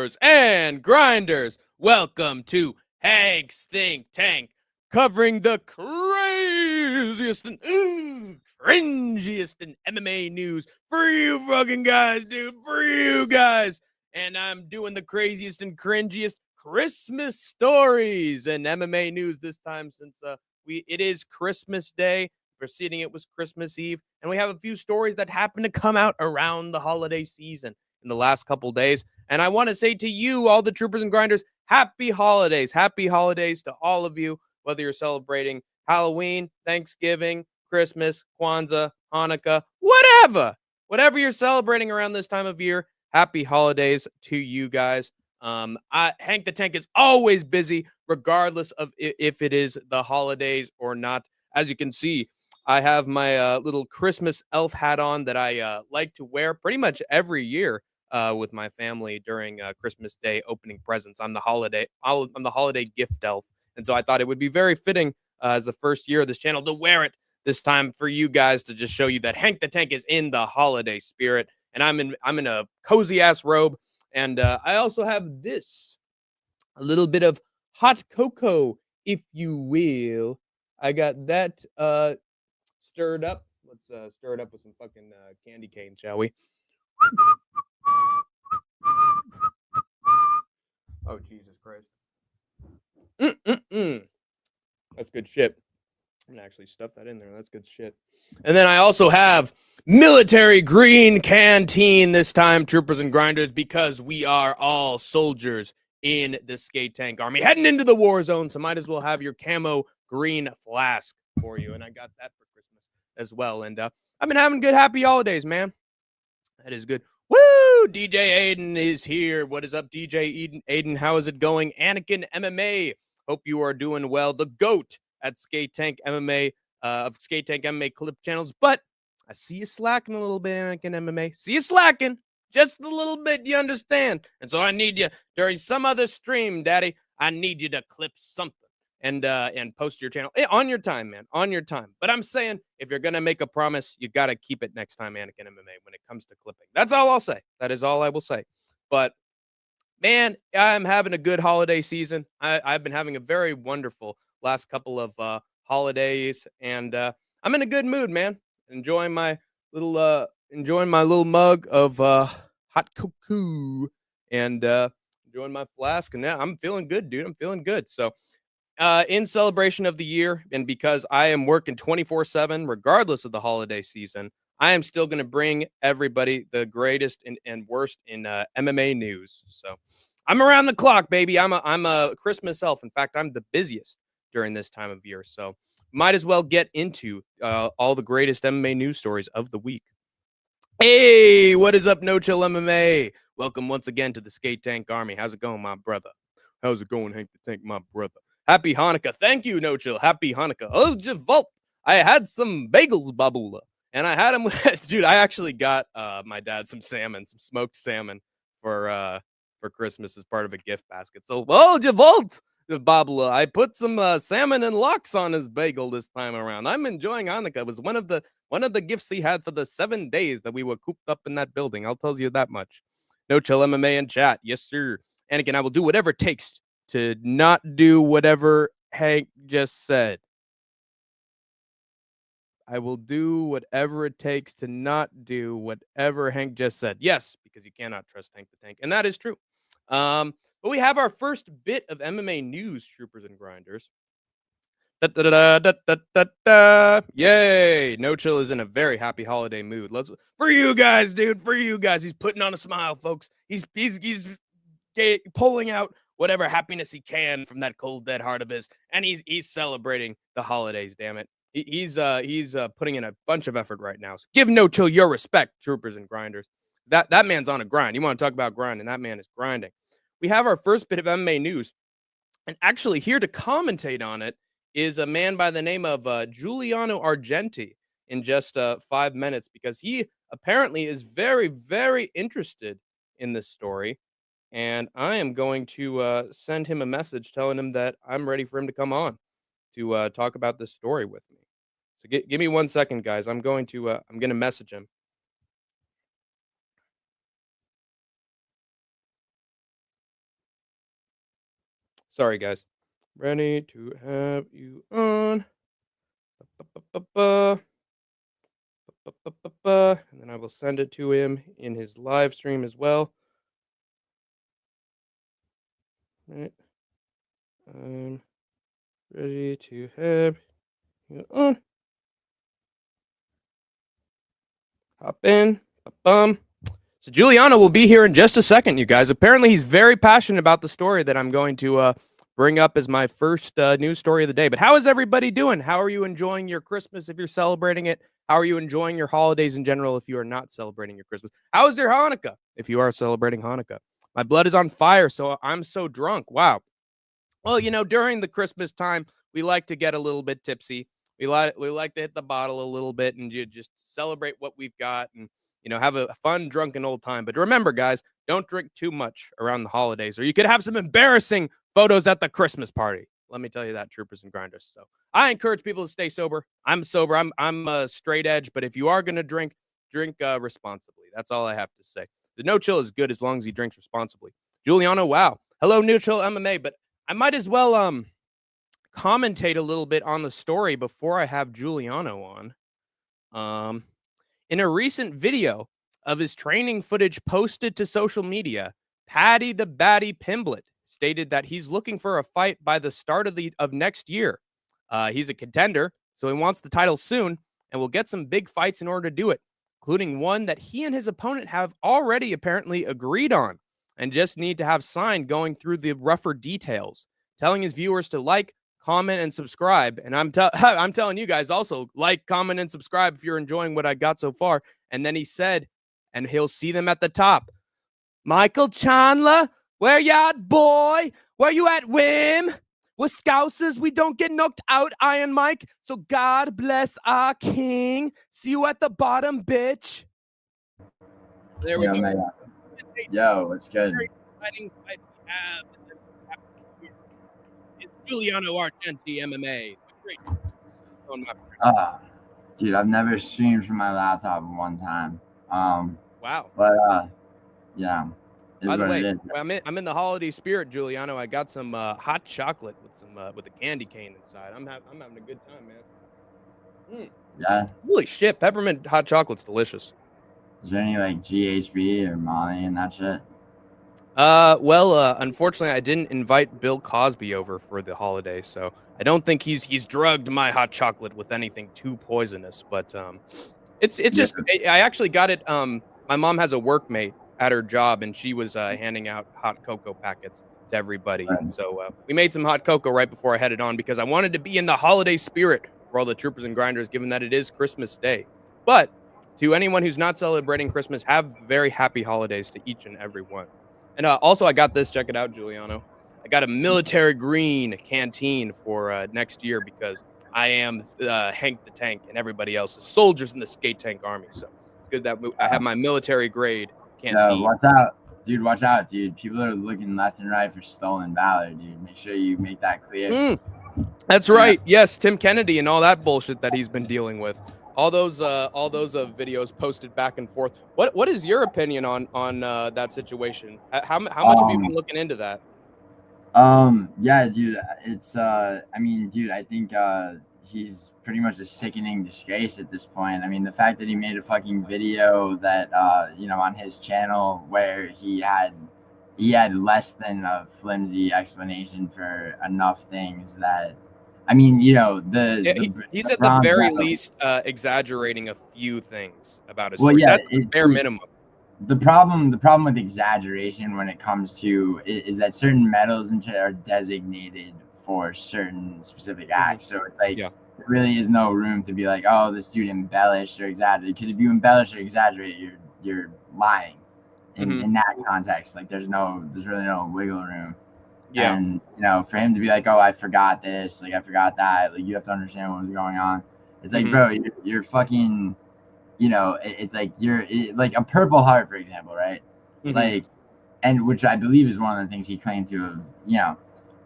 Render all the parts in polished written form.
troopers and grinders. Welcome to Hank's Think Tank, covering the craziest and cringiest in MMA news for you fucking guys, dude, for you guys. And I'm doing the craziest and cringiest Christmas stories and MMA news this time, since it is Christmas Day. Preceding it was Christmas Eve, and we have a few stories that happen to come out around the holiday season in the last couple days. And I want to say to you, all the troopers and grinders, happy holidays. Happy holidays to all of you, whether you're celebrating Halloween, Thanksgiving, Christmas, Kwanzaa, Hanukkah, whatever you're celebrating around this time of year. Happy holidays to you guys. Hank the Tank is always busy, regardless of if it is the holidays or not. As you can see, I have my little Christmas elf hat on that I like to wear pretty much every year with my family during Christmas Day opening presents. I'm the holiday gift elf, and so I thought it would be very fitting as the first year of this channel to wear it this time for you guys, to just show you that Hank the Tank is in the holiday spirit. And I'm in a cozy ass robe, and I also have this, a little bit of hot cocoa, if you will. I got that stirred up. Let's stir it up with some fucking candy cane, shall we? Oh, Jesus Christ. That's good shit. I'm gonna actually stuff that in there. That's good shit. And then I also have military green canteen this time, troopers and grinders, because we are all soldiers in the skate tank army heading into the war zone. So might as well have your camo green flask for you. And I got that for Christmas as well. And I've been having good, happy holidays, man. That is good. Woo! DJ Aiden is here. What is up, DJ Aiden? How is it going? Anakin MMA. Hope you are doing well. The GOAT at Skate Tank MMA, of Skate Tank MMA clip channels. But I see you slacking a little bit, Anakin MMA. See you slacking just a little bit, you understand? And so I need you during some other stream, Daddy. I need you to clip something and post your channel on your time, man, on your time. But I'm saying, if you're gonna make a promise, you gotta keep it next time, Anakin MMA, when it comes to clipping. That's all I'll say. That is all I will say. But man, I'm having a good holiday season. I've been having a very wonderful last couple of holidays, and I'm in a good mood, man. Enjoying my little mug of hot cocoa, and enjoying my flask, and yeah, I'm feeling good, dude. I'm feeling good. So in celebration of the year, and because I am working 24/7 regardless of the holiday season, I am still going to bring everybody the greatest and worst in MMA news. So I'm around the clock, baby. I'm a Christmas elf. In fact, I'm the busiest during this time of year. So might as well get into all the greatest MMA news stories of the week. Hey, what is up, No Chill MMA? Welcome once again to the Skate Tank Army. How's it going, my brother? How's it going, Hank the Tank, my brother? Happy Hanukkah. Thank you, No Chill. Happy Hanukkah. Oh, Javolt. I had some bagels, babula. And I had them with, dude, I actually got my dad some salmon, some smoked salmon for Christmas as part of a gift basket. So, oh, Javolt, babula. I put some salmon and lox on his bagel this time around. I'm enjoying Hanukkah. It was one of the gifts he had for the 7 days that we were cooped up in that building. I'll tell you that much. No Chill MMA in chat. Yes, sir. Anakin, I will do whatever it takes to not do whatever Hank just said. I will do whatever it takes to not do whatever Hank just said. Yes, because you cannot trust Hank the Tank. And that is true. But we have our first bit of MMA news, troopers and grinders. Da, da, da, da, da, da, da. Yay! No Chill is in a very happy holiday mood. For you guys, dude. For you guys, he's putting on a smile, folks. He's pulling out whatever happiness he can from that cold, dead heart of his, and he's celebrating the holidays. Damn it, he's putting in a bunch of effort right now. So give No Chill your respect, troopers and grinders. That man's on a grind. You want to talk about grinding? That man is grinding. We have our first bit of MMA news, and actually here to commentate on it is a man by the name of Giuliano Argenti in just 5 minutes, because he apparently is very, very interested in this story. And I am going to send him a message telling him that I'm ready for him to come on to talk about this story with me. So give me 1 second, guys. I'm going to message him. Sorry, guys. Ready to have you on. Ba-ba-ba-ba-ba. Ba-ba-ba-ba-ba. And then I will send it to him in his live stream as well. Right. I'm ready to have you on. Hop in. Ba-bum. So Giuliano will be here in just a second, you guys. Apparently, he's very passionate about the story that I'm going to bring up as my first news story of the day. But how is everybody doing? How are you enjoying your Christmas if you're celebrating it? How are you enjoying your holidays in general if you are not celebrating your Christmas? How is your Hanukkah if you are celebrating Hanukkah? My blood is on fire, so I'm so drunk. Wow. Well, during the Christmas time, we like to get a little bit tipsy. We like to hit the bottle a little bit and you just celebrate what we've got and have a fun drunken old time. But remember, guys, don't drink too much around the holidays, or you could have some embarrassing photos at the Christmas party. Let me tell you that, troopers and grinders. So I encourage people to stay sober. I'm sober. I'm a straight edge, but if you are gonna drink responsibly. That's all I have to say. The no chill is good as long as he drinks responsibly. Giuliano, wow. Hello, no chill MMA, but I might as well commentate a little bit on the story before I have Giuliano on. In a recent video of his training footage posted to social media, Paddy the Batty Pimblett stated that he's looking for a fight by the start of next year. He's a contender, so he wants the title soon and will get some big fights in order to do it, including one that he and his opponent have already apparently agreed on and just need to have signed, going through the rougher details, telling his viewers to like, comment, and subscribe. And I'm telling you guys also, like, comment, and subscribe if you're enjoying what I got so far. And then he said, and he'll see them at the top. Michael Chandler, where you at, boy? Where you at, Wim? We're Scousers. We don't get knocked out, Iron Mike. So God bless our king. See you at the bottom, bitch. There we go. Yo, what's good? Very exciting fight we have. It's Giuliano Argenti MMA. Great. Dude, I've never streamed from my laptop one time. Wow. But yeah. By the way, I'm in the holiday spirit, Giuliano. I got some hot chocolate with a candy cane inside. I'm having a good time, man. Yeah. Holy shit, peppermint hot chocolate's delicious. Is there any like GHB or Molly and that shit? Well, unfortunately, I didn't invite Bill Cosby over for the holiday, so I don't think he's drugged my hot chocolate with anything too poisonous. But it's just I actually got it. My mom has a workmate at her job, and she was handing out hot cocoa packets to everybody. Right. And so we made some hot cocoa right before I headed on because I wanted to be in the holiday spirit for all the troopers and grinders, given that it is Christmas Day. But to anyone who's not celebrating Christmas, have very happy holidays to each and every one. And also, I got this. Check it out, Giuliano. I got a military green canteen for next year because I am Hank the Tank and everybody else is soldiers in the skate tank army. So it's good that I have my military grade canteen. Watch out. Dude, watch out, dude. People are looking left and right for stolen valor, dude. Make sure you make that clear. That's right. Yes, Tim Kennedy and all that bullshit that he's been dealing with. All those videos posted back and forth. What is your opinion on that situation? How much have you been looking into that? Yeah, dude. It's I mean, dude, I think he's pretty much a sickening disgrace at this point. I mean, the fact that he made a fucking video that on his channel where he had less than a flimsy explanation for enough things that. I mean, he's at the very least exaggerating a few things about his story. Well, yeah, that's the bare minimum. The problem with exaggeration when it comes to is that certain medals and shit are designated for certain specific acts. So it's like there really is no room to be like, oh, this dude embellished or exaggerated. Because if you embellish or exaggerate, you're lying in that context. Like there's really no wiggle room. Yeah. And, for him to be like, oh, I forgot this, like, I forgot that, like, you have to understand what was going on. It's like, bro, you're fucking, it's like, like a Purple Heart, for example, right? Like, and which I believe is one of the things he claimed to have,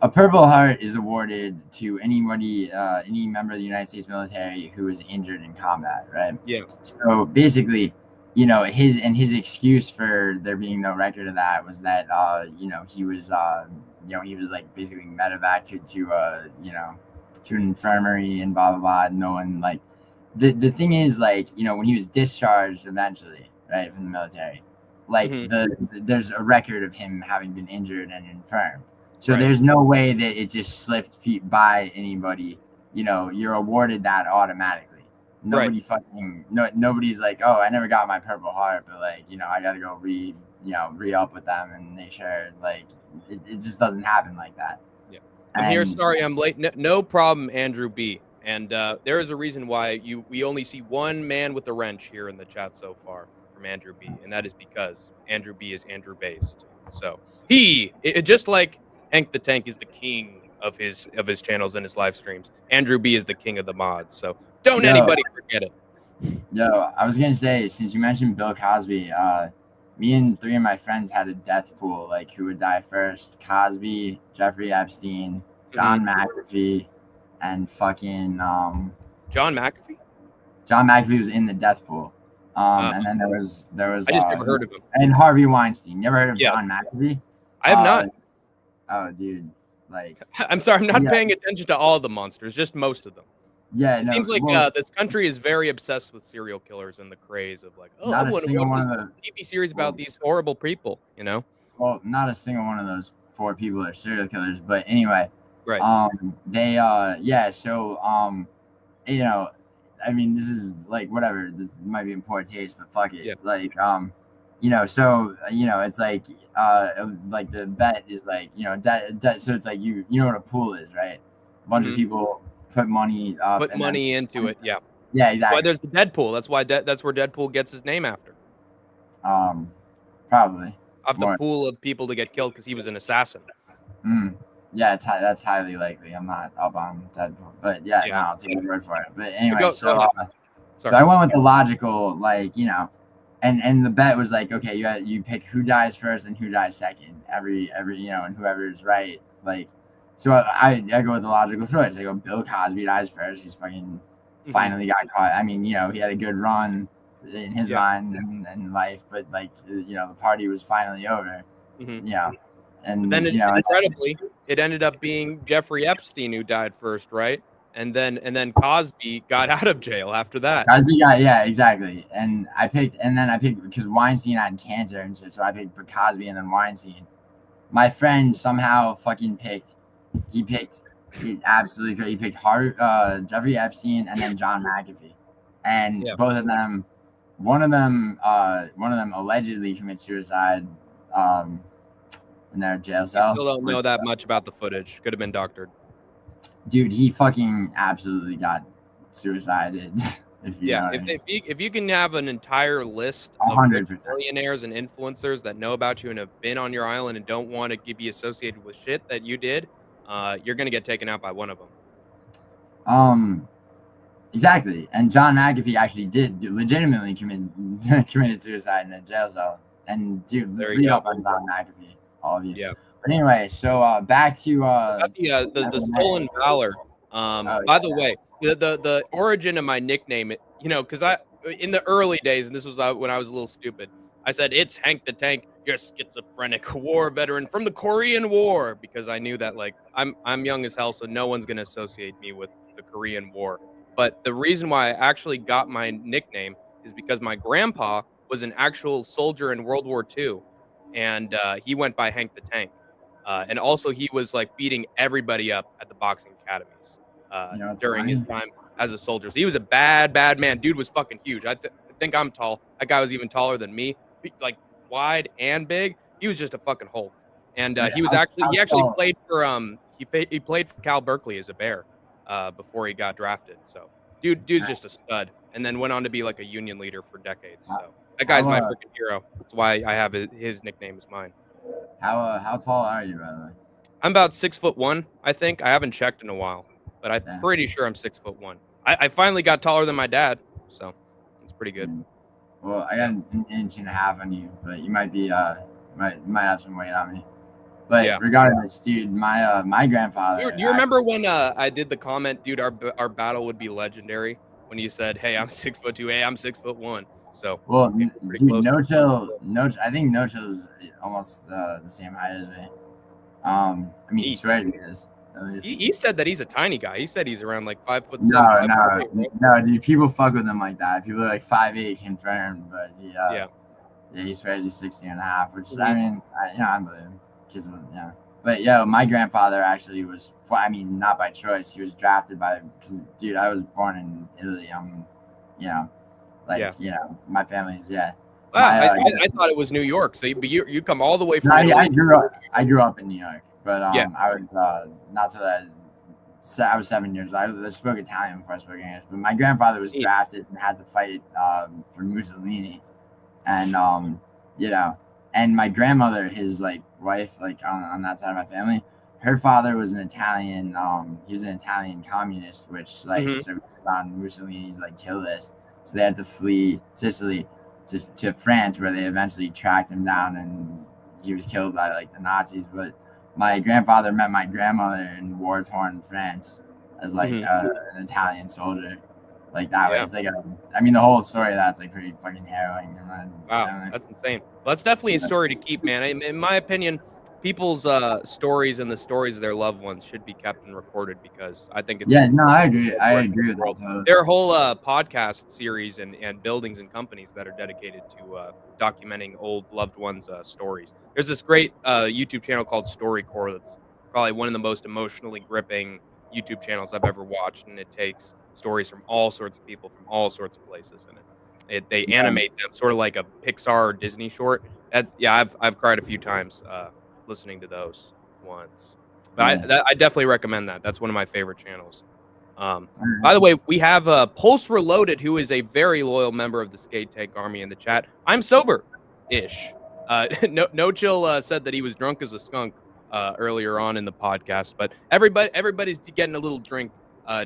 a Purple Heart is awarded to anybody, any member of the United States military who is injured in combat, right? Yeah. So basically, his excuse for there being no record of that was that, he was he was like basically medevac to an infirmary and blah blah blah. No one like the thing is like when he was discharged eventually, right, from the military, like there's a record of him having been injured and infirm. So there's no way that it just slipped by anybody. You're awarded that automatically. Nobody nobody's like, oh, I never got my Purple Heart, but like, I got to go re-up with them and make sure like it just doesn't happen like that. Yeah. I'm here. Sorry, I'm late. No problem, Andrew B. And there is a reason why we only see one man with a wrench here in the chat so far from Andrew B. And that is because Andrew B is Andrew based. So just like Hank the Tank is the king of his channels and his live streams, Andrew B is the king of the mods. So don't anybody forget it. Yo, I was gonna say, since you mentioned Bill Cosby, me and 3 of my friends had a death pool, like who would die first: Cosby, Jeffrey Epstein, John McAfee, and fucking John McAfee. John McAfee was in the death pool. And then there was I just never heard of him. And Harvey Weinstein. You ever heard of John McAfee? I have not. Oh, dude. Like, I'm sorry, I'm not paying attention to all the monsters, just most of them. Yeah, it seems like this country is very obsessed with serial killers and the craze of like, oh, I want to watch this TV series about these horrible people, Well, not a single one of those 4 people are serial killers, but anyway, right? So I mean, this is like whatever. This might be in poor taste, but fuck it. Yeah. Like, it's like the bet is like, so it's like you know what a pool is, right? A bunch of people put money up. Put money into it, yeah. Yeah, exactly. Why there's the Deadpool. That's why that's where Deadpool gets his name after. Probably. Off the pool of people to get killed because he was an assassin. Yeah, that's highly likely. I'm not up on Deadpool, but no, I'll take your word for it. But anyway, so I went with the logical, like, and the bet was like, okay, you pick who dies first and who dies second, every and whoever's right, like. So I go with the logical choice. I go Bill Cosby dies first. He's fucking finally got caught. I mean, he had a good run in his mind and life, but like, the party was finally over. And then incredibly, it ended up being Jeffrey Epstein who died first, right? And then Cosby got out of jail after that. Cosby got, exactly. And I picked because Weinstein had cancer and shit, so I picked Cosby and then Weinstein. My friend somehow fucking picked. He picked absolutely great. He picked Jeffrey Epstein and then John McAfee, and both of them, one of them allegedly committed suicide, in their jail cell. I still don't know that much about the footage. Could have been doctored. Dude, he fucking absolutely got suicided. If you can have an entire list of 100% millionaires and influencers that know about you and have been on your island and don't want to be associated with shit that you did, you're gonna get taken out by one of them. Exactly. And John McAfee actually did legitimately committed suicide in a jail cell. And dude, there you go. Up on John McAfee, all of you. Yeah. But anyway, so back to the stolen valor. By the way, the origin of my nickname, because in the early days, and this was when I was a little stupid, I said it's Hank the Tank. You're a schizophrenic war veteran from the Korean War, because I knew that like I'm young as hell, so no one's gonna associate me with the Korean War. But the reason why I actually got my nickname is because my grandpa was an actual soldier in World War II, and he went by Hank the Tank, and also he was like beating everybody up at the boxing academies during his time as a soldier. So he was a bad man. Dude was fucking huge. I think I'm tall. That guy was even taller than me. Like wide and big. He was just a fucking Hulk. And he actually played for he played for Cal Berkeley as a Bear before he got drafted. So dude's just a stud, and then went on to be like a union leader for decades. So that guy's my freaking hero. That's why I have his nickname is mine. How tall are you, by the way? I'm about 6'1", I think. I haven't checked in a while, but I'm pretty sure I'm 6'1". I finally got taller than my dad, so it's pretty good. Well, I got an inch and a half on you, but you might be might have some weight on me. But regardless, dude, my grandfather. Do you remember when I did the comment, dude? Our battle would be legendary when you said, "Hey, I'm 6'2". Hey, I'm 6'1". So dude, No Chill, I think No Chill is almost the same height as me. I mean, he swears he is. He said that he's a tiny guy. He said he's around like 5'7". No, dude. People fuck with him like that. People are like 5'8" confirmed, but he swears he's 16.5, which I mean, I believe him. Kids with But my grandfather actually was. I mean, not by choice. He was drafted by. Because, dude, I was born in Italy. My family's Wow, I thought it was New York. So you come all the way from. I grew up in New York, but I was not so that. I was 7 years. I spoke Italian before I spoke English. But my grandfather was drafted and had to fight for Mussolini, and and my grandmother, his wife, on that side of my family, her father was an Italian. He was an Italian communist, which so on Mussolini's kill list. So they had to flee Sicily to France, where they eventually tracked him down, and he was killed by the Nazis. But my grandfather met my grandmother in war-torn France as an Italian soldier, like that way. It's the whole story of that's pretty fucking harrowing. Wow, that's insane. Well, that's definitely a story to keep, man. In my opinion, people's stories and the stories of their loved ones should be kept and recorded, because I think it's I agree. I agree with that. There are whole podcast series and buildings and companies that are dedicated to documenting old loved ones' stories. There's this great YouTube channel called StoryCorps that's probably one of the most emotionally gripping YouTube channels I've ever watched, and it takes stories from all sorts of people from all sorts of places, and they animate them sort of like a Pixar or Disney short. I've cried a few times listening to those ones, but I definitely recommend that. That's one of my favorite channels. By the way, we have Pulse Reloaded, who is a very loyal member of the Skate Tank Army, in the chat. I'm sober-ish. No Chill said that he was drunk as a skunk earlier on in the podcast, but everybody's getting a little drink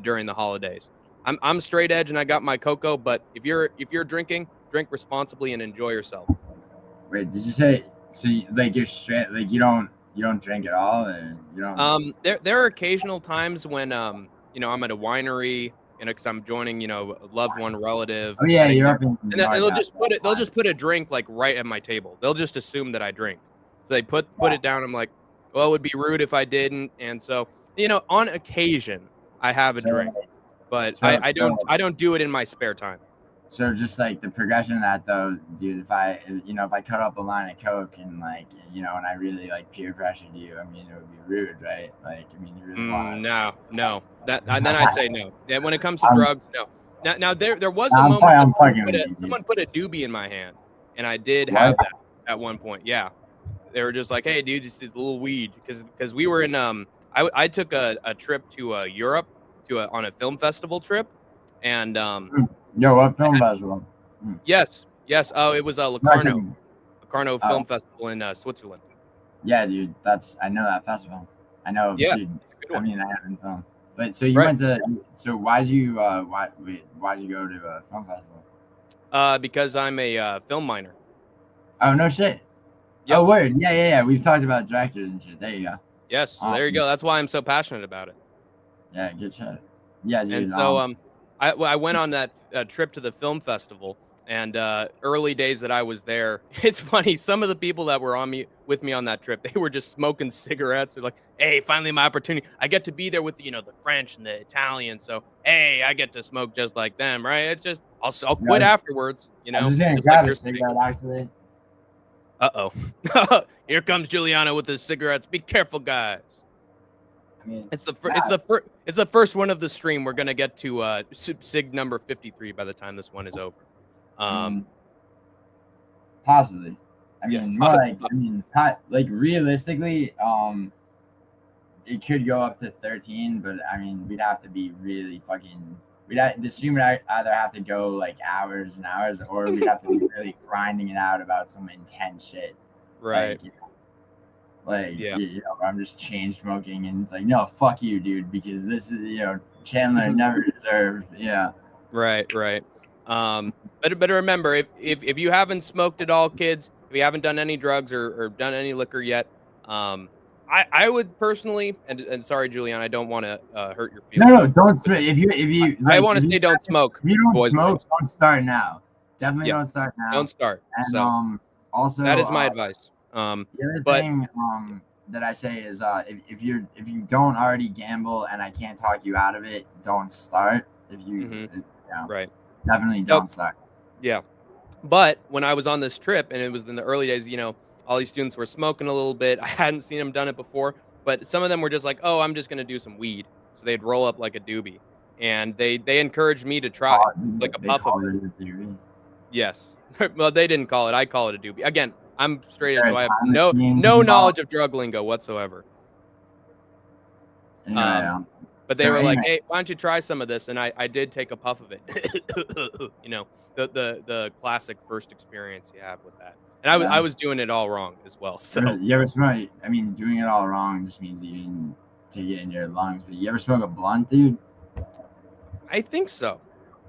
during the holidays. I'm straight edge and I got my cocoa, but if you're drinking, drink responsibly and enjoy yourself. Wait, did you say so? You're straight, you don't drink at all, or you don't? There are occasional times when I'm at a winery, because I'm joining a loved one, relative. Oh yeah, you're up in. And they'll just put a drink right at my table. They'll just assume that I drink, so they put it down. I'm like, well, it would be rude if I didn't, and so on occasion I have a drink, but I don't do it in my spare time. So just the progression of that though, dude, if I cut up a line of Coke and and I really peer pressured you, I mean, it would be rude, right? You really want no. Then I'd say no. Yeah, when it comes to drugs, no. Now there was a moment someone put a doobie in my hand, and I did have that at one point. Yeah, they were just like, "Hey, dude, this is a little weed," because we were in I took a trip to Europe on a film festival trip, and what film festival? Yes. Oh, it was Locarno Film Festival in Switzerland. Yeah, dude, I know that festival. I know. Yeah, dude, it's a good one. I mean, I haven't film. But so you went to. So why'd you go to a film festival? Because I'm a film minor. Oh no shit. Yep. Oh word. Yeah. We've talked about directors and shit. There you go. Yes. There you go. That's why I'm so passionate about it. Yeah. Good shit. Yeah, dude. And so I went on that trip to the film festival, and early days that I was there, it's funny. Some of the people that were with me on that trip, they were just smoking cigarettes. They're like, "Hey, finally my opportunity. I get to be there with the French and the Italian. So hey, I get to smoke just like them, right? It's just I'll quit afterwards. I'm just grab a cigarette actually. Uh-oh. Here comes Giuliano with his cigarettes. Be careful, guys. I mean, it's the first one of the stream. We're gonna get to sig number 53 by the time this one is over. Possibly. I mean, realistically, it could go up to 13, but I mean, we'd have to be really fucking. The stream would either have to go hours and hours, or we'd have to be really grinding it out about some intense shit. Right. I'm just chain smoking, and it's no, fuck you, dude, because this is Chandler never deserved. Yeah. Right. But remember, if you haven't smoked at all, kids, if you haven't done any drugs or done any liquor yet, I would personally, and sorry, Julian, I don't want to hurt your feelings. No, don't. If you, I want to say don't smoke. If you don't smoke, don't start now. Definitely don't start now. Don't start. And so, also, that is my advice. The other but, thing, that I say is if you don't already gamble and I can't talk you out of it, don't start. If you, right, definitely don't start. Yeah, but when I was on this trip and it was in the early days, all these students were smoking a little bit. I hadn't seen them done it before, but some of them were just like, "Oh, I'm just gonna do some weed." So they'd roll up like a doobie, and they encouraged me to try like a puff of it. Yes, well, they didn't call it. I call it a doobie. Again, I'm straight, so I have no knowledge of drug lingo whatsoever. Anyway, but they were like, "Hey, why don't you try some of this?" And I did take a puff of it. The classic first experience you have with that. And I was doing it all wrong as well. So you ever smoke? I mean, doing it all wrong just means that you didn't take it in your lungs. But you ever smoke a blunt, dude? I think so.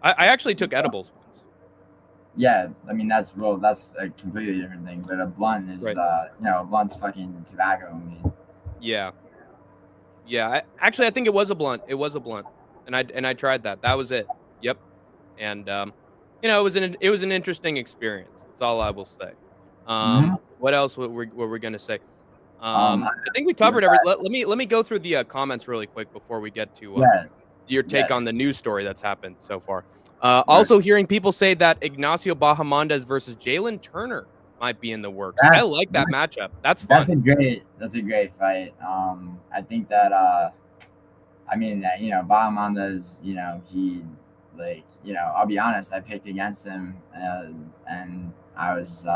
I actually took edibles once. Yeah, I mean that's a completely different thing. But a blunt is a blunt's fucking tobacco. I mean. Yeah. Yeah. I think it was a blunt. It was a blunt, and I tried that. That was it. Yep. And it was an interesting experience. That's all I will say. What else were we gonna say? I think we covered every. Let me go through the comments really quick before we get to your take on the news story that's happened so far. Also, hearing people say that Ignacio Bahamondes versus Jalen Turner might be in the works. I like that matchup. That's fun. That's a great fight. I think that Bahamondes, he I'll be honest, I picked against him, and I was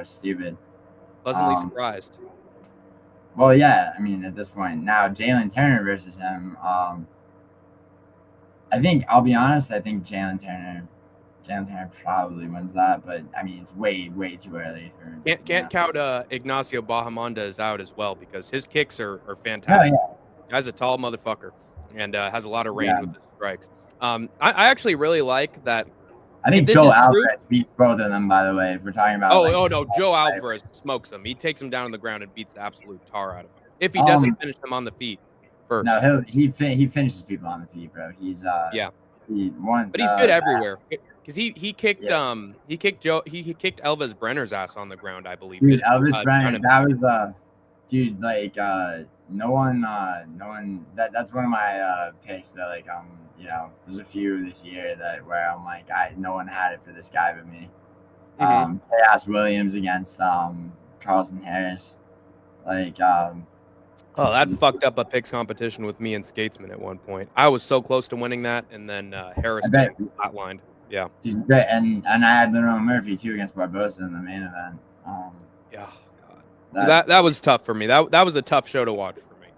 stupid. Pleasantly surprised. Well, yeah, I mean, at this point now, Jalen Turner versus him. I'll be honest. I think Jalen Turner probably wins that, but I mean, it's way too early for. Can't count Ignacio Bahamondes out as well because his kicks are fantastic. Oh, yeah. Guy's a tall motherfucker and has a lot of range with his strikes. I actually really like that. I think Joe Alvarez beats both of them, by the way, if we're talking about. No, Joe Alvarez smokes him. He takes him down on the ground and beats the absolute tar out of him. If he doesn't finish him on the feet first. No, he finishes people on the feet, bro. He's he won. But he's good everywhere. Because he kicked Elvis Brenner's ass on the ground, I believe. Dude, Elvis Brenner, that was dude, like no one that's one of my picks that there's a few this year where I'm like no one had it for this guy but me. Chaos Williams against Carlson Harris. That fucked up a picks competition with me and Skatesman at one point. I was so close to winning that, and then Harris flatlined. Yeah. Dude, and I had Lerone Murphy too against Barbosa in the main event. God. That was tough for me. That was a tough show to watch for me.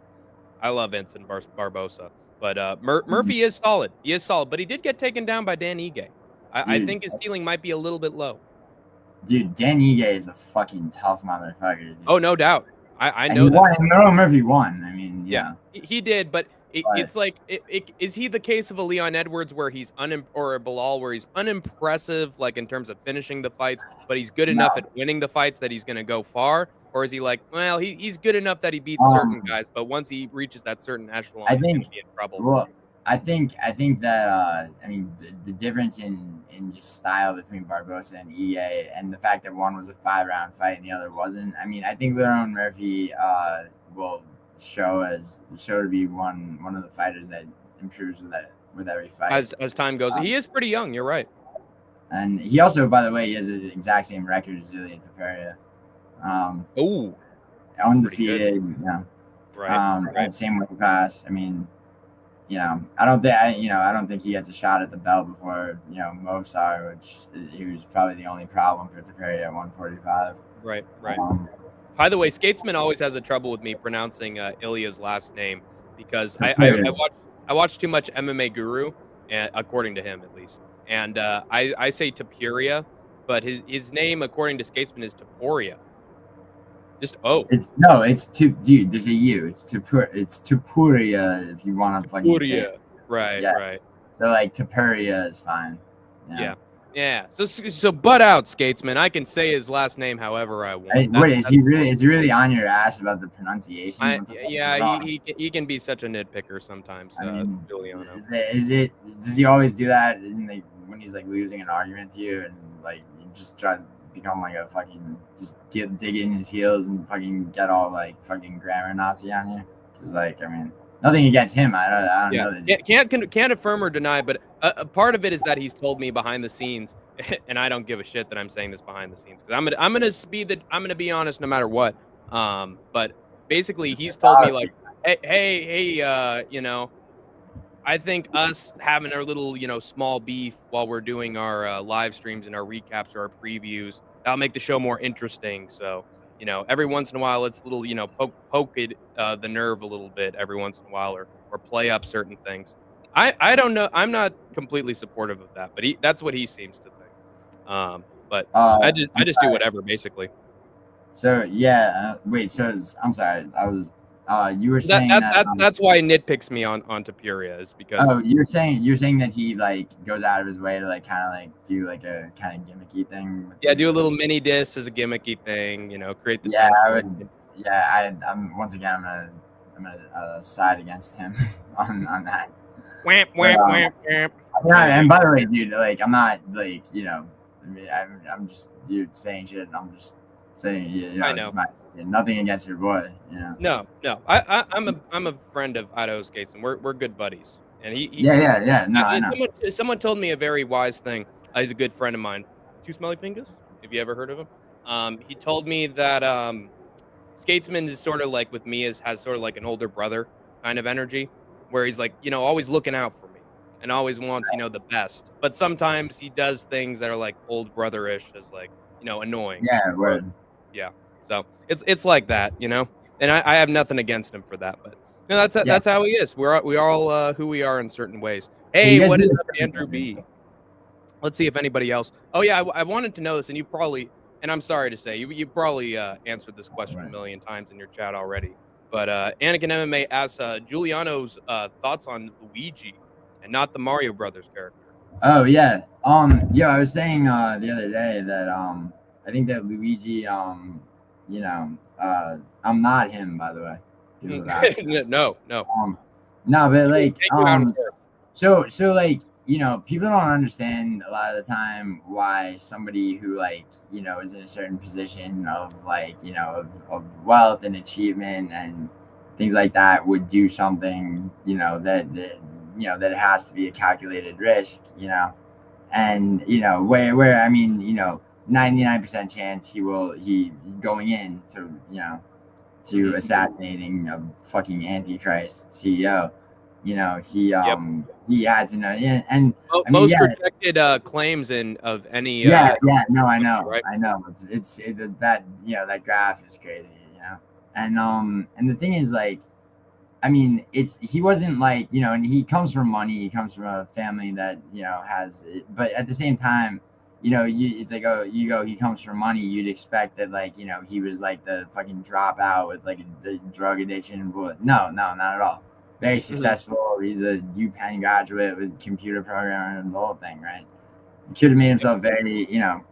I love Vincent Barbosa, but Murphy is solid. He is solid, but he did get taken down by Dan Ige. I think his ceiling might be a little bit low. Dude, Dan Ige is a fucking tough motherfucker. Dude. Oh, no doubt. I know that. Lerone Murphy won. I mean, yeah. He did, but it's like, is he the case of a Leon Edwards where he's or a Bilal where he's unimpressive, like in terms of finishing the fights, but he's good enough at winning the fights that he's going to go far? Or is he like, well, he's good enough that he beats certain guys, but once he reaches that certain echelon, he's going to be in trouble? Well, I think that the difference in just style between Barbosa and EA, and the fact that one was a 5-round fight and the other wasn't. I mean, I think Lerone Murphy will show to be one of the fighters that improves with every fight as time goes. He is pretty young. You're right. And he also, by the way, he has the exact same record as Ilya Tafaria. Undefeated. Yeah. Right. Same weight class. I mean, I don't think he gets a shot at the belt before Movsar, which he was probably the only problem for Tafaria at 145. Right. By the way, Skatesman always has a trouble with me pronouncing Ilya's last name because I watch too much MMA Guru, according to him at least, and I say Tapuria, but his name according to Skatesman is Taporia. Just dude. There's a U. It's Tapuria if you want to fucking say it. Right. So like Tapuria is fine. Yeah. So butt out, Skatesman. I can say his last name however I want. Is he really on your ass about the pronunciation? He can be such a nitpicker sometimes. Giuliano. Does he always do that when he's like losing an argument to you and like you just try become like a fucking just dig in his heels and fucking get all like fucking grammar Nazi on you. Because like, I mean, nothing against him. I don't know. Can't affirm or deny, but a part of it is that he's told me behind the scenes, and I don't give a shit that I'm saying this behind the scenes because I'm gonna be honest no matter what. But basically, he's told me like, hey, you know, I think us having our little, you know, small beef while we're doing our live streams and our recaps or our previews, that'll make the show more interesting. So, you know, every once in a while, it's a little, you know, poke it, the nerve a little bit every once in a while, or play up certain things. I don't know. I'm not completely supportive of that, but that's what he seems to think. But I just do whatever basically. So yeah, wait. So I'm sorry. You were saying that's why he nitpicks me onto Puria is because you're saying that he like goes out of his way to like kind of like do like a kind of gimmicky thing. Do a little mini diss as a gimmicky thing, you know, create the I'm once again I'm gonna side against him on that. And by the way, dude, like I'm not like, you know, I mean, I'm just you saying shit and I'm just saying, you know, I know. Nothing against your boy, you know. No. I'm a friend of Idaho Skates, and we're good buddies. And he No, I know. Someone told me a very wise thing. He's a good friend of mine. Two Smelly Fingers. Have you ever heard of him? He told me that Skatesman is sort of like with me has sort of like an older brother kind of energy, where he's like, you know, always looking out for me and always wants, you know, the best. But sometimes he does things that are like old brother-ish, as like, you know, annoying. Yeah, word. Yeah. So it's like that, you know, and I have nothing against him for that, but you know, that's how he is. We all who we are in certain ways. Hey, what is up, Andrew B? Let's see if anybody else. Oh yeah, I wanted to know this, and you probably, and I'm sorry to say, you probably answered this question a million times in your chat already. But Anakin MMA asks Giuliano's thoughts on Luigi and not the Mario Brothers character. Oh yeah, I was saying the other day that I think that Luigi you know, I'm not him, by the way. No. But like, so like, you know, people don't understand a lot of the time why somebody who like, you know, is in a certain position of like, you know, of wealth and achievement and things like that would do something, you know, that you know, that it has to be a calculated risk, you know, and you know, where I mean, you know, 99% chance he going in to, you know, to assassinating a fucking Antichrist CEO. You know, he had to know, and most rejected claims of any. No, I know, right? I know. It's that, you know, that graph is crazy, you know, and the thing is like, I mean, he wasn't like, you know, and he comes from money. He comes from a family that, you know, has, but at the same time, you know, it's like, oh, he comes from money. You'd expect that, like, you know, he was like the fucking dropout with like the drug addiction. But no, not at all. Very successful. Mm-hmm. He's a UPenn graduate with computer programming and the whole thing, right? He could have made himself very, you know,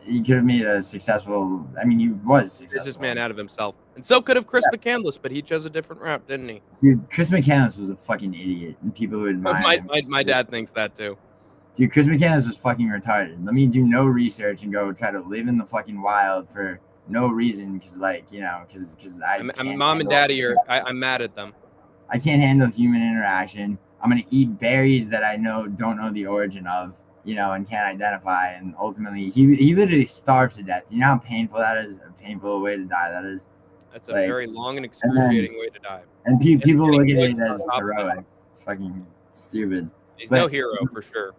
he could have made a successful, I mean, he was successful. Businessman out of himself. And so could have Chris McCandless, but he chose a different route, didn't he? Dude, Chris McCandless was a fucking idiot. And people who admire my dad thinks that too. Dude, Chris McCandless was fucking retarded. Let me do no research and go try to live in the fucking wild for no reason, because, like, you know, because mom and daddy are, I'm mad at them. I can't handle human interaction. I'm gonna eat berries that I don't know the origin of, you know, and can't identify. And ultimately, he literally starves to death. You know how painful that is? A painful way to die that is. That's a very long and excruciating way to die. And people look at it as heroic. It's fucking stupid. He's no hero for sure.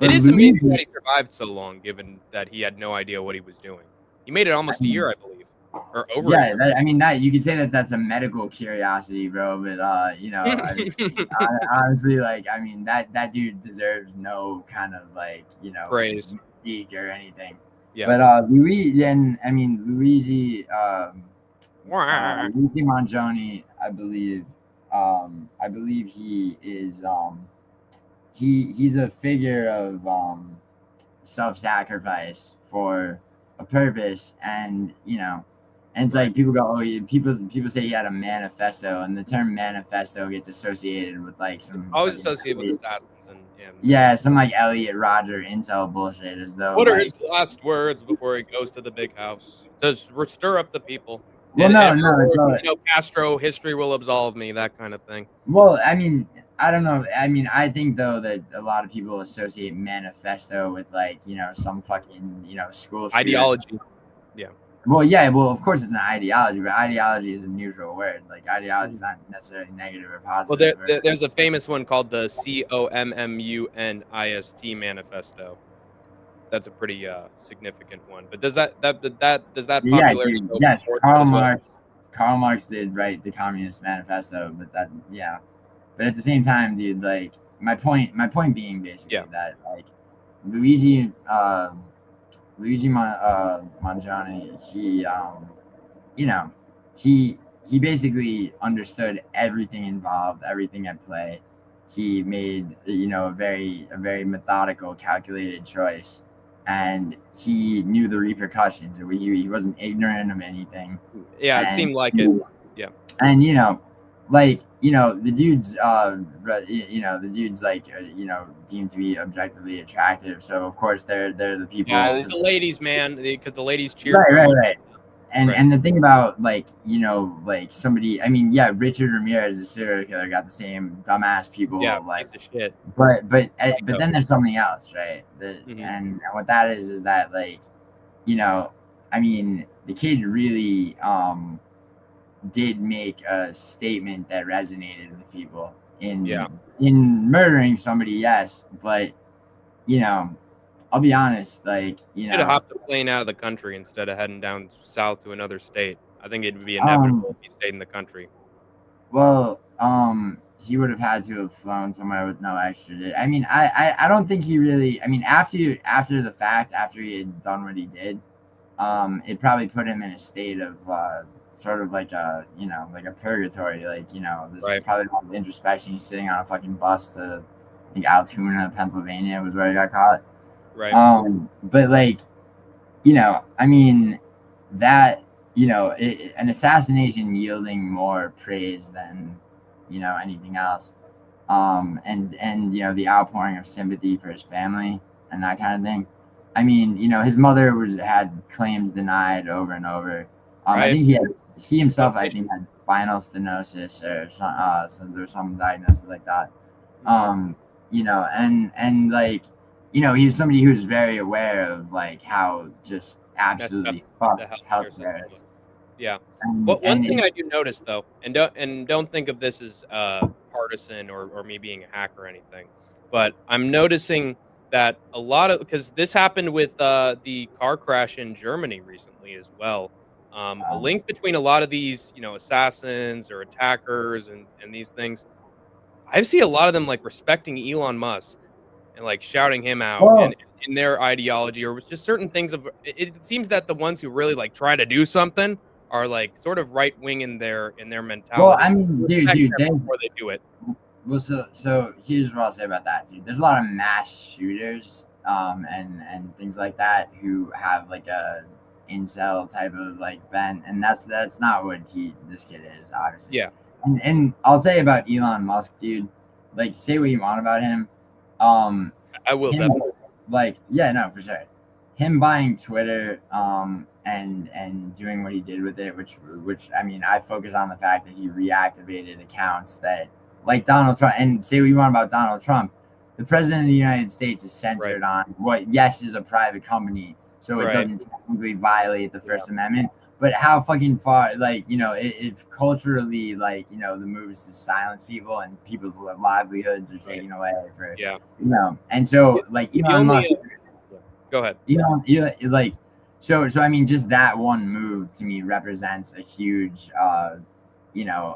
It is amazing that he survived so long, given that he had no idea what he was doing. He made it almost a year, I believe, or over. Yeah, a year. I mean, that you could say that that's a medical curiosity, bro. But you know, I mean, honestly, like, I mean, that dude deserves no kind of, like, you know, praise, mystique or anything. Yeah. But Luigi Mangione, I believe he is he's a figure of self-sacrifice for a purpose, and you know, and it's like people go, people say he had a manifesto, and the term manifesto gets associated with like some always associated with assassins Yeah, some like Elliot Roger incel bullshit, as though. What are his last words before he goes to the big house? Does stir up the people? Well, Castro history will absolve me, that kind of thing. Well, I mean, I don't know. I mean, I think though that a lot of people associate manifesto with like some fucking school ideology. Yeah. Well, yeah. Well, of course it's an ideology, but ideology is a neutral word. Like ideology is not necessarily negative or positive. Well, there's a famous one called the COMMUNIST manifesto. That's a pretty significant one. But does that popularity? Yeah, yes. Karl Marx did write the Communist Manifesto, but but at the same time, dude, like my point being basically that like Luigi Mangione, he basically understood everything involved, everything at play. He made a very methodical, calculated choice, and he knew the repercussions. He wasn't ignorant of anything. Yeah, it seemed like it. Yeah, and the dude's deemed to be objectively attractive. So of course they're the people. Yeah, it's the ladies, man, because the ladies cheer. Right. And the thing about somebody, I mean, Richard Ramirez, a serial killer, got the same dumbass people. Yeah, piece of shit. But then there's something else, right? And what that is that I mean, the kid really did make a statement that resonated with people in murdering somebody, yes, but I'll be honest, should have hopped a plane out of the country instead of heading down south to another state. I think it would be inevitable if he stayed in the country. Well, he would have had to have flown somewhere with no extra. I mean, I don't think he really. I mean, after the fact, after he had done what he did, it probably put him in a state of sort of like a purgatory. There's probably a lot of introspection. He's sitting on a fucking bus to, I think, Altoona, Pennsylvania was where he got caught. Right. But I mean, that an assassination yielding more praise than anything else, and the outpouring of sympathy for his family and that kind of thing. I mean, his mother had claims denied over and over. I think he himself had spinal stenosis or so there was some diagnosis like that. He was somebody who was very aware of how just absolutely fucked healthcare is. Yeah. One thing I do notice though, and don't think of this as partisan or me being a hack or anything, but I'm noticing that a lot of, because this happened with the car crash in Germany recently as well. A link between a lot of these, assassins or attackers and these things. I see a lot of them respecting Elon Musk and shouting him out and in their ideology or just certain things of it seems that the ones who really try to do something are sort of right wing in their mentality. Well, I mean, dude, before they do it. Well, so here's what I'll say about that, dude. There's a lot of mass shooters and things like that who have a incel type of bent, and that's not what this kid is, obviously. Yeah. And I'll say about Elon Musk, dude, say what you want about him. I will definitely. For sure. Him buying Twitter, and doing what he did with it, which I mean, I focus on the fact that he reactivated accounts that, Donald Trump, and say what you want about Donald Trump, the president of the United States is censored on what, is a private company, so it doesn't technically violate the First Amendment. But how fucking far, if culturally, the move is to silence people and people's livelihoods are taken away for, and so, Elon Musk. Go ahead. So I mean, just that one move to me represents a huge, a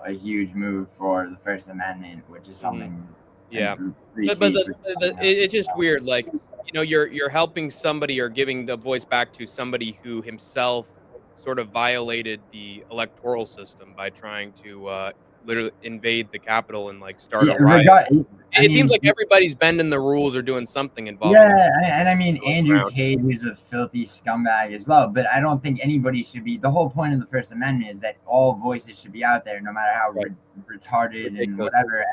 huge move for the First Amendment, which is something. Yeah, but it's just weird. You're helping somebody or giving the voice back to somebody who himself sort of violated the electoral system by trying to literally invade the Capitol and start a riot. It seems like everybody's bending the rules or doing something involved. Yeah, and I mean Andrew Tate, who's a filthy scumbag as well. But I don't think anybody should be. The whole point of the First Amendment is that all voices should be out there, no matter how retarded and whatever.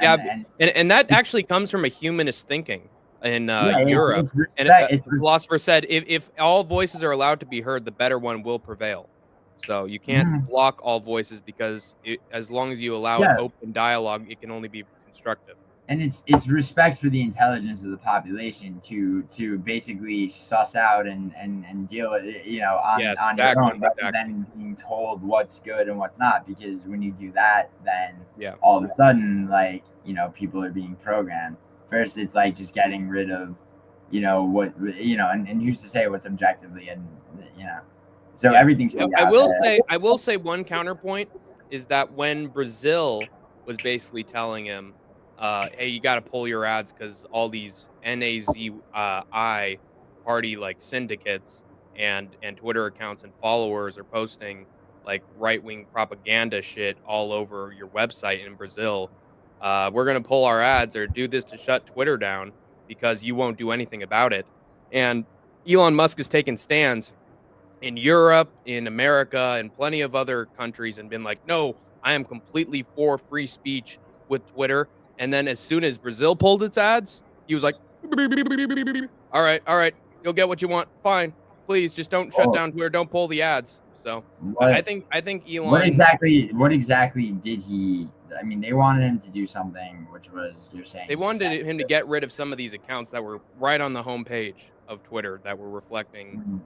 And that actually comes from a humanist thinking. in Yeah, Europe. it's respect. And a philosopher said, if all voices are allowed to be heard, the better one will prevail. So you can't block all voices because as long as you allow Yeah. open dialogue, it can only be constructive. And it's respect for the intelligence of the population to basically suss out and deal with it, you know, on your own, rather than being told what's good and what's not. Because when you do that, then all of a sudden, like, you know, people are being programmed. First, it's like just getting rid of, you know, what, you know, and who's to say what's objectively, and you know, so everything should be I will say one counterpoint is that when Brazil was basically telling him, hey, you got to pull your ads because all these NAZI party like syndicates and Twitter accounts and followers are posting like right wing propaganda shit all over your website in Brazil. We're gonna pull our ads or do this to shut Twitter down because you won't do anything about it. And Elon Musk has taken stands in Europe, in America, and plenty of other countries and been like, no, I am completely for free speech with Twitter. And then as soon as Brazil pulled its ads, he was like, all right, you'll get what you want. Fine. Please just don't shut down Twitter. Don't pull the ads. So I think Elon. What exactly did he? I mean, they wanted him to do something, which was, you're saying, they wanted him to get rid of some of these accounts that were right on the homepage of Twitter that were reflecting,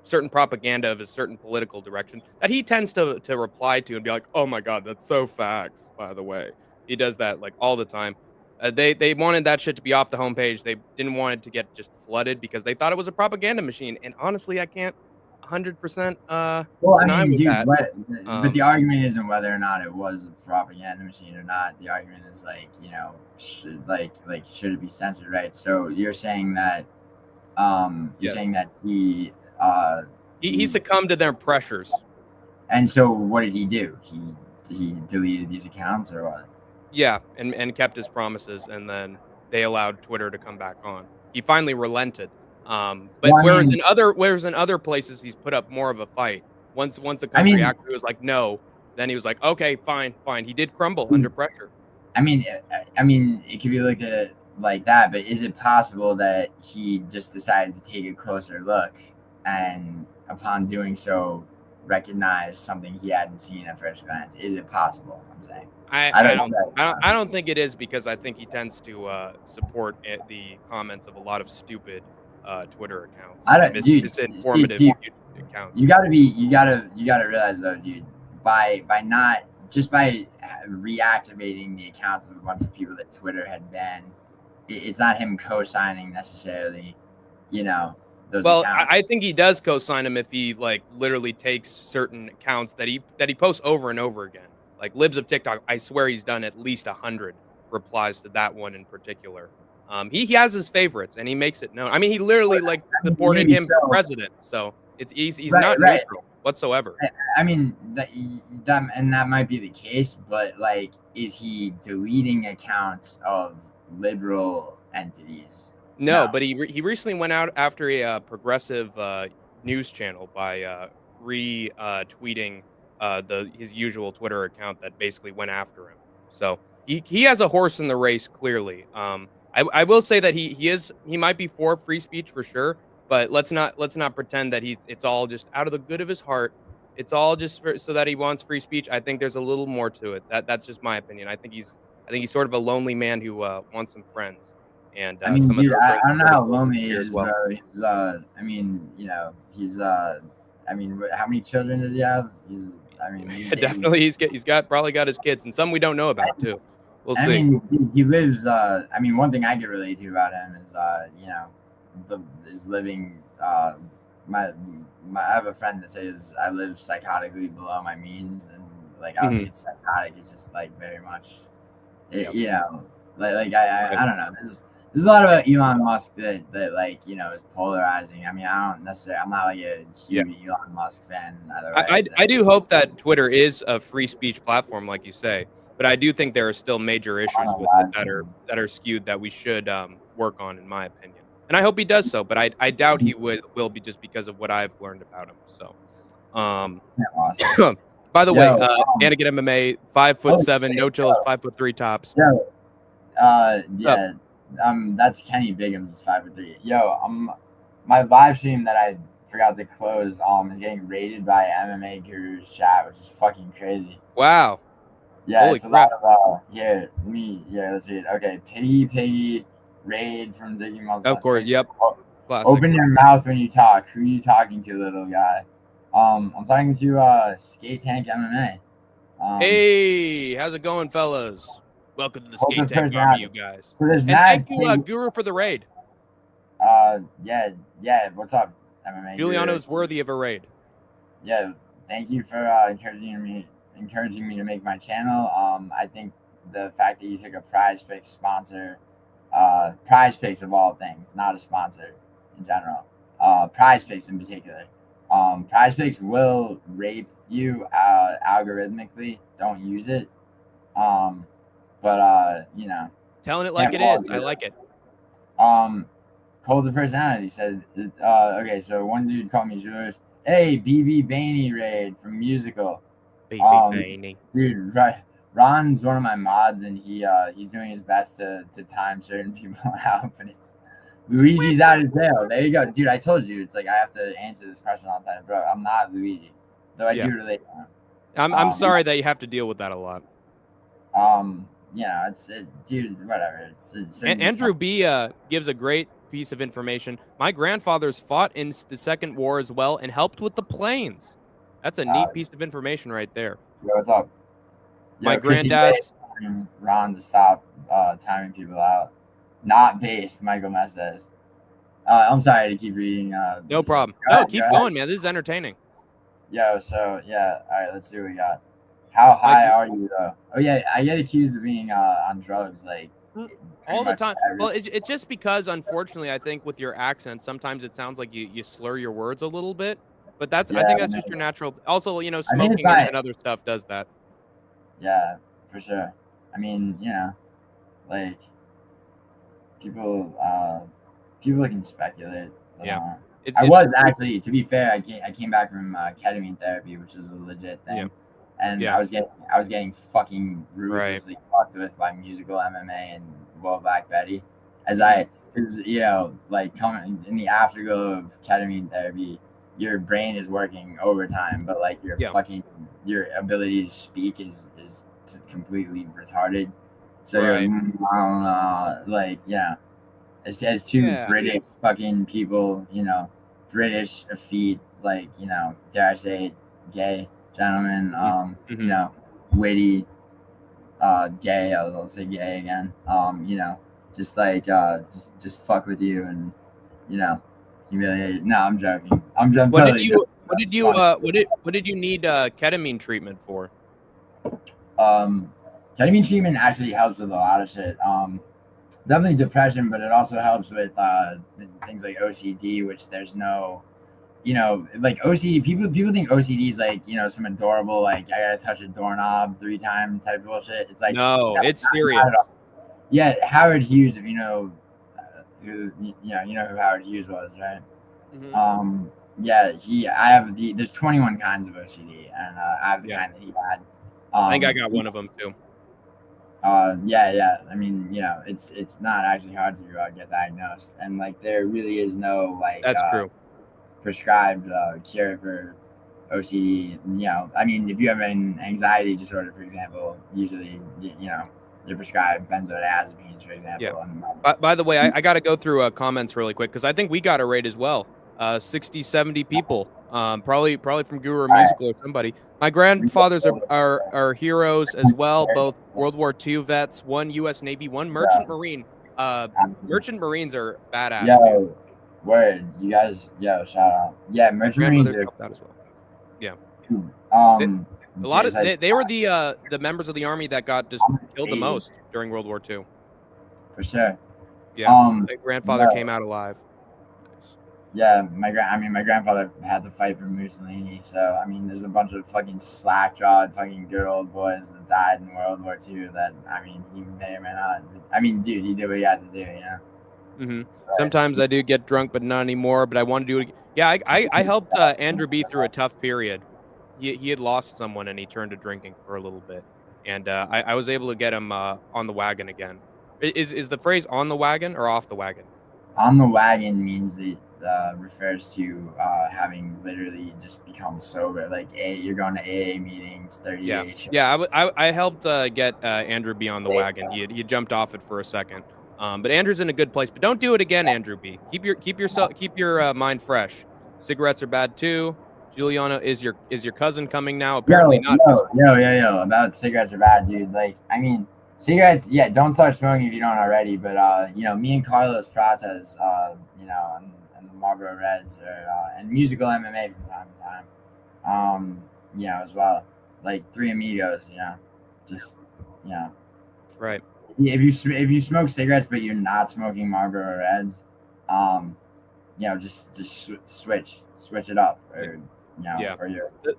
certain propaganda of a certain political direction that he tends to reply to and be like, oh my God, that's so facts, by the way. He does that like all the time. They wanted that shit to be off the homepage. They didn't want it to get just flooded because they thought it was a propaganda machine. And honestly, I can't 100% that. But the argument isn't whether or not it was a propaganda machine or not. The argument is like, you know, should it be censored, right? So you're saying that he succumbed to their pressures. And so what did he do? He deleted these accounts or what? Yeah, and kept his promises, and then they allowed Twitter to come back on. He finally relented. Whereas in other places he's put up more of a fight. Once a country actor was like no, then he was like, okay, fine. He did crumble under pressure. I mean, it could be looked at it like that, but is it possible that he just decided to take a closer look and upon doing so recognize something he hadn't seen at first glance? Is it possible? I'm saying. I don't think it is, because I think he tends to support the comments of a lot of stupid Twitter accounts. Misinformative accounts. You gotta realize though, dude, by reactivating the accounts of a bunch of people that Twitter had banned, it's not him co-signing necessarily, you know. Well, I think he does co-sign them if he like literally takes certain accounts that he posts over and over again. Like Libs of TikTok, I swear he's done at least 100 replies to that one in particular. He has his favorites and he makes it known. I mean, he literally supported him for president, so he's not neutral whatsoever. I mean, that might be the case, but like, is he deleting accounts of liberal entities? No, but he recently went out after a progressive news channel by retweeting his usual Twitter account that basically went after him. So he has a horse in the race, clearly. I will say that he might be for free speech for sure, but let's not pretend that it's all just out of the good of his heart. It's all just so that he wants free speech. I think there's a little more to it. That's just my opinion. I think he's sort of a lonely man who wants some friends. And I mean, dude, I don't know how lonely he is, bro. He's I mean, you know, he's I mean, how many children does he have? Definitely he's probably got his kids, and some we don't know about too. We'll see. I mean, he lives. I mean, one thing I can relate to about him is, you know, is living. I have a friend that says I live psychotically below my means, and like I don't think it's psychotic. It's just like very much, you know, like I don't know. There's a lot about Elon Musk that like, you know, is polarizing. I mean, I'm not like a huge Elon Musk fan either. I do hope that Twitter is a free speech platform, like you say, but I do think there are still major issues with it that are skewed that we should work on, in my opinion. And I hope he does so, but I doubt he will be, just because of what I've learned about him. So, by the way, Anakin MMA, 5'7", no chill is 5'3" tops. Yeah. That's Kenny Bigums. It's 5-3. Yo, my live stream that I forgot to close is getting raided by MMA Guru's chat, which is fucking crazy. Wow. Yeah, Holy it's a crap. lot of let's read it. Okay, Piggy, raid from Ziggy Muslim. Of course, yep. Classic. Open your mouth when you talk. Who are you talking to, little guy? I'm talking to Skate Tank MMA. Hey, how's it going, fellas? Welcome to the Skate Tank Army, you guys. So there's and thank you, Guru, for the raid. Yeah. What's up, MMA? Giuliano's worthy of a raid. Yeah, thank you for encouraging me to make my channel. I think the fact that you took a Prize Picks sponsor, Prize Picks of all things, not a sponsor in general, Prize Picks in particular. Prize Picks will rape you algorithmically. Don't use it. But you know, telling it like it is. I like it. Cold the personality said, okay, so one dude called me Julius. Hey, BB Bainey raid from Musical. BB Bainey. Dude, right. Ron's one of my mods, and he's doing his best to time certain people out, but it's Luigi's out of jail. There you go, dude. I told you, it's like I have to answer this question all the time, bro. I'm not Luigi, though I do relate to him. I'm sorry that you have to deal with that a lot. You know, dude, whatever. Andrew B gives a great piece of information. My grandfathers fought in the Second War as well and helped with the planes. That's a neat piece of information right there. Yo, what's up? My granddad's Ron to stop timing people out. Not based, Michael Mess says. I'm sorry to keep reading. No problem. No, keep going, man. This is entertaining. Yo, so yeah, all right, let's see what we got. How high are you though? Oh yeah, I get accused of being on drugs like all the time. Well, it's just because, unfortunately, I think with your accent, sometimes it sounds like you slur your words a little bit. But I think that's just your natural. Also, you know, smoking and other stuff does that. Yeah, for sure. I mean, you know, like people can speculate. Yeah. I was actually, to be fair, I came back from ketamine therapy, which is a legit thing. Yeah. And I was getting fucking ruthlessly fucked with by Musical MMA and Well Black Betty, because you know, like coming in the afterglow of ketamine therapy, your brain is working overtime, but like your ability to speak is completely retarded. So as two British fucking people, you know, British effete, like, you know, dare I say it, gay gentlemen, you know, witty, gay, I'll say gay again, you know, just like just fuck with you and, you know, humiliate. No, I'm joking. What did you need ketamine treatment for? Ketamine treatment actually helps with a lot of shit. Definitely depression, but it also helps with things like OCD, which there's no, you know, like OCD. People think OCD is like, you know, some adorable, like I gotta touch a doorknob 3 times type of bullshit. It's like, no, it's serious. Yeah, Howard Hughes, if you know who you know who Howard Hughes was, right? Mm-hmm. Yeah, there's 21 kinds of OCD, and I have the kind that he had. I think I got one of them too. Yeah. I mean, you know, it's not actually hard to get diagnosed, and like there really is no like that's true prescribed cure for OCD. You know, I mean, if you have an anxiety disorder, for example, usually you know you're prescribed benzodiazepines, for example. Yeah. By the way, I got to go through comments really quick because I think we got a raid as well. 60, 70 people. Probably from Guru or Musical or somebody. My grandfathers are heroes as well, both World War II vets, one U.S. Navy, one Merchant Marine. Merchant Marines are badass. Yo, word, you guys, shout out. Yeah, Merchant Marines helped out as well. Yeah. A lot of they were the members of the army that got just killed the most during World War II. For sure. Yeah. My grandfather came out alive. Yeah, my grandfather had to fight for Mussolini, so I mean, there's a bunch of fucking slack-jawed, fucking good old boys that died in World War II. That I mean, he may or may not. I mean, dude, he did what he had to do, you know. Mm-hmm. Right. Sometimes I do get drunk, but not anymore. But I want to do it. Yeah, I helped Andrew B through a tough period. He had lost someone, and he turned to drinking for a little bit, and I was able to get him on the wagon again. Is the phrase on the wagon or off the wagon? On the wagon means that refers to having literally just become sober. Like you're going to AA meetings, 30 days. Yeah. I helped get Andrew B on the wagon. He jumped off it for a second. But Andrew's in a good place. But don't do it again, Andrew B. Keep your mind fresh. Cigarettes are bad too. Juliana, is your cousin coming now? Apparently not. Yo. About cigarettes are bad, dude. Like, I mean, cigarettes, yeah, don't start smoking if you don't already. But me and Carlos Pratas, and the Marlboro Reds and musical MMA from time to time. As well. Like 3 Amigos, Right. If you smoke cigarettes but you're not smoking Marlboro Reds, just switch it up, or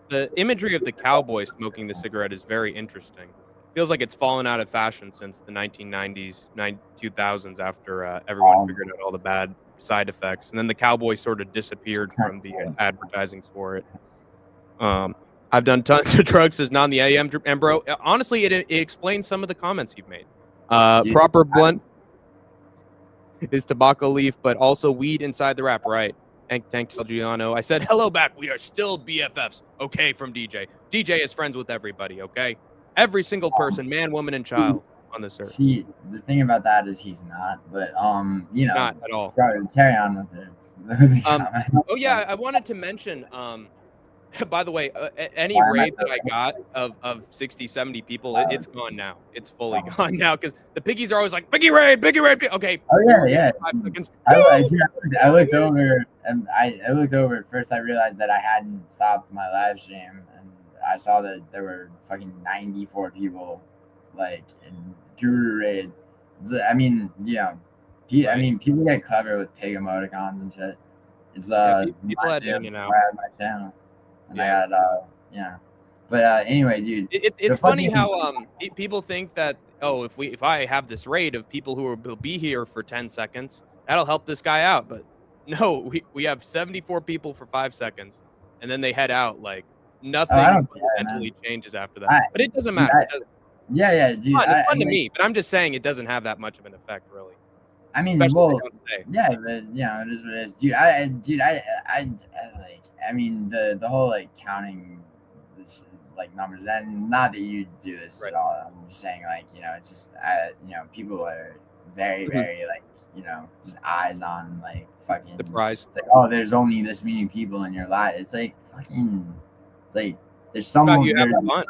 the imagery of the cowboy smoking the cigarette is very interesting. Feels like it's fallen out of fashion since the 1990s, 2000s, after everyone figured out all the bad side effects, and then the cowboy sort of disappeared from the advertisings for it. I've done tons of drugs as non the AM, and bro, honestly, it explains some of the comments you've made. Proper blunt is tobacco leaf, but also weed inside the wrap, right? Tank Giuliano. I said, hello back. We are still BFFs. Okay, from DJ. DJ is friends with everybody, okay? Every single person, man, woman, and child on this earth. See, the thing about that is he's not, but not at all. Carry on with it. Oh yeah, I wanted to mention, by the way, any raid that I got of 60, 70 people, it's gone now. It's fully gone now, because the piggies are always like, piggy raid. Okay. Oh yeah. I looked over, and I looked over at first. I realized that I hadn't stopped my live stream, and I saw that there were fucking 94 people, like, in Guru raid. I mean, people get clever with pig emoticons and shit. It's people had hanging out. My channel. And I got but anyway, dude, it's funny how people think that, if I have this raid of people who will be here for 10 seconds, that'll help this guy out. But no, we have 74 people for 5 seconds, and then they head out. Like, nothing fundamentally changes after that. But it doesn't matter. Dude. It's fun to me, but I'm just saying it doesn't have that much of an effect, really. I mean, but it is what it is, dude. I mean, the whole like counting this, like, numbers, and not that you do this at all. I'm just saying, like, it's just people are very like, just eyes on, like, fucking the prize. It's like, there's only this many people in your life. It's like fucking. It's like there's someone. You have fun.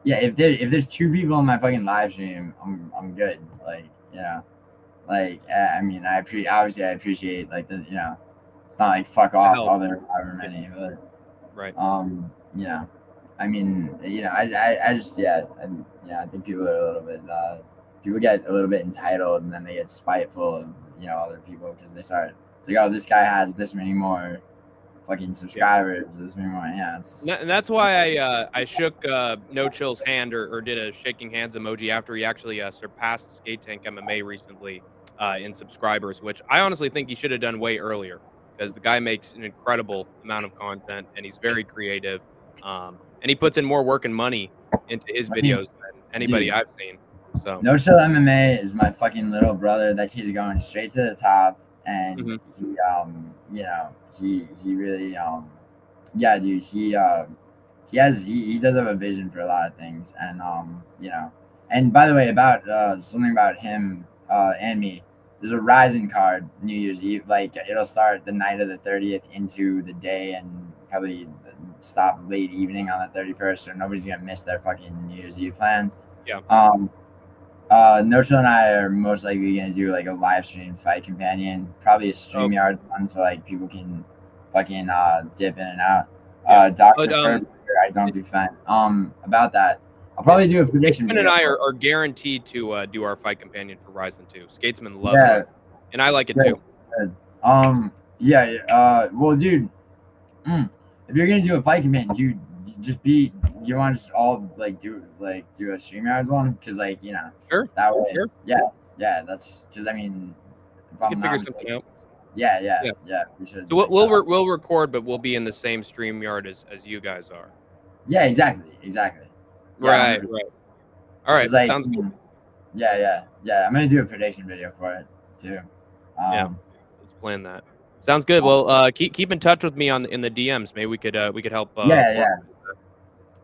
Yeah, if there's 2 people in my fucking live stream, I'm good. Like, like, I mean, I appreciate, like, the, it's not like fuck off other however many, but right. I mean, I just I think people are a little bit people get a little bit entitled, and then they get spiteful of other people, because they start, it's like, this guy has this many more fucking subscribers, this many more, and that's why I shook No Chill's hand, or did a shaking hands emoji after he actually surpassed Skate Tank MMA recently in subscribers, which I honestly think he should have done way earlier, because the guy makes an incredible amount of content, and he's very creative, and he puts in more work and money into his videos than anybody I've seen. So No Chill MMA is my fucking little brother that keeps going straight to the top, and he really dude, he does have a vision for a lot of things, and and by the way, about something about him and me. There's a Rising card New Year's Eve. Like, it'll start the night of the 30th into the day, and probably stop late evening on the 31st, so nobody's gonna miss their fucking New Year's Eve plans. Yeah. No Chill and I are most likely gonna do, like, a live stream fight companion, probably a StreamYard one, so, like, people can fucking dip in and out. Dr. Ferber, I don't do fan. About that, I'll probably do a prediction. Statesman and I are guaranteed to do our fight companion for Ryzen 2. Statesman loves it, and I like it too. Good. Well, dude, if you're gonna do a fight companion, dude, you want to just all do a StreamYards one, because, like, sure, that way, sure. Yeah, that's because, I mean, we can figure something out. Yeah, we should. So we'll record, but we'll be in the same StreamYard as you guys are. Yeah, exactly. Right. All right, like, sounds good. Yeah. I'm gonna do a prediction video for it too. Yeah, let's plan that. Sounds good. Well, keep in touch with me in the DMs. Maybe we could help. Yeah.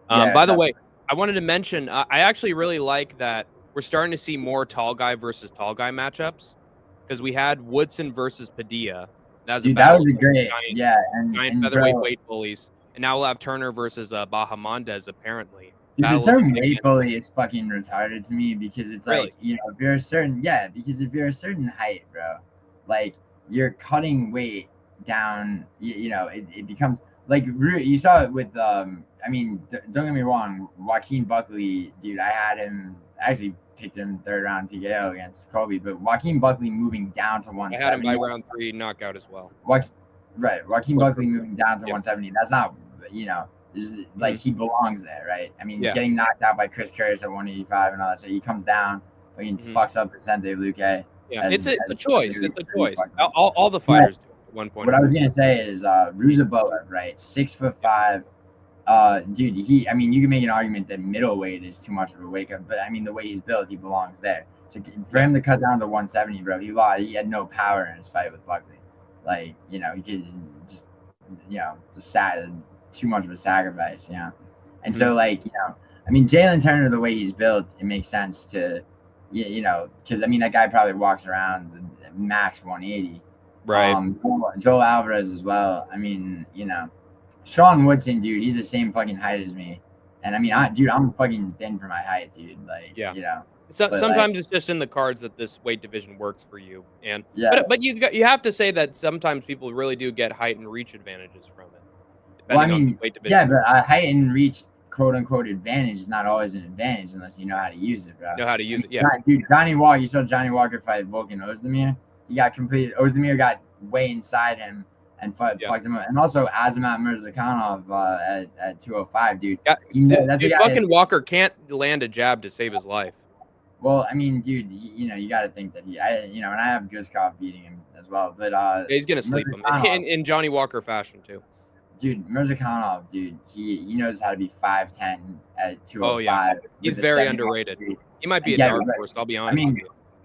By the way, I wanted to mention I actually really like that we're starting to see more tall guy versus tall guy matchups because we had Woodson versus Padilla. That was Dude, a battle that was a of great, giant and featherweight bro, weight bullies, and now we'll have Turner versus Bahamondes apparently. dude, the Battle of term the weight bully is fucking retarded to me because it's Really? like, you know, if you're a certain, because if you're a certain height, bro, like you're cutting weight down, you know, it becomes like you saw it with, I mean, don't get me wrong, Joaquin Buckley, dude, I had him, actually picked him third round TKO against Colby, but Joaquin Buckley moving down to I had him 170. by round 3 knockout as well. Joaquin Buckley moving down to 170. That's not, you know, like he belongs there, right? I mean, getting knocked out by Chris Curtis at 185 and all that. So he comes down, fucking fucks up Vicente Luque. Yeah, it's a choice. It's a choice. All the fighters do at one point. What I was gonna say is Ruzaboev, right? 6'5". Dude, I mean, you can make an argument that middleweight is too much of a wake up, but I mean, the way he's built, he belongs there. So for him to cut down to 170, bro, he had no power in his fight with Buckley. Like, you know, he could just, you know, too much of a sacrifice, you know. And so, like, you know, I mean, Jalen Turner, the way he's built, it makes sense to, you know, because I mean, that guy probably walks around max 180. Right. Joel Alvarez as well. I mean, you know, Sean Woodson, dude, he's the same fucking height as me. And I mean, I'm fucking thin for my height, dude. Like, you know. So, sometimes it's just in the cards that this weight division works for you, and but you have to say that sometimes people really do get height and reach advantages from it. Well, I mean, but height and reach, quote unquote, advantage is not always an advantage unless you know how to use it, bro. Know how to use it, yeah. Dude, Johnny Walker, you saw Johnny Walker fight Volkan Ozdemir. He got Ozdemir got way inside him and fucked him up. And also Azamat Mirzakhanov at 205, dude. Dude, fucking Walker can't land a jab to save his life. Well, I mean, dude, you know, you got to think that you know, and I have Guzkov beating him as well, but he's gonna sleep him in Johnny Walker fashion too. Dude, Mirzakhanov, dude, he knows how to be 5'10" at 205. Oh yeah, he's very underrated. He might be a dark horse. I'll be honest.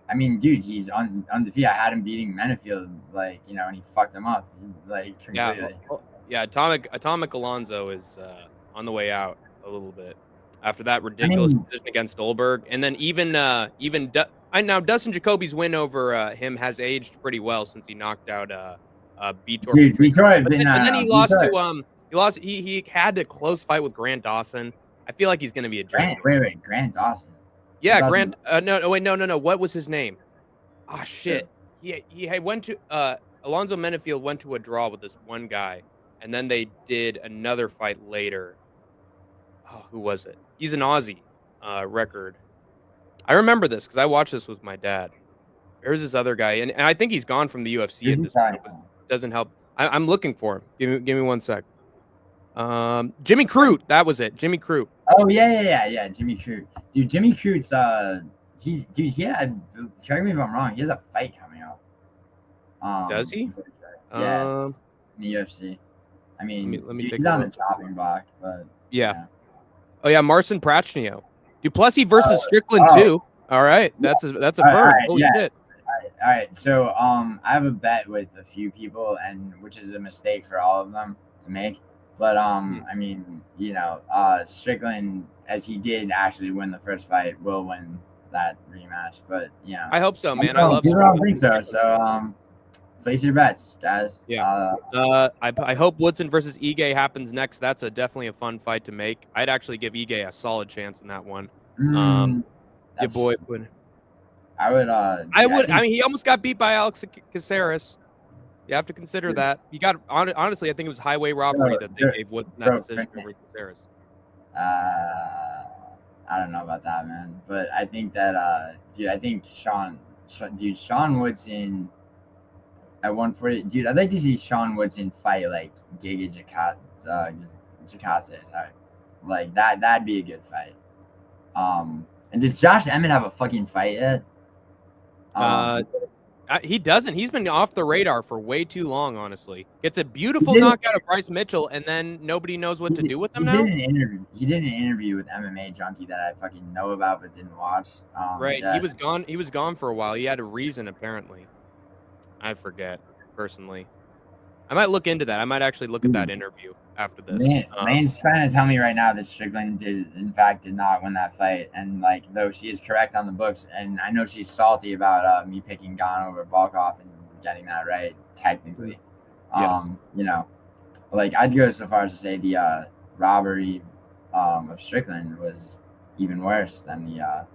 I mean, dude, he's undefeated. I had him beating Menefield, like, you know, and he fucked him up, like, completely. Yeah. Atomic Alonso is on the way out a little bit after that ridiculous decision against Stolberg, and then even now Dustin Jacoby's win over him has aged pretty well since he knocked out Vitor. Dude, Vitor, but then he lost to he had a close fight with Grant Dawson. I feel like he's going to be a Wait, Grant Dawson. Yeah, Grant. No. What was his name? Ah, shit. He went to Alonzo Menefield went to a draw with this one guy, and then they did another fight later. Oh, who was it? He's an Aussie record. I remember this because I watched this with my dad. There's this other guy, and I think he's gone from the UFC at this point. Doesn't help. I'm looking for him. Give me 1 sec. Jimmy Crute. That was it. Jimmy Crute. Oh yeah. Jimmy Crute. Dude, Jimmy Crute's he had, correct me if I'm wrong, he has a fight coming up. Does he? Yeah. In the UFC. I mean, let me he's on the chopping block, but yeah. Oh yeah, Marcin Prachnio. Duplessis versus Strickland too. All right, that's a first. Holy shit. All right, so I have a bet with a few people, and which is a mistake for all of them to make. But I mean, you know, Strickland, as he did actually win the first fight, will win that rematch. But you know, I hope so, man. I love. I don't think so. So place your bets, guys. Yeah. I hope Woodson versus Ige happens next. That's definitely a fun fight to make. I'd actually give Ige a solid chance in that one. Your boy would. I would. I mean, he almost got beat by Alex Caceres. You have to consider that. You got honestly, I think it was highway robbery that they gave Woodson that decision over Caceres. I don't know about that, man, but I think that dude, I think Sean Woodson at 140, dude, I'd like to see Sean Woodson fight like Giga Jacase, sorry, like that'd be a good fight. And does Josh Emmett have a fucking fight yet? He doesn't. He's been off the radar for way too long, honestly. Gets a beautiful knockout of Bryce Mitchell, and then nobody knows what to do with him now. He did an interview with MMA Junkie that I fucking know about but didn't watch. Right. Yeah. He was gone. He was gone for a while. He had a reason, apparently. I forget, personally. I might look into that. I might actually look at that interview after this. Lane's trying to tell me right now that Strickland did not win that fight, and like though she is correct on the books, and I know she's salty about me picking Gane over Volkov and getting that right technically. Yes. You know, like I'd go so far as to say the robbery of Strickland was even worse than the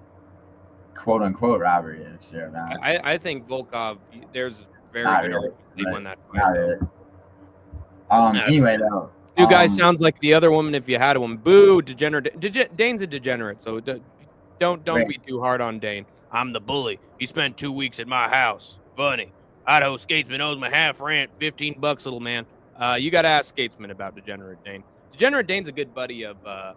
quote unquote robbery of Sarah. I think Volkov. There's very Not good really, argument he won that fight. Not really. Anyway, though, you guys sounds like the other woman if you had one. Boo, degenerate. Dane's a degenerate, so don't be too hard on Dane. I'm the bully. He spent 2 weeks at my house. Funny. Idaho Skatesman owes my half rent, $15, little man. You got to ask Skatesman about Degenerate Dane. Degenerate Dane's a good buddy of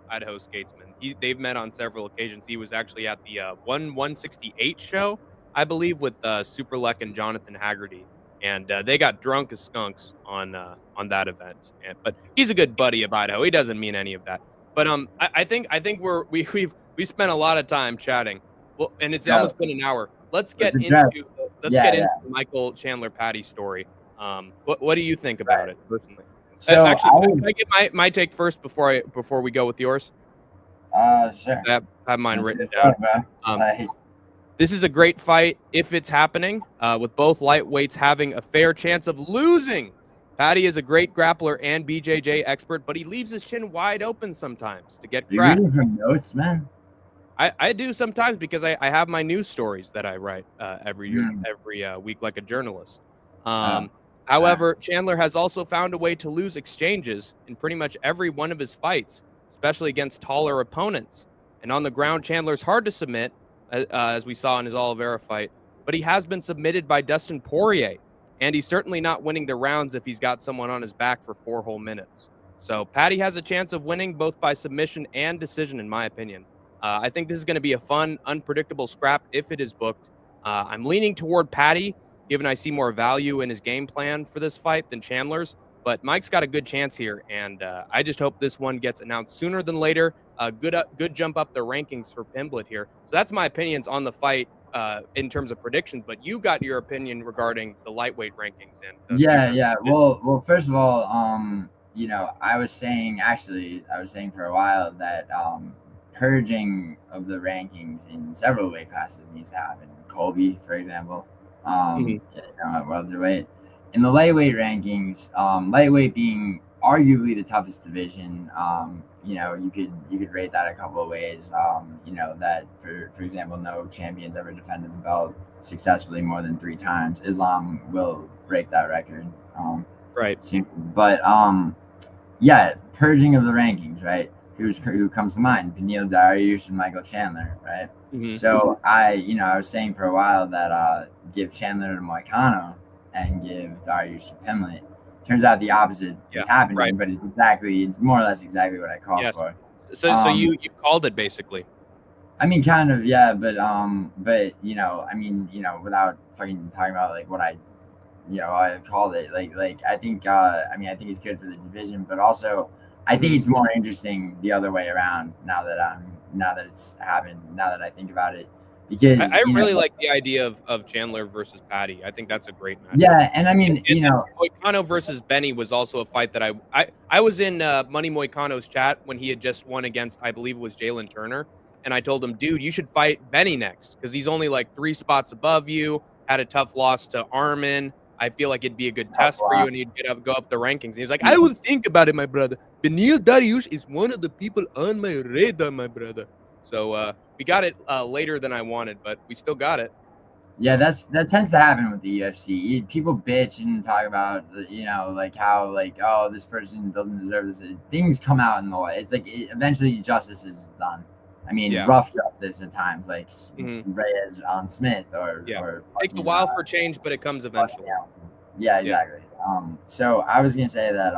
Idaho Skatesman. They've met on several occasions. He was actually at the 168 show, I believe, with Superlek and Jonathan Haggerty. And they got drunk as skunks on that event. But he's a good buddy of Idaho. He doesn't mean any of that. But I think we've spent a lot of time chatting. Well, and it's almost been an hour. Let's get into the Michael Chandler Paddy story. What do you think about it personally? So actually, can I get my take first before we go with yours? Sure. I have mine written down. This is a great fight if it's happening, with both lightweights having a fair chance of losing. Paddy is a great grappler and BJJ expert, but he leaves his chin wide open sometimes to get cracked. You reading from notes, man? I do sometimes because I have my news stories that I write every week like a journalist. However, Chandler has also found a way to lose exchanges in pretty much every one of his fights, especially against taller opponents. And on the ground, Chandler's hard to submit, as we saw in his Oliveira fight, but he has been submitted by Dustin Poirier, and he's certainly not winning the rounds if he's got someone on his back for 4 whole minutes. So Paddy has a chance of winning both by submission and decision, in my opinion. I think this is going to be a fun, unpredictable scrap if it is booked. I'm leaning toward Paddy, given I see more value in his game plan for this fight than Chandler's. But Mike's got a good chance here, and I just hope this one gets announced sooner than later. Good jump up the rankings for Pimblett here. So that's my opinions on the fight in terms of predictions. But you got your opinion regarding the lightweight rankings. And yeah. Well, first of all, I was saying for a while that purging of the rankings in several weight classes needs to happen. Colby, for example, at welterweight. In the lightweight rankings, lightweight being arguably the toughest division, you could rate that a couple of ways. That for example, no champions ever defended the belt successfully more than 3 times. Islam will break that record. Right. But purging of the rankings, right? Who comes to mind? Beneil Dariush and Michael Chandler, right? Mm-hmm. So I was saying for a while that give Chandler to Moicano and give Dariush to Pimblett. Turns out the opposite is happening, right. But it's more or less exactly what I called for. So you called it basically. I mean, kind of, yeah, but without fucking talking about like what I called it, like I think it's good for the division, but also I think it's more interesting the other way around now that it's happened. Now that I think about it. Because I really like the idea of Chandler versus Paddy. I think that's a great match. Yeah, and I mean, Moicano versus Benny was also a fight that I was in Money Moicano's chat when he had just won against, I believe it was Jalen Turner, and I told him, dude, you should fight Benny next because he's only like 3 spots above you. Had a tough loss to Armin. I feel like it'd be a good test for you, and you'd go up the rankings. And he was like, I will think about it, my brother. Beneil Dariush is one of the people on my radar, my brother. So we got it later than I wanted, but we still got it. Yeah, that tends to happen with the UFC. People bitch and talk about how this person doesn't deserve this. Things come out in the light. It's like eventually justice is done. I mean, rough justice at times, like Reyes on Smith or it takes a while for change, but it comes eventually. Yeah, exactly. So I was gonna say that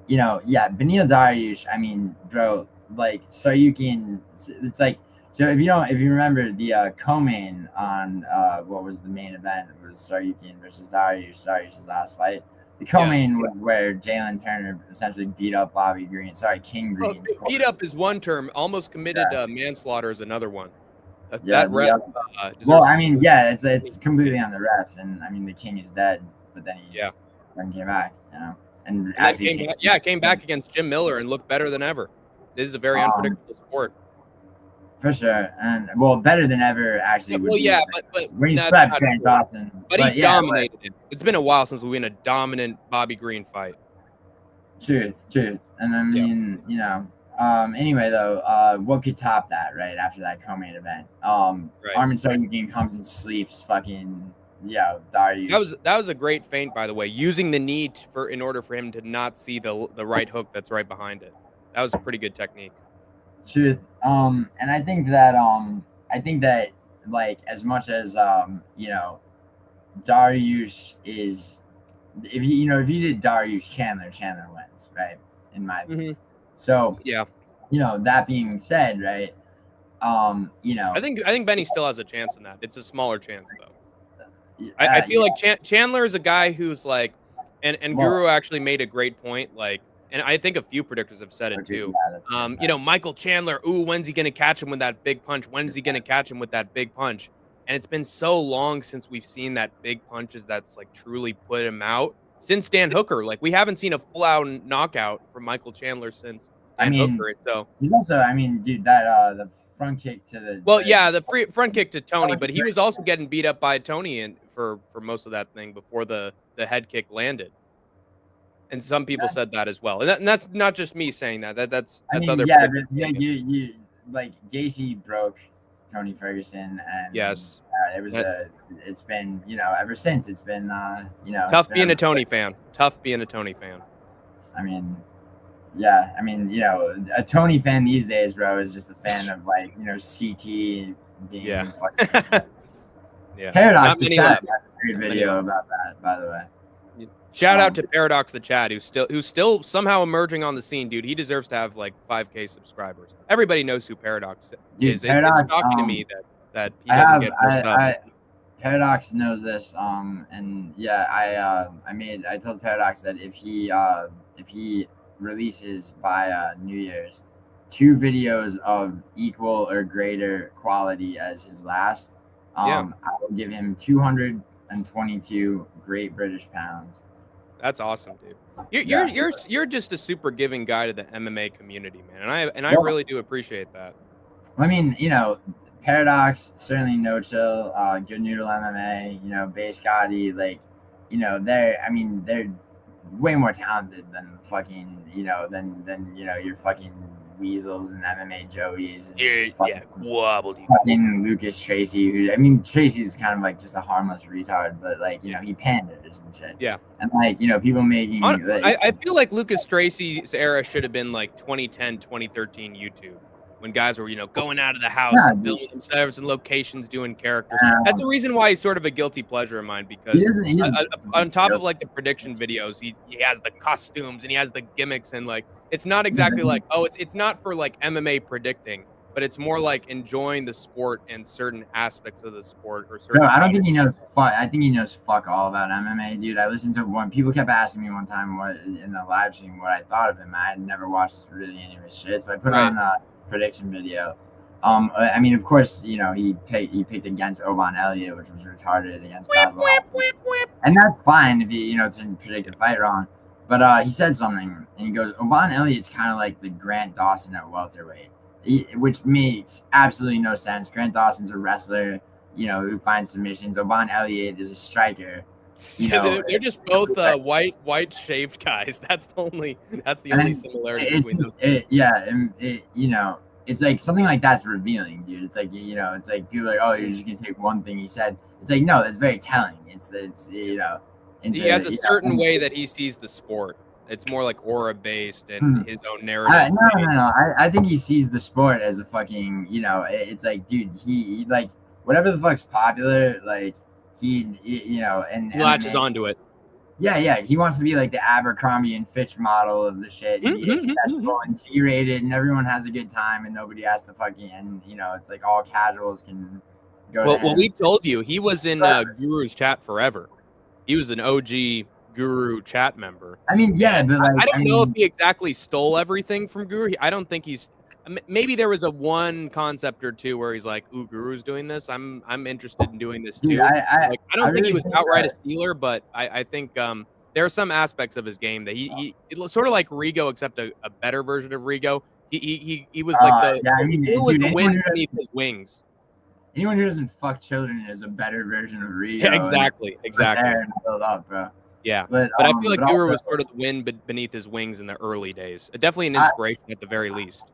Beneil Dariush. I mean, bro. Like Saryuki, it's like So if you remember the co-main on what was the main event, it was Saryukin versus Dariush's last fight. The co-main was where Jalen Turner essentially beat up Bobby Green. Sorry, King Green. Beat up is one term. Almost committed manslaughter is another one. That ref. Well, I mean, it's completely on the ref, and I mean the King is dead, but then he then came back, you know, and actually came back against Jim Miller and looked better than ever. This is a very unpredictable sport. For sure, and well, better than ever actually. Well, but when he slapped Grant Dawson, but he dominated him. It's been a while since we've seen a dominant Bobby Green fight. Truth, and I mean, you know. Anyway, though, what could top that, right? After that co-main event, Armin Saryukin comes and sleeps fucking Dariush. That was a great feint, by the way, using the knee in order for him to not see the right hook that's right behind it. That was a pretty good technique. Truth. And I think that like as much as you know, Dariush is, if you did Dariush Chandler wins, right? In my opinion. So you know, that being said, right? You know, I think Benny still has a chance in that. It's a smaller chance though. I feel like Chandler is a guy who's like, and Guru actually made a great point. Like, and I think a few predictors have said it too. You know, Michael Chandler. Ooh, when's he gonna catch him with that big punch? When's he gonna catch him with that big punch? And it's been so long since we've seen that big punches that's like truly put him out. Since Dan Hooker, like we haven't seen a full-out knockout from Michael Chandler since Dan Hooker. So he's also, I mean, dude, that the front kick to the the front kick to Tony, but he was also getting beat up by Tony for most of that thing before the head kick landed. And some people said that as well, and that's not just me saying that. That's other. Yeah, but you like Gaethje broke Tony Ferguson, and it was it's been, you know, ever since it's been you know, tough being a Tony fan. I mean, yeah, I mean, you know, a Tony fan these days, bro, is just a fan of like, you know, CT being fucking Paradox the Chat has a great video about that, by the way. Shout out to Paradox the Chat, who's still somehow emerging on the scene, dude. He deserves to have like 5K subscribers. Everybody knows who Paradox is. Paradox, it's talking to me that he doesn't get more subs. Paradox knows this, and yeah, I told Paradox that if he releases by New Year's 2 videos of equal or greater quality as his last, I will give him 222 Great British pounds. That's awesome, dude. You're just a super giving guy to the MMA community, man, and I really do appreciate that. I mean, you know, Paradox, certainly No Chill, Good Noodle MMA, you know, Bay Scotty, like, you know, they're way more talented than fucking, you know, than you know, your fucking Weasels and MMA Joeys and fucking Lucas Tracy, who, I mean, Tracy's kind of like just a harmless retard, but like, you know, he panders and shit. Yeah. And like, you know, people making I feel like Lucas Tracy's era should have been like 2010, 2013 YouTube, when guys were, you know, going out of the house and filming themselves in locations, doing characters. That's the reason why he's sort of a guilty pleasure of mine, because on top of like the prediction videos, he has the costumes and he has the gimmicks, and like, it's not exactly like, it's not for like MMA predicting, but it's more like enjoying the sport and certain aspects of the sport or certain. No, I don't think he knows. I think he knows fuck all about MMA, dude. I listened to one. People kept asking me one time what in the live stream what I thought of him. I had never watched really any of his shit, so I put on a prediction video. I mean, of course, you know, he picked against Oban Elliott, which was retarded against Basil, and that's fine if you know, to predict a fight wrong. But he said something, and he goes, Oban Elliott's kind of like the Grant Dawson at welterweight, which makes absolutely no sense. Grant Dawson's a wrestler, you know, who finds submissions. Oban Elliott is a striker. You know, they're just both white shaved guys. That's the only similarity between them. You know, it's like something like that's revealing, dude. It's like, you know, it's like people are like, oh, you're just gonna take one thing he said. It's like, no, that's very telling. It's you know. He has a certain way that he sees the sport. It's more like aura based and his own narrative. No. I think he sees the sport as a fucking, you know, it's like, dude, he like whatever the fuck's popular, like he you know, and he latches onto it. Yeah. He wants to be like the Abercrombie and Fitch model of the shit and be accessible and G-rated, and everyone has a good time, and nobody has to fucking, and it's like all casuals can go. Well, we told you he was in Guru's chat forever. He was an OG Guru chat member. I mean, yeah, but like, I don't know if he exactly stole everything from Guru. I don't think he's. Maybe there was a one concept or two where he's like, "Ooh, Guru's doing this. I'm interested in doing this too." Dude, I don't think really he was outright a stealer, but I think there are some aspects of his game that he it was sort of like Rigo, except a better version of Rigo. He was like he was the wind beneath his wings. Anyone who doesn't fuck children is a better version of Rigo. Yeah, exactly. Build up, bro. Yeah, but I feel like Guru was sort of the wind beneath his wings in the early days. Definitely an inspiration at the very least.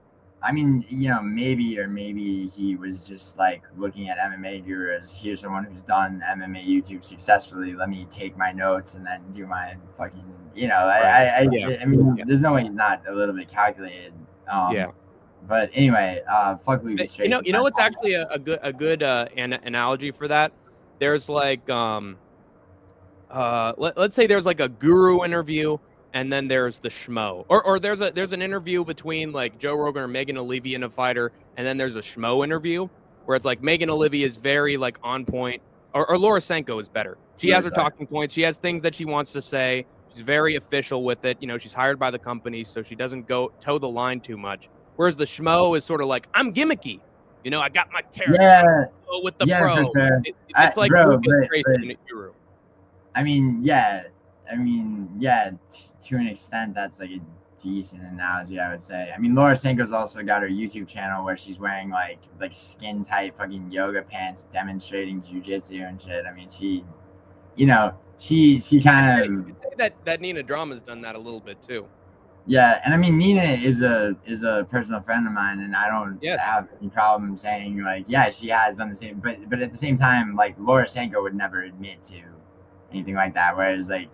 I mean, maybe he was just like looking at MMA Guru as here's someone who's done MMA YouTube successfully. Let me take my notes and then do my fucking, I mean, there's no way he's not a little bit calculated. But anyway, fuck Lucas. You know what's actually a good analogy for that? There's like let's say there's like a Guru interview, and then there's the schmo, or there's an interview between like Joe Rogan or Megan Olivier and a fighter, and then there's a schmo interview where it's like Megan Olivier is very like on point, or Laura Senko is better. She has her talking points. She has things that she wants to say. She's very official with it. She's hired by the company, so she doesn't go toe the line too much. Whereas the schmo is sort of like, I'm gimmicky. I got my character with the pro. For sure. It's like Lucas Grayson and Guru. I mean, to an extent, that's like a decent analogy, I would say. I mean, Laura Senko's also got her YouTube channel where she's wearing like skin tight fucking yoga pants, demonstrating jujitsu and shit. I mean, she kind of. You could say that Nina Drama's done that a little bit too. Yeah, and I mean, Nina is a personal friend of mine, and I don't have any problem saying like, yeah, she has done the same. But at the same time, like Laura Senko would never admit to anything like that. Whereas, like,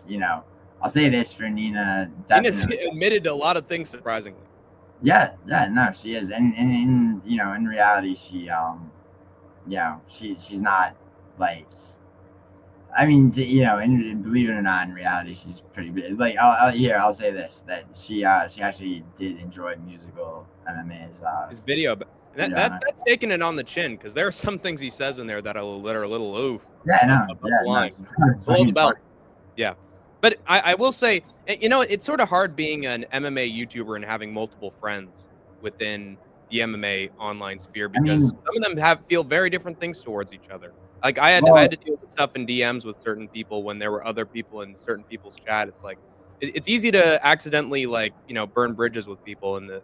I'll say this for Nina. Nina's admitted to a lot of things, surprisingly. Yeah, no, she is, and in reality, she she's not like. I mean, and believe it or not, in reality, she's pretty big. Like, I'll say this: that she actually did enjoy musical MMA's his video, but that's taking it on the chin, because there are some things he says in there that are a little below the belt. Yeah, but I will say, it's sort of hard being an MMA YouTuber and having multiple friends within the MMA online sphere, because some of them feel very different things towards each other. Like I had to deal with stuff in DMs with certain people when there were other people in certain people's chat. It's like it's easy to accidentally burn bridges with people in the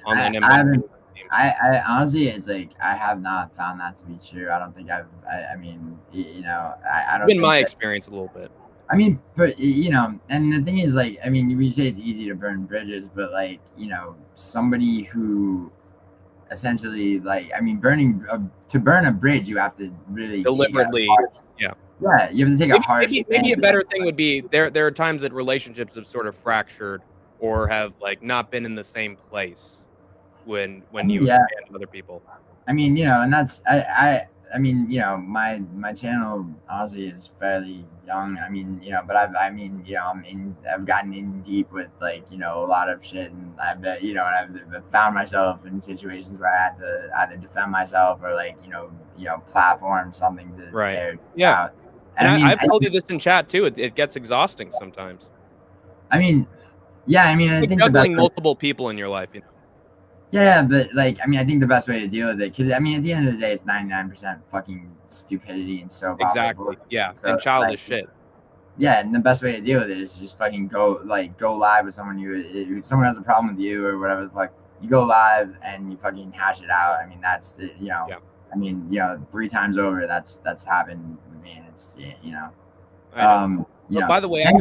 online MMA. I honestly, it's like I have not found that to be true. I don't think I don't. It's been my experience a little bit. I mean, but and the thing is, like, I mean, we say it's easy to burn bridges, but like, somebody who essentially, like, I mean, to burn a bridge, you have to really deliberately, you have to take a hard. Maybe a better thing would be there are times that relationships have sort of fractured or have like not been in the same place when you expand other people. I mean, and that's I mean, my channel honestly is fairly young. I mean, but I've gotten in deep with like, a lot of shit, and I've found myself in situations where I had to either defend myself or like, platform something to out. And I've told you this in chat too. It gets exhausting sometimes. I mean, I think juggling multiple people in your life, Yeah, but like, I mean, I think the best way to deal with it, because I mean, at the end of the day, it's 99% fucking stupidity and so exactly, and childish shit. Yeah, and the best way to deal with it is to just fucking go live with someone who someone has a problem with you or whatever the fuck. You go live and you fucking hash it out. I mean, that's I mean, 3 times over, that's happened with me, and it's By the way, I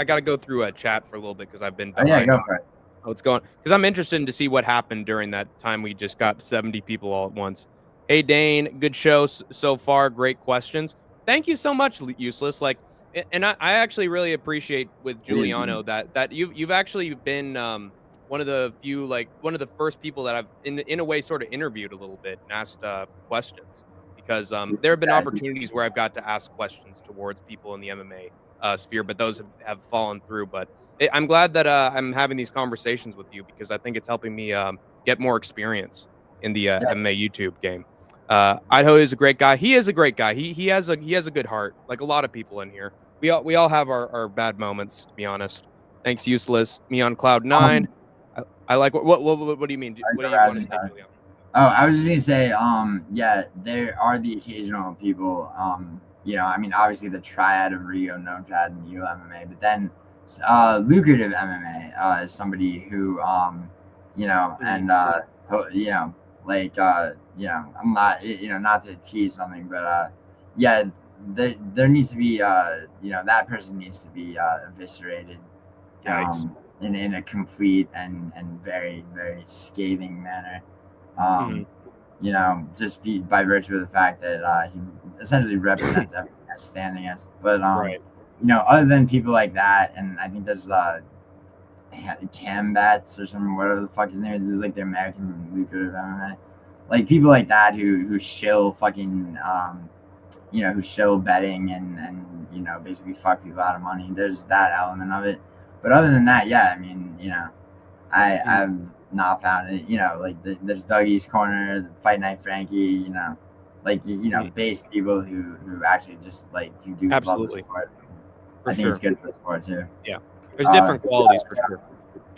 got to go through a chat for a little bit because I've been behind. Go for it. It's going because I'm interested to see what happened during that time we just got 70 people all at once. Hey Dane, good show so far. Great questions. Thank you so much, Useless. Like, and I actually really appreciate with Giuliano that you've actually been one of the first people that I've in a way sort of interviewed a little bit and asked questions, because there have been opportunities where I've got to ask questions towards people in the MMA sphere, but those have fallen through. But I'm glad that I'm having these conversations with you because I think it's helping me get more experience in the MMA YouTube game. Idaho is a great guy. He is a great guy. He has a good heart, like a lot of people in here. We all have our bad moments, to be honest. Thanks, useless. Me on cloud 9. I like what do you mean? What do you want to say, Julian? Oh, I was just gonna say, yeah, there are the occasional people, I mean, obviously the triad of Rio, No Trad, and U MMA, but then lucrative MMA is somebody who, and I'm not, not to tease something, but yeah, there needs to be, that person needs to be eviscerated. In a complete and very, very scathing manner. Just by virtue of the fact that he essentially represents everything that's standing against. But other than people like that, and I think there's Cambats or something, whatever the fuck his name is. This is like the American lucrative MMA. Like people like that who shill fucking who shill betting and basically fuck people out of money. There's that element of it. But other than that, yeah, I mean, I've not found it, there's Dougie's Corner, Fight Night Frankie, base people who actually just who do love the sport. I think it's good for the sport too. Yeah, there's different qualities for sure.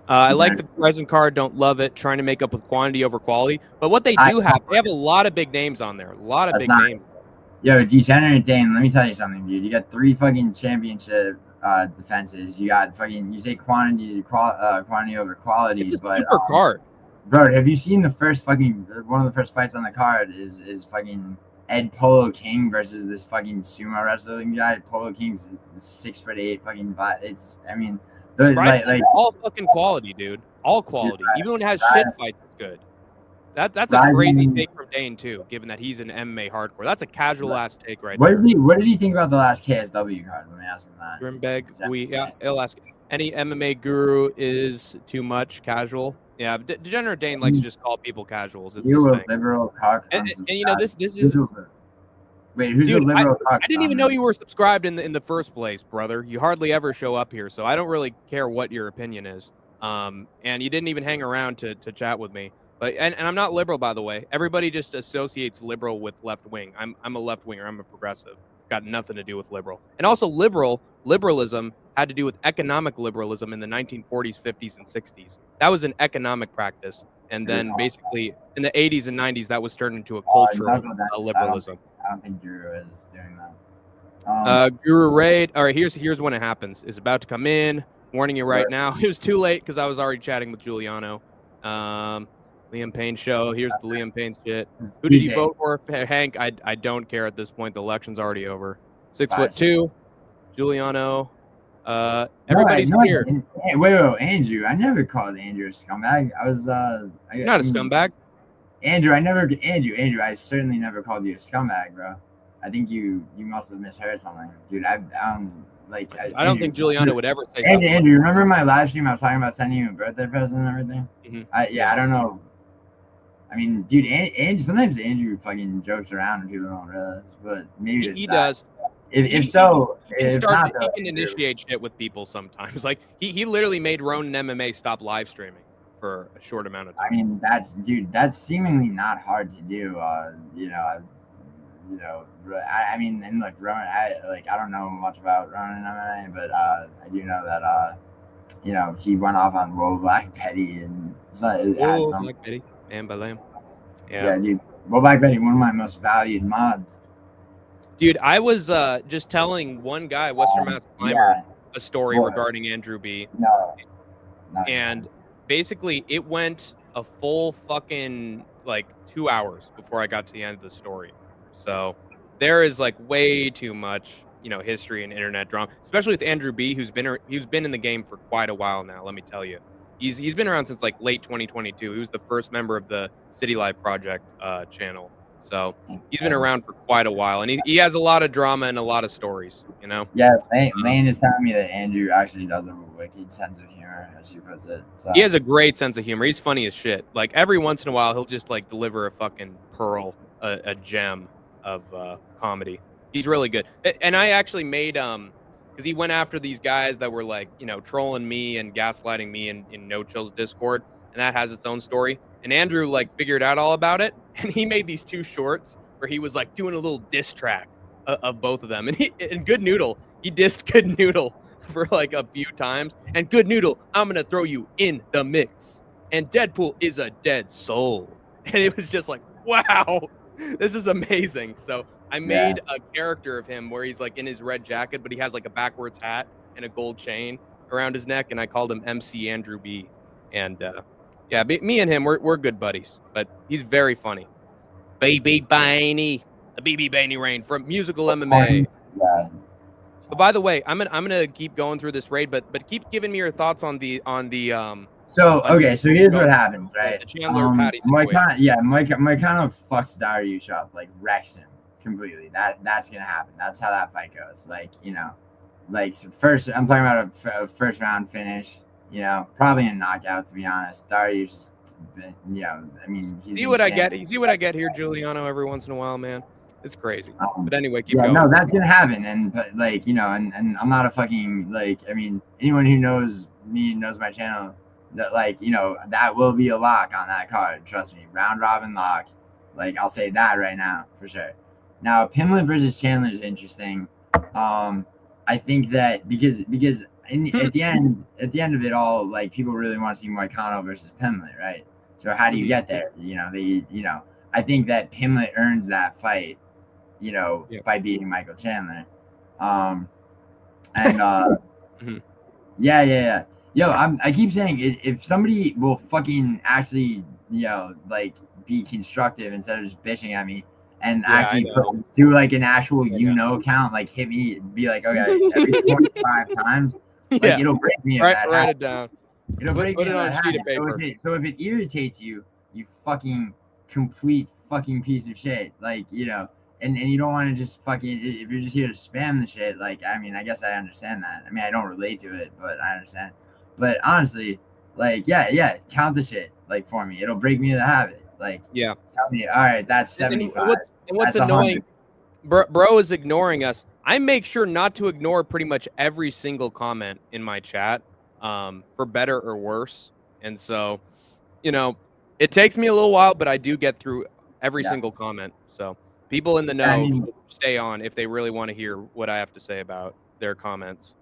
I like the present card, don't love it, trying to make up with quantity over quality. But what they do have, they have a lot of big names on there, a lot of big names. Yo, Degenerate Dane, let me tell you something, dude. You got 3 fucking championship defenses. You got you say quantity over quality. It's a super card, bro. Have you seen the first one of the first fights on the card is fucking Ed Polo King versus this fucking sumo wrestling guy. Polo King's 6'8" fucking. It's all fucking quality, dude. All quality. Dude, even when it has shit fights, it's good. That's a crazy take from Dane too, given that he's an MMA hardcore. That's a casual ass take right there. What did he think about the last KSW card? Let me ask him that. Grimbeg, he'll ask. Any MMA guru is too much casual. Yeah, Degenerate Dane likes to just call people casuals. It's you a liberal cock. And this is. Wait, who's a liberal cock? I didn't even know you were subscribed in the first place, brother. You hardly ever show up here, so I don't really care what your opinion is. And you didn't even hang around to chat with me. But and I'm not liberal, by the way. Everybody just associates liberal with left wing. I'm a left winger. I'm a progressive. Got nothing to do with liberal. And also liberalism had to do with economic liberalism in the 1940s, 50s, and 60s. That was an economic practice. And then basically in the 80s and 90s, that was turned into a culture of liberalism. I don't think Guru is doing that. Guru Raid. All right, here's when it happens. It's about to come in. Warning you right now. It was too late because I was already chatting with Giuliano. Liam Payne show. Here's the Liam Payne shit. Who did you vote for? Hank, I don't care at this point. The election's already over. 6'2", Giuliano. Everybody's here. Wait, Andrew. I never called Andrew a scumbag. I was You're not a scumbag. Andrew, I certainly never called you a scumbag, bro. I think you must have misheard something. Dude, I don't think Giuliano would ever say something. Andrew, remember my live stream? I was talking about sending you a birthday present and everything. Mm-hmm. I don't know. I mean, dude, sometimes Andrew fucking jokes around and people don't realize, but maybe he does. If so, he can initiate shit with people sometimes. Like he literally made Ronin MMA stop live streaming for a short amount of time. I mean, that's seemingly not hard to do. I mean, and look, Ronin, I don't know much about Ronin MMA, but I do know that he went off on Woe Black Petty and Black Petty and Balam. Yeah, dude, Woe Black Petty, one of my most valued mods. Dude, I was just telling one guy, Western Mass Climber, a story regarding Andrew B. And basically, it went a full fucking 2 hours before I got to the end of the story. So there is way too much, history and internet drama, especially with Andrew B, who's been in the game for quite a while now. Let me tell you, he's been around since late 2022. He was the first member of the City Live Project channel. So he's been around for quite a while, and he has a lot of drama and a lot of stories, Yeah, Lane is telling me that Andrew actually does have a wicked sense of humor, as she puts it. So. He has a great sense of humor. He's funny as shit. Every once in a while, he'll just deliver a fucking pearl, a gem of comedy. He's really good. And I actually made because he went after these guys that were like, trolling me and gaslighting me in No Chill's Discord, and that has its own story. And Andrew like figured out all about it, and he made these 2 shorts where he was like doing a little diss track of both of them. And Good Noodle, he dissed Good Noodle for like a few times. And Good Noodle, I'm gonna throw you in the mix. And Deadpool is a dead soul. And it was just like, wow, this is amazing. So I made a character of him where he's like in his red jacket, but he has like a backwards hat and a gold chain around his neck, and I called him MC Andrew B. And me and him, we're good buddies, but he's very funny. BB Bainey, the BB Bainey Rain from Musical MMA. Yeah. But by the way, I'm gonna keep going through this raid, but keep giving me your thoughts on the So here's what happens, right? The Chandler Paddy Mike kind of fucks Dariush up, like wrecks him completely. That's gonna happen. That's how that fight goes. Like, first I'm talking about a first round finish. Probably a knockout, to be honest. Dariush just, I mean, see what I get here, Giuliano, every once in a while, man. It's crazy. But anyway, keep going. No, that's gonna happen, and I'm not a fucking anyone who knows me knows my channel. That that will be a lock on that card. Trust me, round robin lock. Like, I'll say that right now for sure. Now, Pimblett versus Chandler is interesting. I think that because at the end of it all, like, people really want to see Moicano versus Pimblett, right? So how do you get there? I think that Pimblett earns that fight, by beating Michael Chandler. Yeah. Yo, I keep saying, if somebody will fucking actually, be constructive instead of just bitching at me, and actually do like an actual count, like hit me, be like, okay, every 25 times, like, it'll break me. Write it down. It'll break put me it on a sheet of paper. So if it irritates you, you fucking complete fucking piece of shit, and you don't want to just fucking, if you're just here to spam the shit, I guess I understand that. I don't relate to it, but I understand. But honestly, count the shit, for me. It'll break me to the habit. Tell me, all right, that's 75. And what's annoying, bro is ignoring us. I make sure not to ignore pretty much every single comment in my chat, for better or worse. And so, it takes me a little while, but I do get through every single comment. So people in the know should stay on if they really want to hear what I have to say about their comments.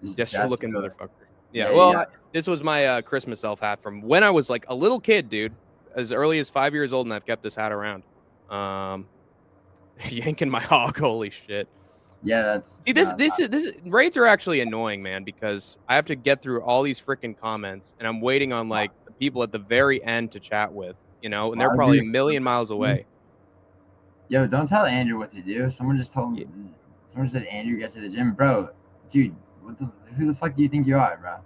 Yes, you're looking motherfucker. Yeah, this was my Christmas elf hat from when I was like a little kid, dude. As early as 5 years old, and I've kept this hat around. Yanking my hog, holy shit. Yeah, that's... See, this raids are actually annoying, man, because I have to get through all these freaking comments, and I'm waiting on, the people at the very end to chat with, and they're probably a million miles away. Yo, don't tell Andrew what to do. Someone just told me... Someone said, Andrew, get to the gym. Bro, dude, who the fuck do you think you are, bro?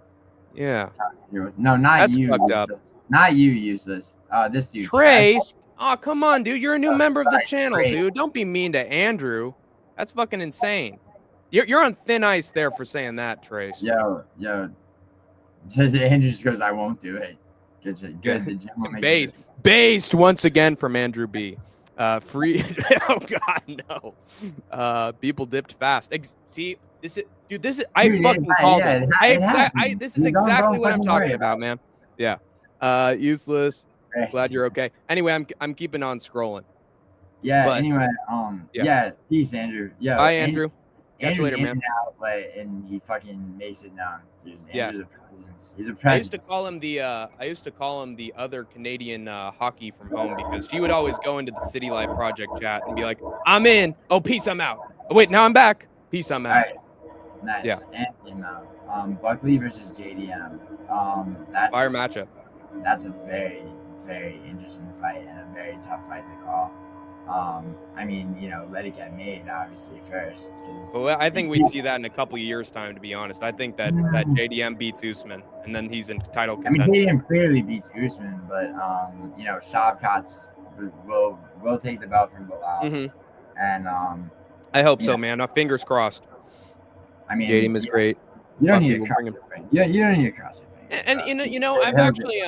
Yeah. No, not That's you. Fucked up. Not you, useless. This dude. Trace. Oh, come on, dude. You're a new member of the channel, dude. Don't be mean to Andrew. That's fucking insane. You're on thin ice there for saying that, Trace. Yo. Andrew just goes, I won't do it. Good. The gym will make Based once again from Andrew B. Free. Oh God, no. People dipped fast. See, this is. I fucking called it. This is exactly what I'm talking about, man. Yeah. Useless. Glad you're okay. Anyway, I'm keeping on scrolling. Yeah. But, anyway, peace, Andrew. Yeah. Bye, Andrew. Catch you later, man. And he fucking makes it known, dude. Andrew's a presence. He's a presence. I used to call him the other Canadian hockey from home, because she would always go into the City Life Project chat and be like, "I'm in. Oh, peace. I'm out. Oh, wait, now I'm back. Peace. I'm out." All right. Nice. Yeah. And Buckley versus JDM. That's fire matchup. That's a very, very interesting fight and a very tough fight to call. Let it get made, obviously, first. Well, I think we'd see that in a couple of years' time, to be honest. I think that JDM beats Usman, and then he's in title contention. JDM clearly beats Usman, but, Shavkat's will take the belt from Bilal. Mm-hmm. And, I hope so, man. Fingers crossed. JDM is great. You don't need a CrossFit thing. Yeah, you don't need a CrossFit thing. And I've actually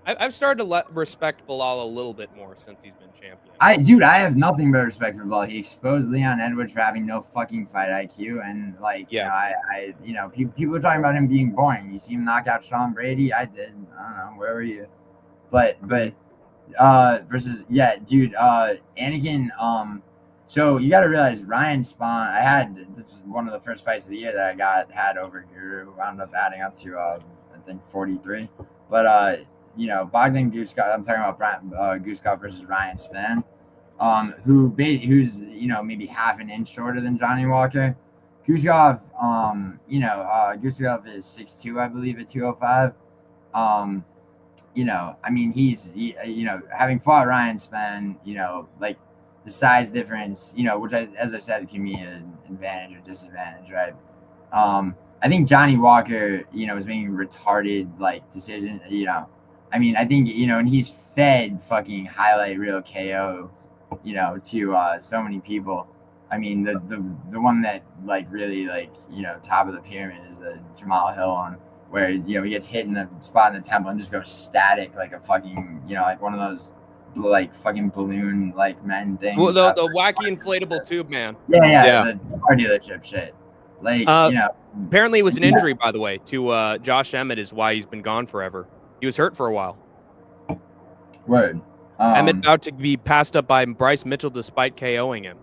I've started to respect Bilal a little bit more since he's been champion. I have nothing but respect for Bilal. He exposed Leon Edwards for having no fucking fight IQ, and like, people are talking about him being boring. You see him knock out Sean Brady. I did. I don't know. Where were you? But versus Anakin. So you got to realize Ryan Spawn. This was one of the first fights of the year that I had over Guru. Wound up adding up to I think 43. But Bogdan Guskov. I'm talking about Guskov versus Ryan Spann, who's maybe half an inch shorter than Johnny Walker. Guskov, Guskov is 6'2", I believe, at 205. He's having fought Ryan Spann, like the size difference, which as I said, can be an advantage or disadvantage, right? I think Johnny Walker, is making retarded like decisions, I think, and he's fed fucking highlight reel KOs, to so many people. I mean, the one that like really like, top of the pyramid is the Jamal Hill one, where, he gets hit in the spot in the temple and just goes static like a fucking, like one of those like fucking balloon like men things. Well, the wacky inflatable tube man. Yeah. The car dealership shit. Like, apparently it was an injury, by the way, to Josh Emmett is why he's been gone forever. He was hurt for a while. Word. Emmett about to be passed up by Bryce Mitchell despite KOing him.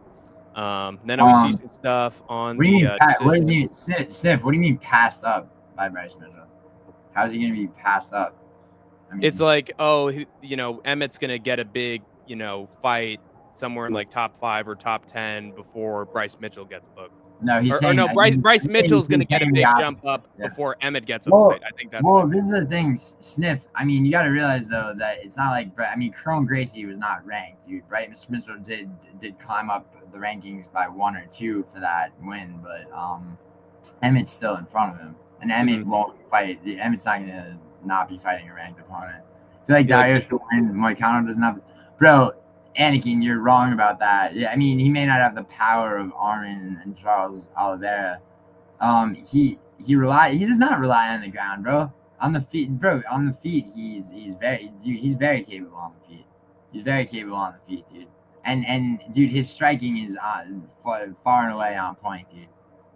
Then we see some stuff on Sniff, what do you mean passed up by Bryce Mitchell? How's he going to be passed up? I mean, it's like, Emmett's going to get a big, fight somewhere in like top 5 or top 10 before Bryce Mitchell gets booked. No, Bryce Mitchell's going to get a big jump up before Emmett gets a fight. I think that's this is the thing, Sniff. I mean, you got to realize though that it's not like Kron Gracie was not ranked, dude. Right? Mr. Mitchell did climb up the rankings by 1 or 2 for that win, but Emmett's still in front of him, and Emmett won't fight. Emmett's not going to not be fighting a ranked opponent. I feel like Darius could win. Moicano doesn't have. Bro, Anakin, you're wrong about that. Yeah, I mean, he may not have the power of Armin and Charles Oliveira. He does not rely on the ground, bro. On the feet, he's very capable on the feet. He's very capable on the feet, dude. And dude, his striking is far and away on point, dude.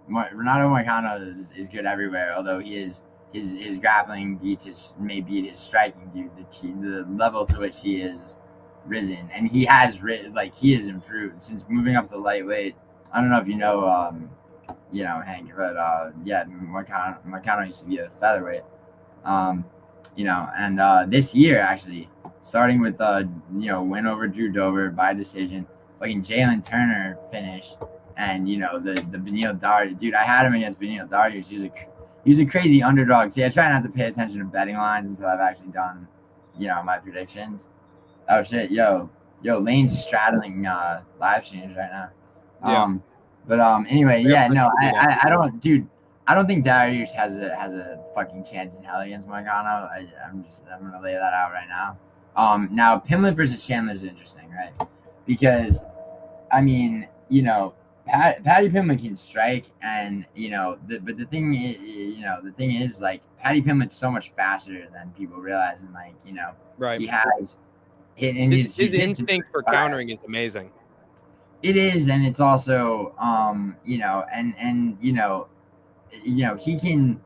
Renato Moicano is good everywhere, although his grappling may beat his striking, dude. The level to which he is risen, and he has improved since moving up to lightweight. I don't know if you know Hank, but Moicano used to be a featherweight. This year actually, starting with win over Drew Dober by decision, fucking Jalen Turner finish, and the Beneil Dariush, dude. I had him against Beneil Dariush. He was a crazy underdog. See, I try not to pay attention to betting lines until I've actually done my predictions. Oh shit, yo, Lane's straddling live streams right now. Anyway, I don't think Dariush has a fucking chance in hell against Moicano. I'm gonna lay that out right now. Now Pimblett versus Chandler is interesting, right? Because I mean, Paddy Pimblett can strike, and but the thing is, like, Paddy Pimblett's so much faster than people realize, and right, he has. His instinct for countering is amazing. It is, and it's also, he can,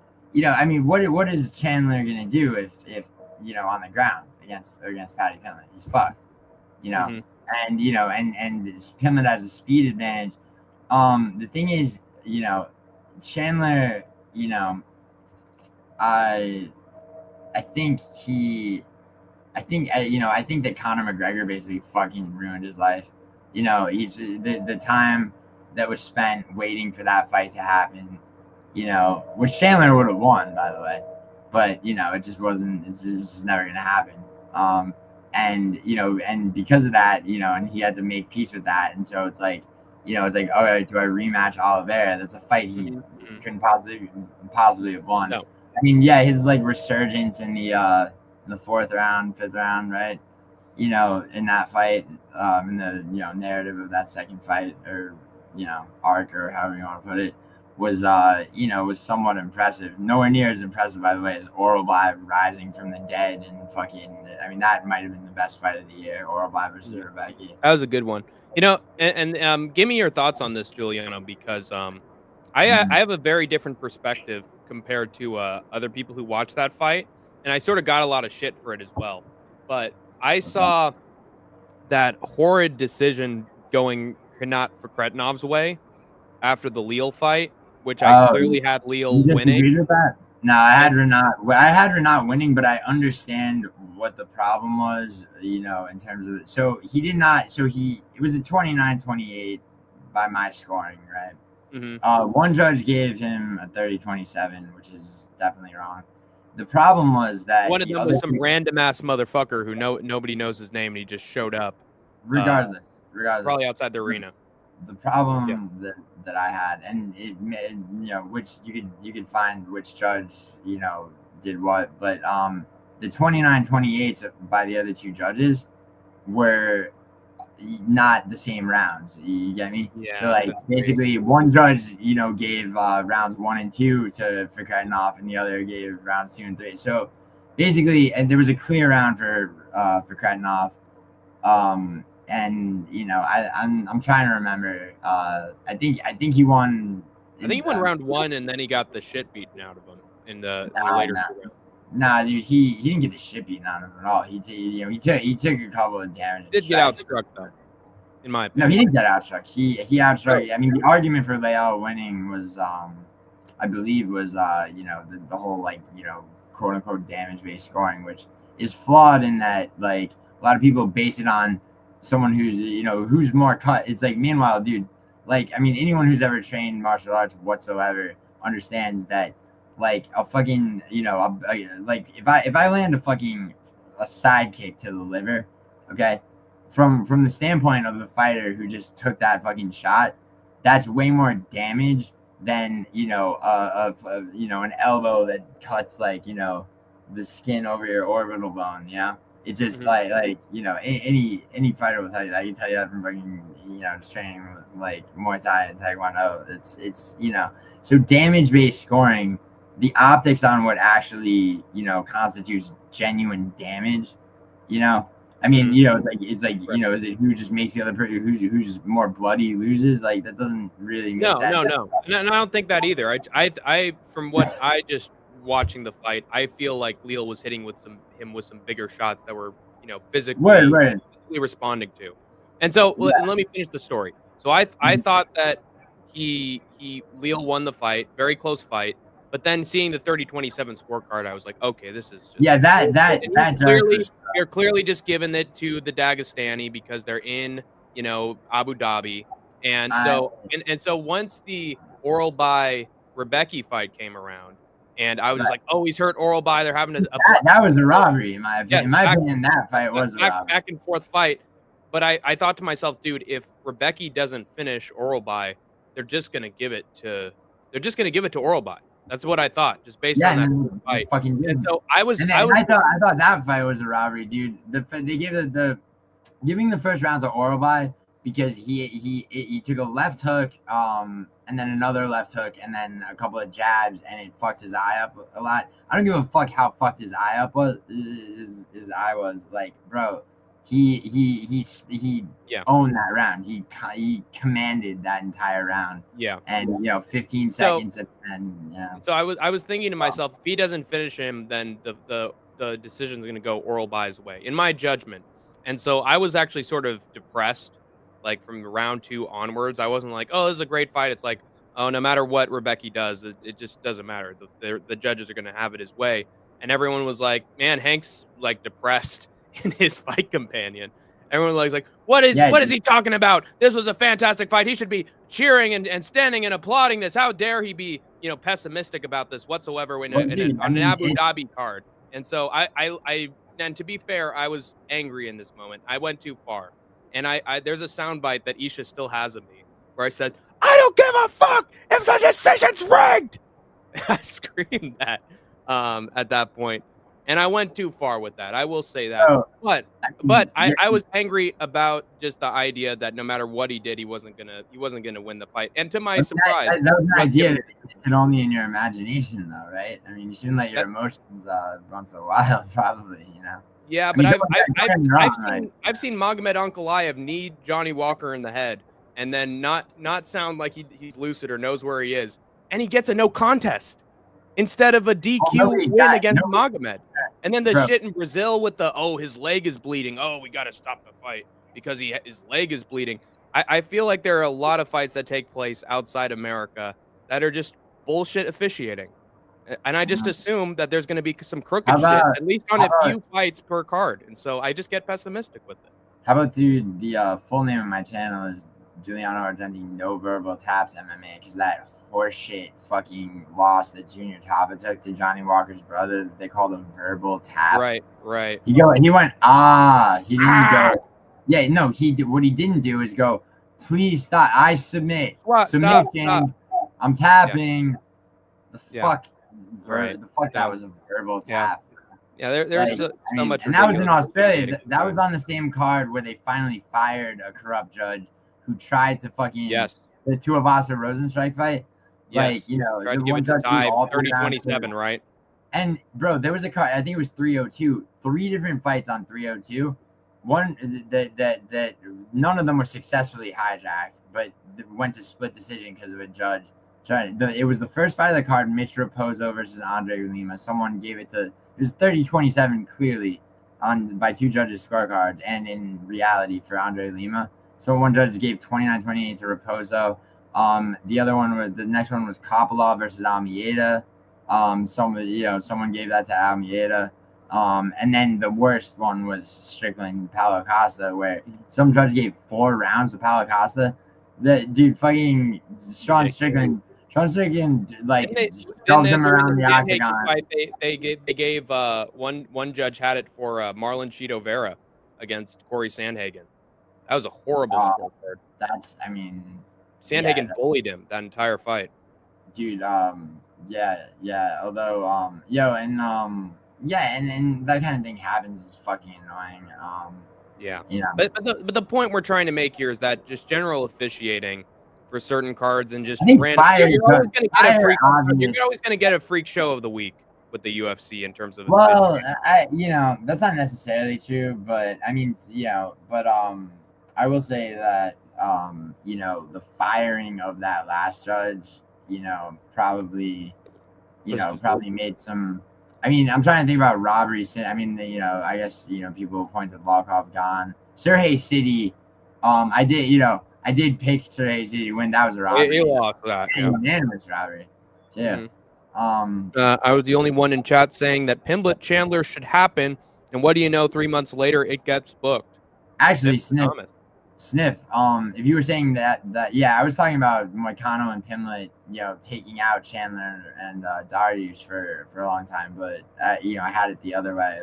I mean, what is Chandler gonna do if on the ground against Paddy Pimblett? He's fucked, and Pimblett has a speed advantage. The thing is, Chandler, I think that Conor McGregor basically fucking ruined his life. He's the time that was spent waiting for that fight to happen, which Chandler would have won, by the way, but it just wasn't. It's just never gonna happen. And because of that, and he had to make peace with that, and so it's like, all right, do I rematch Oliveira? That's a fight he couldn't possibly have won. No. I mean, yeah, his like resurgence in the 4th round, 5th round, right? In that fight, in the narrative of that second fight, or arc, or however you want to put it, was was somewhat impressive. Nowhere near as impressive, by the way, as Oralby rising from the dead and fucking. I mean, that might have been the best fight of the year. Oralby versus Rebecca. That was a good one. And give me your thoughts on this, Giuliano, because I have a very different perspective compared to other people who watched that fight, and I sort of got a lot of shit for it as well. But I saw that horrid decision going not for Kretinov's way after the Leal fight, which I clearly had Leal winning. With that? No, I had Renat winning, but I understand what the problem was, in terms of it. So he did not. It was a 29-28 by my scoring, right? Mm-hmm. One judge gave him a 30-27, which is definitely wrong. The problem was that one of them was some random ass motherfucker who nobody knows his name, and he just showed up. Regardless, probably outside the arena. The problem that I had, and it made, which you could find which judge did what, but the 29-28 by the other two judges were not the same rounds. You get me? Yeah. So basically, one judge gave rounds 1 and 2 for Kretinov, and the other gave rounds 2 and 3. So basically, and there was a clear round for Kretinov. And I'm trying to remember. I think he won. I think he won round 1, and then he got the shit beaten out of him in the later round. Nah, dude, he didn't get the shit beaten out of him at all. He took a couple of damage. He did get outstruck though, in my opinion. No, he didn't get outstruck. He outstruck. I mean, the argument for Leal winning was, I believe, was the whole quote unquote damage based scoring, which is flawed in that a lot of people base it on someone who's who's more cut. It's meanwhile, dude, anyone who's ever trained martial arts whatsoever understands that a fucking if I land a side kick to the liver, okay, from the standpoint of the fighter who just took that fucking shot, that's way more damage than an elbow that cuts the skin over your orbital bone. Yeah. It's just any fighter will tell you that. I can tell you that from fucking just training Muay Thai and Taekwondo. It's so damage based scoring, the optics on what actually constitutes genuine damage. I mean, it's is it who just makes the other person who's more bloody loses? That doesn't really make sense. No, and I don't think that either. I from what I just watching the fight, I feel like Leal was hitting him with some bigger shots that were physically responding to. And so let me finish the story. So I thought that Leal won the fight, very close fight, but then seeing the 30-27 scorecard, I was like, okay, this is just you're clearly just giving it to the Dagestani because they're in Abu Dhabi, and so once the Oralby Rebecca fight came around. And I was just like, oh, he's hurt Oralby. They're having that was a robbery, in my opinion. In my opinion, that fight was a robbery. Back and forth fight. But I thought to myself, dude, if Rebecca doesn't finish Oralby, they're just gonna give it to Oralby. That's what I thought, just based on that fight. Fucking and so I thought that fight was a robbery, dude. They gave giving the first round to Oralby because he took a left hook, and then another left hook, and then a couple of jabs, and it fucked his eye up a lot. I don't give a fuck how fucked his eye up was. His eye was bro. He owned that round. He commanded that entire round. Yeah. And 15 seconds, and yeah. So I was thinking to myself, if he doesn't finish him, then the decision's gonna go Oralby's way, in my judgment. And so I was actually sort of depressed. From round 2 onwards, I wasn't like, oh, this is a great fight. It's like, oh, no matter what Rebecca does, it just doesn't matter. The judges are going to have it his way. And everyone was like, man, Hank's depressed in his fight companion. Everyone was like, what is he talking about? This was a fantastic fight. He should be cheering and standing and applauding this. How dare he be, pessimistic about this whatsoever on an Abu Dhabi card. And so and to be fair, I was angry in this moment. I went too far. And I there's a soundbite that Isha still has of me where I said, I don't give a fuck if the decision's rigged. I screamed that at that point. And I went too far with that. I will say that. But I was angry about just the idea that no matter what he did, he wasn't gonna win the fight. And to my surprise, that was an idea that existed only in your imagination, though, right? I mean, you shouldn't let your emotions run so wild, probably, you know. Yeah, but I've seen Magomed Ankalaev knee Johnny Walker in the head and then not sound like he's lucid or knows where he is, and he gets a no contest instead of a DQ win against Magomed. And then the shit in Brazil with his leg is bleeding. Oh, we got to stop the fight because his leg is bleeding. I feel like there are a lot of fights that take place outside America that are just bullshit officiating. And I just assume that there's going to be some crooked shit, at least on a few fights per card. And so I just get pessimistic with it. How about, dude, the full name of my channel is Giuliano Argentine No Verbal Taps MMA, because that horseshit fucking loss that Junior Tava took to Johnny Walker's brother, they called a verbal tap. Right. He went, he didn't go. Yeah, no, what he didn't do is go, please stop, I submit. Submission. I'm tapping. The fuck. Right. The fuck that was a verbal tap. Yeah, there's so much. And that was in Australia. That was on the same card where they finally fired a corrupt judge who tried to fucking the Tuivasa Rosenstrike fight. Yes. Like, you know, tried to give it to tie 30-27, right? And bro, there was a card, I think it was 302, 3 different fights on 302. One that none of them were successfully hijacked, but went to split decision because of a judge. It was the first fight of the card, Mitch Raposo versus Andre Lima. Someone gave it was 30-27 clearly by 2 judges' scorecards, and in reality for Andre Lima. So one judge gave 29-28 to Raposo. The next one was Kopolov versus Almeida. Someone gave that to Almeida. And then the worst one was Strickland Paulo Costa, where some judge gave 4 rounds to Paulo Costa. The dude fucking Sean Strickland like shoved him around the octagon. They gave one judge had it for Marlon Cheeto Vera against Corey Sandhagen. That was a horrible scorecard. Sandhagen bullied him that entire fight. Dude, yeah. Although, and that kind of thing happens is fucking annoying. Yeah. You know. But the point we're trying to make here is that just general officiating for certain cards and just random. You're always going to get a freak show of the week with the UFC in terms of. Well, that's not necessarily true, but I mean, I will say that the firing of that last judge, probably made some. I mean, I'm trying to think about robbery. I mean, I guess people point to Volkov gone. Sergey City, I did pick Sergey City to win. That was a robbery. He lost that. Unanimous robbery. Yeah. Mm-hmm. I was the only one in chat saying that Pimblett Chandler should happen, and what do you know? 3 months later, it gets booked. Actually, Sniff. If you were saying that I was talking about Moicano and Pimblett, taking out Chandler and Dariush for a long time, but I had it the other way,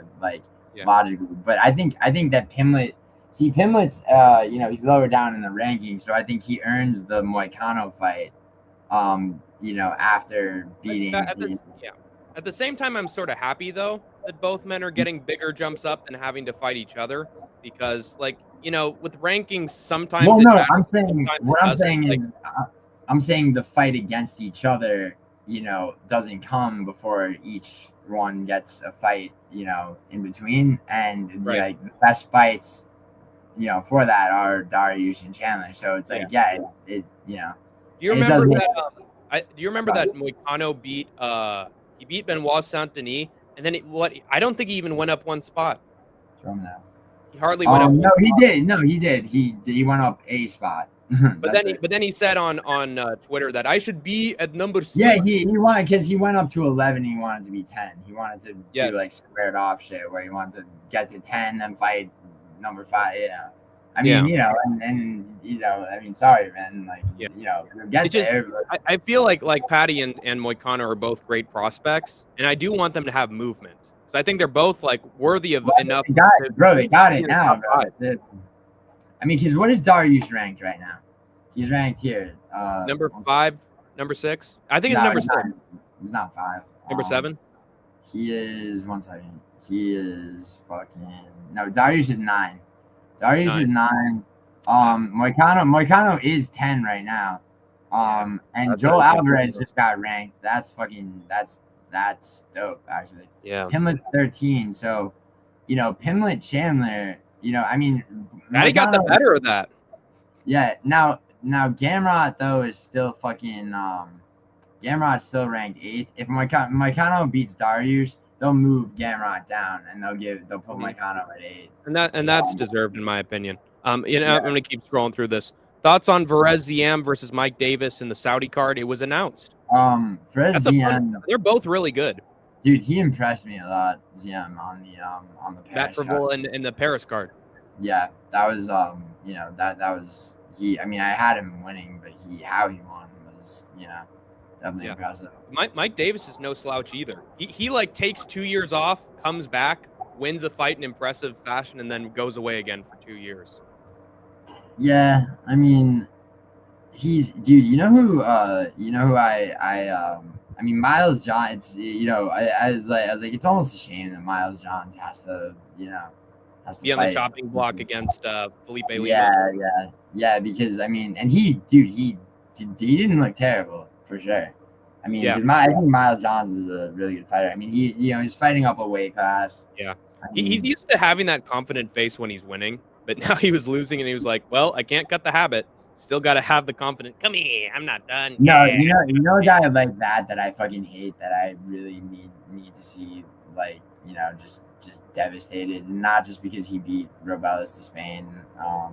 logically. But I think that Pimblett's he's lower down in the rankings, so I think he earns the Moicano fight. After beating. At the same time, I'm sort of happy though that both men are getting bigger jumps up and having to fight each other, because with rankings sometimes. Well, no, I'm saying the fight against each other, doesn't come before each one gets a fight, in between, and the best fights, for that are Dariush and Chandler. So it's like, Do you remember that? Do you remember that Moicano beat Benoit Saint-Denis, and then I don't think he even went up one spot. He hardly went up. No, he did. No, he did. He went up a spot. But then he said on Twitter that I should be at number 6. Yeah, he wanted, because he went up to 11. He wanted to be 10. He wanted to do squared off shit where he wanted to get to 10 then fight number 5. Yeah. I mean, sorry, man. Get there. I feel like Paddy and Moicano are both great prospects, and I do want them to have movement. So I think they're both worthy of enough. They got it now, bro. I mean, because what is Dariush ranked right now? He's ranked here. Number 5, number 6. I think it's number 6. He's not 5. Number 7. He is 1 second. He is fucking no. Dariush is 9. Dariush is 9. Moicano is 10 right now. And Joel Alvarez just got ranked. That's dope, actually. Yeah. Pimblett's 13. So, Pimblett Chandler, I mean, Paddy got the better of that. Yeah. Now Gamrot though is still fucking Gamrot's still ranked 8th. If Moicano beats Dariush, they'll move Gamrot down and they'll put Moicano at 8. And that's deserved in my opinion. I'm gonna keep scrolling through this. Thoughts on Perez Ziam versus Mike Davis in the Saudi card? It was announced. Perez Ziam, they're both really good. Dude, he impressed me a lot. Ziam on the Paris card. In the Paris card. Yeah, that was that was he. I mean, I had him winning, but how he won was definitely impressive. Mike Davis is no slouch either. He like takes 2 years off, comes back, wins a fight in impressive fashion, and then goes away again for 2 years. Yeah, I mean, dude. I mean, Miles Johns. I was like, it's almost a shame that Miles Johns has to be on the chopping block against Felipe Lima. Yeah, because I mean, and he didn't look terrible for sure. I mean, I think Miles Johns is a really good fighter. I mean, he's fighting up a weight class. Yeah, he's used to having that confident face when he's winning. But now he was losing, and he was like, "Well, I can't cut the habit. Still got to have the confidence. Come here, I'm not done." No, you know a guy like that I fucking hate, that I really need to see, like, just devastated, and not just because he beat Rubelas to Spain. I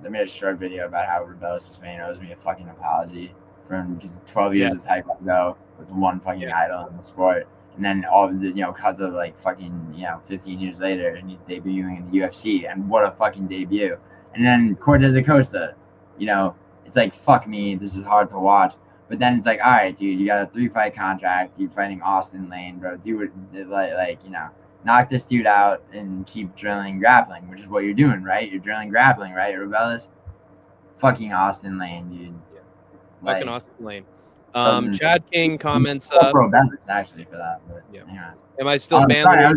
made a short video about how Rubelas to Spain owes me a fucking apology because 12 years of taekwondo with one fucking idol in the sport. And then all of the, because of like fucking, 15 years later, and he's debuting in the UFC, and what a fucking debut. And then Cortez Acosta, it's like, fuck me, this is hard to watch. But then it's like, all right, dude, you got a 3-fight contract, you're fighting Austin Lane, bro. Do it, knock this dude out and keep drilling grappling, which is what you're doing, right? You're drilling grappling, right, Rubelas? Fucking Austin Lane, dude. Yeah. Fucking Austin Lane. Chad King comments actually for that, but anyway. Am I still banned? I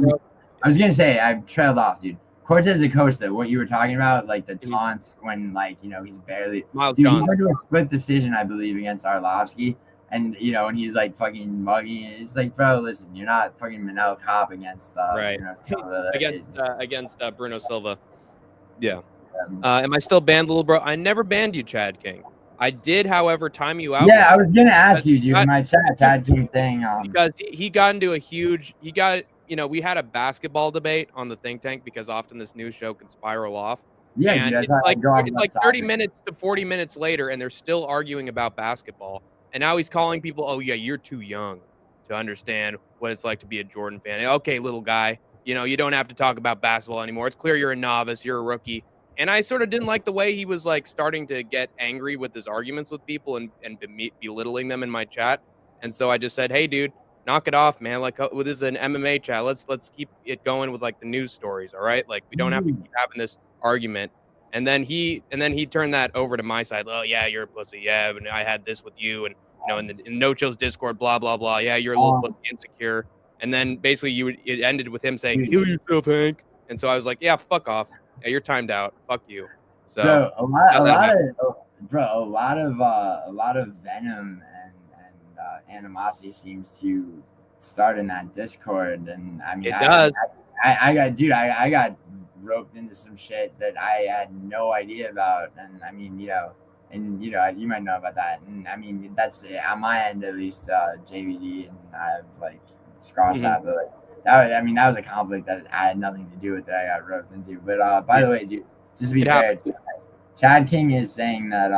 was gonna say I trailed off, dude. Cortez Acosta, what you were talking about, like the taunts when he's barely he went to a split decision, I believe, against Arlovsky, and and he's like fucking mugging. It's like, bro, listen, you're not fucking Manel Cop against against Bruno Silva. Yeah. Am I still banned, little bro? I never banned you, Chad King. I did, however, time you out. Yeah, I was gonna ask you, dude. In my chat, Chad King saying because he got into we had a basketball debate on the think tank because often this news show can spiral off. Yeah, and dude, it's like 30 minutes to 40 minutes later, and they're still arguing about basketball. And now he's calling people, "Oh yeah, you're too young to understand what it's like to be a Jordan fan." Okay, little guy, you don't have to talk about basketball anymore. It's clear you're a novice, you're a rookie. And I sort of didn't like the way he was like starting to get angry with his arguments with people and belittling them in my chat. And so I just said, "Hey, dude, knock it off, man. Like, this is an MMA chat. Let's keep it going with like the news stories. All right. Like, we don't have to keep having this argument." And then he turned that over to my side. "Oh yeah, you're a pussy. Yeah, but I had this with you, and in No Chill's Discord, blah blah blah. Yeah, you're a little pussy, insecure." And then basically it ended with him saying, "Kill yourself, Hank." And so I was like, "Yeah, fuck off. Yeah, you're timed out. Fuck you." So bro, a lot of venom and animosity seems to start in that Discord, and I mean, it does. I got roped into some shit that I had no idea about, and I mean, you might know about that, and I mean, that's on my end at least. JVD and I've like squashed that, but like. That was a conflict that I had nothing to do with that I got roped into. But by the way, dude, just to be fair, Chad King is saying that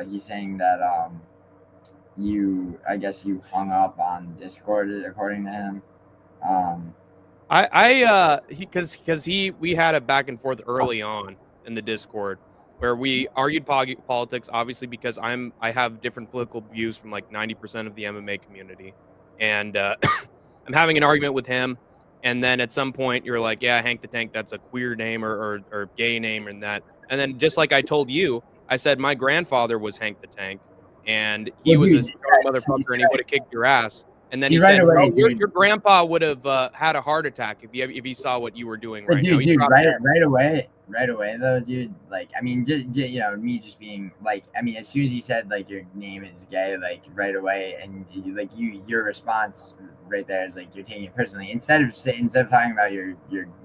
he's saying that you hung up on Discord according to him. We had a back and forth early on in the Discord where we argued politics, obviously because I have different political views from like 90% of the MMA community, and I'm having an argument with him, and then at some point you're like, "Yeah, Hank the Tank, that's a queer name or gay name," and that, and then just like I told you, I said my grandfather was Hank the Tank, and he was a strong motherfucker, and he would have kicked your ass. And then he said, "Oh, your grandpa would have had a heart attack if he saw what you were doing right now." Dude, right away though, dude. Like, I mean, just me just being like, I mean, as soon as he said like your name is gay, like right away, and your response right there is like you're taking it personally. Instead of talking about your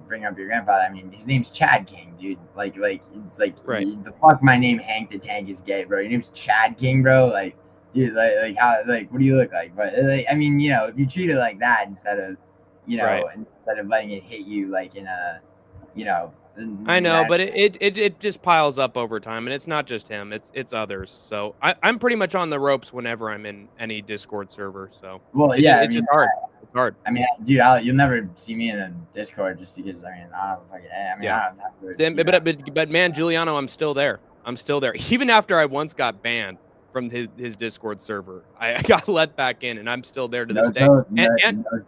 bringing up your grandfather, I mean, his name's Chad King, dude. Like it's like the fuck my name Hank the Tank is gay, bro. Your name's Chad King, bro. Like. Dude, like how, like, what do you look like? But like, I mean, if you treat it like that instead of, instead of letting it hit you like in a, I know, but it just piles up over time, and it's not just him; it's others. So I'm pretty much on the ropes whenever I'm in any Discord server. So it's just hard. It's hard. I mean, dude, you'll never see me in a Discord just because I don't fucking. I don't but man, Giuliano, I'm still there. Even after I once got banned from his Discord server, I got let back in, and I'm still there to this day.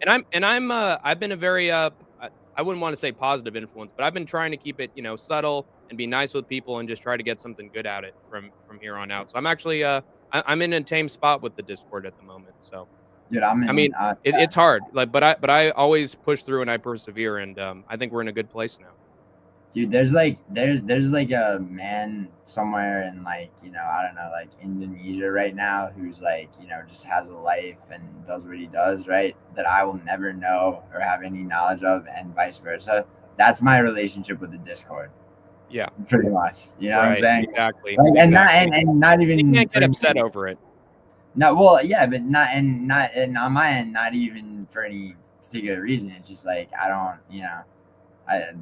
I've been a very I wouldn't want to say positive influence, but I've been trying to keep it subtle and be nice with people and just try to get something good out of it from here on out. So I'm actually I'm in a tame spot with the Discord at the moment. So dude, it's hard, but I always push through and I persevere, and I think we're in a good place now. Dude, there's like a man somewhere in like, I don't know, like Indonesia right now who's like, just has a life and does what he does, right? That I will never know or have any knowledge of, and vice versa. That's my relationship with the Discord. Yeah. Pretty much. You know what I'm saying? Exactly. Like, and not even you can't get upset over it. No, well, yeah, but not on my end, not even for any particular reason. It's just like I don't, I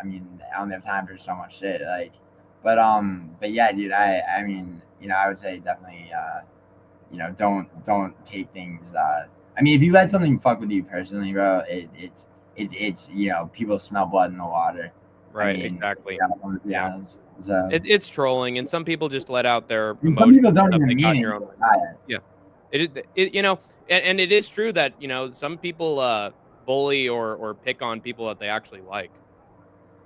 mean, I don't have time for so much shit. Like, but yeah, dude, I mean, I would say definitely, don't take things. I mean, if you let something fuck with you personally, bro, it's people smell blood in the water. Right. I mean, exactly. Yeah. So it's trolling, and some people just let out their emotions. Some people don't even mean it. Yeah. And it is true that some people bully or pick on people that they actually like.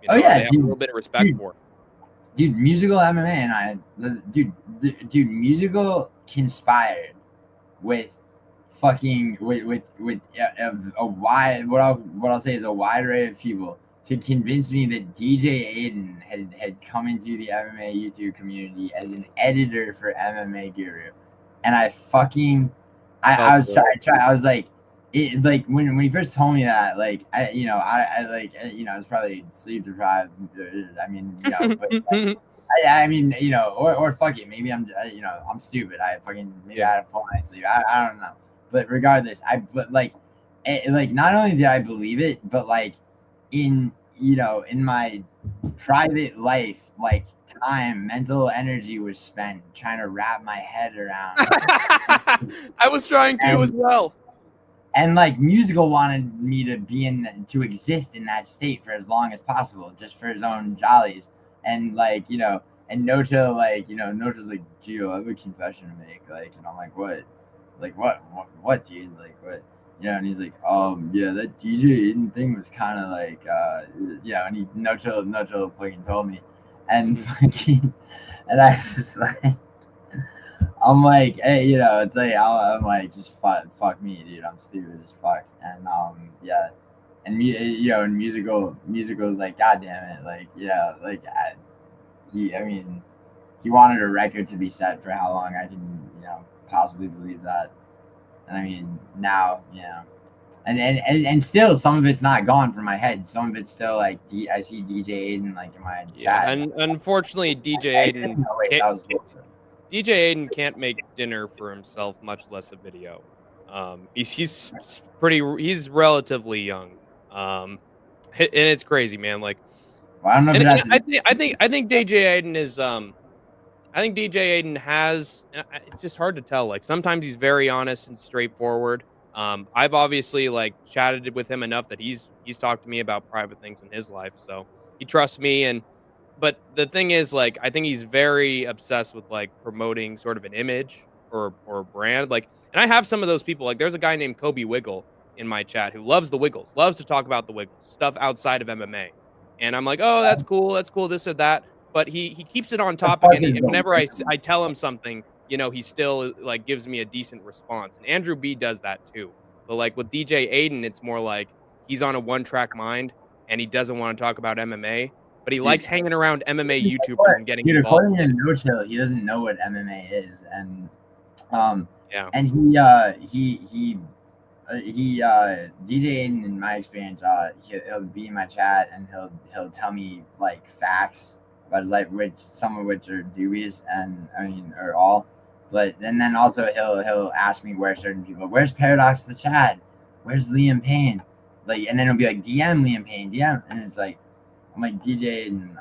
They have a little bit of respect for. Dude, musical MMA dude, musical conspired with fucking with a wide what I'll say is a wide array of people to convince me that DJ Aiden had come into the MMA YouTube community as an editor for MMA Guru, and I was like. It, like when he first told me that, like I was probably sleep deprived. I mean, but I mean, or fuck it, maybe I'm stupid. I had a full night's sleep. I don't know, but regardless, not only did I believe it, but like in my private life, like mental energy was spent trying to wrap my head around. I was trying to as well. And like musical wanted me to exist in that state for as long as possible, just for his own jollies. And like, and Nocha, like, Nocha's like, Gio, I have a confession to make. Like, and I'm like, what? Like, what, dude? Like, what? And he's like, yeah, that DJ Aiden thing was kind of like, and Nocha fucking told me. And fucking, and I was just like, I'm like, hey, it's like, I'm like, just fuck me, dude. I'm stupid as fuck. And yeah, and musical's like, god damn it, like, yeah, like, he wanted a record to be set for how long I can, possibly believe that. And I mean, now, and still some of it's not gone from my head. Some of it's still like, I see DJ Aiden like in my chat. And unfortunately, DJ Aiden can't make dinner for himself, much less a video. He's relatively young. And it's crazy, man. Like, well, I don't know if I think DJ Aiden is I think DJ Aiden has, it's just hard to tell. Like, sometimes he's very honest and straightforward. I've obviously like chatted with him enough that he's talked to me about private things in his life. So he trusts me. But the thing is, like, I think he's very obsessed with like promoting sort of an image or brand. Like, and I have some of those people. Like, there's a guy named Kobe Wiggle in my chat who loves the Wiggles, loves to talk about the Wiggles, stuff outside of MMA. And I'm like, oh, that's cool, this or that. But he keeps it on topic, and whenever I tell him something, you know, he still like gives me a decent response. And Andrew B does that too. But like with DJ Aiden, it's more like he's on a one-track mind and he doesn't want to talk about MMA, but he likes hanging around MMA YouTubers and getting involved. According to No Chill, he doesn't know what MMA is, and yeah, and he DJ Aiden, in my experience, he'll be in my chat and he'll tell me like facts about his life, which some of which are dubious, and I mean, or all. But and then also he'll ask me where certain people, where's Paradox the Chad, where's Liam Payne, like, and then it'll be like DM Liam Payne, DM, and it's like I'm like DJ and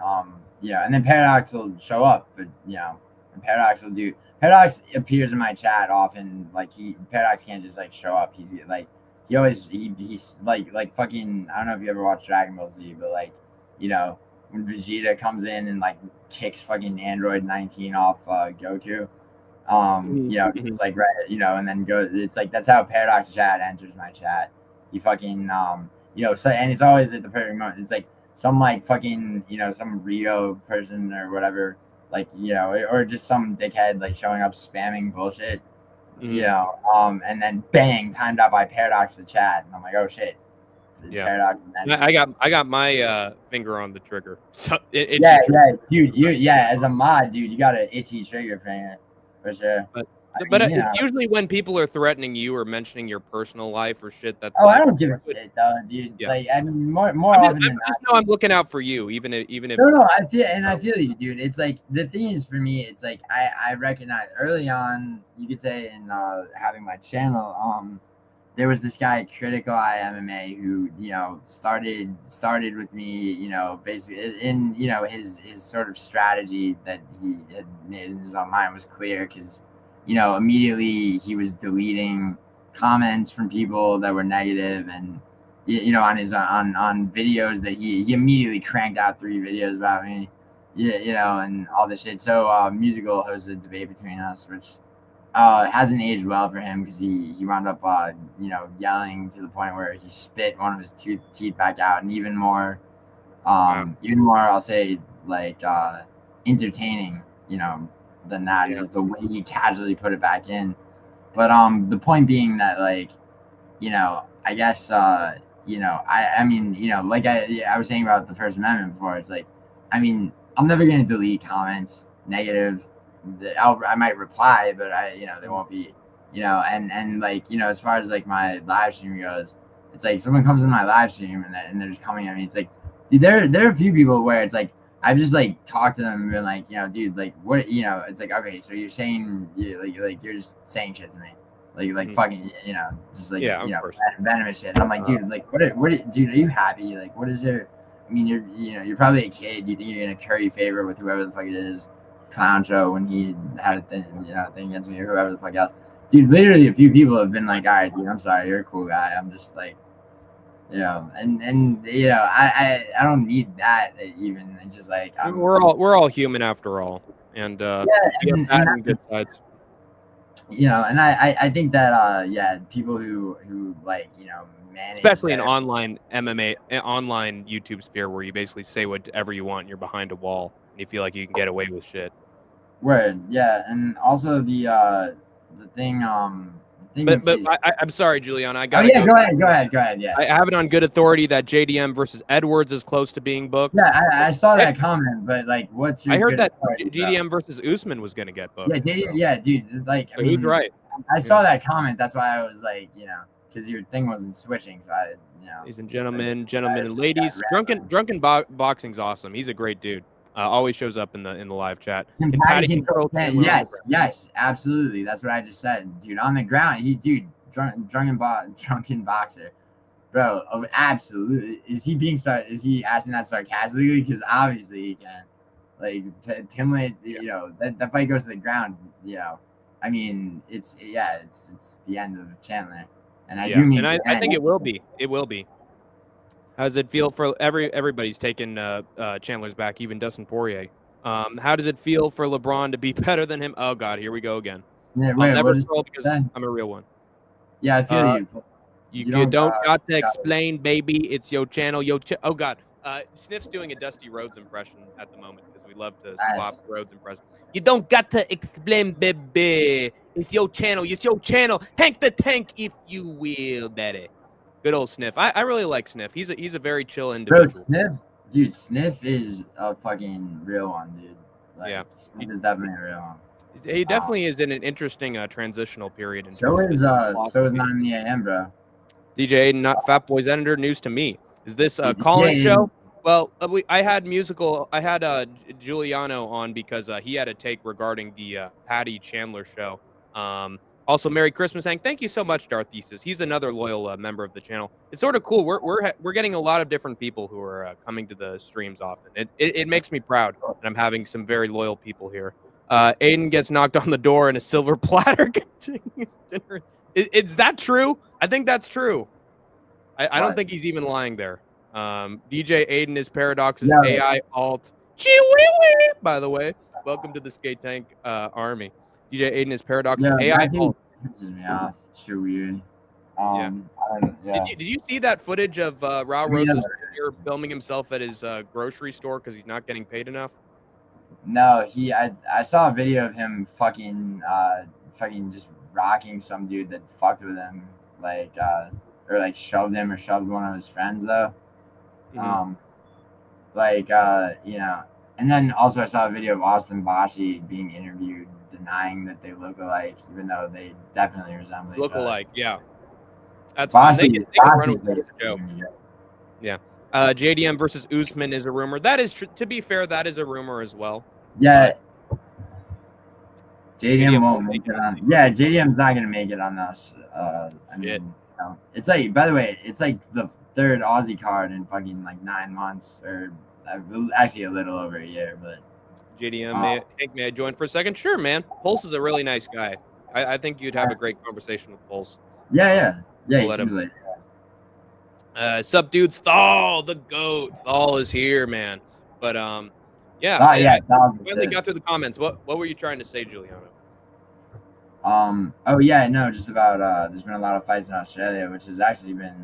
and then Paradox will show up, but and Paradox appears in my chat often. Like Paradox can't just like show up. He's like he's like fucking, I don't know if you ever watched Dragon Ball Z, but like when Vegeta comes in and like kicks fucking Android 19 off Goku. It's like right, and then goes. It's like that's how Paradox chat enters my chat. He fucking so, and it's always at the perfect moment. It's like some like fucking some Rio person or whatever, like or just some dickhead like showing up spamming bullshit, and then bang, timed out by Paradox the chat, and I'm like, oh shit. Yeah, Paradox, I got my finger on the trigger. So dude, as a mod, dude, you got an itchy trigger finger. For sure. But it's usually when people are threatening you or mentioning your personal life or shit. That's I don't give a shit though, dude. Yeah. Like I mean, more often than not. I'm looking out for you, even if. No, I feel you, dude. It's like the thing is for me, it's like I recognize early on, you could say in having my channel, there was this guy Critical Eye MMA who started with me, basically in his sort of strategy that he had made in his own mind was clear, because immediately he was deleting comments from people that were negative, and on his on videos that he immediately cranked out 3 videos about me, and all this shit. So Musical hosted a debate between us, which hasn't aged well for him, because he wound up yelling to the point where he spit one of his teeth back out, and even more I'll say like entertaining than that is the way he casually put it back in. But the point being that like I guess I mean like I was saying about the First Amendment before, it's like I mean I'm never gonna delete comments negative. I might reply, but there won't be, and like, as far as like my live stream goes, it's like someone comes in my live stream and they're just coming at me. It's like, dude, there are a few people where it's like, I've just like talked to them and been like, dude, like what, it's like, okay, so you're saying like you're just saying shit to me. Like fucking, just like, venomous shit. And I'm like, dude, like dude, are you happy? Like, what is there? I mean, you're probably a kid. You think you're going to curry favor with whoever the fuck it is. Clown show when he had a thing against me or whoever the fuck else. Dude, literally a few people have been like, all right, dude, I'm sorry, you're a cool guy. I'm just like, and I don't need that even. It's just like we're all human after all, and and good sides. And I think that people who like manage, especially in online MMA, online YouTube sphere, where you basically say whatever you want and you're behind a wall and you feel like you can get away with shit. Word, yeah, and also the thing. But I'm sorry, Juliana. I got. Go ahead. Yeah, I have it on good authority that JDM versus Edwards is close to being booked. Yeah, I saw that comment, but like, what's your? I heard that JDM versus Usman was going to get booked. Yeah, dude. Like, I mean, he's right. I saw that comment. That's why I was like, because your thing wasn't switching. So ladies and gentlemen, and ladies, drunken boxing's awesome. He's a great dude. Always shows up in the live chat. Can Paddy control? Yes, absolutely. That's what I just said, dude. On the ground, drunken boxer, bro. Absolutely. Is he asking that sarcastically? Because obviously he can. Like Pimblett, that fight goes to the ground. I mean, it's the end of Chandler, and I do mean. And I think it will be. It will be. How does it feel for everybody's taking Chandler's back, even Dustin Poirier? How does it feel for LeBron to be better than him? Oh God, here we go again. Yeah, I'll never scroll because I'm a real one. Yeah, I feel you. You don't got to explain, baby. It's your channel. Oh God, Sniff's doing a Dusty Rhodes impression at the moment because we love to Nice. swap Rhodes impression. You don't got to explain, baby. It's your channel. It's your channel. Hank the Tank, if you will, daddy. Good old Sniff. I really like Sniff. He's a very chill individual. Bro, Sniff is a fucking real one, dude. Like, Yeah. Sniff is definitely a real one. He definitely is in an interesting transitional period. So is Not in the AM, bro. DJ Aiden, not Fat Boys editor. News to me. Is this a call-in show? Well, I had Giuliano on because he had a take regarding the Paddy Chandler show. Also, Merry Christmas, Hank. Thank you so much, Darth Thesis. He's another loyal member of the channel. It's sort of cool. We're getting a lot of different people who are coming to the streams often. It makes me proud, and I'm having some very loyal people here. Aiden gets knocked on the door and a silver platter continues dinner. Is that true? I think that's true. I don't think he's even lying there. DJ Aiden is Paradox's AI alt. By the way, welcome to the Skate Tank army. DJ Aiden is Paradox's AI alt. Pisses me off. Too weird. Did you see that footage of Raul Rosas Jr. filming himself at his grocery store because he's not getting paid enough? No, I saw a video of him fucking just rocking some dude that fucked with him, or like shoved him or shoved one of his friends though. Mm-hmm. And then also I saw a video of Austin Bashi being interviewed denying that they look alike, even though they definitely resemble each other. Look alike, yeah. That's fine. They can run with it as a joke. Yeah. JDM versus Usman is a rumor. That is, to be fair, that is a rumor as well. Yeah. JDM won't make it on. Yeah, JDM's not gonna make it on us. It's like, by the way, it's like the third Aussie card in fucking like 9 months, or actually a little over a year. But JDM, may I join for a second? Sure, man. Pulse is a really nice guy. I think you'd have a great conversation with Pulse. Yeah. We'll let him. Sup, dudes? Thal, the GOAT. Thal is here, man. But I finally got through the comments. What were you trying to say, Giuliano? Just about there's been a lot of fights in Australia, which has actually been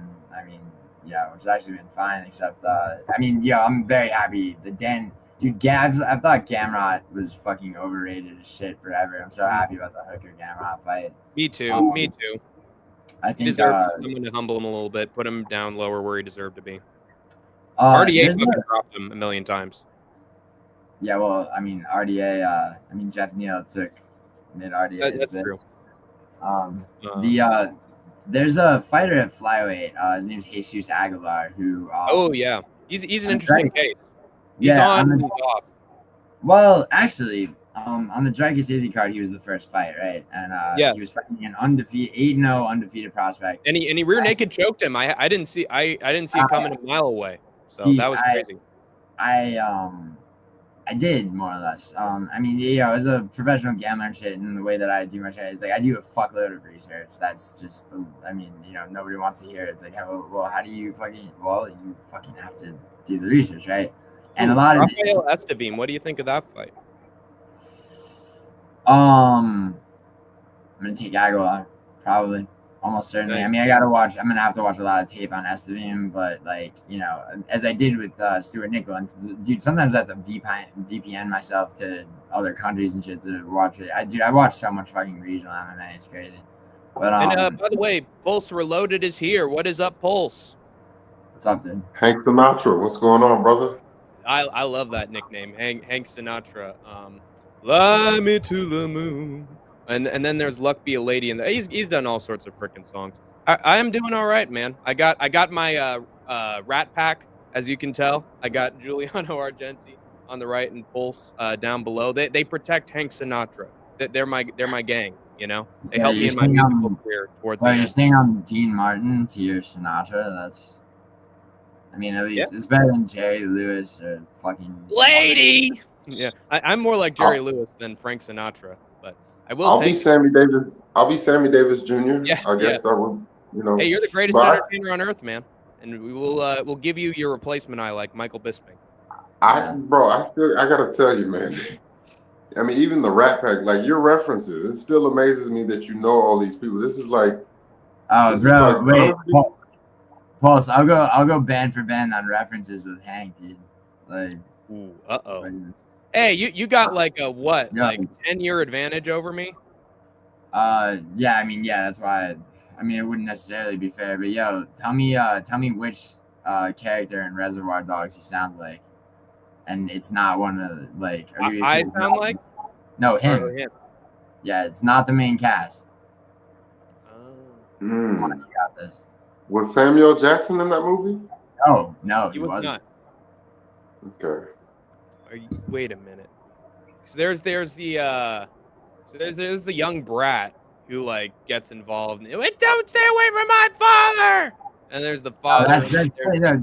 fine, except I'm very happy. I thought Gamrot was fucking overrated as shit forever. I'm so happy about the Hooker Gamrot fight. Me too. I think he deserves someone to humble him a little bit, put him down lower where he deserved to be. RDA fucking dropped him a million times. Yeah, well, RDA. Jeff Neal took mid RDA. That's true. There's a fighter at flyweight. His name's Jesus Aguilar, who. He's an interesting case. He's on. He's off. Well, actually, on the Dricus Izzy card, he was the first fight, right? And he was fighting an undefeated 8-0 undefeated prospect. And he rear naked choked him. I didn't see it coming a mile away. So that was crazy. I did, more or less. As a professional gambler and shit, and the way that I do my shit is like I do a fuckload of research. That's just, nobody wants to hear it. It's like, how do you fucking? Well, you fucking have to do the research, right? And a lot of Rafael Estevin, what do you think of that fight? I'm gonna take Aguilar, probably, almost certainly. Nice. I'm gonna have to watch a lot of tape on Estevin, but as I did with Stuart Nickel, and dude, sometimes I have to VPN myself to other countries and shit to watch it. I watch so much fucking regional MMA, it's crazy. But by the way, Pulse Reloaded is here. What is up, Pulse? What's up, dude? Hank Sinatra, what's going on, brother? I love that nickname, Hank Sinatra. Fly me to the moon. And then there's Luck Be a Lady, and he's done all sorts of freaking songs. I am doing all right, man. I got my Rat Pack, as you can tell. I got Giuliano Argenti on the right and Pulse down below. They protect Hank Sinatra. They're my gang. They help me in my musical career towards. Well, you're staying on Dean Martin to your Sinatra. That's. At least it's better than Jerry Lewis or fucking Lady. Yeah, I'm more like Jerry Lewis than Frank Sinatra, but I'll be Sammy Davis. I'll be Sammy Davis Jr. Yes, I guess that would, Hey, you're the greatest entertainer on earth, man, and we'll give you your replacement eye like Michael Bisping. I gotta tell you, man. Even the Rat Pack, like your references, it still amazes me that you know all these people. This is like, Pulse, I'll go band for band on references with Hank, dude. Like, ooh, hey, you got like a what, yeah. like 10-year advantage over me? Yeah, I mean, yeah, that's why. I mean, it wouldn't necessarily be fair, but yo, tell me which character in Reservoir Dogs he sounds like, and it's not one of the, like. I sound like? No, him. Or him. Yeah, it's not the main cast. Oh. Come on, you got this. Was Samuel Jackson in that movie? No, He was wasn't. not. Okay. Wait a minute. So there's the young brat who like gets involved. Don't stay away from my father. And there's the father.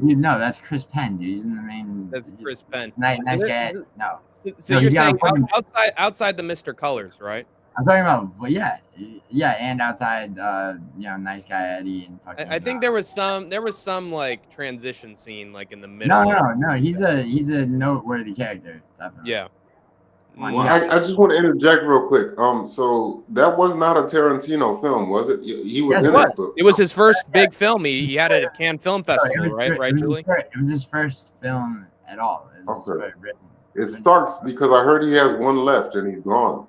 No, that's Chris Penn, dude. He's in the main. That's Chris Penn. Nice guy. No. So you're saying outside the Mr. Colors, right? I'm talking about, yeah, and outside, nice guy Eddie and fucking. I think there was some like transition scene like in the middle. No. He's a noteworthy character, definitely. Yeah. Well, I just want to interject real quick. So that was not a Tarantino film, was it? He was in it. It was his first big film. He had it at Cannes Film Festival, right, Julie? It was his first film at all. It sucks because I heard he has one left and he's gone.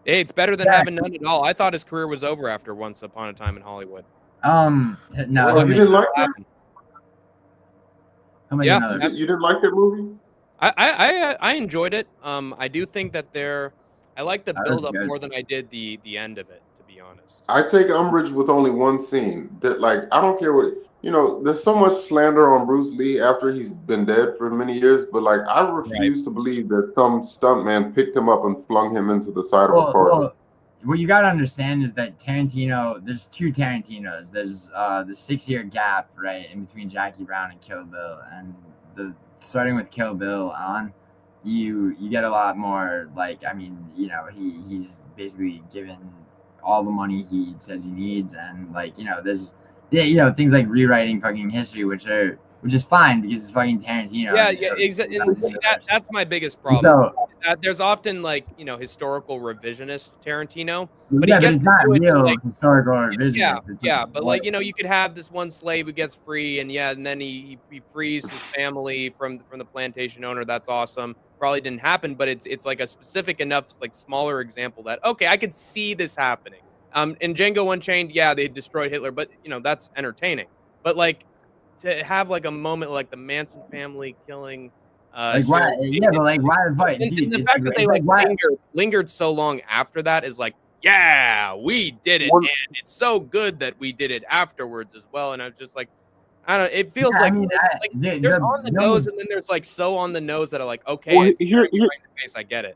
Hey, it's better than having none at all. I thought his career was over after Once Upon a Time in Hollywood. No. You didn't like that? Yeah. You didn't like that movie? I enjoyed it. I do think that I like the build up more than I did the end of it, to be honest. I take umbrage with only one scene. That, like, I don't care what, there's so much slander on Bruce Lee after he's been dead for many years, but like I refuse to believe that some stuntman picked him up and flung him into the side of a car. What you gotta understand is that Tarantino, there's two Tarantinos. There's the 6-year gap, right, in between Jackie Brown and Kill Bill, and starting with Kill Bill on, you get a lot more, like, I mean, he's basically given all the money he says he needs, and like, there's things like rewriting fucking history, which is fine because it's fucking Tarantino. Yeah, exactly. That's my biggest problem. There's often like historical revisionist Tarantino, but it's not real historical revisionist. Yeah, but like you could have this one slave who gets free, and then he frees his family from the plantation owner. That's awesome. Probably didn't happen, but it's like a specific enough like smaller example that okay, I could see this happening. In Django Unchained, yeah, they destroyed Hitler, but that's entertaining. But like to have like a moment like the Manson family killing. But why the fight? And the fact that they lingered so long after that is like, yeah, we did it, and it's so good that we did it afterwards as well. And I was just like, I don't know. It feels there's on the nose, and then there's like so on the nose that are like, okay, right in the face, I get it.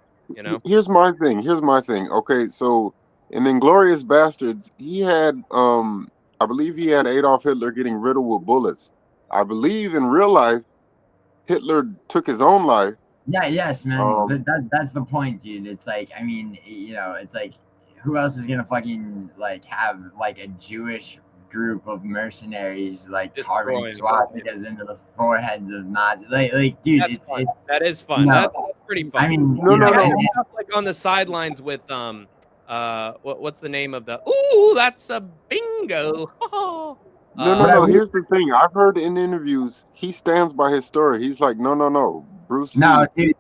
Here's my thing. Okay, so in Inglourious Bastards, he had, I believe he had Adolf Hitler getting riddled with bullets. I believe in real life, Hitler took his own life. Yeah, yes, man. But that's the point, dude. It's like, I mean, it's like, who else is gonna fucking like have like a Jewish group of mercenaries like carving swastikas into the foreheads of Nazis? Like, dude, that is fun. That's pretty fun. I mean, stuff like on the sidelines with what's the name of the? Ooh, that's a bingo. No. Here's the thing. I've heard in interviews he stands by his story. He's like, no. Bruce Lee. No, dude,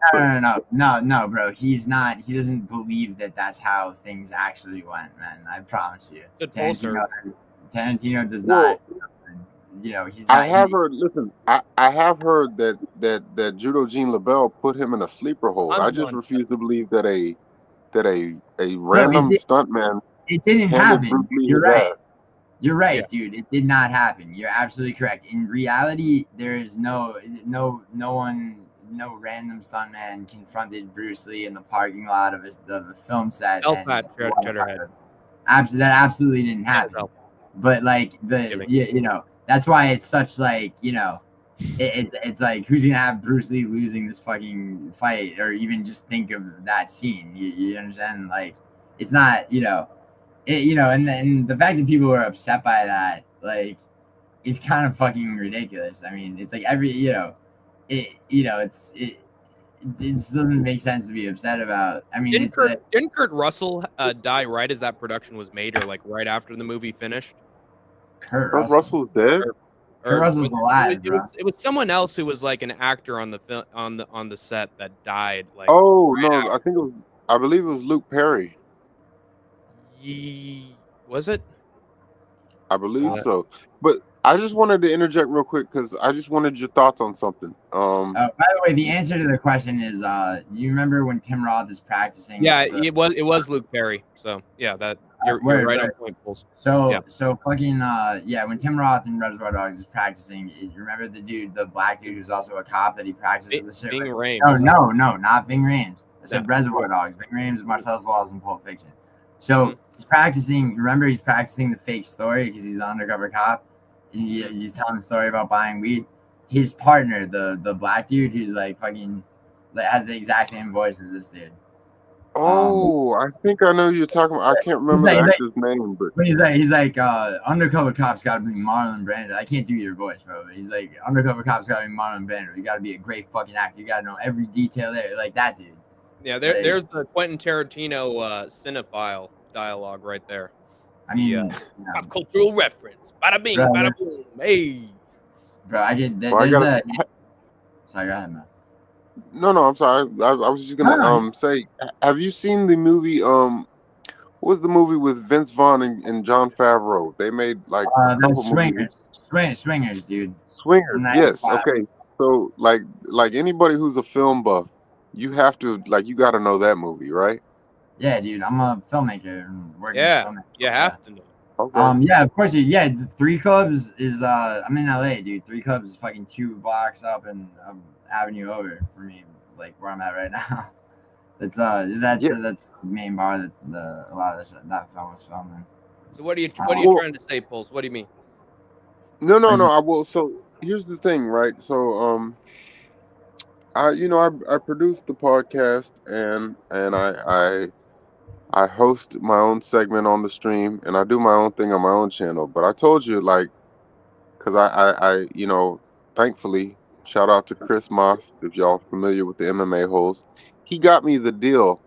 no, bro. He's not. He doesn't believe that that's how things actually went, man. I promise you. Tarantino does not. He's not. I have heard. Listen, I have heard that Judo Gene LaBelle put him in a sleeper hold. I just refuse to believe that a random stuntman. It didn't happen. You're right. You're right, dude. It did not happen. You're absolutely correct. In reality, there is no random stuntman confronted Bruce Lee in the parking lot of the film set. That absolutely didn't happen. But like that's why it's such like it's like who's gonna have Bruce Lee losing this fucking fight or even just think of that scene? You understand? Like it's not and the fact that people were upset by that, like, is kind of fucking ridiculous. I mean, it's like it just doesn't make sense to be upset about. I mean, didn't Kurt Russell die right as that production was made, or like right after the movie finished? Kurt Russell's dead. Kurt Russell's alive, bro. It was someone else who was like an actor on the on the set that died. Like, Oh right no, I believe it was Luke Perry. Was it? I believe so. But I just wanted to interject real quick because I just wanted your thoughts on something. By the way, the answer to the question is, you remember when Tim Roth is practicing? Yeah, it was Luke Perry. So yeah, that you're right on point, Pulse. So fucking when Tim Roth in Reservoir Dogs is practicing, you remember the black dude who's also a cop that he practices the shit. Ving Rhames. No, not Ving Rhames. I said Reservoir Dogs. Ving Rhames, Marcellus Wallace, and Pulp Fiction. So he's practicing. Remember, he's practicing the fake story because he's an undercover cop. And he's telling the story about buying weed. His partner, the black dude, who's like fucking has the exact same voice as this dude. Oh, I think I know who you're talking about. I can't remember the actor's name, but he's like undercover cops got to be Marlon Brando. I can't do your voice, bro. But he's like undercover cops got to be Marlon Brando. You got to be a great fucking actor. You got to know every detail there, like that dude. Yeah, there's the Quentin Tarantino cinephile dialogue right there. I mean, pop cultural reference. Bada bing, bada boom. Hey, bro, I get that. Sorry, go ahead, man. No, I'm sorry. I was just gonna say, have you seen the movie? What was the movie with Vince Vaughn and John Favreau? They made like a couple Swingers. Swingers, dude. Swingers. Yes. Okay. So like anybody who's a film buff, you have to you got to know that movie, right? Yeah, dude. I'm a filmmaker. You have to know. Okay. Yeah, of course. Yeah, the 3 Clubs is. I'm in LA, dude. 3 Clubs is fucking 2 blocks up and avenue over for me, like where I'm at right now. That's the main bar that a lot of that film was filmed in. So what are you trying to say, Pulse? What do you mean? No. I will. So here's the thing, right? So I produced the podcast and I host my own segment on the stream and I do my own thing on my own channel. But I told you because I thankfully, shout out to Chris Moss, if y'all familiar with the MMA host. He got me the deal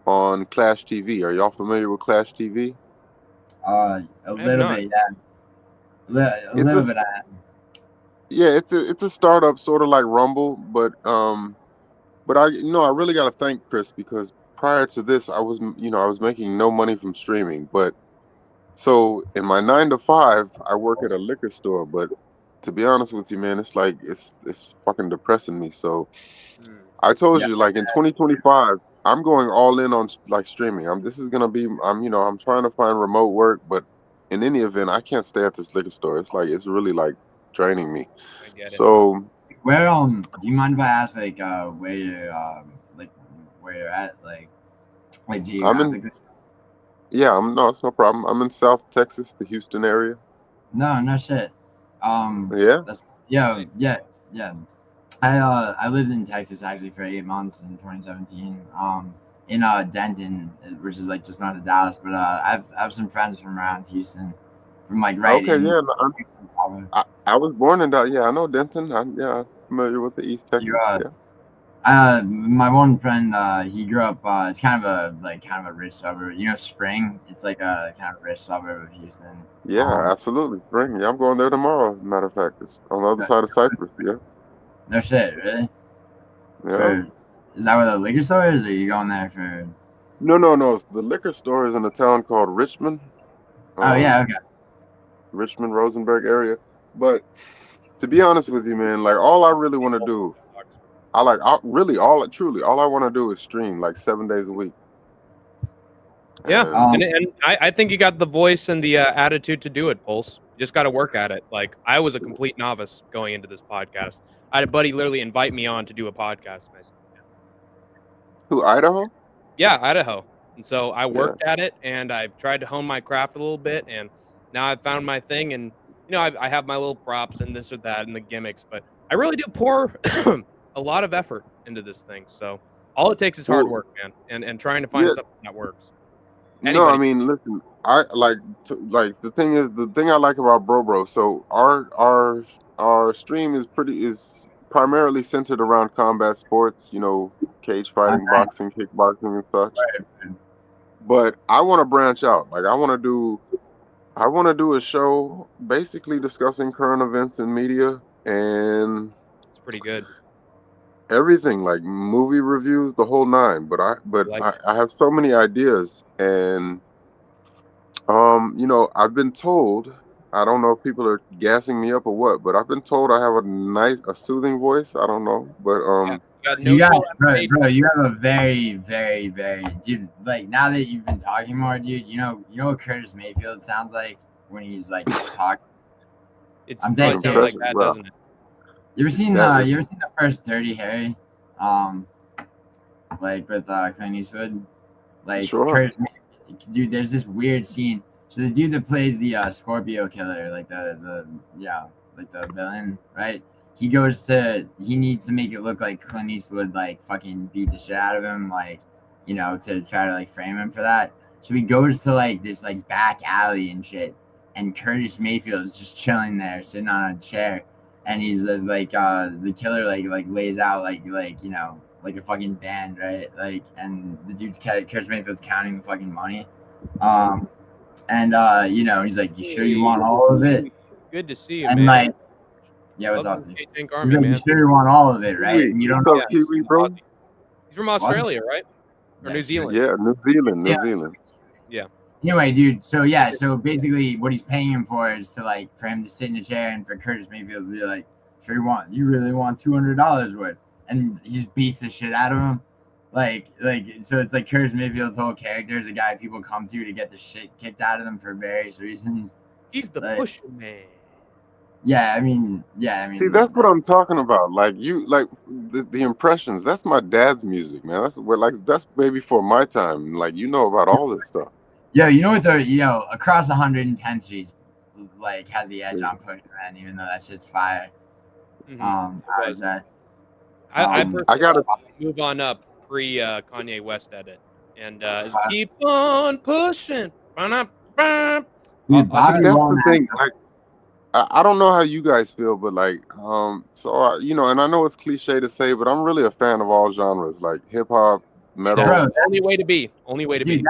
on Clash TV. Are y'all familiar with Clash TV? A little bit, yeah. A little bit. Yeah, it's a startup, sort of like Rumble, but I really got to thank Chris because prior to this, I was making no money from streaming. But so in my 9 to 5, I work at a liquor store, but to be honest with you, man, it's like it's fucking depressing me. So I told you, like in 2025, I'm going all in on like streaming. This is gonna be I'm trying to find remote work, but in any event, I can't stay at this liquor store. It's really like draining me. I get it. So where do you mind if I ask where you're at like geographically? It's no problem. I'm in South Texas, the Houston area. No shit. Yeah. I lived in Texas actually for 8 months in 2017. In Denton, which is like just north of Dallas. But I have some friends from around Houston, from like right. Okay, I was born in Dallas. Yeah, I know Denton. I'm familiar with the East Texas. My one friend, he grew up. It's kind of a rich suburb. You know, Spring. It's like a kind of rich suburb of Houston. Yeah, absolutely. Spring. Yeah, I'm going there tomorrow. Matter of fact, it's on the other side of Cypress. Yeah. No shit, really? Yeah. Is that where the liquor store is, or are you going there for? No. The liquor store is in a town called Richmond. Okay. Richmond, Rosenberg area. But to be honest with you, man, like all I really want to do, all I want to do is stream like 7 days a week. Yeah, and I think you got the voice and the attitude to do it, Pulse. You just got to work at it. Like I was a complete novice going into this podcast. I had a buddy literally invite me on to do a podcast. And I said, Who, Idaho? Yeah, Idaho. And so I worked at it, and I've tried to hone my craft a little bit, and now I've found my thing. And I have my little props and this or that and the gimmicks, but I really do pour a lot of effort into this thing. So all it takes is hard work, man, and trying to find something that works. No, I mean, listen, I the thing I like about Bro. So our stream is primarily centered around combat sports, cage fighting, boxing, kickboxing, and such. But I want to branch out. Like I want to do I want to do a show basically discussing current events in media and It's pretty good. everything, like movie reviews, the whole nine. But I have so many ideas, and I've been told, I don't know if people are gassing me up or what, but I've been told I have a soothing voice. I don't know, but Yeah, you got You no got, bro, you have a very, very, very, dude. Like now that you've been talking more, dude, you know what Curtis Mayfield sounds like when he's like just talking. It's I'm probably dead sounds serious. like that, well, doesn't it? You ever seen that is you ever seen the first Dirty Harry? Like with Clint Eastwood, like sure. Curtis Mayfield, dude. There's this weird scene. So the dude that plays the Scorpio killer, like like the villain, right? He needs to make it look like Clint Eastwood like fucking beat the shit out of him, like, to try to like frame him for that. So he goes to like this like back alley and shit, and Curtis Mayfield is just chilling there, sitting on a chair, and he's the killer like lays out like a fucking band, right? Like, and the dude's Curtis Mayfield's counting the fucking money, and he's like, "You sure you want all of it?" Good to see you, And man. like, yeah, what's Welcome up, to dude? Tank He's Army, like, "You man. sure you want all of it, right?" And you don't know. What's up, Kiwi, bro? He's from Australia, right? Or Yeah, New Zealand? Yeah, New Zealand, Yeah. New Zealand. Yeah. Anyway, dude. So yeah. So basically, what he's paying him for is for him to sit in a chair and for Curtis Mayfield to be like, "Sure you really want $200 worth?" And he just beats the shit out of him. So it's like Curtis Mayfield's whole character is a guy people come to get the shit kicked out of them for various reasons. He's the Like, pusher man. Yeah, I mean. See, that's what I'm talking about. Like the impressions. That's my dad's music, man. That's maybe for my time. Like about all this stuff. Yo, you know what across 110th Street, like has the edge on Pusher Man, even though that shit's fire. How is that? I I gotta move on up pre Kanye West edit and keep on pushing. Dude, see, that's the thing. Like, I don't know how you guys feel, but and I know it's cliche to say, but I'm really a fan of all genres, like hip hop, metal. Bro, only way to be. Only way to be.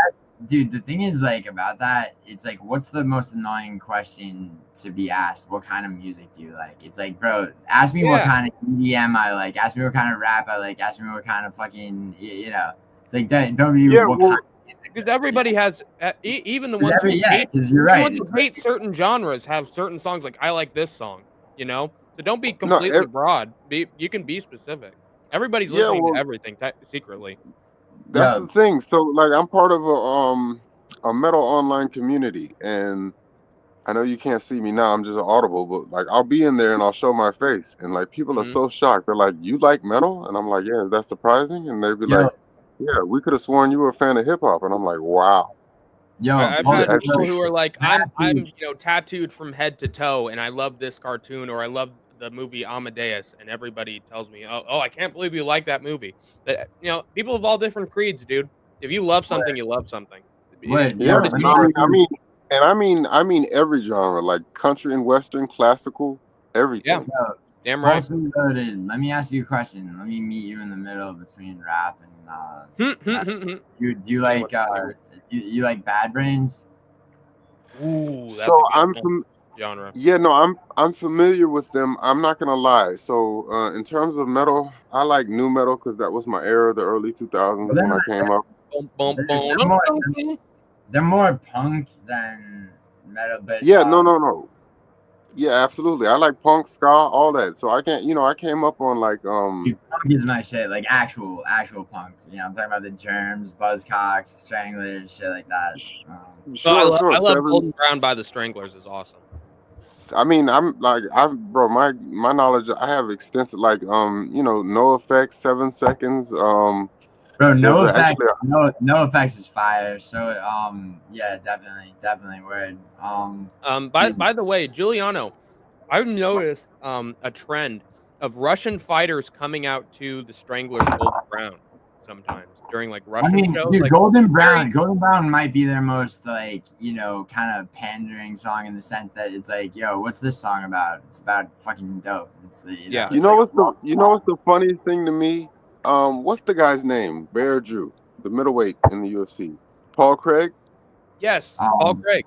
Dude, the thing is like about that, it's like, what's the most annoying question to be asked? What kind of music do you like? It's like, bro, ask me what kind of EDM I like. Ask me what kind of rap I like. Ask me what kind of fucking, It's like, don't be what kind of music. Because everybody has, even the ones who hate, you're right. The ones who hate certain genres have certain songs. Like, I like this song, So don't be completely broad. You can be specific. Everybody's listening to everything secretly. That's the thing. So like, I'm part of a metal online community, and I know you can't see me now. I'm just audible, but like I'll be in there and I'll show my face, and like people are so shocked. They're like, "You like metal?" And I'm like, "Yeah, is that surprising?" And they'd be like, "Yeah, we could have sworn you were a fan of hip hop." And I'm like, "Wow." I've had people who are like, I'm tattooed from head to toe, and I love this cartoon, or I love the movie Amadeus, and everybody tells me, oh, I can't believe you like that movie. But people of all different creeds, dude. If you love something, you love something. I mean every genre, like country and western, classical, everything. Yeah, damn right. Let me ask you a question. Let me meet you in the middle between rap and do you like you like Bad Brains? Ooh, that's so a good genre. Yeah, no, I'm familiar with them. I'm not gonna lie. So in terms of metal, I like new metal because that was my era, the early 2000s when I came up. They're more punk than metal, but no. Yeah, absolutely. I like punk, ska, all that. So I can't, I came up on like Dude, punk is my shit, like actual punk. I'm talking about the Germs, Buzzcocks, Stranglers, shit like that. I love Golden Brown by the Stranglers is awesome. I mean, my knowledge, I have extensive, like No Effects, 7 Seconds. Bro, No Effects is fire. So yeah, definitely word. By the way, Giuliano, I've noticed a trend of Russian fighters coming out to the Stranglers Golden Brown sometimes during like Russian shows. Dude, Golden Brown might be their most like kind of pandering song in the sense that it's like, yo, what's this song about? It's about fucking dope. It's what's the funniest thing to me? What's the guy's name? Bear Drew, the middleweight in the UFC. Paul Craig? Yes, Paul Craig.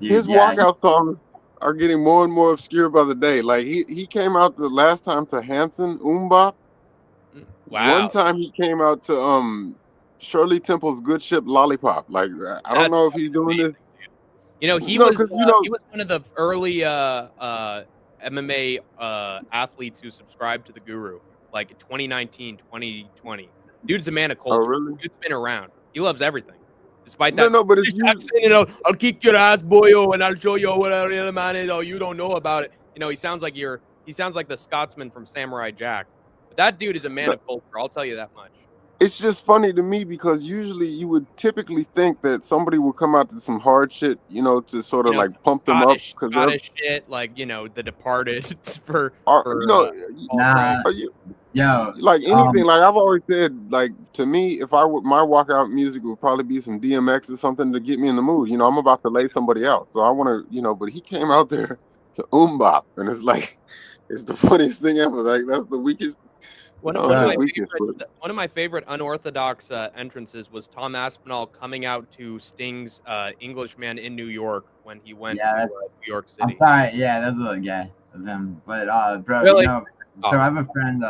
Dude, his walkout songs are getting more and more obscure by the day. Like he came out the last time to Hanson Umbop. Wow. One time he came out to Shirley Temple's Good Ship Lollipop. Like I don't know if he's doing this. You know, he No, was 'cause, you know, he was one of the early MMA athletes who subscribed to the Guru, like 2019, 2020. Dude's a man of oh culture. really? Dude's been around. He loves everything. Despite No, that no, but it's Scottish accent, you know, I'll kick your ass, boyo, and I'll show you what a real man is. Oh, you don't know about it. You know, he sounds like the Scotsman from Samurai Jack. But that dude is a man of culture. I'll tell you that much. it's just funny to me because usually you would typically think that somebody would come out to some hard shit, you know, to sort of like pump them up because they're Scottish shit, like, you know, The Departed for you know, nah, yo, like anything. Like I've always said, like to me, if I would, my walkout music would probably be some DMX or something to get me in the mood. You know, I'm about to lay somebody out, so I want to, you know. But he came out there to Umbop, and it's like, it's the funniest thing ever. Like that's the weakest. One of my favorite unorthodox entrances was Tom Aspinall coming out to Sting's Englishman in New York when he went to New York City. I'm sorry, yeah, that's a little gay of him. But bro, really? you know, so I have a friend,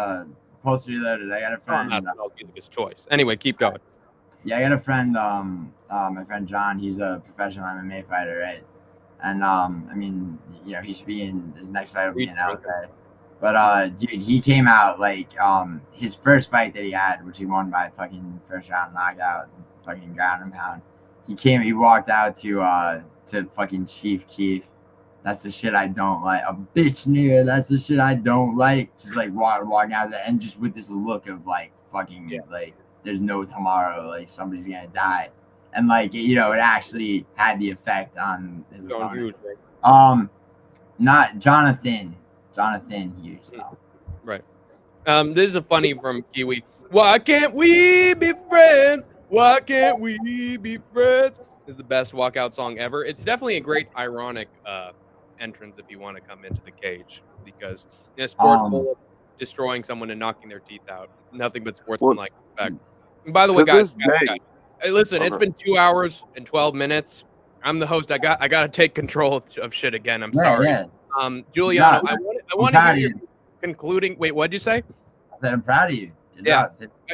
post reloaded. I got a friend. Aspinall's his choice. Anyway, keep going. Yeah, I got a friend, my friend John. He's a professional MMA fighter, right? And I mean, you know, he should be in his next fight will be in LA. But dude, he came out like his first fight that he had, which he won by fucking first round knockout, fucking ground and pound. He walked out to fucking Chief Keef. That's the shit I don't like. A bitch nigga, that's the shit I don't like. Just like walking out there and just with this look of like fucking like there's no tomorrow, like somebody's gonna die. And like, you know, it actually had the effect on his opponent. Not Jonathan Hughes though. Right. This is a funny from Kiwi. Why can't we be friends? Why can't we be friends? Is the best walkout song ever. It's definitely a great ironic entrance if you want to come into the cage, because in a sport full of destroying someone and knocking their teeth out, nothing but sportsmanlike respect. And by the way, guys, hey, listen, it's been 2 hours and 12 minutes. I'm the host. I got to take control of shit again. I'm sorry. Yeah. Juliano, I want to hear your concluding. Wait, what'd you say? I said I'm proud of you.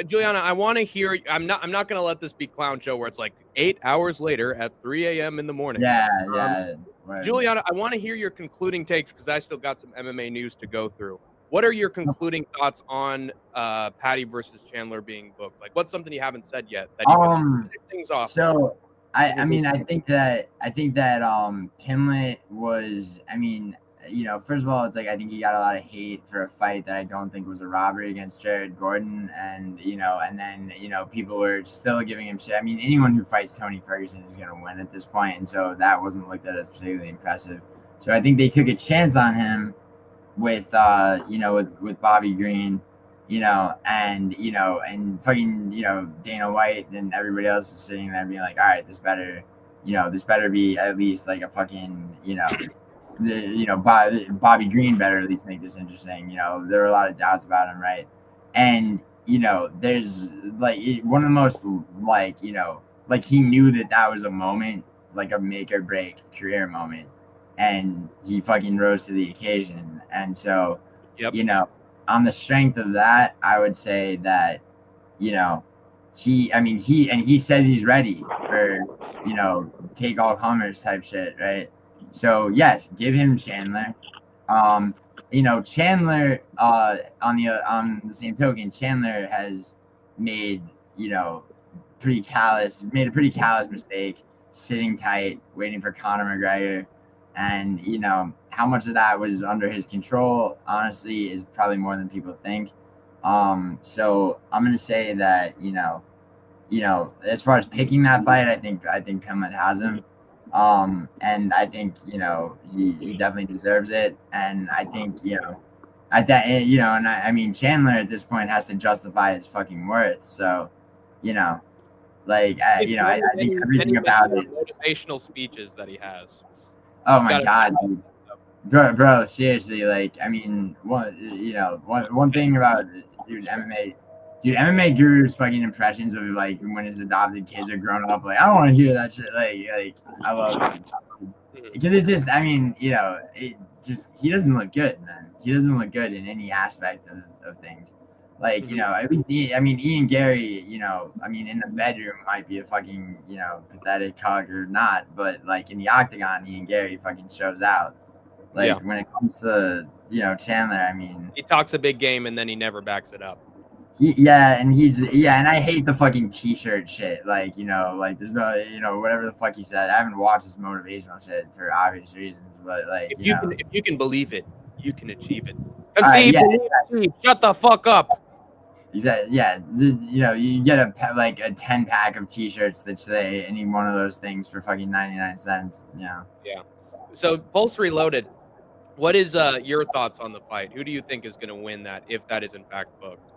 Juliana, I want to hear. I'm not going to let this be clown show where it's like 8 hours later at 3 a.m. in the morning. Right. Juliana, I want to hear your concluding takes because I still got some MMA news to go through. What are your concluding thoughts on Paddy versus Chandler being booked? Like, what's something you haven't said yet that you can finish things off? So I mean, I think that Pimblett was, I mean, you know, first of all, it's like I think he got a lot of hate for a fight that I don't think was a robbery against Jared Gordon, and you know, and then you know, people were still giving him shit. I mean, anyone who fights Tony Ferguson is going to win at this point, and so that wasn't looked at as particularly impressive. So I think they took a chance on him with you know, with Bobby Green, you know, and fucking, you know, Dana White and everybody else is sitting there being like, all right, this better be at least like a fucking, you know, Bobby Green better at least make this interesting. You know, there were a lot of doubts about him, right? And you know, there's like one of the most like, you know, like he knew that was a moment, like a make or break career moment, and he fucking rose to the occasion. And so, you know, on the strength of that, I would say that, you know, he says he's ready for, you know, take all comers type shit, right? So yes, give him Chandler. You know, Chandler, on the same token, Chandler has made, you know, a pretty callous mistake, sitting tight, waiting for Conor McGregor. And, you know, how much of that was under his control, honestly, is probably more than people think. So I'm going to say that, you know, as far as picking that fight, I think Pimblett has him. And I think, you know, he definitely deserves it. And I think, you know, and I mean, Chandler at this point has to justify his fucking worth. So, you know, like, I think everything about it. Motivational speeches that he has. Oh my God, dude. Bro, seriously, like, I mean, one thing about, MMA Guru's fucking impressions of like when his adopted kids are grown up, like, I don't want to hear that shit. Like I love it. because it's just, I mean, you know, he doesn't look good, man. He doesn't look good in any aspect of things. Like, you know, at least, Ian Gary, you know, I mean, in the bedroom might be a fucking, you know, pathetic hug or not, but like in the octagon, Ian Gary fucking shows out. Like when it comes to, you know, Chandler, I mean, he talks a big game and then he never backs it up. And I hate the fucking t-shirt shit. Like, you know, like there's no, you know, whatever the fuck he said. I haven't watched his motivational shit for obvious reasons, but like, if you can believe it, you can achieve it. Conceive, shut the fuck up. He said, you know, you get a 10-pack of t-shirts that say any one of those things for fucking 99 cents. Yeah. So Pulse Reloaded, what is your thoughts on the fight? Who do you think is going to win that if that is in fact booked?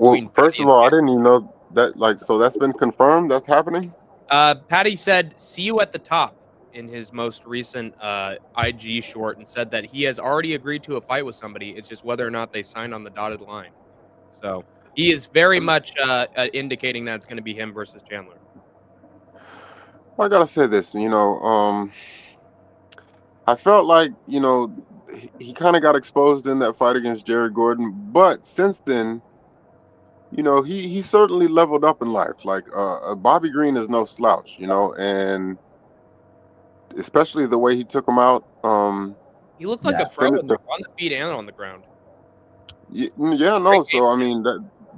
Well, first of all, I didn't even know that. Like, so that's been confirmed. That's happening. Paddy said, "See you at the top" in his most recent IG short, and said that he has already agreed to a fight with somebody. It's just whether or not they signed on the dotted line. So he is very much indicating that it's going to be him versus Chandler. Well, I gotta say this, you know, I felt like, you know, he kind of got exposed in that fight against Jerry Gordon, but since then, you know, he certainly leveled up in life. Like Bobby Green is no slouch, you know, and especially the way he took him out. He looked like a pro on the feet and on the ground. So I mean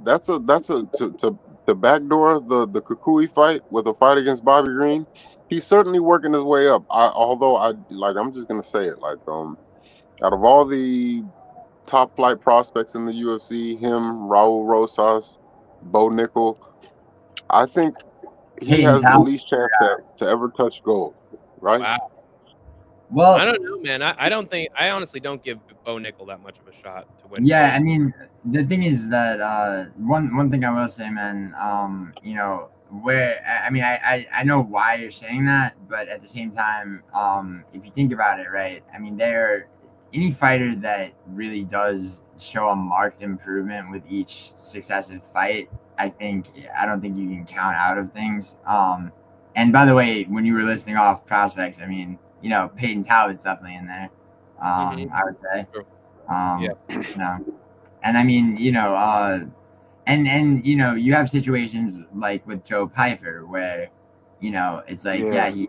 that's to backdoor the Kukui fight with a fight against Bobby Green. He's certainly working his way up. I'm just gonna say it, like out of all the top flight prospects in the UFC, him, Raul Rosas, Bo Nickel, I think he has the least chance to ever touch gold, right? Wow. Well, I don't know, man. I honestly don't give Bo Nickel that much of a shot to win. Yeah, I mean, the thing is that one thing I will say, man, you know, I know why you're saying that, but at the same time, if you think about it, right? I mean, any fighter that really does show a marked improvement with each successive fight, I don't think you can count out of things. And by the way, when you were listing off prospects, I mean, you know, Peyton Talbot's definitely in there. I would say. You know, and I mean, you know, and you know, you have situations like with Joe Pyfer where, you know, it's like, I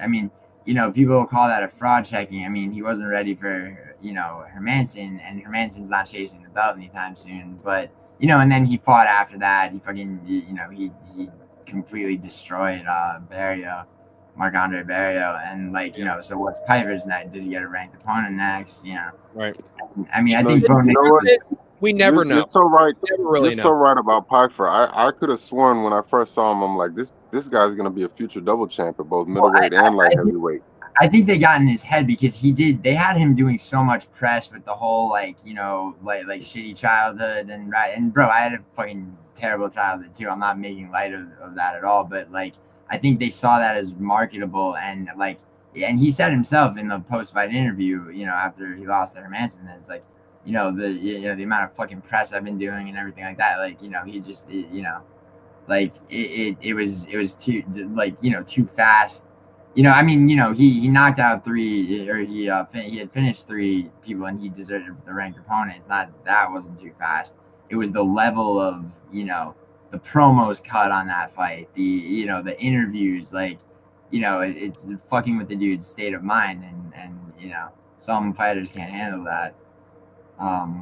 mean, you know, people call that a fraud checking. I mean, he wasn't ready for, you know, Hermansson, and Hermansson's not chasing the belt anytime soon. But, you know, and then he fought after that. He fucking, you know, he completely destroyed Marc-Andre Barrio, and like, you know, so what's Piper's next? Does he get a ranked opponent next? You know, right? I mean, I think we never know. You're so right. You're so right about Piper. I could have sworn when I first saw him, I'm like, this guy's gonna be a future double champ at both middleweight and light heavyweight. I think they got in his head because they had him doing so much press with the whole, like, you know, like shitty childhood, and bro, I had a fucking terrible childhood too. I'm not making light of that at all, but like, I think they saw that as marketable, and like, and he said himself in the post-fight interview, you know, after he lost to Hermansson, that it's like, you know, the amount of fucking press I've been doing and everything like that. Like, you know, he just, you know, like it was too, like, you know, too fast. You know, I mean, you know, he knocked out he had finished 3 people, and he deserved the ranked opponent. It's not that wasn't too fast. It was the level of, you know, the promos cut on that fight, you know, the interviews, like, you know, it's fucking with the dude's state of mind, and you know, some fighters can't handle that. I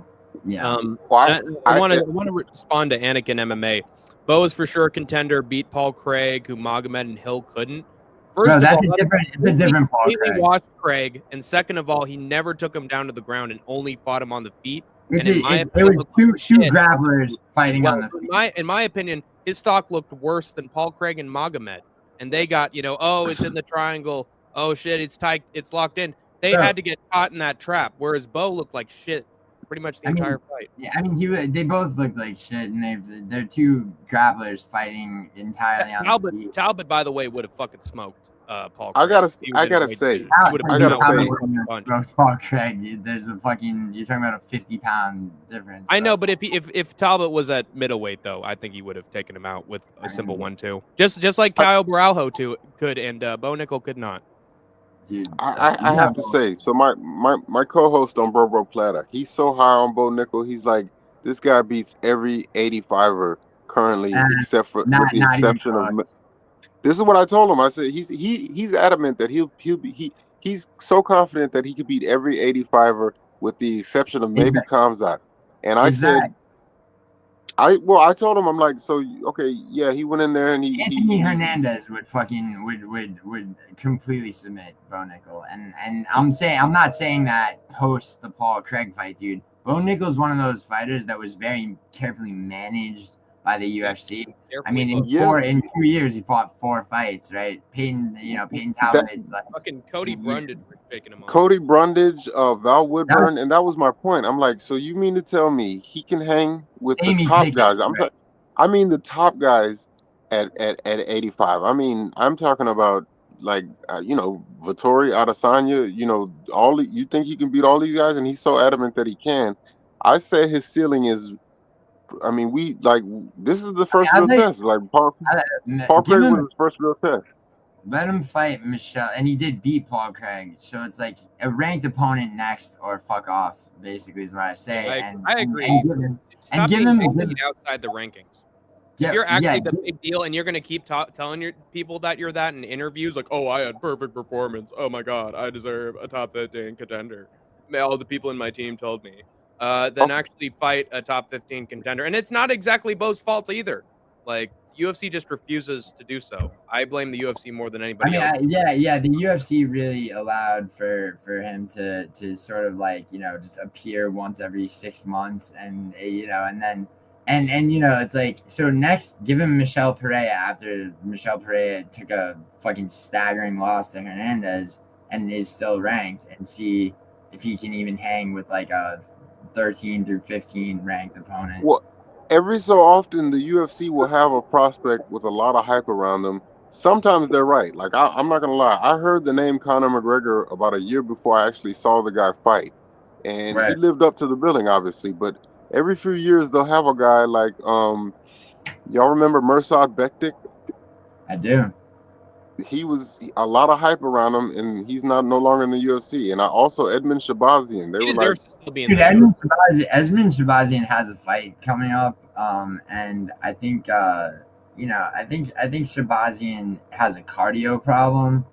want to respond to Anakin MMA. Bo is for sure a contender. Beat Paul Craig, who Magomed and Hill couldn't. First of all, it's a different Paul Craig. He watched Craig, and second of all, he never took him down to the ground and only fought him on the feet. It was two grapplers fighting on the feet. In my opinion, his stock looked worse than Paul Craig and Magomed, and they got, you know, oh, it's in the triangle. Oh shit, it's tight, it's locked in. They had to get caught in that trap, whereas Bo looked like shit pretty much the entire fight. Yeah, I mean, they both looked like shit, and they're two grapplers fighting entirely on the feet. Talbot, by the way, would have fucking smoked Paul Craig. I gotta say, Paul Craig, there's a fucking, you're talking about a 50-pound difference. I know, but if Talbot was at middleweight, though, I think he would have taken him out with a simple 1-2. Just like Kyle Baralho could, and Bo Nickel could not. dude. I have to say, so my co-host on Bro Plata, he's so high on Bo Nickel. He's like, this guy beats every 85er currently, except for with the exception of. This is what I told him. I said he's adamant that he's so confident that he could beat every 85er with the exception of maybe Kamzat. And I said. I told him, I'm like, so okay, yeah, he went in there and Anthony Hernandez would completely submit Bo Nickel, and I'm not saying that post the Paul Craig fight, dude. Bo Nickel's one of those fighters that was very carefully managed by the UFC. I mean, in 2 years he fought 4 fights, right? Peyton Talbot, fucking Cody Brundage for shaking him off. Cody Brundage, Val Woodburn, and that was my point. I'm like, so you mean to tell me he can hang with the top guys? I mean the top guys at 85. I mean, I'm talking about like Vettori, Adesanya, you think he can beat all these guys, and he's so adamant that he can. I say his ceiling is. I mean, this is the first real test. Like Paul Craig was his first real test. Let him fight Michelle, and he did beat Paul Craig. So it's like a ranked opponent next, or fuck off. Basically, is what I say. I agree. And give him outside the rankings. If you're actually the big deal, and you're gonna keep telling your people that you're that in interviews, like, oh, I had perfect performance. Oh my god, I deserve a top 15 contender. All the people in my team told me. Then actually fight a top 15 contender. And it's not exactly Bo's fault either. Like, UFC just refuses to do so. I blame the UFC more than anybody else. The UFC really allowed for him to sort of like, just appear once every 6 months, and and then it's like, so next give him Michel Pereira after Michel Pereira took a fucking staggering loss to Hernandez and is still ranked, and see if he can even hang with like a 13 through 15 ranked opponent. Well, every so often the UFC will have a prospect with a lot of hype around them. Sometimes they're right. Like I'm not gonna lie, I heard the name Conor McGregor about a year before I actually saw the guy fight, and he lived up to the billing, obviously. But every few years they'll have a guy like y'all remember Mirsad Bektik? I do. He was a lot of hype around him, and he's no longer in the UFC. And I also Edmund Shabazian. They were like, Edmund Shabazian has a fight coming up, and I think I think Shabazian has a cardio problem.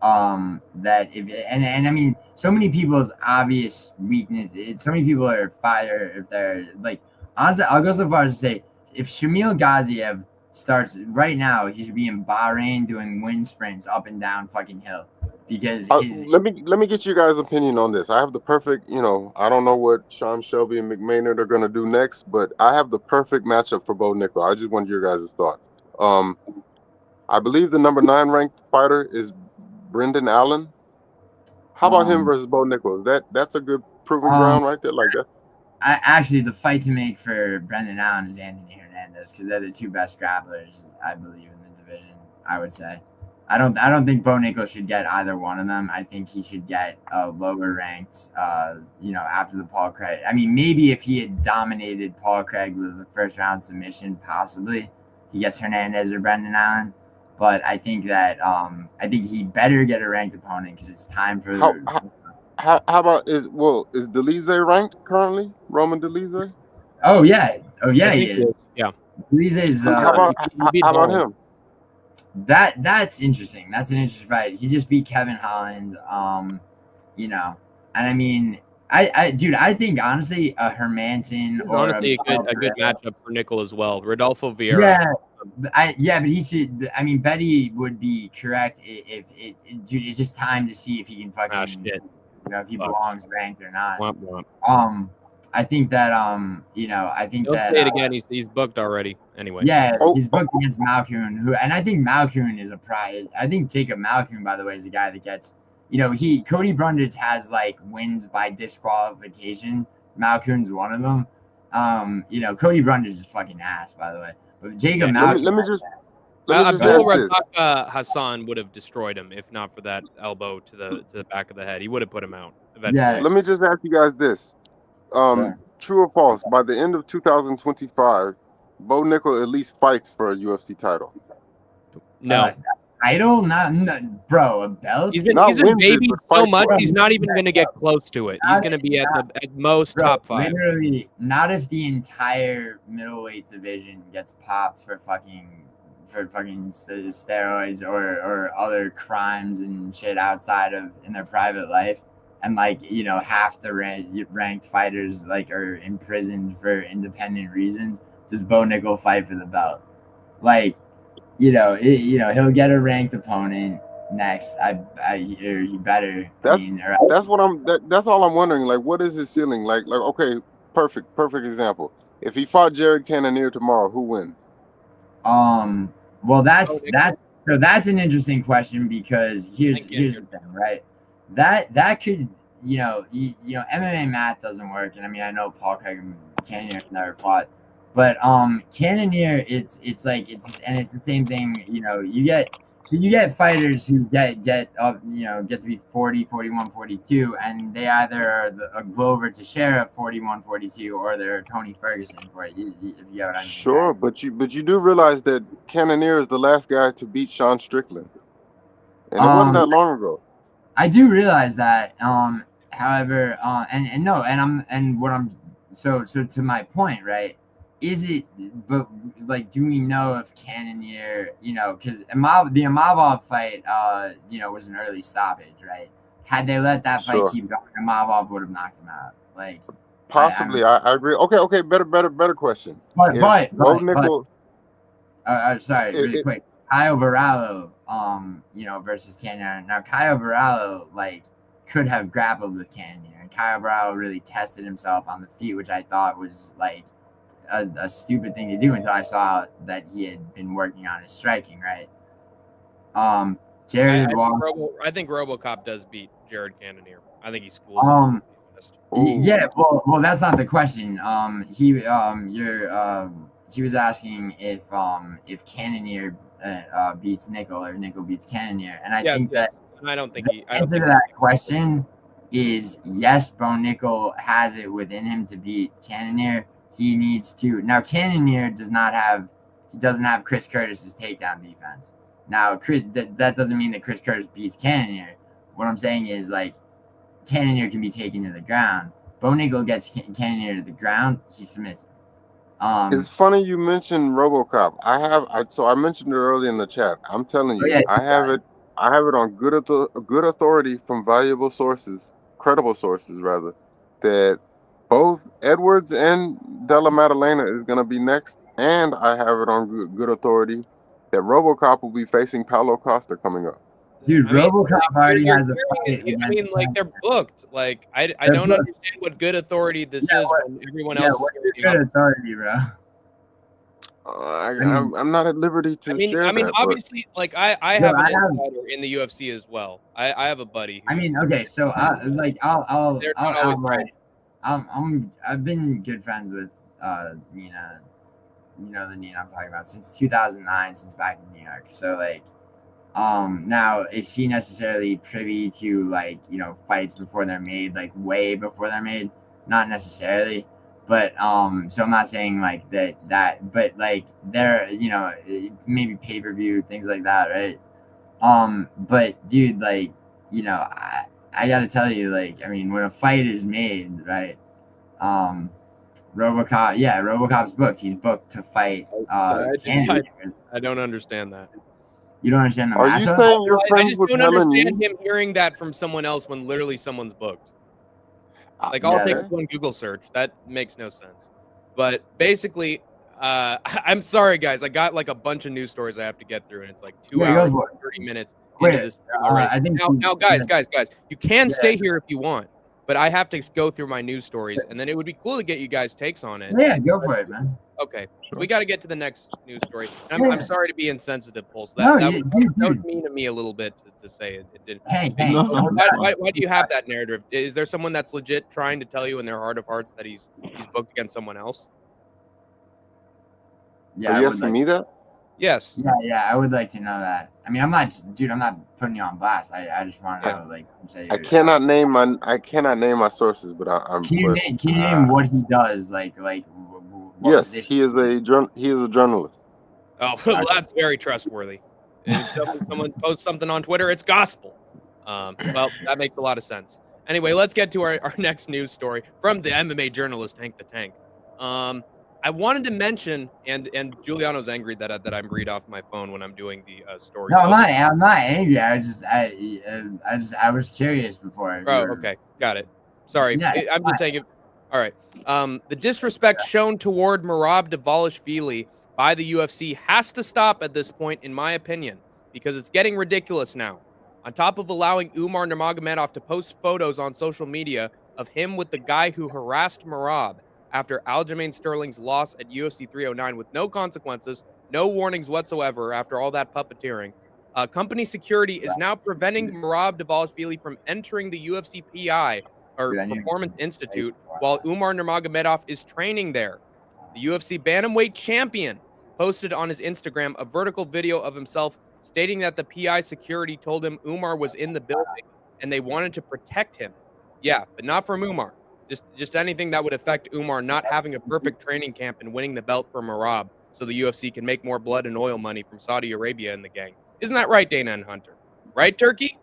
That I mean, so many people's obvious weakness. So many people are fire if they're like. Honestly, I'll go so far as to say, if Shamil Gaziev starts right now, he should be in Bahrain doing wind sprints up and down fucking hill, because let me get you guys' opinion on this. I have the perfect, I don't know what Sean Shelby and McMaynard are gonna do next, but I have the perfect matchup for Bo Nickel. I just want your guys' thoughts. I believe the number 9 ranked fighter is Brendan Allen. How about him versus Bo Nickel? That's a good proving ground right there, like that. Actually, the fight to make for Brendan Allen is Anthony Hernandez, because they're the 2 best grapplers, I believe, in the division. I would say, I don't think Bo Nickel should get either one of them. I think he should get a lower ranked, after the Paul Craig. I mean, maybe if he had dominated Paul Craig with the first round submission, possibly he gets Hernandez or Brendan Allen. But I think that he better get a ranked opponent, because it's time for. How about is Delize ranked currently? Roman Delize? Oh yeah, he is. Yeah, Delize's. How about him? That's interesting. That's an interesting fight. He just beat Kevin Holland. And I mean, I think honestly, a Hermanson or honestly a good matchup for Nickel as well. Rodolfo Vieira. Yeah, but he should. I mean, Betty would be correct if it's just time to see if he can fucking. If he belongs ranked or not. I think that He'll say it again. He's booked already. Anyway. Yeah, he's booked against Malkoun, and I think Malkoun is a prize. I think Jacob Malkoun, by the way, is a guy that gets. Cody Brundage has like wins by disqualification. Malkoun's one of them. Cody Brundage is fucking ass, by the way. But Jacob Malkoun. Let me just Hassan would have destroyed him if not for that elbow to the back of the head. He would have put him out eventually. Yeah. Let me just ask you guys this. True or false, by the end of 2025, Bo Nickel at least fights for a UFC title? No. title? Not bro, a belt. He's been babied so much. He's not even going to get close to it. He's going to be at most top 5. Literally, not if the entire middleweight division gets popped for fucking steroids or other crimes and shit outside of in their private life, and like half the ranked fighters like are imprisoned for independent reasons. Does Bo Nickel fight for the belt? Like, he'll get a ranked opponent next. He better. That's all I'm wondering. Like, what is his ceiling? Like, okay, perfect example. If he fought Jared Cannonier tomorrow, who wins? Well, that's an interesting question, because here's the thing, right? That could MMA math doesn't work, and I mean I know Paul Cannonier never fought. But Cannonier, it's the same thing. You get fighters who get up, get to be 40, 41, 42, and they either are a Glover Teixeira 41, 42, or they're Tony Ferguson for it. If you get what I mean. Sure, but you do realize that Cannonier is the last guy to beat Sean Strickland, and it wasn't that long ago. I do realize that. However, to my point, right? But like, do we know if Cannonier, because the Imavov fight, was an early stoppage, right? Had they let that fight keep going, Imavov would have knocked him out. Like, possibly, I agree. Okay, better question. Sorry, really quick. Caio Borralho, versus Cannonier. Now, Caio Borralho, like, could have grappled with Cannonier, and Caio Borralho really tested himself on the feet, which I thought was like a stupid thing to do until I saw that he had been working on his striking, right? Jared I think RoboCop does beat Jared Cannonier. I think he schools him. Yeah, well, that's not the question. He was asking if Cannonier beats Nickel or Nickel beats Cannonier, and I think that the answer to that question is yes. Bo Nickel has it within him to beat Cannonier. He needs to. Now, Cannonier doesn't have Chris Curtis's takedown defense. Now, that doesn't mean that Chris Curtis beats Cannonier. What I'm saying is, like, Cannonier can be taken to the ground. Bo Nickel gets Cannonier to the ground, he submits him. It's funny you mentioned RoboCop. I mentioned it earlier in the chat. I'm telling you, I have it on good authority from valuable sources, credible sources rather, that both Edwards and Della Maddalena is going to be next, and I have it on good authority that RoboCop will be facing Paulo Costa coming up. Dude, RoboCop already has a fight. I mean, like, they're booked. Like, I don't understand what good authority this is when everyone else is good authority, bro. I'm not at liberty to share that. I mean, obviously, like, I have an insider in the UFC as well. I have a buddy. Okay, so I've been good friends with Nina. The Nina I'm talking about since 2009, since back in New York. So like, now is she necessarily privy to like fights before they're made, like way before they're made? Not necessarily, but so I'm not saying like that, but like they're maybe pay-per-view things like that, right? But dude, like I gotta tell you, like, I mean, when a fight is made, right? RoboCop's booked. He's booked to fight. I don't understand that. You don't understand the matchup? Are you saying you're friends I just with don't understand him hearing that from someone else when literally someone's booked. Like, I'll take one Google search. That makes no sense. But basically, I'm sorry, guys. I got like a bunch of news stories I have to get through, and it's like 2 hours and 30 minutes. I think now, guys, you can stay here if you want, but I have to go through my news stories, and then it would be cool to get you guys' takes on it. Yeah, go for it, man. Okay, so we got to get to the next news story. I'm sorry to be insensitive, Pulse. That would mean to me a little bit to say it. It didn't. Why do you have that narrative? Is there someone that's legit trying to tell you in their heart of hearts that he's booked against someone else? Yeah, are you asking me that? Yes. Yeah, I would like to know that. I mean, I'm not putting you on blast. I just want to know, like, say. I cannot name my sources, but I'm. Can you name what he does? Like. Yes, he is a journalist. Oh, well, that's very trustworthy. And if someone posts something on Twitter, it's gospel. Well, that makes a lot of sense. Anyway, let's get to our next news story from the MMA journalist Hank the Tank. I wanted to mention, and Giuliano's angry that I'm read off my phone when I'm doing the story. No, I'm not angry. I was curious before. Oh, okay, got it. Sorry, Yeah, I'm just saying. All right. The disrespect shown toward Morab Dvalishvili by the UFC has to stop at this point, in my opinion, because it's getting ridiculous now. On top of allowing Umar Nurmagomedov to post photos on social media of him with the guy who harassed Merab after Aljamain Sterling's loss at UFC 309 with no consequences, no warnings whatsoever after all that puppeteering, company security is now preventing Morab Dvalishvili from entering the UFC PI or Performance Institute while Umar Nurmagomedov is training there. The UFC bantamweight champion posted on his Instagram a vertical video of himself stating that the PI security told him Umar was in the building and they wanted to protect him. Yeah, but not from Umar. Just anything that would affect Umar not having a perfect training camp and winning the belt for Merab so the UFC can make more blood and oil money from Saudi Arabia in the gang. Isn't that right, Dana and Hunter? Right, Turkey?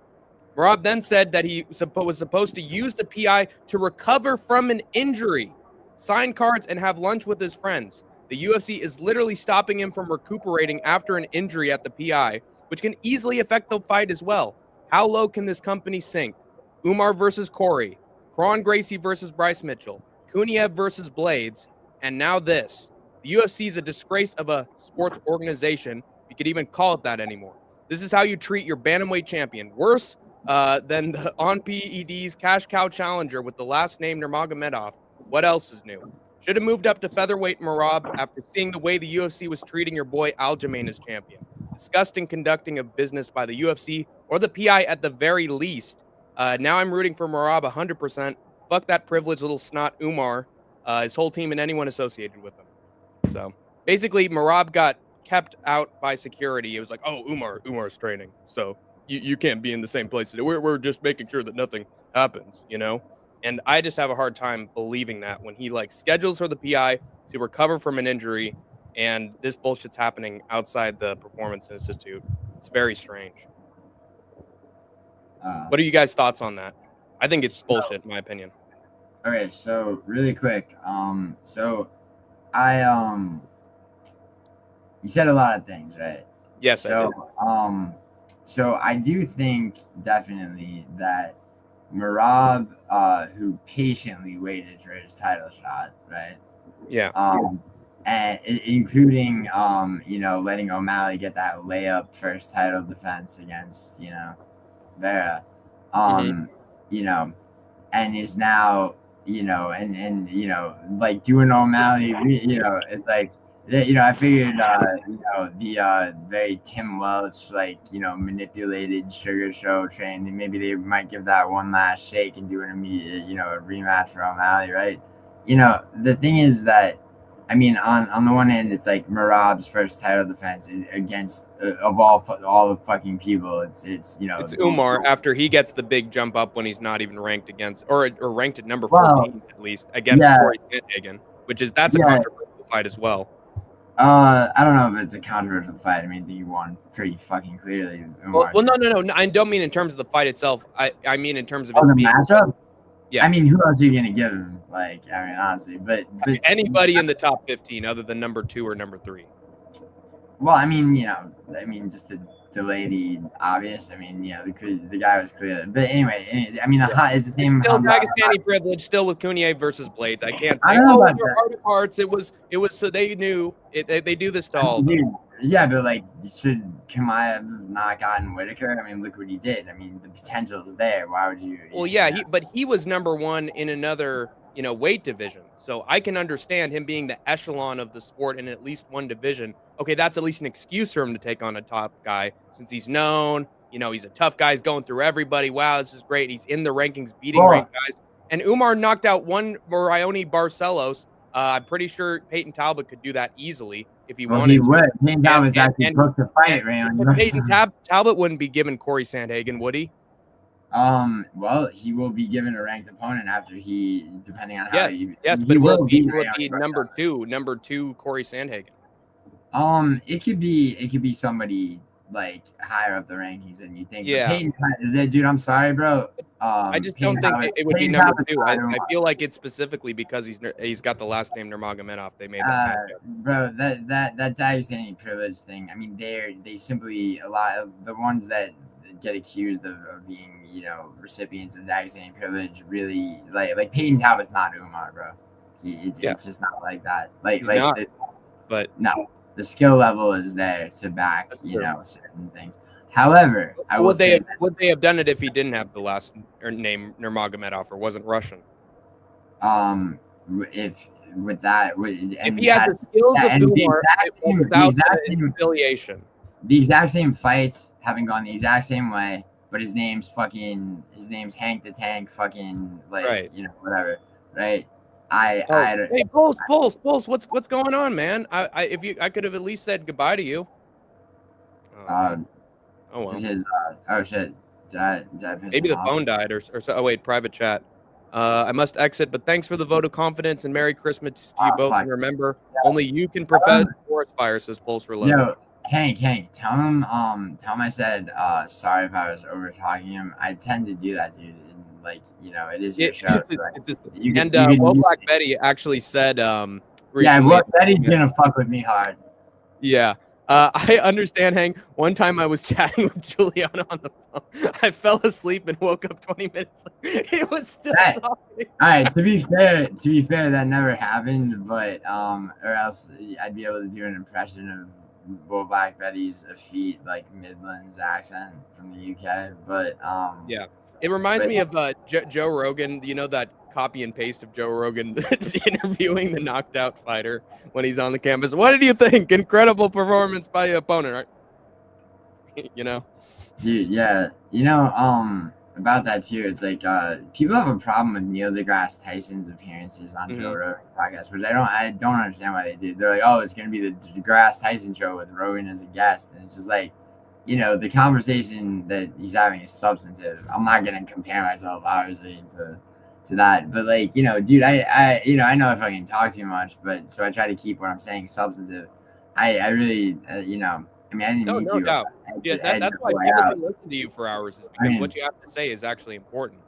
Merab then said that he was supposed to use the PI to recover from an injury, sign cards, and have lunch with his friends. The UFC is literally stopping him from recuperating after an injury at the PI, which can easily affect the fight as well. How low can this company sink? Umar versus Corey, Kron Gracie versus Bryce Mitchell, Kuniev versus Blades, and now this. The UFC is a disgrace of a sports organization, if you could even call it that anymore. This is how you treat your bantamweight champion. Worse than the on PED's cash cow challenger with the last name Nurmagomedov. What else is new? Should have moved up to featherweight Merab after seeing the way the UFC was treating your boy Aljamain as champion. Disgusting conducting of business by the UFC or the PI at the very least. Now I'm rooting for Merab 100%. Fuck that privileged little snot Umar, his whole team, and anyone associated with him. So basically, Merab got kept out by security. It was like, oh, Umar's training, so you can't be in the same place. We're just making sure that nothing happens, you know? And I just have a hard time believing that when he schedules for the PI to recover from an injury and this bullshit's happening outside the Performance Institute. It's very strange. What are you guys' thoughts on that? I think it's bullshit, in my opinion. Okay, so really quick, you said a lot of things, right? Yes, I did. So I do think definitely that Merab, who patiently waited for his title shot, right? Yeah. And including, letting O'Malley get that layup first title defense against, Vera, and is now, doing O'Malley, it's like, I figured, the very Tim Welch, manipulated sugar show train, maybe they might give that one last shake and do an immediate, a rematch for O'Malley, right? The thing is that, I mean, on the one hand, it's like Merab's first title defense against of all the fucking people. It's Umar after he gets the big jump up when he's not even ranked against or ranked at number 14 at least against Corey Sandhagen, that's a controversial fight as well. I don't know if it's a controversial fight. I mean, he won pretty fucking clearly. Well, no. I don't mean in terms of the fight itself. I mean in terms of the matchup. Yeah. I mean, who else are you gonna give him? Honestly, but anybody in the top 15 other than number 2 or number 3. Well, just to delay the obvious. The guy was clear. But anyway, it's the same. Still Dagestani privilege. Still with Kuniev versus Blades. I can't say. Oh, in your heart of hearts, it was so they knew it. They do this to all. Yeah, but should Chimaev not gotten Whitaker? I mean, look what he did. I mean, the potential is there. Why would you? Well, yeah, he was number 1 in another, weight division. So I can understand him being the echelon of the sport in at least one division. Okay, that's at least an excuse for him to take on a top guy since he's known. He's a tough guy. He's going through everybody. Wow, this is great. He's in the rankings, beating ranked guys. And Umar knocked out one Marioni Barcelos. I'm pretty sure Peyton Talbot could do that easily if he wanted. He would. Peyton Talbot's actually supposed to fight, But Peyton Talbot wouldn't be given Corey Sandhagen, would he? Well, he will be given a ranked opponent after depending on how he. Yes, but will be number 2 Corey Sandhagen. It could be somebody like higher up the rankings than you think. Yeah. Dude, I'm sorry, bro. I just don't think it would be number 2. I feel like it's specifically because he's got the last name Nurmagomedov. They made that matchup. Bro, that Dagestani privilege thing. I mean, they simply, a lot of the ones that get accused of being, recipients of Dagestani privilege, really like Peyton Talbot's not Umar, bro. It's just not like that. But no, the skill level is there to back, certain things. However, would they have done it if he didn't have the last name Nurmagomedov or wasn't Russian? If he had the skills of Umar without the affiliation, the exact same fights, having gone the exact same way, but his name's Hank the Tank, fucking whatever, right? Hey, Pulse, what's going on, man? I could have at least said goodbye to you. Oh well. Shit. Did I Maybe the phone died or so. Oh wait, private chat. I must exit, but thanks for the vote of confidence and Merry Christmas to you both. And remember, only you can prevent forest fire, says Pulse Reload. Yo, Hank, tell him I said sorry if I was over talking him. I tend to do that, dude. And, it is your show. Black Betty actually said recently, Betty's gonna fuck with me hard. Yeah. I understand, Hank. One time I was chatting with Juliana on the phone. I fell asleep and woke up 20 minutes later. He was still talking. All right, to be fair, that never happened, but or else I'd be able to do an impression of Bull Black Betty's effete, Midlands accent from the UK. But yeah. It reminds me of Joe Rogan, that copy and paste of Joe Rogan interviewing the knocked out fighter when he's on the campus. What did you think? Incredible performance by your opponent, right? Dude, yeah. About that too, it's people have a problem with Neil deGrasse Tyson's appearances on Joe Rogan's podcast, which I don't understand why they do. They're like, oh, it's gonna be the deGrasse Tyson show with Rogan as a guest, and it's just the conversation that he's having is substantive. I'm not gonna compare myself obviously to that, but dude, I know if I can talk too much, but so I try to keep what I'm saying substantive. I really I didn't mean to. No doubt. That's why people can listen to you for hours, is because what you have to say is actually important.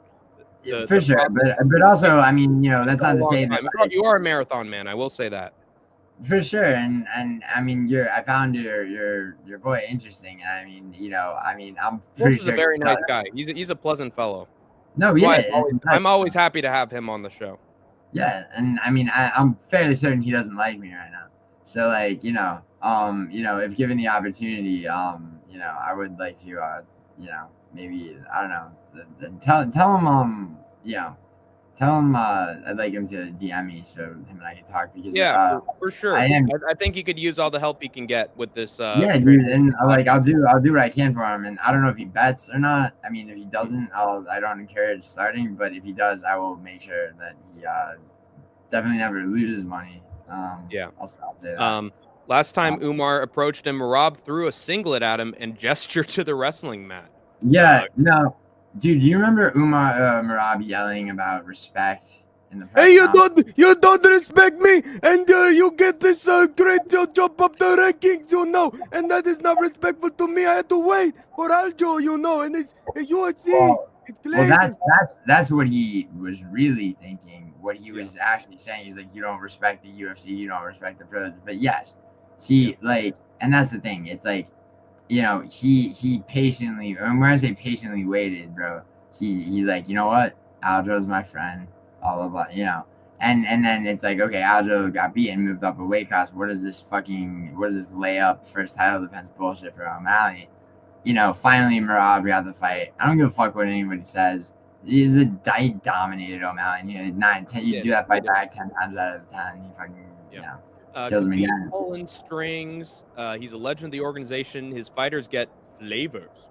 For sure, but also, that's not to say that you are a marathon man. I will say that. For sure, and I found your boy interesting, and I'm pretty sure he's a very nice guy. He's a pleasant fellow. No, yeah, I'm always happy to have him on the show. Yeah, and I'm fairly certain he doesn't like me right now. So if given the opportunity, I would like to, maybe I don't know, tell him, tell him I'd like him to DM me so him and I can talk, because for sure. I think he could use all the help he can get with this. Dude, and I'll do what I can for him, and I don't know if he bets or not. If he doesn't, I don't encourage starting, but if he does, I will make sure that he definitely never loses money. I'll stop saying that. Last time Umar approached him, Merab threw a singlet at him and gestured to the wrestling mat. Yeah, no. Dude, do you remember Merab yelling about respect in the press? Hey, you don't respect me, and you get this great jump up the rankings, and that is not respectful to me. I had to wait for Aljo, and it's UFC. It's crazy. Well, that's what he was really thinking. What he was actually saying is you don't respect the UFC, you don't respect the privilege. But yes, see, and that's the thing. It's he patiently, and when I say patiently waited, bro, he's like, you know what, Aljo's my friend, blah blah blah, and then it's okay, Aljo got beaten, moved up a weight class. What is this layup first title defense bullshit for O'Malley? Finally Merab got the fight. I don't give a fuck what anybody says. He dominated O'Malley. 9, 10. You do that fight back 10 times out of 10. He fucking kills me again. Pulling strings. He's a legend of the organization. His fighters get flavors,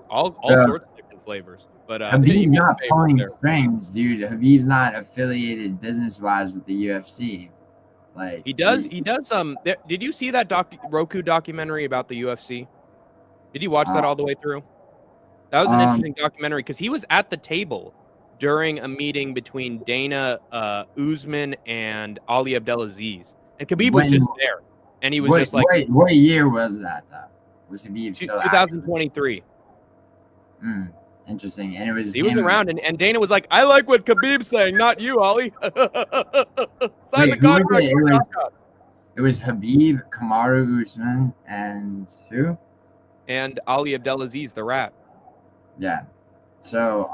all sorts of different flavors. But Khabib's not pulling strings, dude. Khabib's not affiliated business-wise with the UFC. He does. Did you see that Roku documentary about the UFC? Did you watch that all the way through? That was an interesting documentary, because he was at the table during a meeting between Dana Usman and Ali Abdelaziz, and Khabib was just there, and he was what year was that, though? Was Khabib still 2023. Interesting. And it was he was around, and Dana was like, "I like what Khabib's saying, not you, Ollie." Sign the contract. It was Khabib, Kamaru Usman, and who? And Ali Abdelaziz, the Rat. Yeah. So,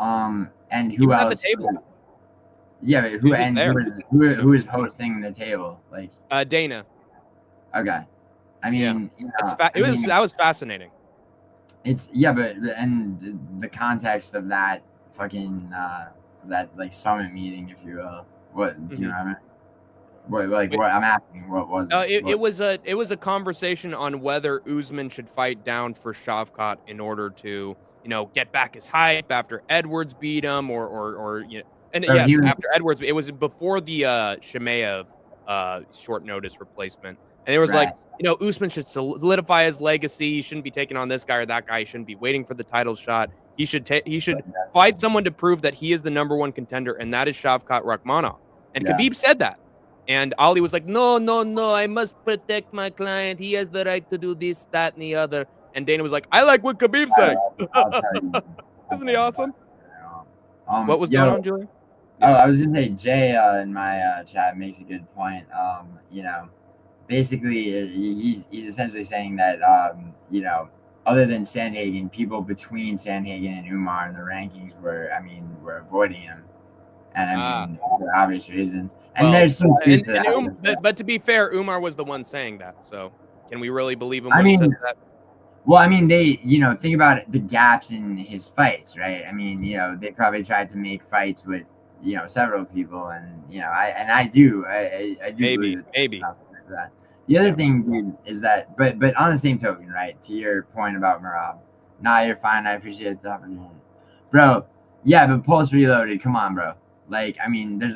and who else? At the table. Yeah, but who is hosting the table? Like Dana. Okay. I mean, that was fascinating. It's but the context of that fucking that like summit meeting, if you will. What do you know what I mean? What I'm asking, what was it? It was a conversation on whether Usman should fight down for Shavkat in order to, get back his hype after Edwards beat him or and so yes, after Edwards, it was before the Chimaev short notice replacement. And it was like, Usman should solidify his legacy. He shouldn't be taking on this guy or that guy. He shouldn't be waiting for the title shot. He should fight someone to prove that he is the number one contender, and that is Shavkat Rakhmonov. And Khabib said that. And Ali was like, no, I must protect my client. He has the right to do this, that, and the other. And Dana was like, I like what Khabib's saying. Isn't he awesome? What was going on, Julian? I was going to say, Jay in my chat makes a good point. Basically, he's essentially saying that, other than Sandhagen, people between Sandhagen and Umar in the rankings were avoiding him. And for obvious reasons. And there's some truth to that. But to be fair, Umar was the one saying that. So can we really believe him when he said that? Well, they, think about it, the gaps in his fights, right? They probably tried to make fights with, several people, and I do maybe. That. The other thing, dude, is that, but on the same token, right? To your point about Merab, you're fine. I appreciate the opportunity, bro. Yeah, but Pulse Reloaded, come on, bro. There's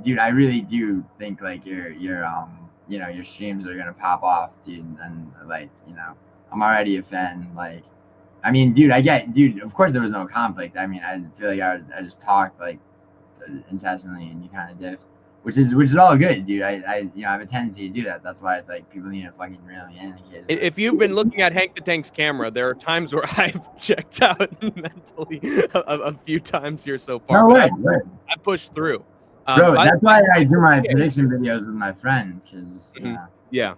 dude, I really do think your streams are gonna pop off, dude, and I'm already a fan. Dude, of course there was no conflict. I feel like I just talked incessantly, and you kind of dipped, which is all good, dude. I have a tendency to do that. That's why it's like people need to fucking reel me in. If you've been looking at Hank the Tank's camera, there are times where I've checked out mentally a few times here so far. No way. I pushed through. Bro, that's why I do my prediction videos with my friend. Yeah.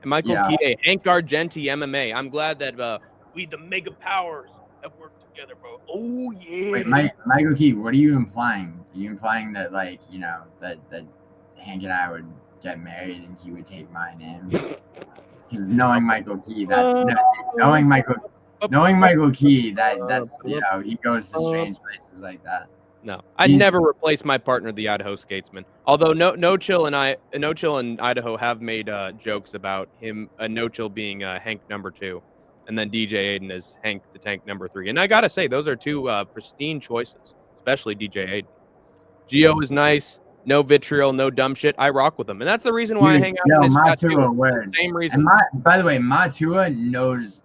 And Michael Kieh, Hank Argenti MMA. I'm glad that we, the mega powers, have worked together, bro. Oh, yeah. Wait, Michael Key, what are you implying? Are you implying that, that Hank and I would get married and he would take my name? Because knowing Michael Key, knowing Michael Key, that's he goes to strange places like that. No, I'd never replace my partner, the Idaho Skatesman. Although No Chill and Idaho have made jokes about him, No Chill being Hank number 2. And then DJ Aiden is Hank the Tank number 3. And I got to say, those are two pristine choices, especially DJ Aiden. Gio is nice. No vitriol, no dumb shit. I rock with him. And that's the reason why I hang out in his chat too. Same reason. By the way, Matua knows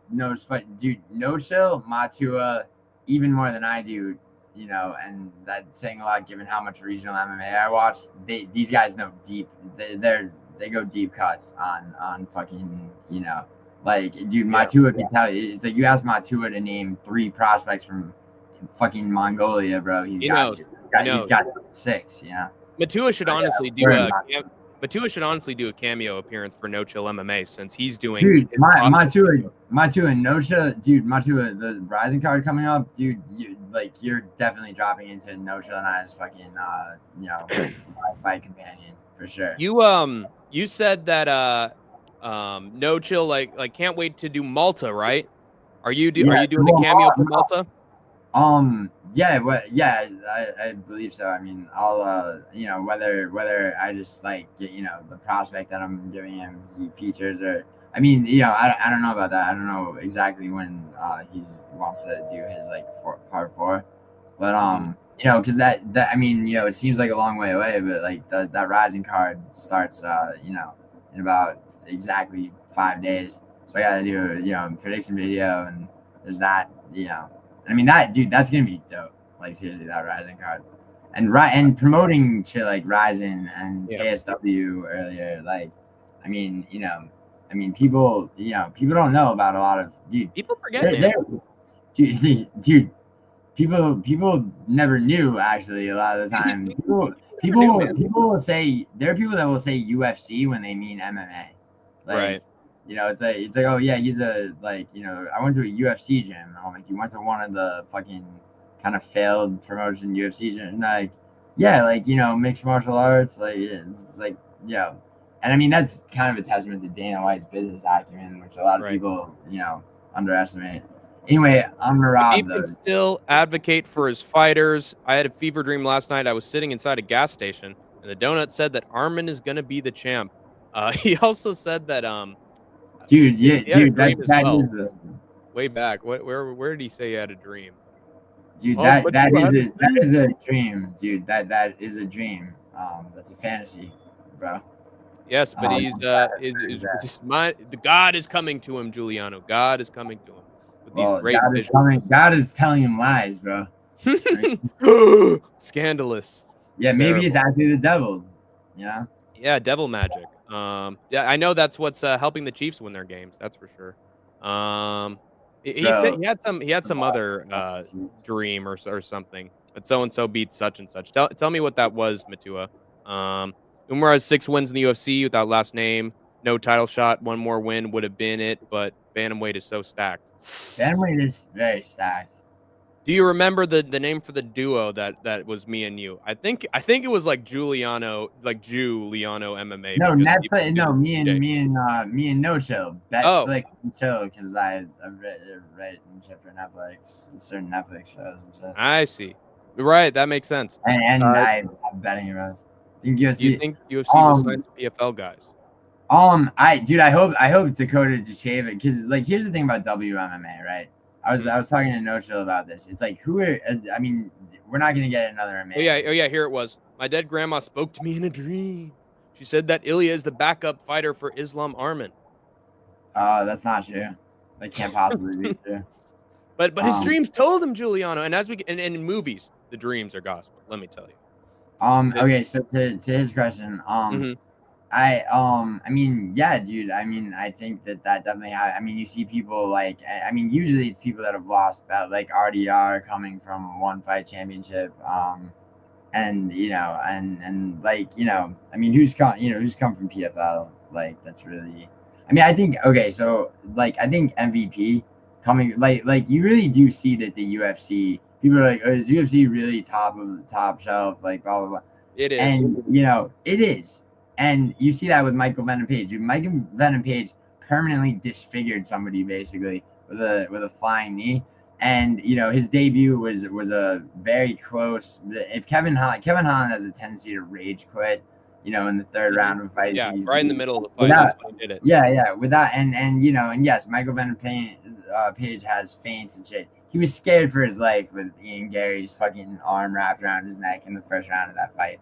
fight. Dude, No Chill, Matua, even more than I do, and that's saying a lot given how much regional MMA I watch. These guys know deep. They go deep cuts on fucking, dude, Matua can tell you. It's like you ask Matua to name 3 prospects from fucking Mongolia, bro. He's got 6, Matua should honestly do a cameo appearance for No Chill MMA since he's doing. Dude, Matua and No Chill, dude, Matua, the Rising card coming up, dude. You're definitely dropping into No Chill and I's fucking fight companion for sure. You said that No Chill can't wait to do Malta, right? Are you doing a cameo for Malta? I believe so. I'll whether I just get the prospect that I'm giving him he features, or I don't know about that. I don't know exactly when he wants to do his part 4, but because that it seems like a long way away, but that Rising card starts in about exactly 5 days, so I gotta do a prediction video, and there's that that, dude, that's gonna be dope. Seriously, that Rising card, and promoting shit like Ryzen and KSW earlier. I mean, people don't know about a lot of People forget, man. Dude, people never knew actually a lot of the time. People will say there are people that will say UFC when they mean MMA. Like, right. It's like, oh yeah, he's I went to a UFC gym. I'm like, you went to one of the fucking kind of failed promotion UFC gym. And like, yeah, like, mixed martial arts, like it's like, yeah. And I mean, that's kind of a testament to Dana White's business acumen, which a lot of people, underestimate. Anyway, I'm Merab. He can still advocate for his fighters. I had a fever dream last night. I was sitting inside a gas station, and the donut said that Armin is going to be the champ. He also said that, dude, that is way back. Where did he say he had a dream? Dude, that is a dream, dude. That is a dream. That's a fantasy, bro. Yes, but he's the God is coming to him, Giuliano. God is coming to him with these great God is telling him lies, bro. Scandalous. Yeah, maybe it's actually the devil. Yeah. Yeah, devil magic. Yeah, I know that's what's helping the Chiefs win their games. That's for sure. He said he had some other dream or something. But so and so beat such and such. Tell me what that was, Matua. Umar has 6 wins in the UFC without last name. No title shot. One more win would have been it, but bantamweight is so stacked. Bantamweight is very stacked. Do you remember the name for the duo that was me and you? I think it was like Giuliano MMA. No, me and No Chill. Netflix and Chill, because I read and shit for Netflix, certain Netflix shows and shit. I see. Right, that makes sense. And I'm betting about. Do you think UFC will sign some PFL guys? I hope Dakota Jacheva, because like here's the thing about WMMA, right? I was talking to No Chill about this. It's like we're not gonna get another MMA. Oh yeah, here it was. My dead grandma spoke to me in a dream. She said that Ilya is the backup fighter for Islam Arman. That's not true. That can't possibly be true. But his dreams told him, Giuliano, and and in movies, the dreams are gospel. Let me tell you. Okay, so to his question, I mean, yeah, dude. I mean, I think that definitely. I mean, you see people like. I mean, usually it's people that have lost about like RDR coming from one fight championship. And like I mean, who's come from PFL? Like that's really. I mean, I think so like I think MVP coming like you really do see that the UFC people are like, oh, is UFC really top shelf? Like blah blah blah. It is, and it is. And you see that with Michael Venom Page. Michael Venom Page permanently disfigured somebody basically with a flying knee. And his debut was a very close. If Kevin Holland has a tendency to rage quit, in the third round of a fight. Yeah, right in the middle of the fight. That's when he did it. Yeah. With that, and yes, Michael Venom Page has feints and shit. He was scared for his life with Ian Gary's fucking arm wrapped around his neck in the first round of that fight.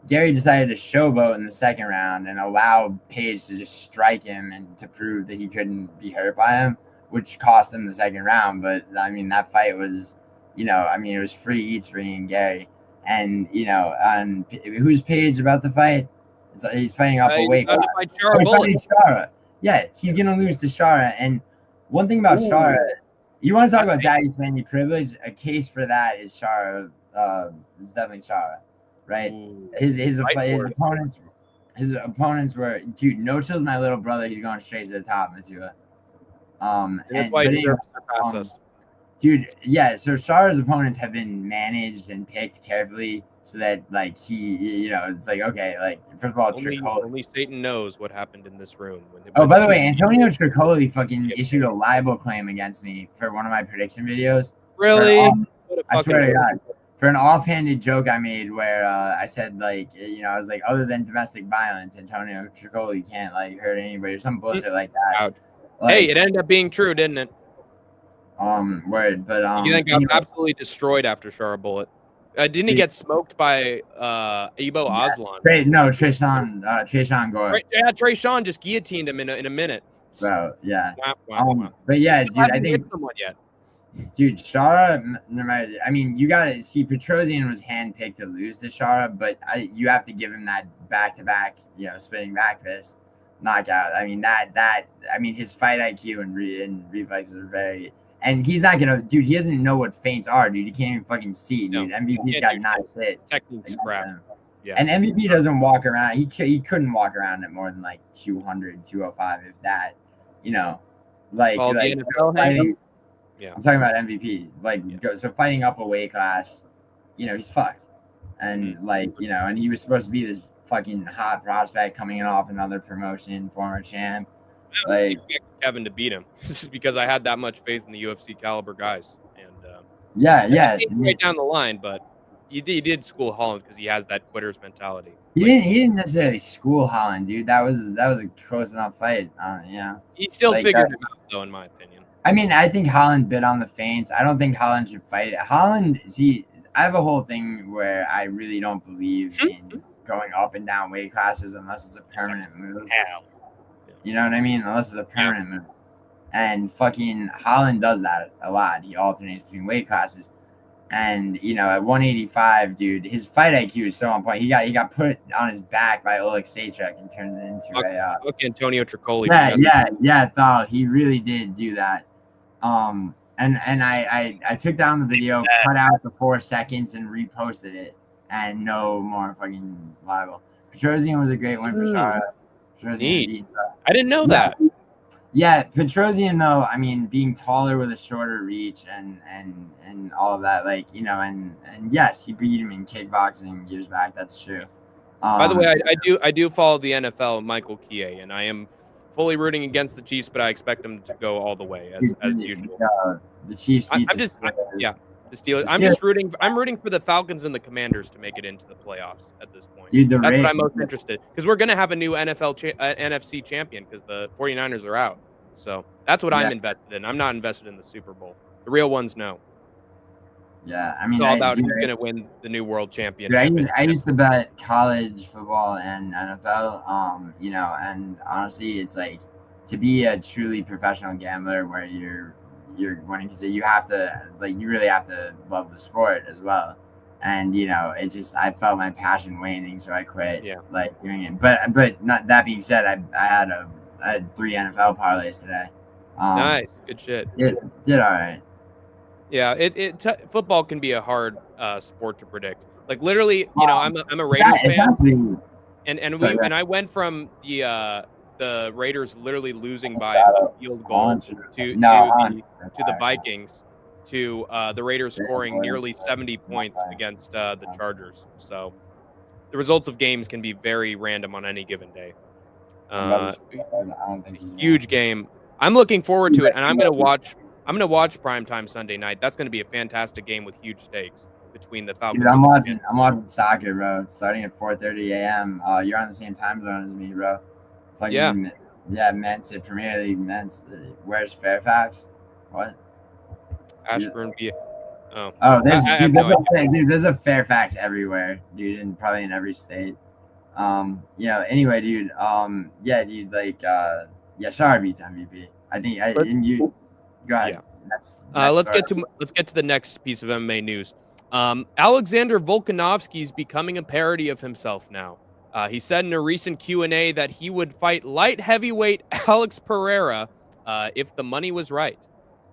Gary decided to showboat in the second round and allow Page to just strike him and to prove that he couldn't be hurt by him, which cost him the second round. But I mean, that fight was, it was free eats for Ian Gary. And and who's Page about to fight? He's fighting up a weight. Shara. Yeah, he's gonna lose to Shara. And one thing about Shara, you want to talk about daddy family privilege? A case for that is Shara. Definitely Shara. Right, his opponents were, dude. No Chill's my little brother. He's going straight to the top, Monsieur. Dude, yeah. So Shara's opponents have been managed and picked carefully so that like he, it's like okay, like first of all, only Satan knows what happened in this room. By the way, Antonio Tricoli fucking issued a libel claim against me for one of my prediction videos. Really? I swear to God. For an offhanded joke I made where I said like I was like, other than domestic violence, Antonio Tricoli can't like hurt anybody or some bullshit like that. Like, hey, it ended up being true, didn't it? Word, but you think got absolutely destroyed after Shara Bullet. Didn't he get smoked by Ebo Aslan? Tresean Gore. Yeah, Tresean just guillotined him in a minute. So yeah. Wow. But yeah, dude, I think hit someone yet. Dude, Shara, I mean, you got to see Petrosian was handpicked to lose to Shara, but you have to give him that back-to-back, spinning back fist. knockout. I mean, his fight IQ and reflexes are very. And he's not gonna, dude. He doesn't know what feints are, dude. He can't even fucking see, dude. No, MVP's got 9 hits. Technique's crap. Yeah. And MVP doesn't walk around. He couldn't walk around at more than like 200, 205, if that. You know, like the NFL fighting. Yeah. I'm talking about MVP. So fighting up a weight class, you know, he's fucked. And and he was supposed to be this fucking hot prospect coming in off another promotion, former champ. I expect Kevin to beat him. This is because I had that much faith in the UFC caliber guys. And right down the line, but he did school Holland because he has that quitter's mentality. He didn't necessarily school Holland, dude. That was a close enough fight. Yeah. He still figured it out, though, in my opinion. I mean, I think Holland bit on the feints. I don't think Holland should fight it. Holland, see, I have a whole thing where I really don't believe in going up and down weight classes unless it's a permanent move. You know what I mean? Unless it's a permanent move. And fucking Holland does that a lot. He alternates between weight classes. And, you know, at 185, dude, his fight IQ is so on point. He got put on his back by Oleg Sachek and turned it into Antonio Tricoli. Thal. He really did do that. And I took down the video, cut out the 4 seconds, and reposted it. And no more fucking libel. Petrosian was a great win for Shara. I didn't know that. Yeah, Petrosian, though, I mean, being taller with a shorter reach and all of that, like, you know, and yes, he beat him in kickboxing years back. That's true. By the way, I do follow the NFL, Michael Kie, and I am fully rooting against the Chiefs, but I expect them to go all the way as usual. The Chiefs. The Steelers. I'm rooting for the Falcons and the Commanders to make it into the playoffs at this point. Dude, that's what I'm most interested, because we're gonna have a new NFC champion because the 49ers are out. So that's what I'm invested in. I'm not invested in the Super Bowl. The real ones know. Yeah, I mean, it's all about who's gonna win the new world championship. Dude, I used to bet college football and NFL. You know, and honestly, it's like to be a truly professional gambler where you're winning, because you have to, like, you really have to love the sport as well. And, you know, I felt my passion waning, so I quit doing it. But not that being said, I had 3 NFL parlays today. Nice, good shit. Did all right. Yeah, football can be a hard sport to predict. Like, literally, you know, I'm a Raiders fan, and I went from the Raiders literally losing by a field goal to the Vikings, to the Raiders scoring nearly 70 points against the Chargers. So the results of games can be very random on any given day. Huge game. I'm looking forward to it, and I'm gonna watch primetime Sunday night. That's gonna be a fantastic game with huge stakes between the Falcons. Dude, I'm watching soccer, bro. It's starting at 4:30 a.m. You're on the same time zone as me, bro. Men's Premier League. Where's Fairfax? What? Ashburn. There's a Fairfax everywhere, dude, and probably in every state. You know. Anyway, dude. Shara beats MVP. I think. And you. Go ahead. Yeah. Let's get to the next piece of MMA news. Alexander Vulcanovski is becoming a parody of himself now. He said in a recent Q&A that he would fight light heavyweight Alex Pereira if the money was right.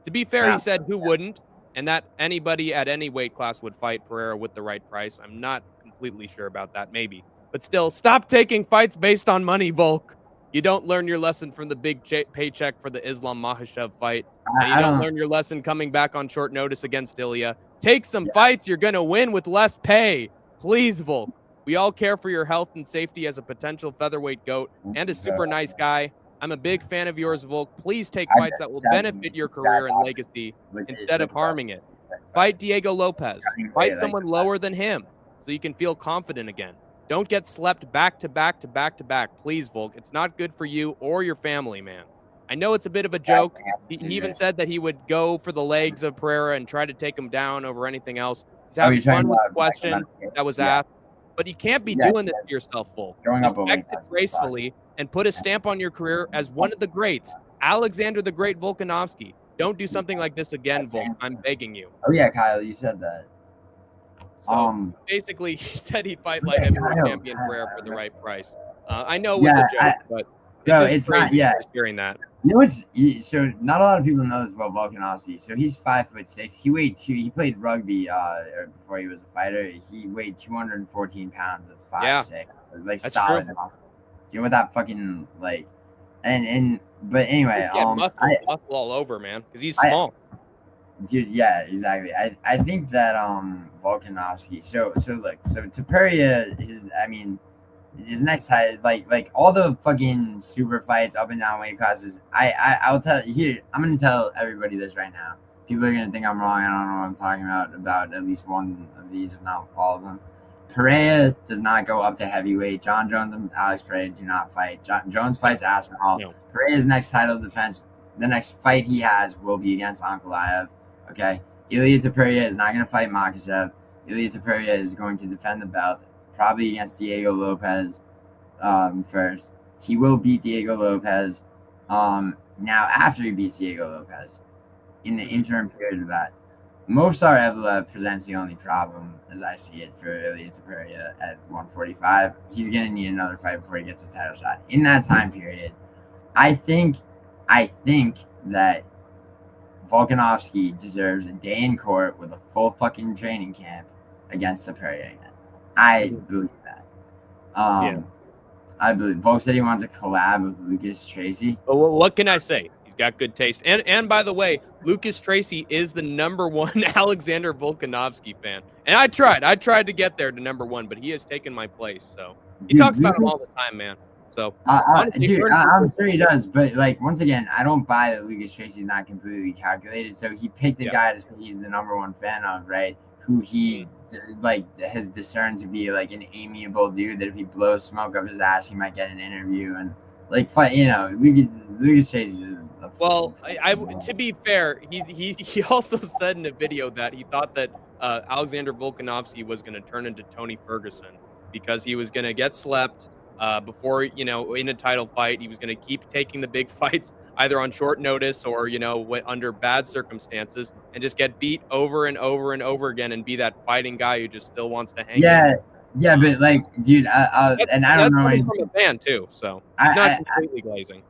To be fair, he said who wouldn't, and that anybody at any weight class would fight Pereira with the right price. I'm not completely sure about that, maybe. But still, stop taking fights based on money, Volk. You don't learn your lesson from the big paycheck for the Islam Makhachev fight, and you don't learn your lesson coming back on short notice against Ilya. Take some fights you're going to win with less pay. Please, Volk. We all care for your health and safety as a potential featherweight GOAT and a super nice guy. I'm a big fan of yours, Volk. Please take fights that will benefit your career and legacy instead of harming it. Fight Diego Lopez. Fight someone lower than him so you can feel confident again. Don't get slept back to back to back to back. Please, Volk. It's not good for you or your family, man. I know it's a bit of a joke. He even said that he would go for the legs of Pereira and try to take him down over anything else. He's having fun with the question that was asked. But you can't be doing this to yourself, Volk. Just exit gracefully and put a stamp on your career as one of the greats, Alexander the Great Vulcanovski. Don't do something like this again, Volk. I'm begging you. Oh, yeah, Kyle, you said that. So basically, he said he'd fight light heavyweight champion Pereira for the right price. I know it was a joke, but No, it's not. Yeah, just hearing that. You know what's so not a lot of people know this about Vulcanovski. So he's 5'6". He played rugby before he was a fighter. He weighed 214 pounds at 5'6". Like That's solid true. muscle. Do you know what that fucking like? And but anyway, muscle all over, man, because he's small. Dude, yeah, exactly. I think that Vulcanovski. So Topuria his next fight, like all the fucking super fights up and down weight classes. I'll tell you here. I'm gonna tell everybody this right now. People are gonna think I'm wrong. I don't know what I'm talking about at least one of these, if not all of them. Pereira does not go up to heavyweight. John Jones and Alex Pereira do not fight. Jones fights Aspinall. No. Pereira's next title defense, the next fight he has will be against Ankalaev. Okay, Ilia Topuria is not going to fight Makhachev. Ilia Topuria is going to defend the belt, probably against Diego Lopez first. He will beat Diego Lopez. Now, after he beats Diego Lopez, in the interim period of that, Movsar Evloev presents the only problem, as I see it, for Ilia Topuria at 145. He's going to need another fight before he gets a title shot. In that time period, I think that Vulcanovski deserves a day in court with a full fucking training camp against Topuria again. I believe that. I believe Volk said he wants to collab with Lucas Tracy. Well, what can I say? He's got good taste. And by the way, Lucas Tracy is the #1 Alexander Volkanovski fan. And I tried to get there to #1, but he has taken my place. So he talks about him all the time, man. So I'm sure he does, but like once again, I don't buy that Lucas Tracy's not completely calculated. So he picked a guy to say he's the #1 fan of, right? Who he like has discerned to be like an amiable dude that if he blows smoke up his ass, he might get an interview and like, you know, Lucas Tracy's. Well, to be fair, he also said in a video that he thought that Alexander Volkanovski was going to turn into Tony Ferguson because he was going to get slept. Before, in a title fight, he was going to keep taking the big fights either on short notice or, under bad circumstances and just get beat over and over and over again and be that fighting guy who just still wants to hang. Yeah, but like, dude, I don't know anything from a fan too, so he's not completely glazing.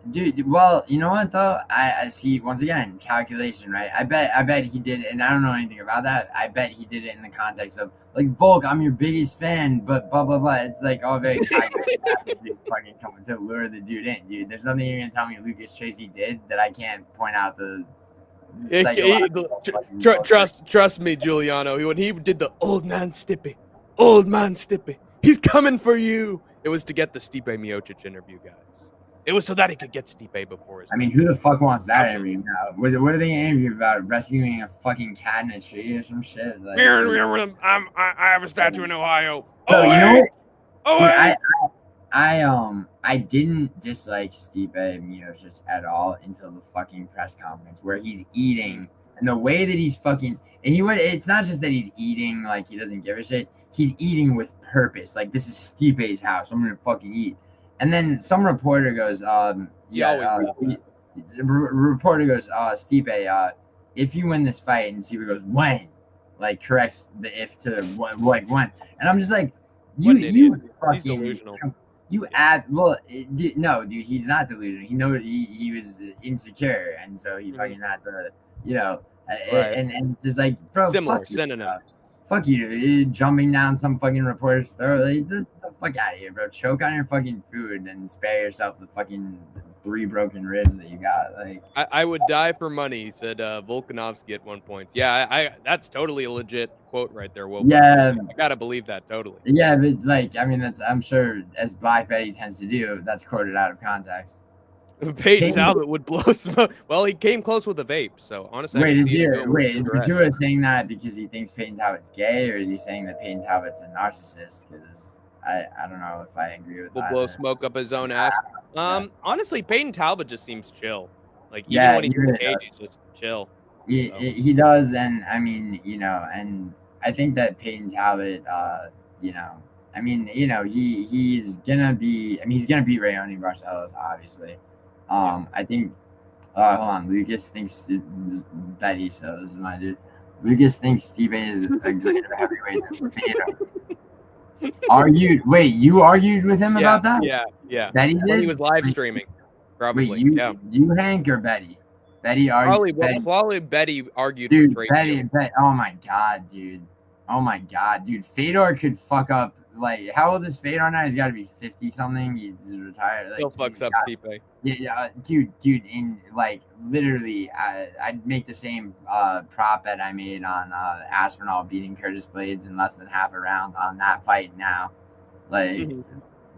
Dude, well, you know what though? I see once again calculation, right? I bet he did, and I don't know anything about that. I bet he did it in the context of like, Volk, I'm your biggest fan, but blah blah blah. It's like all very calculated fucking coming to lure the dude in, dude. There's nothing you're gonna tell me Lucas Tracy did that I can't point out the. Trust me, Giuliano. When he did the old man Stipe, he's coming for you. It was to get the Stipe Miocic interview, guys. It was so that he could get Stipe before his. I mean, who the fuck wants that interview now? What are they interviewing about? Rescuing a fucking cat in a tree or some shit? Like, I have a statue in Ohio. Oh, you know what? Dude, I didn't dislike Stipe Miocic at all until the fucking press conference where he's eating and the way that he's fucking it's not just that he's eating like he doesn't give a shit. He's eating with purpose. Like, this is Stipe's house. I'm gonna fucking eat. And then some reporter goes, reporter goes, Stipe, if you win this fight, and Stipe goes, when? Like, corrects the if to like when. And I'm just like, you fucking, he's delusional. No, dude, he's not delusional. He knows he was insecure, and so he fucking had to, right. and just like, bro, similar synonym. Fuck you, jumping down some fucking reporter's throat. Like, the fuck out of here, bro. Choke on your fucking food and spare yourself the fucking 3 broken ribs that you got. Like, I would die for money, he said Volkanovski at one point. Yeah, that's totally a legit quote right there. Will. Yeah, I gotta believe that totally. Yeah, but like, I mean, I'm sure as Black Betty tends to do, that's quoted out of context. Peyton Talbot would blow smoke. Well, he came close with a vape, so honestly. Is Ventura saying that because he thinks Peyton Talbot's gay, or is he saying that Peyton Talbot's a narcissist? Because I don't know if I agree with that. Will blow smoke up his own ass. Honestly, Peyton Talbot just seems chill. Like, even when he's in the cage, he's just chill. He does, and I mean, and I think that Peyton Talbot, he's gonna be. I mean, he's gonna beat Raoni Barcelos, obviously. I think, hold on, Lucas thinks Betty, so this is my dude. Lucas thinks Stipe is a greater heavyweight than Fedor. You argued with him about that? Yeah, Yeah. Betty did? When he was live streaming. Probably. Wait, you, yeah. you Hank or Betty? Betty argued. Probably Betty argued Dude, with Betty. Oh my god, dude. Oh my god, dude. Fedor could fuck up. Like, how old is Fedor now? He's got to be 50 something. He's retired. Still like, fucks up Stipe. Yeah, dude. In like literally, I'd make the same prop bet I made on Aspinall beating Curtis Blades in less than half a round on that fight now. Like,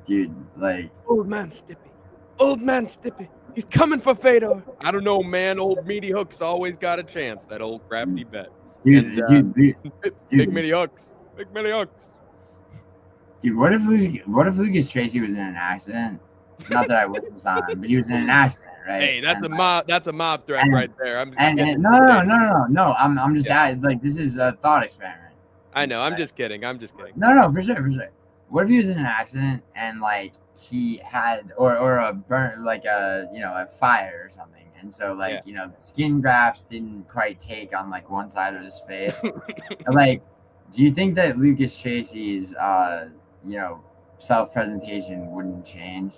dude, like old man Stipe. He's coming for Fedor. I don't know, man. Old meaty hooks always got a chance. That old crafty bet. Dude, Big meaty hooks. Dude, what if Lucas Tracy was in an accident? Not that I witnessed on him, but he was in an accident, right? Hey, that's a mob threat right there. No. I'm just like, this is a thought experiment. I know. I'm just kidding. No, for sure. What if he was in an accident and like he had or a burn, like a fire or something, and so like the skin grafts didn't quite take on like one side of his face. Like, do you think that Lucas Tracy's self-presentation wouldn't change?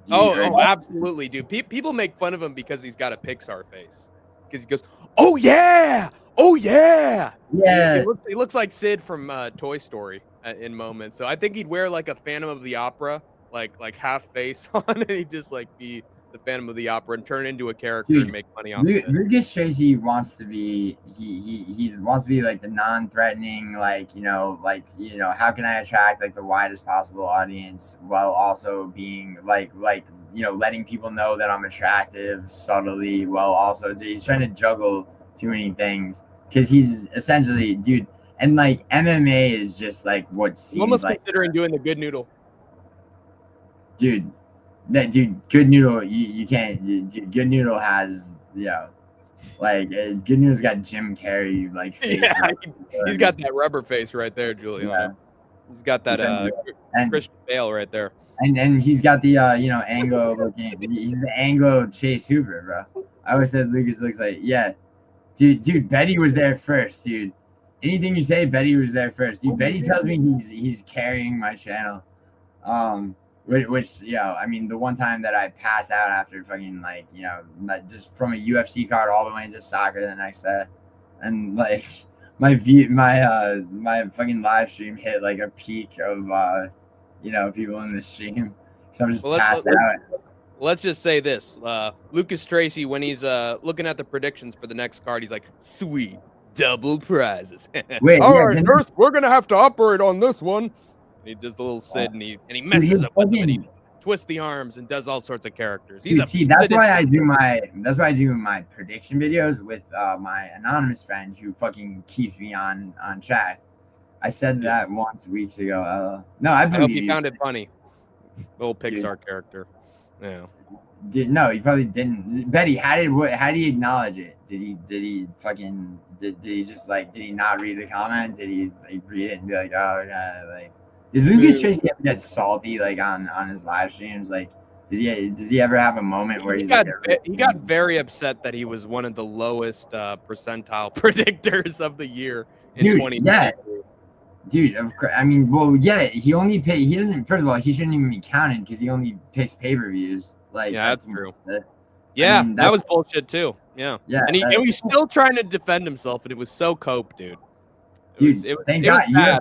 Oh, absolutely, dude. People make fun of him because he's got a Pixar face. Because he goes, oh yeah. He looks like Sid from Toy Story in moments. So I think he'd wear like a Phantom of the Opera, like half face on, and he'd just like be the Phantom of the Opera and turn into a character and make money off it. Lucas Tracy wants to be he wants to be like the non-threatening, how can I attract like the widest possible audience while also being like letting people know that I'm attractive subtly, while also he's trying to juggle too many things because he's essentially, dude, and like MMA is just like what seems almost like considering doing the good noodle. Dude, Good Noodle, you can't. Dude, Good Noodle has, Good Noodle's got Jim Carrey face. Yeah, he's got that rubber face right there, Juliana. Yeah. He's got that Christian Bale right there. And he's got the Anglo looking. He's the Anglo Chase Hooper, bro. I always said Lucas looks like, dude. Betty was there first, dude. Anything you say, Betty was there first, dude. Betty tells me he's carrying my channel. Which I mean, the one time that I passed out after fucking just from a UFC card all the way into soccer the next day, and like my fucking live stream hit like a peak of people in the stream, so I'm just passed out. Let's just say this: Lucas Tracy, when he's looking at the predictions for the next card, he's like, "Sweet double prizes." Wait, all right, nurse, we're gonna have to operate on this one. He does the little Sid, and he messes up with him, and he twists the arms and does all sorts of characters. That's why I do my prediction videos with my anonymous friend who fucking keeps me on track. I said that once weeks ago. No, I hope you found it funny. Little Pixar character. Yeah. No, he probably didn't. Betty, how did he acknowledge it? Did he not read the comment? Did he read it and be like, oh yeah, like? Does Lucas Tracy ever get salty on his live streams? Like, does he ever have a moment where he got very upset that he was one of the lowest percentile predictors of the year in 2020? Yeah, dude. I mean, he only he doesn't. First of all, he shouldn't even be counted because he only picks pay-per-views. Like, yeah, that's true. Yeah, I mean, that was bullshit too. Yeah. And he was still trying to defend himself, and it was so cope, dude. Thank God. Bad,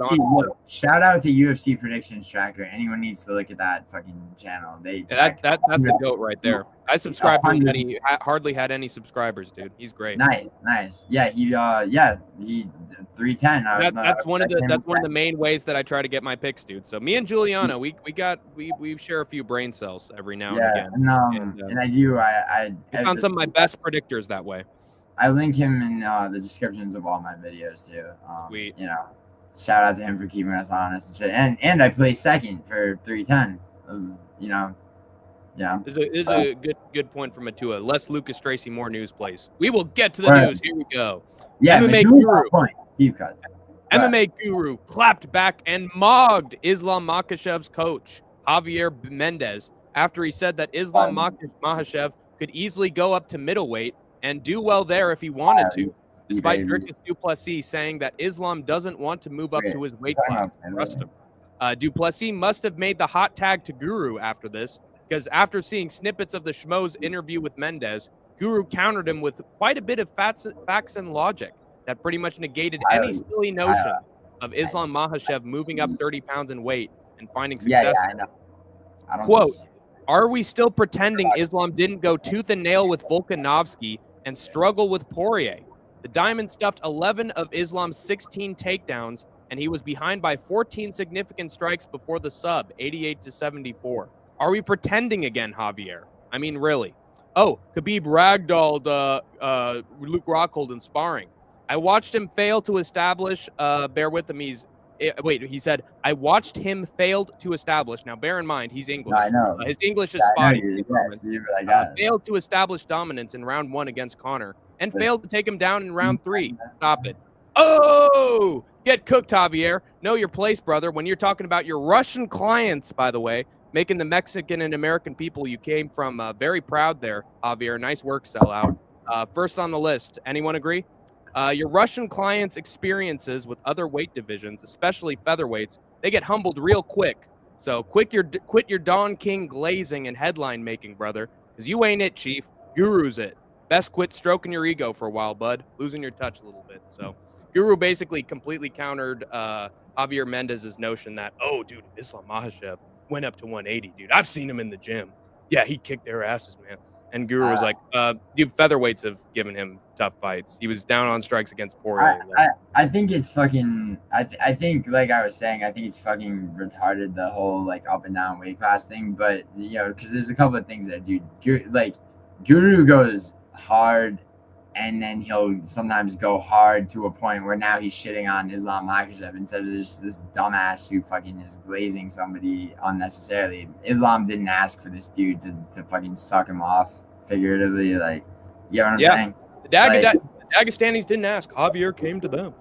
shout out to UFC Predictions Tracker. Anyone needs to look at that fucking channel. That's the goat right there. I subscribed to him, and he hardly had any subscribers, dude. He's great. Nice. Yeah, he 310. That's one of the main ways that I try to get my picks, dude. So me and Juliana, we share a few brain cells every now and again. And I do. I found some of my best predictors that way. I link him in the descriptions of all my videos too. Sweet. Shout out to him for keeping us honest and shit. And I play second for 310. Yeah. This is a good point from Atua. Less Lucas Tracy, more news, please. We will get to the news. Here we go. Yeah, MMA Guru. Deep cuts. MMA Guru clapped back and mogged Islam Makhachev's coach, Javier Mendez, after he said that Islam Makhachev could easily go up to middleweight and do well there if he wanted to, despite Dricus Duplessis saying that Islam doesn't want to move up to his weight class. Trust him. Duplessis must have made the hot tag to Guru after this, because after seeing snippets of the Schmo's interview with Mendez, Guru countered him with quite a bit of facts and logic that pretty much negated any silly notion of Islam Makhachev moving up 30 pounds in weight and finding success. I know. Quote, are we still pretending Islam didn't go tooth and nail with Vulcanovski and struggle with Poirier? The Diamond stuffed 11 of Islam's 16 takedowns, and he was behind by 14 significant strikes before the sub, 88-74. Are we pretending again, Javier? I mean, really. Oh, Khabib ragdolled Luke Rockhold in sparring. I watched him fail to establish, bear with him, he said, I watched him failed to establish. Now, bear in mind, he's English. No, I know. His English is spotty. Failed to establish dominance in round 1 against Connor and failed to take him down in round 3. Stop it. Oh, get cooked, Javier. Know your place, brother. When you're talking about your Russian clients, by the way, making the Mexican and American people you came from very proud there, Javier. Nice work, sellout. First on the list. Anyone agree? Your Russian clients' experiences with other weight divisions, especially featherweights, they get humbled real quick. So quit your Don King glazing and headline making, brother, because you ain't it, Chief. Guru's it. Best quit stroking your ego for a while, bud. Losing your touch a little bit. So Guru basically completely countered Javier Mendez's notion that, oh, dude, Islam Makhachev went up to 180, dude. I've seen him in the gym. Yeah, he kicked their asses, man. And Guru was like, dude, featherweights have given him tough fights. He was down on strikes against Poirier. I think it's fucking, I think, like I was saying, I think it's fucking retarded, the whole, like, up and down weight class thing. But, you know, because there's a couple of things that, dude, Guru goes hard, and then he'll sometimes go hard to a point where now he's shitting on Islam Makhachev instead of just this dumbass who fucking is glazing somebody unnecessarily. Islam didn't ask for this dude to fucking suck him off figuratively, like, you know what I'm saying? The Dagestanis didn't ask. Javier came to them.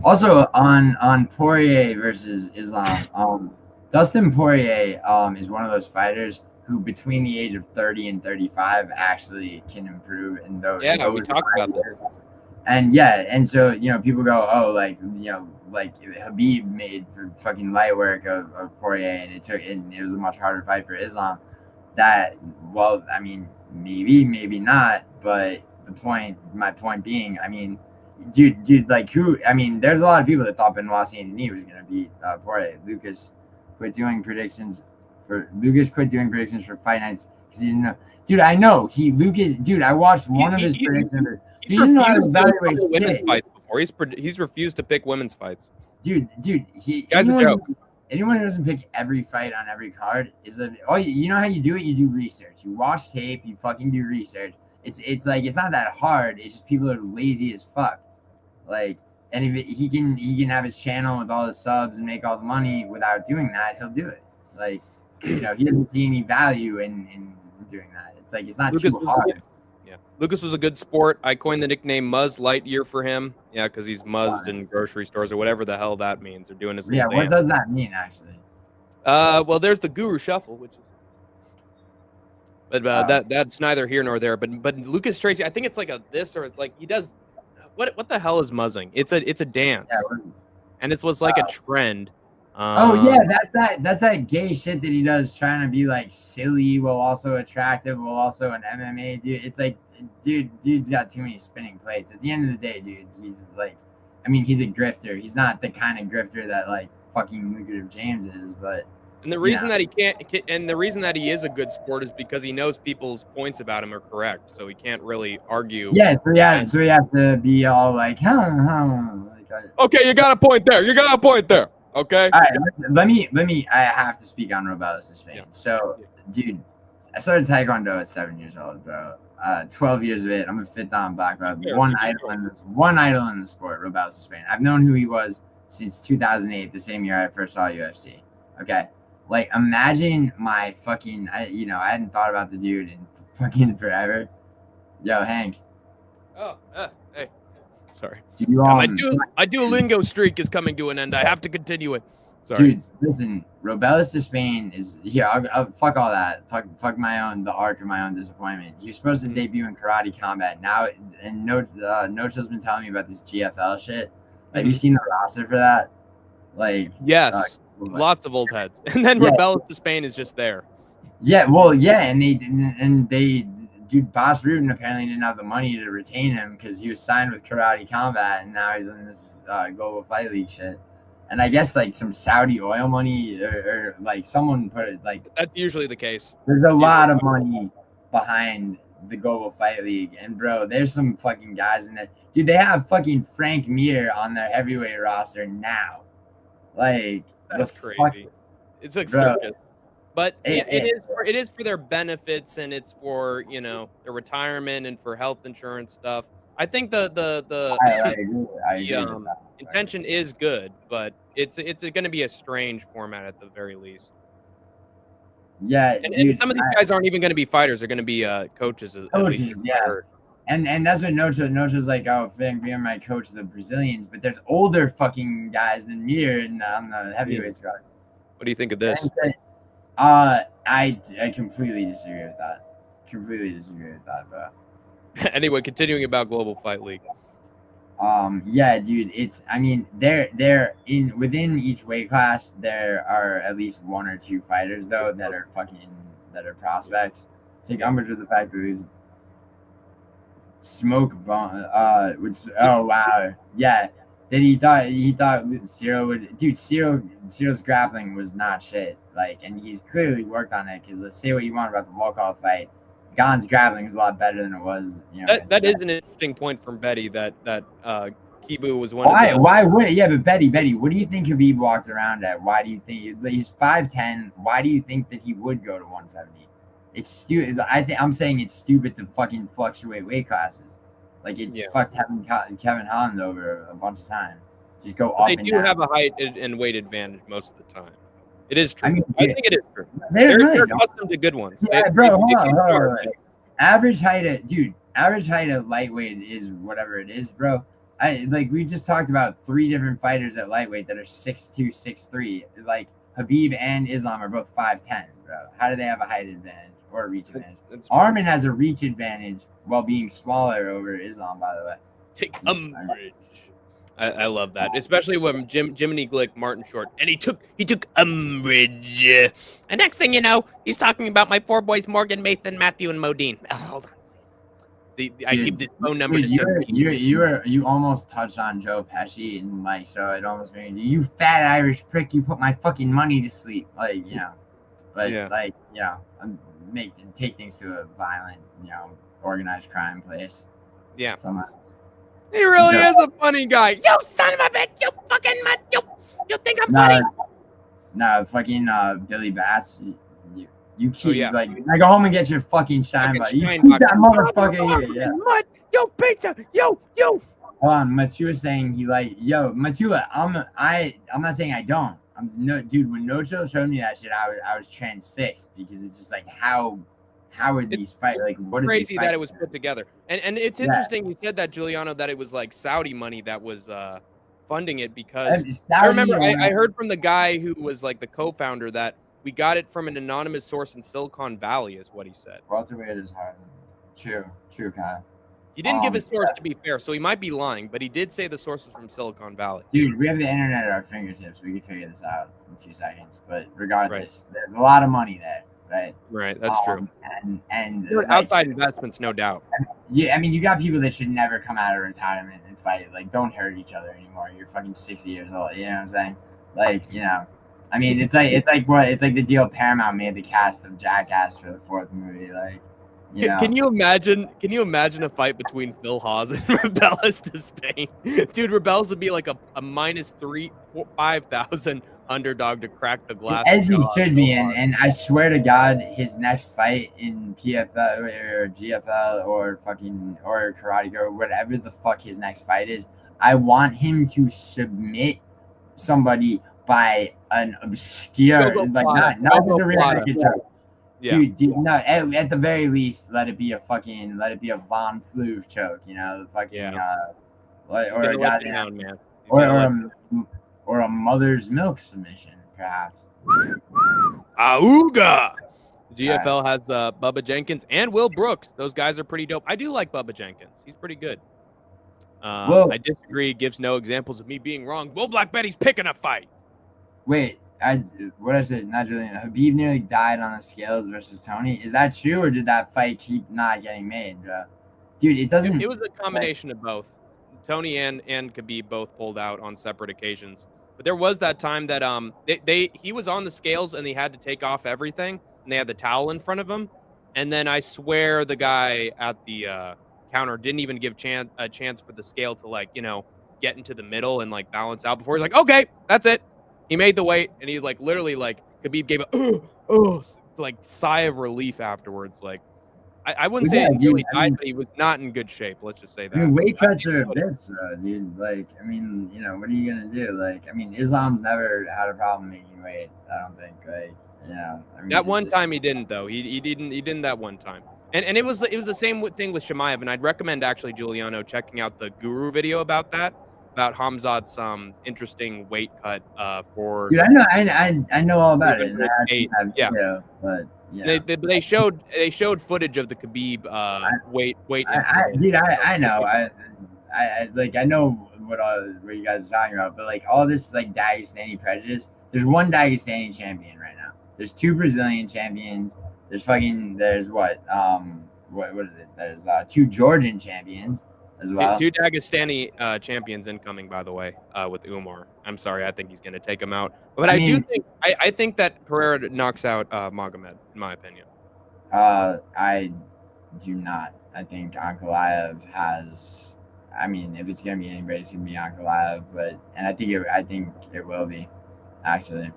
Also, on Poirier versus Islam, Dustin Poirier is one of those fighters who between the age of 30 and 35 actually can improve in those. Yeah, we talked about this. And so, you know, people go, oh, like, you know, like Khabib made for fucking light work of Poirier, and it was a much harder fight for Islam. That, well, I mean, maybe not, but my point being, I mean, dude, like there's a lot of people that thought Benoit Saint-Denis was gonna beat Poirier. Lucas quit doing predictions for fight nights because he didn't know. Dude, I know I watched one of his predictions. He's refused to pick women's fights before. He's refused to pick women's fights. Dude, guy's a joke. Anyone who doesn't pick every fight on every card you know how you do it? You do research. You watch tape. You fucking do research. It's like, it's not that hard. It's just people are lazy as fuck. Like, and if he can have his channel with all the subs and make all the money without doing that, he'll do it. Like, you know, he doesn't see any value in doing that. It's like, it's not too hard. Yeah. Lucas was a good sport. I coined the nickname Muzz Lightyear for him. Yeah, because he's muzzed in grocery stores or whatever the hell that means. They're doing his what does that mean, actually? Well, there's the Guru Shuffle, which is, but that's neither here nor there. But Lucas Tracy, I think it's like or it's like he does. What the hell is muzzing? It's a dance, and it was like a trend. That's that gay shit that he does, trying to be like silly while also attractive, while also an MMA dude. It's like, dude's got too many spinning plates. At the end of the day, dude, he's like, I mean, he's a grifter. He's not the kind of grifter that like fucking Lucrative James is, but. And the reason that he can't, and the reason that he is a good sport is because he knows people's points about him are correct, so he can't really argue. Yeah, so he has to be all like, okay, you got a point there. Okay. All right, let me. I have to speak on Robelis to Spain. Yeah. So, dude, I started Taekwondo at 7 years old, bro. 12 years of it. I'm a fifth dan black belt. One idol in the sport, Robelis to Spain. I've known who he was since 2008, the same year I first saw UFC. Okay. Like, imagine my fucking, I hadn't thought about the dude in fucking forever. Yo, Hank. Oh, hey. Sorry. My Duolingo streak is coming to an end. I have to continue it. Sorry. Dude, listen, Robelis to Spain is, here, I'll fuck all that. Fuck the arc of my own disappointment. He was supposed to debut in Karate Combat. Now, and No-Chill's been telling me about this GFL shit. Have you seen the roster for that? Like, yes. lots of old heads. And then Rebels to Spain is just there. Yeah, well, yeah, and they dude, Boss Rutan apparently didn't have the money to retain him because he was signed with Karate Combat, and now he's in this Global Fight League shit. And I guess like some Saudi oil money or like someone put it like that's usually the case. There's a lot of money behind the Global Fight League, and bro, there's some fucking guys in there. Dude, they have fucking Frank Mir on their heavyweight roster now. Like that's crazy. It's like circus. But it is for their benefits, and it's for their returement and for health insurance stuff. I think the intention is good, but it's going to be a strange format at the very least. Yeah, and some of these guys aren't even going to be fighters; they're going to be coaches. At least and that's what Nocho's like. Oh, Frank Mir might coach the Brazilians, but there's older fucking guys than Mir on the heavyweight squad. What do you think of this? I completely disagree with that. Bro. Anyway, continuing about Global Fight League. Yeah, dude, they're within each weight class there are at least one or two fighters though that are prospects. Take umbrage with the fact that he's smoke bomb oh wow. Yeah. That he thought Ciro would Ciro's grappling was not shit. Like, and he's clearly worked on it because let's say what you want about the Volkov fight. Gon's grappling is a lot better than it was. That is an interesting point from Betty that Kibu was one. Why would it? Yeah, but Betty, what do you think Khabib walks around at? Why do you think he's 5'10"? Why do you think that he would go to 170? It's stupid. I'm saying it's stupid to fucking fluctuate weight classes. Like it's fucked having Kevin Holland over a bunch of times. Just go up and down. They do have a height and weight advantage most of the time. It is true. I think it is true. They're accustomed to good ones. Yeah, bro. Hold on. Average height of lightweight is whatever it is, bro. We just talked about 3 different fighters at lightweight that are 6'2", 6'3". Like Khabib and Islam are both 5'10", bro. How do they have a height advantage or a reach advantage? Armin has a reach advantage while being smaller over Islam, by the way. Take umbrage. I love that, especially when Jiminy Glick, Martin Short, and he took umbrage. And next thing you know, he's talking about my 4 boys, Morgan, Mason, Matthew, and Modine. Oh, hold on, please. I give this phone number to you almost touched on Joe Pesci, and so it almost made you fat Irish prick. You put my fucking money to sleep, take things to a violent, organized crime place. Yeah. Somehow. He really is a funny guy. You son of a bitch! You fucking you think I'm funny? No, fucking Billy Bats. You keep go home and get your fucking shine box. You keep that motherfucker here. Yeah. Mud. Yo, pizza. Yo. Hold on, Matua saying Matua. I'm not saying I don't. Dude. When Nocho showed me that shit, I was transfixed because it's just like how are these fights? Like, what is crazy that it was put together? And it's interesting you said that, Giuliano, that it was like Saudi money that was funding it because I remember I heard from the guy who was like the co-founder that we got it from an anonymous source in Silicon Valley, is what he said. Welterweight is hard. True, Kyle. He didn't give his source, to be fair, so he might be lying, but he did say the source was from Silicon Valley. Dude, we have the internet at our fingertips. We can figure this out in 2 seconds. But regardless, there's a lot of money there. Right, that's true. And outside investments, no doubt. Yeah, you got people that should never come out of retirement and fight. Like, don't hurt each other anymore. You're fucking 60 years old. You know what I'm saying? It's like the deal Paramount made the cast of Jackass for the 4th movie. Can you imagine a fight between Phil Hawes and Rebels to Spain? Dude, Rebels would be like a minus 5,000 underdog to crack the glass. As he should be, and I swear to God, his next fight in PFL or GFL or Karate Go, whatever the fuck his next fight is, I want him to submit somebody by an obscure, not just a real naked choke. Yeah. Dude, no, at the very least, let it be a Von Fleuve choke, the fucking or a mother's milk submission, perhaps. Auga! The GFL has Bubba Jenkins and Will Brooks. Those guys are pretty dope. I do like Bubba Jenkins. He's pretty good. I disagree. Gives no examples of me being wrong. Will Black Betty's picking a fight. Wait, what I said, not Julian. Khabib nearly died on the scales versus Tony. Is that true, or did that fight keep not getting made, bro? Dude, it doesn't. It was a combination of both. Tony and Khabib both pulled out on separate occasions. But there was that time that he was on the scales and they had to take off everything and they had the towel in front of him. And then I swear the guy at the counter didn't even give a chance for the scale to, like, you know, get into the middle and like balance out before he's like, okay, that's it. He made the weight and he like literally like Khabib gave a like sigh of relief afterwards. Like I wouldn't say he really died, but he was not in good shape. Let's just say that. I mean, weight cuts are a bitch, though, dude. Like, I mean, you know, what are you gonna do? Like, I mean, Islam's never had a problem making weight. I don't think. Like, you know, I mean, that one time he didn't though. He didn't that one time. And it was the same thing with Chimaev. And I'd recommend actually Giuliano checking out the Guru video about that, about Hamzat's interesting weight cut for. Dude, I know all about it. And I have video, but. Yeah. They showed footage of the Khabib weight. Dude, I know. I know what you guys are talking about, but like all this like Dagestani prejudice. There's one Dagestani champion right now. There's 2 Brazilian champions. There's what is it? There's 2 Georgian champions as well. 2 Dagestani champions incoming, by the way, with Umar. I'm sorry, I think he's going to take him out. But I think that Pereira knocks out Magomed, in my opinion. I do not. I think Ankalaev has. I mean, if it's going to be anybody, it's going to be Ankalaev. And I think it will be. Actually,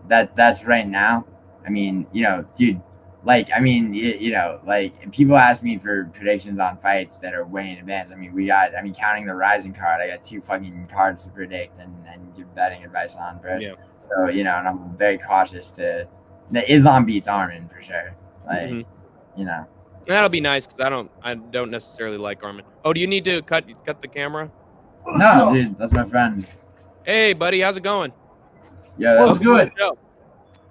that's right now. I mean, you know, dude. Like, I mean, you know, like people ask me for predictions on fights that are way in advance. I mean, counting the Rising card, I got 2 fucking cards to predict and give betting advice on first. Yeah. So, you know, and I'm very cautious the Islam beats Armin for sure. Like, you know. That'll be nice because I don't necessarily like Armin. Oh, do you need to cut the camera? No, dude, that's my friend. Hey, buddy, how's it going? Yeah, that's good.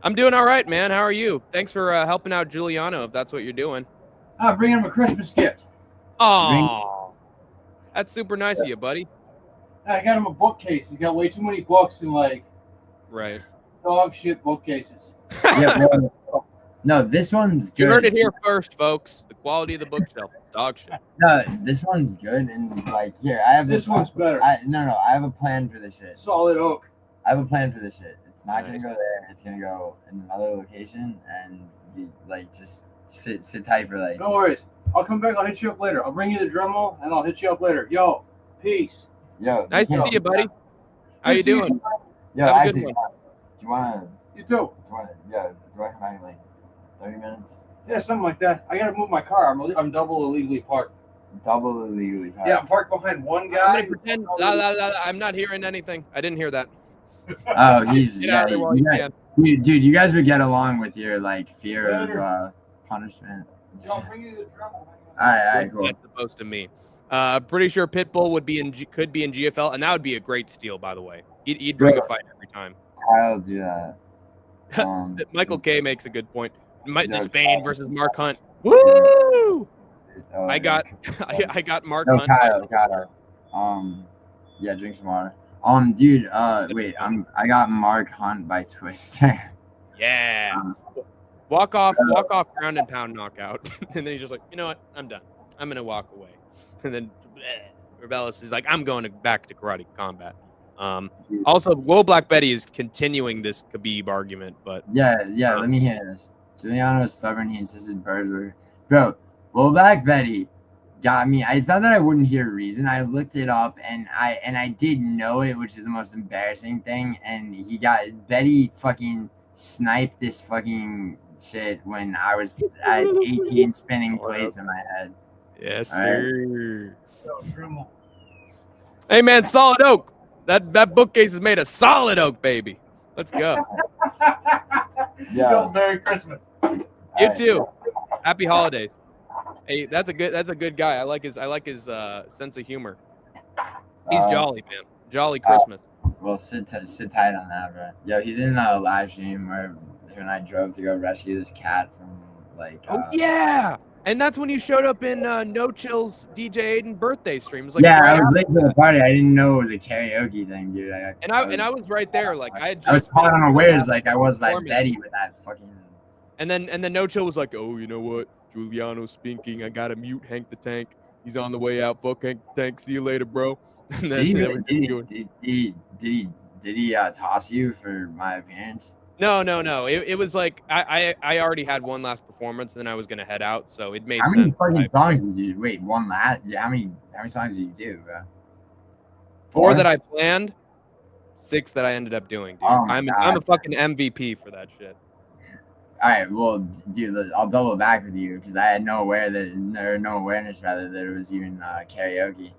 I'm doing all right, man. How are you? Thanks for helping out Giuliano, if that's what you're doing. I'm bringing him a Christmas gift. Oh, that's super nice of you, buddy. I got him a bookcase. He's got way too many books and like dog shit bookcases. Yeah, no, this one's good. You heard it here first, folks. The quality of the bookshelf, dog shit. No, this one's good, and like here, I have this one's better. I have a plan for this shit. Solid oak. I have a plan for this shit. It's not gonna go there. It's gonna go in another location, and you like just sit tight for like. No worries. I'll come back. I'll hit you up later. I'll bring you the Dremel, and I'll hit you up later. Yo, peace. Yo, nice to see you, buddy. How you doing? Yo, have a actually, good one. Do you wanna? You too. Do I come back in like 30 minutes? Yeah, something like that. I gotta move my car. I'm double illegally parked. Double illegally parked. Yeah, I'm parked behind one guy. I'm pretend. I'm not hearing anything. I didn't hear that. Oh, he's Get out of there while you can. Dude, you guys would get along with your like fear of punishment. I'll bring you the Dremel. All right, cool. That's supposed to mean. Pretty sure Pitbull could be in GFL, and that would be a great steal, by the way. He'd bring a fight every time. I'll do that. Michael K makes a good point. Spain versus Mark Hunt. Woo! I got Mark Hunt. Kyle. Yeah, drink some water. Dude, wait, I got Mark Hunt by Twister. Yeah. Walk off ground and pound knockout. And then he's just like, you know what? I'm done. I'm gonna walk away. And then Rebellis is like, I'm going back to karate combat. Also, Will Black Betty is continuing this Khabib argument, but yeah, let me hear this. Giuliano is stubborn. He insisted Berger. Bro, Will Black Betty got me. It's not that I wouldn't hear reason. I looked it up and I did know it, which is the most embarrassing thing. And Betty fucking sniped this fucking shit when I was at 18 spinning plates in my head. Yes, sir. Hey man, solid oak. That bookcase is made of solid oak, baby. Let's go. Yeah. Merry Christmas. You too. Happy holidays. Hey, that's a good guy. I like his sense of humor. He's jolly, man. Jolly Christmas. Well, sit tight on that, bro. Yo, he's in a live stream where him and I drove to go rescue this cat from like. Yeah, And that's when you showed up in No Chill's DJ Aiden birthday stream. It was yeah, right I was late to the party. I didn't know it was a karaoke thing, dude. I was right there. Like I was caught unawares, like I was by Betty with that fucking. And then No Chill was like, "Oh, you know what? Giuliano's spinking. I gotta mute Hank the Tank. He's on the way out. Fuck Hank the Tank. See you later, bro." And then did he toss you for my appearance? No. It was like I already had one last performance, and then I was gonna head out, so it made sense. How many fucking songs did you wait? One last? Yeah, how many songs did you do, bro? 4 that I planned, 6 that I ended up doing, dude. Oh I'm a fucking MVP for that shit. All right, well, dude, I'll double back with you because I had no awareness rather that it was even karaoke.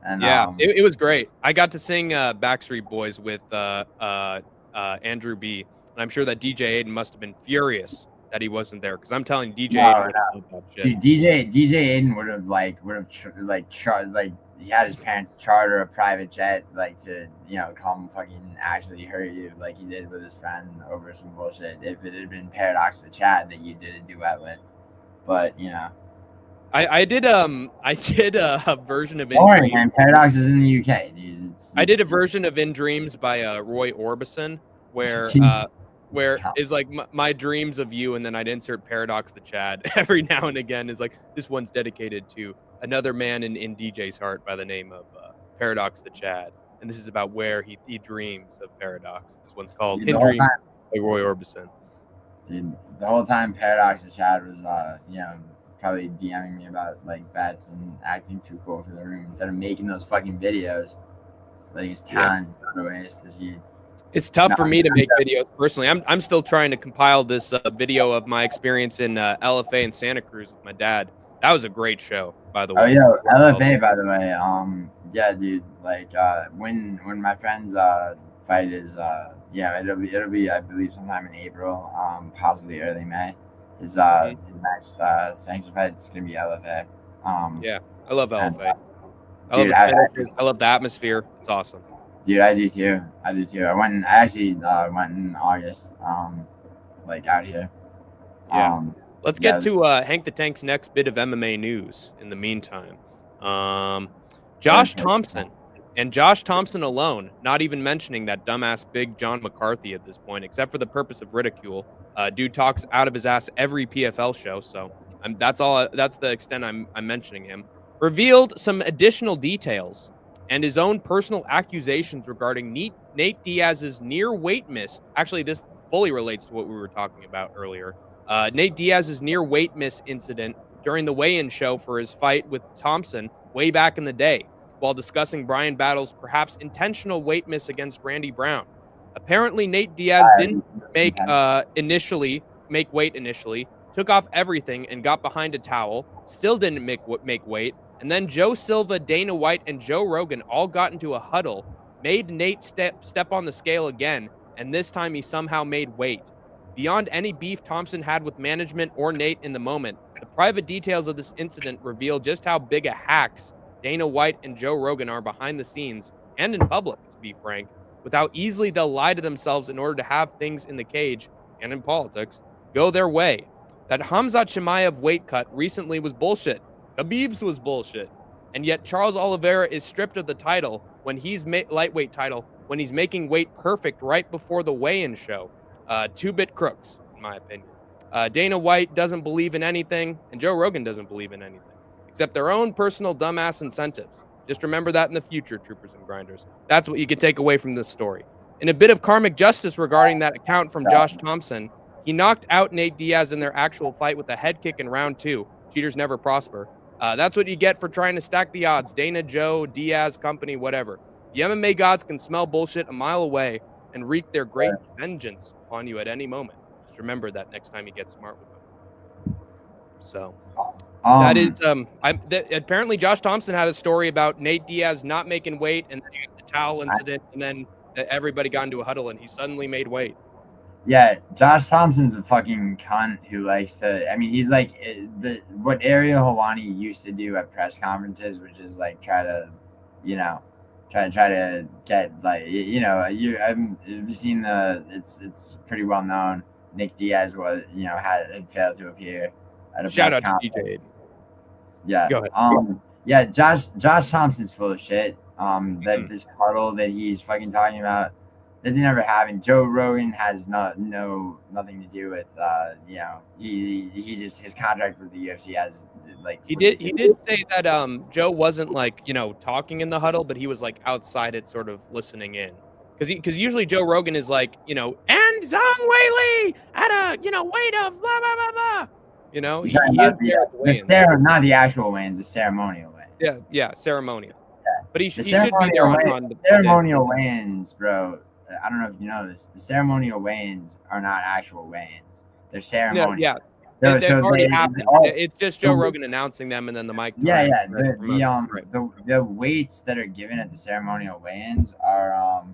And yeah, it was great. I got to sing Backstreet Boys with Andrew B. And I'm sure that DJ Aiden must have been furious that he wasn't there because I'm telling DJ Aiden that shit. Dude, DJ Aiden would have he had his parents charter a private jet to come fucking actually hurt you like he did with his friend over some bullshit if it had been Paradox the Chad that you did a duet with. But I did a version of In Dreams. Man, Paradox is in the UK, dude. I did a version of In Dreams by Roy Orbison where is like my dreams of you, and then I'd insert Paradox the Chad every now and again. Is like this one's dedicated to another man in DJ's heart by the name of Paradox the Chad, and this is about where he dreams of Paradox. This one's called In Dreams by Roy Orbison. Dude, the whole time Paradox the Chad was probably DMing me about bets and acting too cool for the room instead of making those fucking videos. Like his talent ways to see. It's tough for me to make videos personally. I'm still trying to compile this video of my experience in LFA in Santa Cruz with my dad. That was a great show, by the way. Oh yeah, LFA, by the way. Yeah, dude. When my friend's fight is it'll be I believe sometime in April, possibly early May. His next sanctioned fight is gonna be LFA. Yeah, I love LFA. I love the atmosphere. It's awesome. Dude, I do too. I actually went in August, out here. Yeah. Let's get to Hank the Tank's next bit of MMA news in the meantime. Josh Thompson, and Josh Thompson alone, not even mentioning that dumbass big John McCarthy at this point, except for the purpose of ridicule. Dude talks out of his ass every PFL show, so that's the extent I'm mentioning him. Revealed some additional details and his own personal accusations regarding Nate Diaz's near weight miss. Actually, this fully relates to what we were talking about earlier. Nate Diaz's near weight miss incident during the weigh-in show for his fight with Thompson way back in the day, while discussing Brian Battle's perhaps intentional weight miss against Randy Brown. Apparently, Nate Diaz didn't make weight initially, took off everything and got behind a towel, still didn't make weight, and then Joe Silva, Dana White, and Joe Rogan all got into a huddle, made Nate step on the scale again, and this time he somehow made weight. Beyond any beef Thompson had with management or Nate in the moment, the private details of this incident reveal just how big a hacks Dana White and Joe Rogan are behind the scenes and in public, to be frank, with how easily they'll lie to themselves in order to have things in the cage and in politics go their way. That Khamzat Chimaev weight cut recently was bullshit. Khabib's was bullshit. And yet Charles Oliveira is stripped of the title when he's lightweight title when he's making weight perfect right before the weigh-in show. Two-bit crooks, in my opinion. Dana White doesn't believe in anything, and Joe Rogan doesn't believe in anything, except their own personal dumbass incentives. Just remember that in the future, troopers and grinders. That's what you can take away from this story. In a bit of karmic justice regarding that account from Josh Thompson, he knocked out Nate Diaz in their actual fight with a head kick in round 2. Cheaters never prosper. That's what you get for trying to stack the odds. Dana, Joe, Diaz, company, whatever. The MMA gods can smell bullshit a mile away and wreak their great vengeance upon you at any moment. Just remember that next time you get smart with them. So that is apparently Josh Thompson had a story about Nate Diaz not making weight and then the towel incident, and then everybody got into a huddle and he suddenly made weight. Yeah, Josh Thompson's a fucking cunt who likes to. I mean, he's like what Ariel Helwani used to do at press conferences, which is try to get you've seen it's pretty well known. Nick Diaz was had failed to appear at a Shout press out to conference. DJ. Yeah. Go ahead. Yeah, Josh Thompson's full of shit. That this huddle that he's fucking talking about, that they never happened. Joe Rogan has nothing to do with he just, his contract with the UFC has like he did say that Joe wasn't like talking in the huddle, but he was like outside it, sort of listening in. Because usually Joe Rogan is like, and Zhang Weili at a weight of blah blah blah blah. He not the actual weigh-ins, the ceremonial weigh-ins. Yeah, ceremonial. Yeah. But he should be there on the ceremonial weigh-ins, bro. I don't know if you know this. The ceremonial weigh-ins are not actual weigh-ins. They're ceremonial. Yeah. They've already happened. It's just Joe Rogan announcing them, and then the mic. The weights that are given at the ceremonial weigh-ins are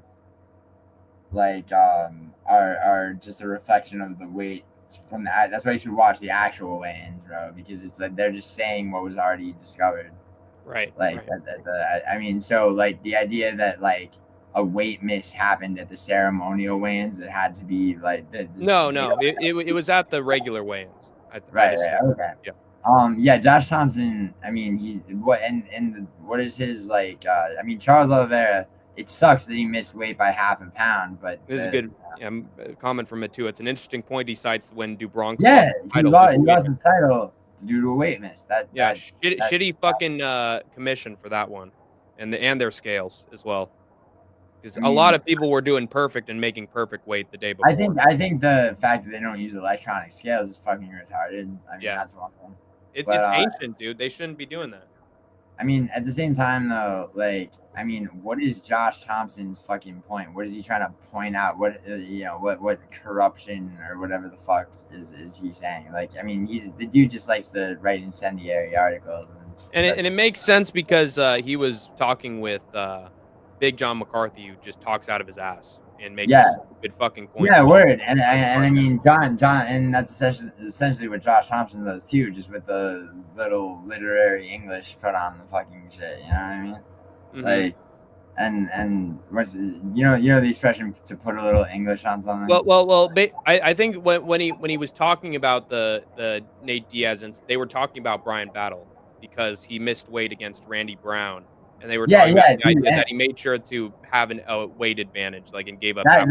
just a reflection of the weight from the. That's why you should watch the actual weigh-ins, bro, because it's like they're just saying what was already discovered. Right. Like I mean, so like the idea that like a weight miss happened at the ceremonial weigh-ins that had to be like it was at the regular weigh-ins. Right. Okay. Yeah. Josh Thompson. I mean, what is his like? I mean, Charles Oliveira. It sucks that he missed weight by half a pound, but this is a good comment from it too. It's an interesting point he cites when Dubronx he lost the title due to a weight miss. Shitty fucking commission for that one, and their scales as well. Because a lot of people were doing perfect and making perfect weight the day before. I think the fact that they don't use electronic scales is fucking retarded. I mean, that's one thing. It's ancient, dude. They shouldn't be doing that. I mean, at the same time, though, like, I mean, what is Josh Thompson's fucking point? What is he trying to point out? What corruption or whatever the fuck is he saying? Like, I mean, the dude just likes to write incendiary articles, and it makes sense because he was talking with Big John McCarthy, who just talks out of his ass and makes good fucking points. Yeah, word. And I mean, John, and that's essentially what Josh Thompson does too, just with the little literary English put on the fucking shit. You know what I mean? Mm-hmm. Like, and what's the expression to put a little English on something? Well. I think when he was talking about the Nate Diaz, and they were talking about Brian Battle because he missed weight against Randy Brown. And they were talking about the idea that he made sure to have a weight advantage, like, and gave up. That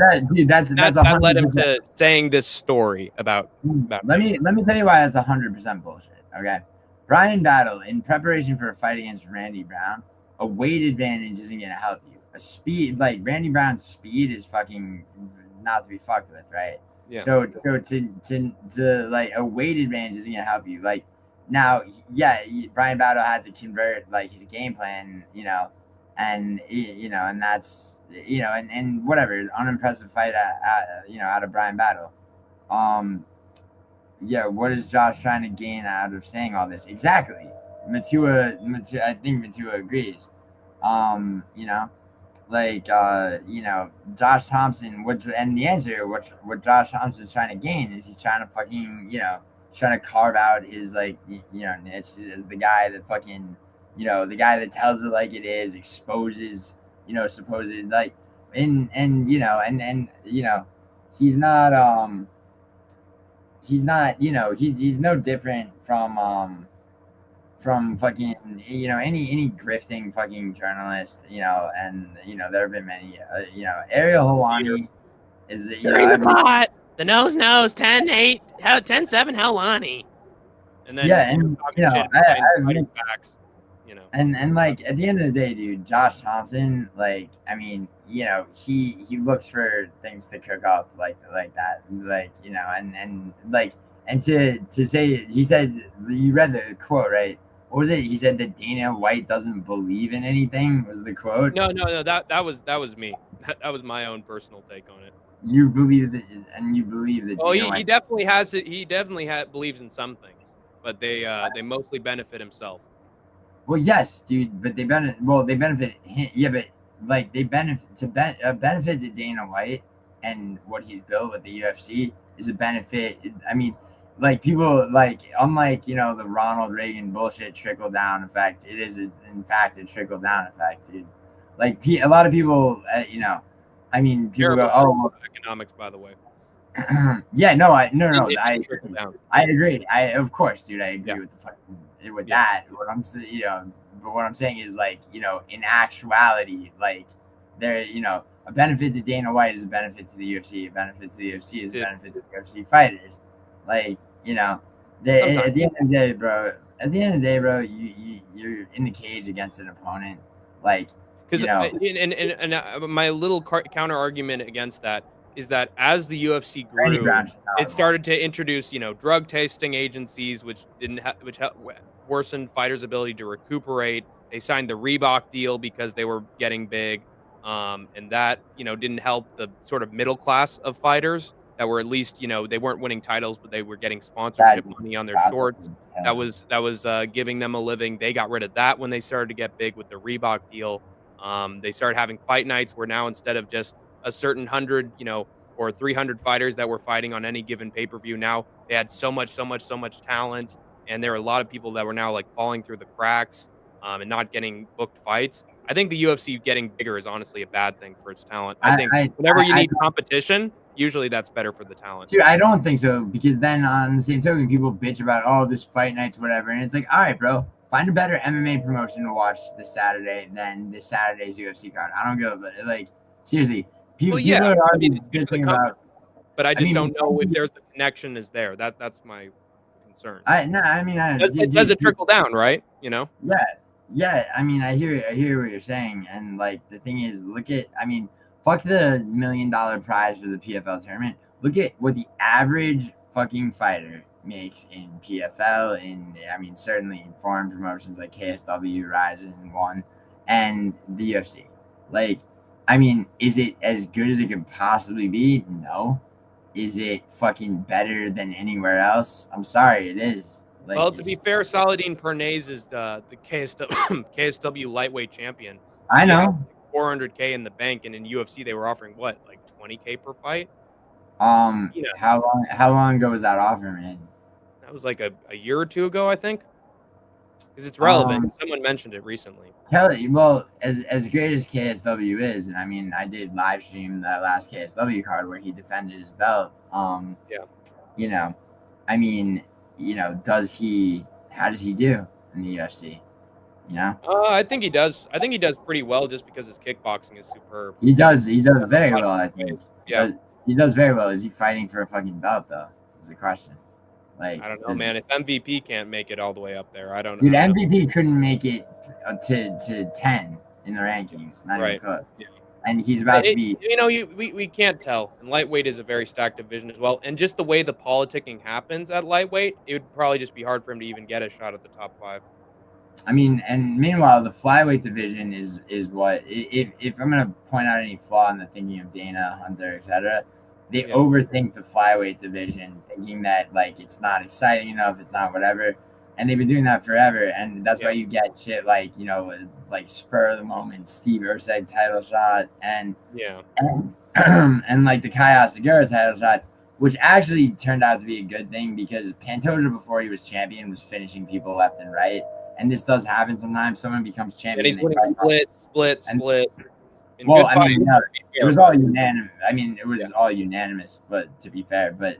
led him to saying this story about. Let me tell you why that's 100% bullshit. Okay, Brian Battle, in preparation for a fight against Randy Brown, a weight advantage isn't gonna help you. A speed, like Randy Brown's speed, is fucking not to be fucked with, right? Yeah. So to like a weight advantage isn't gonna help you, like. Now, Brian Battle had to convert like his game plan, and and that's and whatever, unimpressive fight out of Brian Battle. What is Josh trying to gain out of saying all this? Exactly. Matua, I think Matua agrees. Josh Thompson, and the answer, what Josh Thompson is trying to gain is he's trying to fucking, trying to carve out his niche as the guy that fucking, the guy that tells it like it is, exposes, supposed like, and he's no different from fucking, any grifting fucking journalist, and there have been many, Ariel Helwani is, the pot. The nose 10-8, 10-7 Helwani. And then and like at the end of the day, dude, Josh Thompson, like, I mean, he looks for things to cook up like that, like, and to say, he said, you read the quote, right? What was it? He said that Dana White doesn't believe in anything, was the quote? No, that was me. That was my own personal take on it. You believe that, and you believe that. Oh, he definitely has it. He definitely believes in some things, but they mostly benefit himself. Well, yes, dude, but they benefit him. Yeah, but like they benefit to Dana White and what he's built with the UFC is a benefit. I mean, like, people, like, unlike the Ronald Reagan bullshit trickle down effect, it is in fact a trickle down effect, dude. Like, a lot of people, I mean, people go, "Oh, well, economics," by the way. Yeah, no, I agree. Of course, dude, I agree with that. What I'm saying, but what I'm saying is like, in actuality, like there, a benefit to Dana White is a benefit to the UFC. A benefit to the UFC is a benefit to the UFC fighters. Like, at the end of the day, bro. At the end of the day, bro, you're in the cage against an opponent, like. Because my little counter argument against that is that as the UFC grew, it started to introduce, drug tasting agencies, which worsened fighters' ability to recuperate. They signed the Reebok deal because they were getting big, and that didn't help the sort of middle class of fighters that were at least they weren't winning titles, but they were getting sponsorship money on their shorts. That was giving them a living. They got rid of that when they started to get big with the Reebok deal. They started having fight nights where now instead of just a certain 100, or 300 fighters that were fighting on any given pay-per-view, now they had so much talent, and there were a lot of people that were now like falling through the cracks and not getting booked fights. I think the UFC getting bigger is honestly a bad thing for its talent. I think whenever you need competition, usually that's better for the talent. Dude, I don't think so, because then on the same token, people bitch about this fight nights, whatever, and it's like, all right, bro. Find a better MMA promotion to watch this Saturday than this Saturday's UFC card. I don't give a like. Seriously, people are already bitching about. But I don't know if there's the connection is there. That's my concern. Does it trickle down, right? Yeah. I mean, I hear what you're saying, and like the thing is, fuck the $1 million prize for the PFL tournament. Look at what the average fucking fighter makes in PFL, certainly in foreign promotions like KSW, Ryzen, One, and the UFC. Like, is it as good as it could possibly be? No. Is it fucking better than anywhere else? I'm sorry, it is. Like, well, to be fair, Saladin Pernays is the KSW lightweight champion. I know. $400K in the bank, and in UFC they were offering what, like $20K per fight? How long ago was that offer, man? That was like a year or two ago, I think. Because it's relevant. Someone mentioned it recently. Well, as great as KSW is, and I did live stream that last KSW card where he defended his belt. How does he do in the UFC? I think he does. I think he does pretty well just because his kickboxing is superb. He does very well, I think. Yeah. He does very well. Is he fighting for a fucking belt, though? Is the question. Like, I don't know, man. If MVP can't make it all the way up there, I don't know. Dude, MVP couldn't make it to 10 in the rankings. Not even close. Yeah. And he's about to be. We can't tell. And lightweight is a very stacked division as well. And just the way the politicking happens at lightweight, it would probably just be hard for him to even get a shot at the top 5. And meanwhile, the flyweight division is what, if I'm going to point out any flaw in the thinking of Dana, Hunter, etc., they overthink the flyweight division, thinking that like it's not exciting enough, it's not whatever, and they've been doing that forever. And that's why you get shit like like spur of the moment Steve Urseg title shot, and like the Kai Asagura title shot, which actually turned out to be a good thing because Pantoja before he was champion was finishing people left and right, and this does happen sometimes. Someone becomes champion, and he's winning split. Well, it was all unanimous. It was all unanimous, but to be fair, but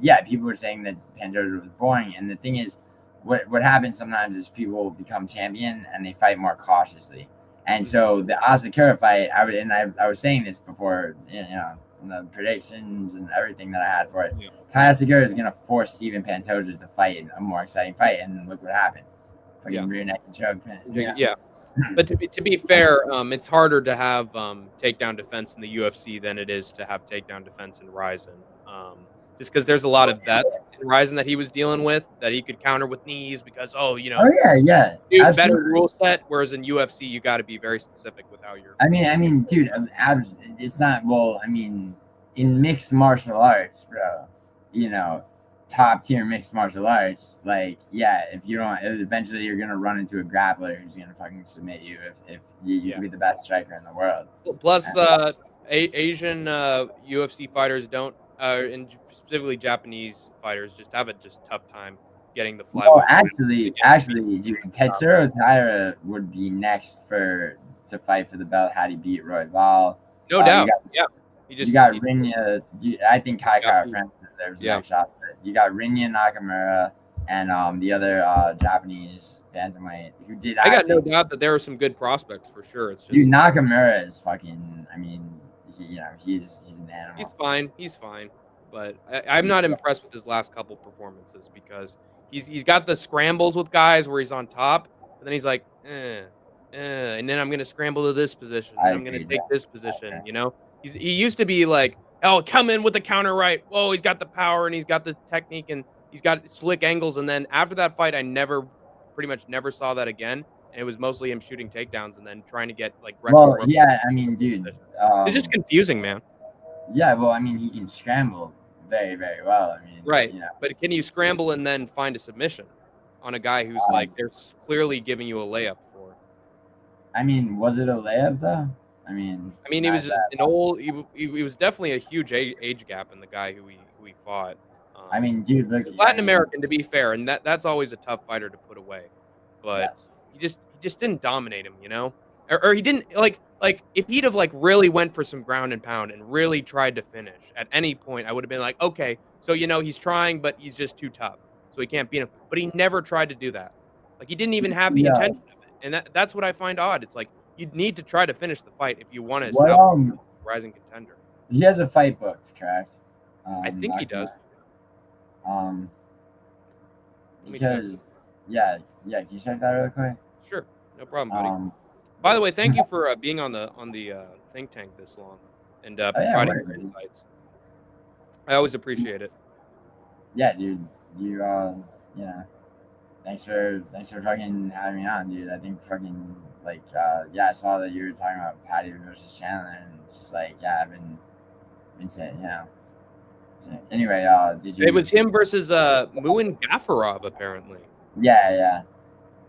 yeah, people were saying that Pantoja was boring. And the thing is, what happens sometimes is people become champion and they fight more cautiously. And so the Asakura fight, I was saying this before, the predictions and everything that I had for it. Yeah. Kai Asakura is gonna force Steven Pantoja to fight a more exciting fight, and look what happened. Fucking rear neck and choke. Yeah. But to be fair, it's harder to have takedown defense in the UFC than it is to have takedown defense in Ryzen. Just because there's a lot of vets in Ryzen that he was dealing with that he could counter with knees because dude, better rule set. Whereas in UFC, you got to be very specific with how you're. Dude, it's not in mixed martial arts, bro. Top tier mixed martial arts, if you don't, eventually you're gonna run into a grappler who's gonna fucking submit you if you can be the best striker in the world. Plus, Asian UFC fighters don't, and specifically Japanese fighters, just have a tough time getting the fly. Oh, actually, dude, Tetsuro Taira would be next to fight for the belt had he beat Roy Val. No doubt. You got Rinya. I think Kai France deserves the next shot. You got Rinya Nakamura and the other Japanese bantamweight who did. I got no doubt that there are some good prospects for sure. It's just dude, Nakamura is fucking. I mean, he's an animal. He's fine. But I'm not impressed with his last couple performances because he's got the scrambles with guys where he's on top, and then he's like, and then I'm gonna scramble to this position, and I'm gonna take this position. You know, he used to be like, oh, come in with the counter right. Whoa, he's got the power and he's got the technique and he's got slick angles. And then after that fight, I pretty much never saw that again. And it was mostly him shooting takedowns and then trying to get like. Well, yeah, I mean, dude, it's just confusing, man. Yeah, well, I mean, he can scramble very, very well. I mean, right. But can you scramble and then find a submission on a guy who's like they're clearly giving you a layup for? I mean, was it a layup though? I mean, he was just an old. He was definitely a huge age gap in the guy who he fought. I mean, dude, look, Latin American to be fair, and that's always a tough fighter to put away. But he just didn't dominate him, you know, or he didn't like if he'd have like really went for some ground and pound and really tried to finish at any point, I would have been like, okay, so he's trying, but he's just too tough, so he can't beat him. But he never tried to do that. Like he didn't even have the intention of it, and that's what I find odd. It's like you'd need to try to finish the fight if you want to establish a rising contender. He has a fight booked, correct? I think he does. Because can you check that really quick? Sure, no problem, buddy. By the way, thank you for being on the think tank this long and providing your insights. I always appreciate it. Yeah, dude. Thanks for fucking having me on, dude. I think fucking I saw that you were talking about Paddy versus Chandler, and it's just like, I've been saying, Anyway, did you? It was him versus Muin Gafarov, apparently. Yeah.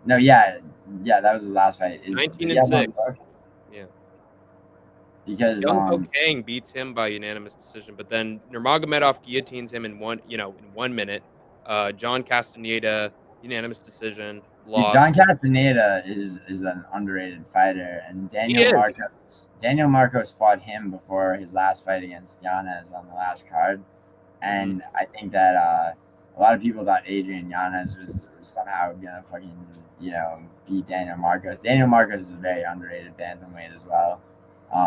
No, that was his last fight. 19-6. Yeah. Because Young Kang beats him by unanimous decision, but then Nurmagomedov guillotines him in 1 minute. John Castaneda unanimous decision. Lost. Dude, John Castaneda is an underrated fighter, and Daniel Marcos fought him before his last fight against Yanez on the last card, and I think that a lot of people thought Adrian Yanez was somehow gonna fucking beat Daniel Marcos. Daniel Marcos is a very underrated bantamweight as well,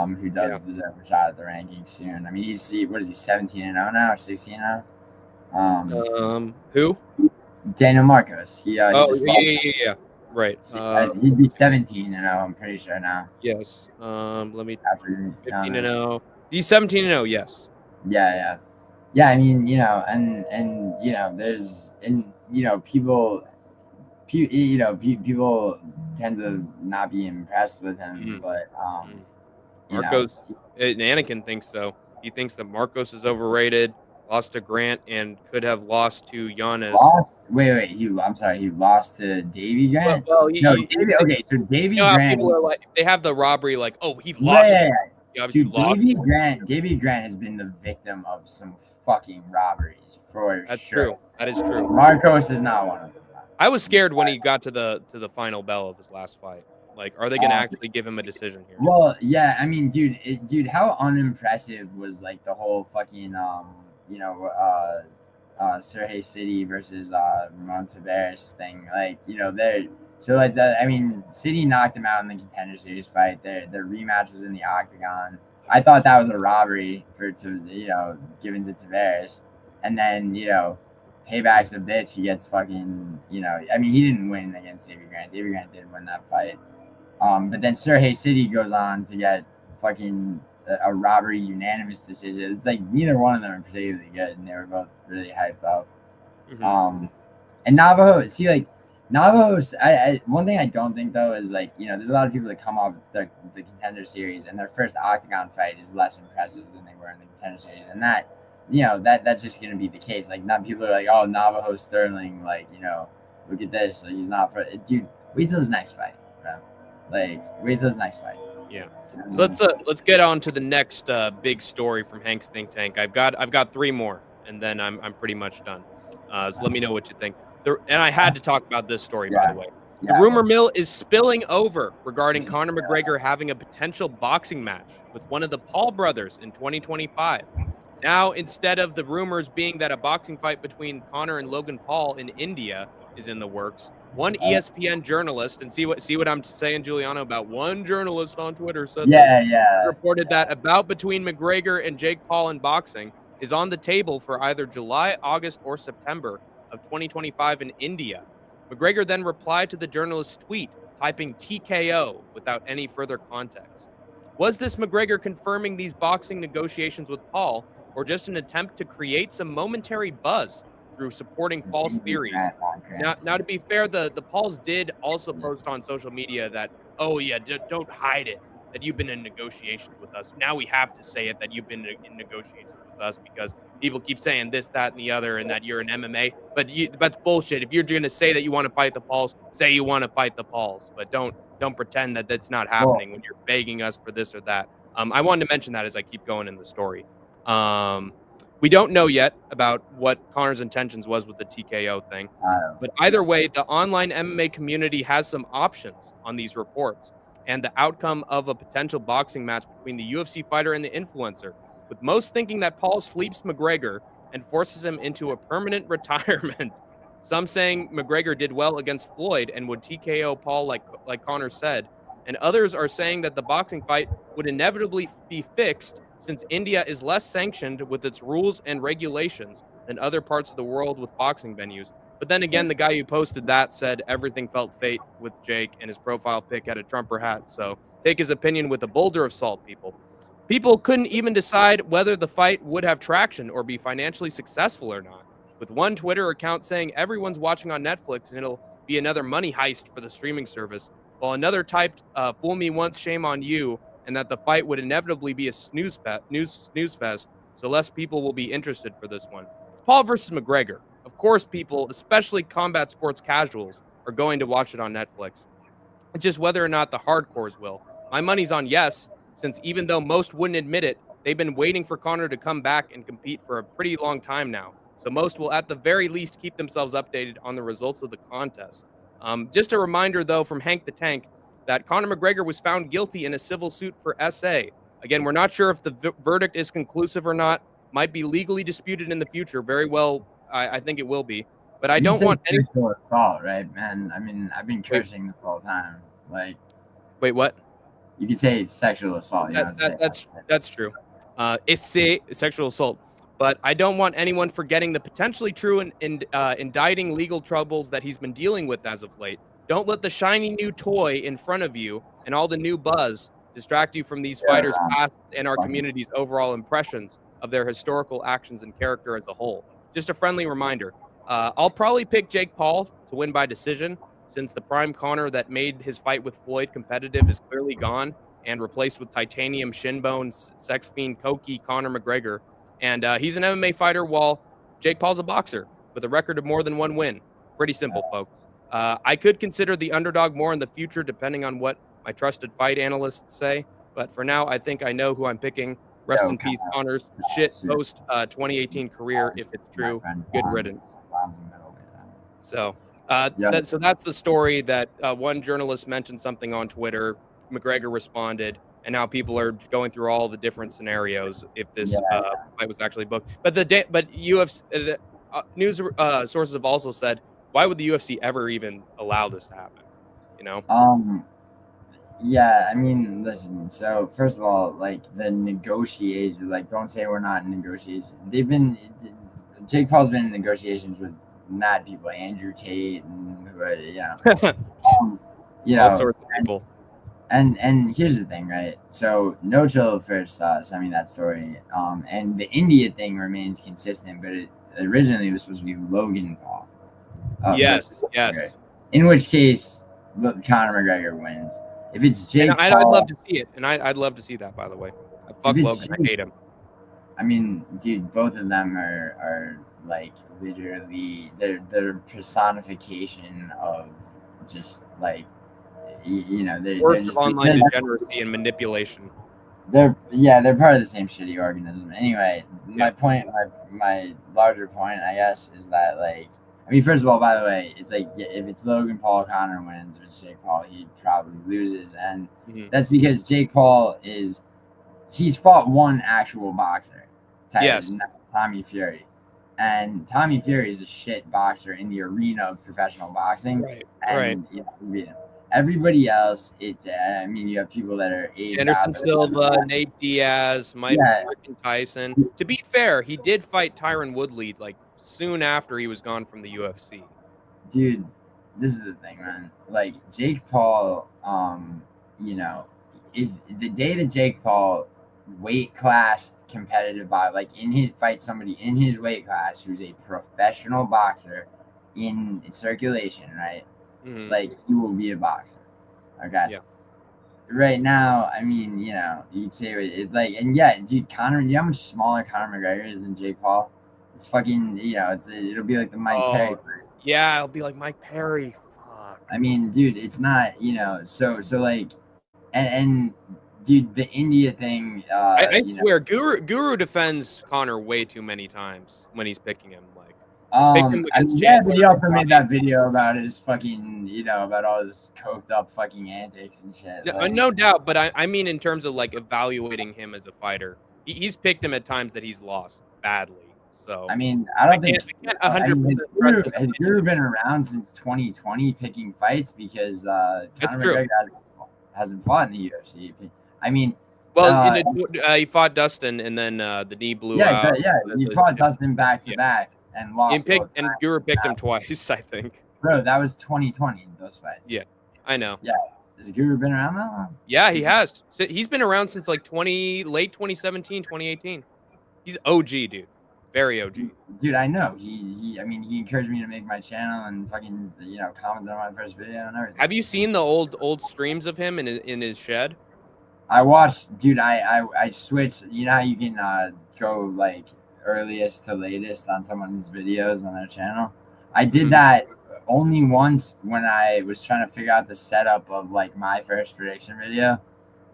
who does deserve a shot at the rankings soon. I mean, he's 17-0 now or 16-0? Who? Daniel Marcos. Yeah. Right. He'd be 17-0. I'm pretty sure now. Yes. Let me. 15-0. He's 17-0. Yes. Yeah. I mean, there's people tend to not be impressed with him, but Marcos. Anakin thinks so. He thinks that Marcos is overrated. Lost to Grant and could have lost to Yanez. Wait. He lost to Davy Grant? Well, Davy. Okay, so Davy Grant. People are like, they have the robbery, like, oh, he lost. Yeah. Dude, Davy Grant has been the victim of some fucking robberies for That's sure. True. That is true. Marcos is not one of them. I was scared when he got to the final bell of his last fight. Like, are they going to actually give him a decision here? Well, yeah. I mean, dude, how unimpressive was like the whole fucking Sergey City versus Ramon Tavares thing. Like, I mean, City knocked him out in the Contender Series fight. Their rematch was in the octagon. I thought that was a robbery given to Tavares. And then, payback's a bitch. He gets fucking, I mean, he didn't win against Davy Grant. Davy Grant didn't win that fight. But then Sergey City goes on to get fucking a robbery unanimous decision. It's like neither one of them are particularly good, and they were both really hyped up. And Navajo, Navajo. One thing I don't think though is there's a lot of people that come off the Contender Series and their first octagon fight is less impressive than they were in the Contender Series, and that's just gonna be the case. Like, not people are like, oh, Navajo Sterling, look at this, he's not for dude. Wait till his next fight, bro. Wait till his next fight. Yeah. Let's get on to the next big story from Hank's think tank. I've got 3 more, and then I'm pretty much done. So let me know what you think. And I had to talk about this story, by the way. The rumor mill is spilling over regarding Conor McGregor having a potential boxing match with one of the Paul brothers in 2025. Now, instead of the rumors being that a boxing fight between Conor and Logan Paul in India is in the works, one ESPN journalist, and see what I'm saying, Giuliano, about one journalist on Twitter said reported that a bout between McGregor and Jake Paul in boxing is on the table for either July, August, or September of 2025 in India. McGregor then replied to the journalist's tweet, typing TKO without any further context. Was this McGregor confirming these boxing negotiations with Paul, or just an attempt to create some momentary buzz through supporting false theories? Now, to be fair, the Pauls did also post on social media that, oh yeah, don't hide it, that you've been in negotiations with us. Now we have to say it, that you've been in negotiations with us, because people keep saying this, that, and the other, and that you're an MMA. But that's bullshit. If you're going to say that you want to fight the Pauls, say you want to fight the Pauls. But don't pretend that that's not happening when you're begging us for this or that. I wanted to mention that as I keep going in the story. We don't know yet about what Conor's intentions was with the TKO thing. But either way, the online MMA community has some options on these reports and the outcome of a potential boxing match between the UFC fighter and the influencer, with most thinking that Paul sleeps McGregor and forces him into a permanent retirement. Some saying McGregor did well against Floyd and would TKO Paul like Conor said, and others are saying that the boxing fight would inevitably be fixed since India is less sanctioned with its rules and regulations than other parts of the world with boxing venues. But then again, the guy who posted that said everything felt fate with Jake, and his profile pic had a Trumper hat. So take his opinion with a boulder of salt, people. People couldn't even decide whether the fight would have traction or be financially successful or not, with one Twitter account saying everyone's watching on Netflix and it'll be another money heist for the streaming service, while another typed, fool me once, shame on you, and that the fight would inevitably be a snooze fest, so less people will be interested for this one. It's Paul versus McGregor. Of course, people, especially combat sports casuals, are going to watch it on Netflix. It's just whether or not the hardcores will. My money's on yes, since even though most wouldn't admit it, they've been waiting for Conor to come back and compete for a pretty long time now. So most will at the very least keep themselves updated on the results of the contest. Just a reminder, though, from Hank the Tank, that Conor McGregor was found guilty in a civil suit for SA. Again, we're not sure if the verdict is conclusive or not. Might be legally disputed in the future. Very well, I think it will be. But I don't want any sexual assault, right, man? I mean, I've been cursing this all the time. Like, wait, what? You could say sexual assault. That's true. It's a sexual assault. But I don't want anyone forgetting the potentially true and indicting legal troubles that he's been dealing with as of late. Don't let the shiny new toy in front of you and all the new buzz distract you from these fighters' past and our community's overall impressions of their historical actions and character as a whole. Just a friendly reminder. I'll probably pick Jake Paul to win by decision, since the prime Conor that made his fight with Floyd competitive is clearly gone and replaced with titanium shinbone sex fiend Koki Conor McGregor. And he's an MMA fighter, while Jake Paul's a boxer with a record of more than one win. Pretty simple, folks. I could consider the underdog more in the future, depending on what my trusted fight analysts say. But for now, I think I know who I'm picking. Rest in peace, Conor's shit post 2018 career, if it's true. Good riddance. So, so that's the story. That one journalist mentioned something on Twitter. McGregor responded, and now people are going through all the different scenarios if this fight was actually booked. But UFC news sources have also said, why would the UFC ever even allow this to happen? You know? Yeah, I mean, listen. So first of all, like the negotiations, like don't say we're not in negotiations. Jake Paul's been in negotiations with mad people, Andrew Tate, and all sorts of people. And here's the thing, right? So no chill first thoughts. I mean that story. And the India thing remains consistent, but it originally was supposed to be Logan Paul. Yes. In which case, Conor McGregor wins. If it's Jake Paul, I'd love to see it, and I'd love to see that. By the way, fuck Logan, I hate him. I mean, dude, both of them are like literally they're personification of just like they're worst just online degeneracy and manipulation. They're part of the same shitty organism. Anyway, my larger point, I guess, is that like I mean, first of all, by the way, it's like if it's Logan Paul, Conor wins. If it's Jake Paul, he probably loses, and that's because Jake Paul he's fought one actual boxer, Tommy Fury, and Tommy Fury is a shit boxer in the arena of professional boxing, and you know, he beat him. Everybody else, I mean, you have people that are Anderson Silva, Nate Diaz, Mike freaking Tyson. To be fair, he did fight Tyron Woodley like soon after he was gone from the UFC. Dude, this is the thing, man. Like Jake Paul, you know, if the day that Jake Paul weight classed competitive like in his fight somebody in his weight class who's a professional boxer in circulation, right? Like he will be a boxer. Okay. Yeah. Right now, I mean, you know, you'd say it like, and yeah, dude, Conor, you know how much smaller Conor McGregor is than Jake Paul? It's fucking, you know, it'll be like the Mike Perry. Yeah, it'll be like Mike Perry. Fuck. I mean, dude, it's not, you know, so like, and dude, the India thing. I swear, Guru defends Conor way too many times when he's picking him. Like, yeah, but he also made that video about his fucking, you know, about all his coked up fucking antics and shit. Like, no doubt, but I mean, in terms of like evaluating him as a fighter, he's picked him at times that he's lost badly. So I mean, I don't think 100%. Has Guru been around since 2020 picking fights because Conor McGregor hasn't fought in the UFC. I mean, well, he fought Dustin, and then the knee blew out. Yeah, he fought Dustin back to back and lost. And Guru picked him twice, I think. Bro, that was 2020. Those fights. Yeah, I know. Yeah, has Guru been around that long? Yeah, he has. He's been around since like late 2017, 2018. He's OG, dude. Very OG. Dude, I know. He encouraged me to make my channel and fucking, you know, commented on my first video and everything. Have you seen the old streams of him in his shed? I watched, dude. I switched. You know how you can go like earliest to latest on someone's videos on their channel? I did that only once when I was trying to figure out the setup of like my first prediction video,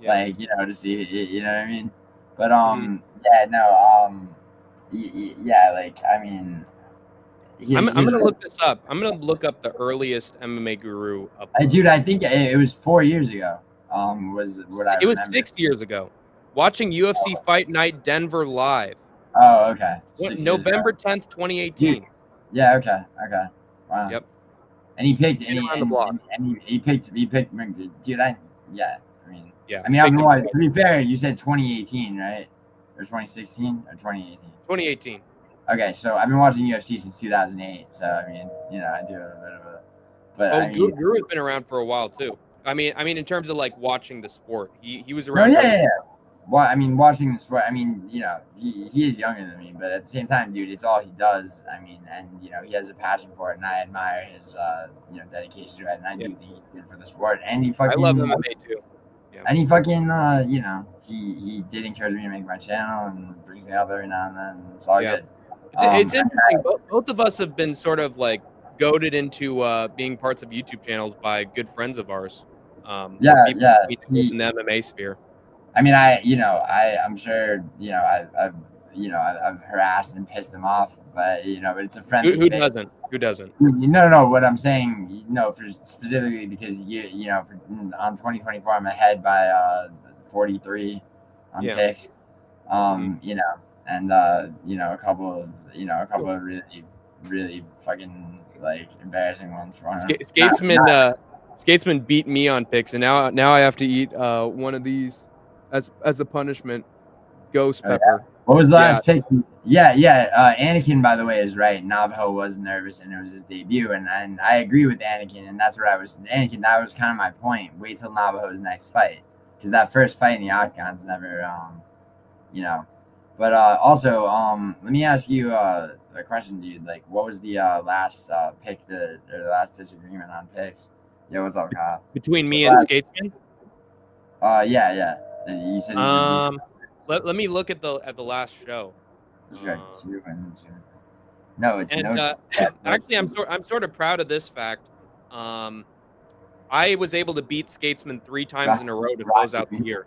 like, you know, to see, you know what I mean? But yeah, no, yeah, like, I mean, I'm gonna look this up. I'm gonna look up the earliest MMA Guru up. Dude, I think it was 4 years ago. Was what I remember. It was 6 years ago. Watching UFC Fight Night Denver live. Oh, okay. November 10th, 2018. Dude. Yeah. Okay. Wow. Yep. And he picked he picked dude. I mean, to be fair, you said 2018, right? Or 2016 or 2018? 2018. Okay, so I've been watching UFC since 2008. So I mean, you know, I do a bit of a. But Guru's been around for a while too. I mean, in terms of like watching the sport, he was around. Oh, yeah. Well, I mean, watching the sport. I mean, you know, he is younger than me, but at the same time, dude, it's all he does. I mean, and you know, he has a passion for it, and I admire his you know, dedication to it, and I do think he's good for the sport. And he fucking. I love MMA too. Yeah. And he fucking you know, he did encourage me to make my channel and brings me up every now and then. It's all good. It's interesting. Both of us have been sort of like goaded into being parts of YouTube channels by good friends of ours. In the MMA sphere. I mean, I'm sure, you know, I've harassed and pissed him off, but you know, but it's a friendly. Who doesn't? No. What I'm saying, for specifically because you know, on 2024, I'm ahead by 43 on picks. You know, and you know, a couple of really fucking like embarrassing ones for him. Skatesman beat me on picks, and now I have to eat one of these as a punishment. Ghost pepper. What was the last pick? Anakin, by the way, is right. Navajo was nervous, and it was his debut, and I agree with Anakin, and that's what I was. Anakin, that was kind of my point. Wait till Navajo's next fight, because that first fight in the octagon's never, you know. But also, let me ask you a question, dude. Like, what was the last pick, the last disagreement on picks? Yeah, what's up, Kyle? Between me and Skatesman? Yeah. You said let me look at the last show. No, it's actually I'm sort of proud of this fact. I was able to beat Skatesman 3 times in a row to close out the year.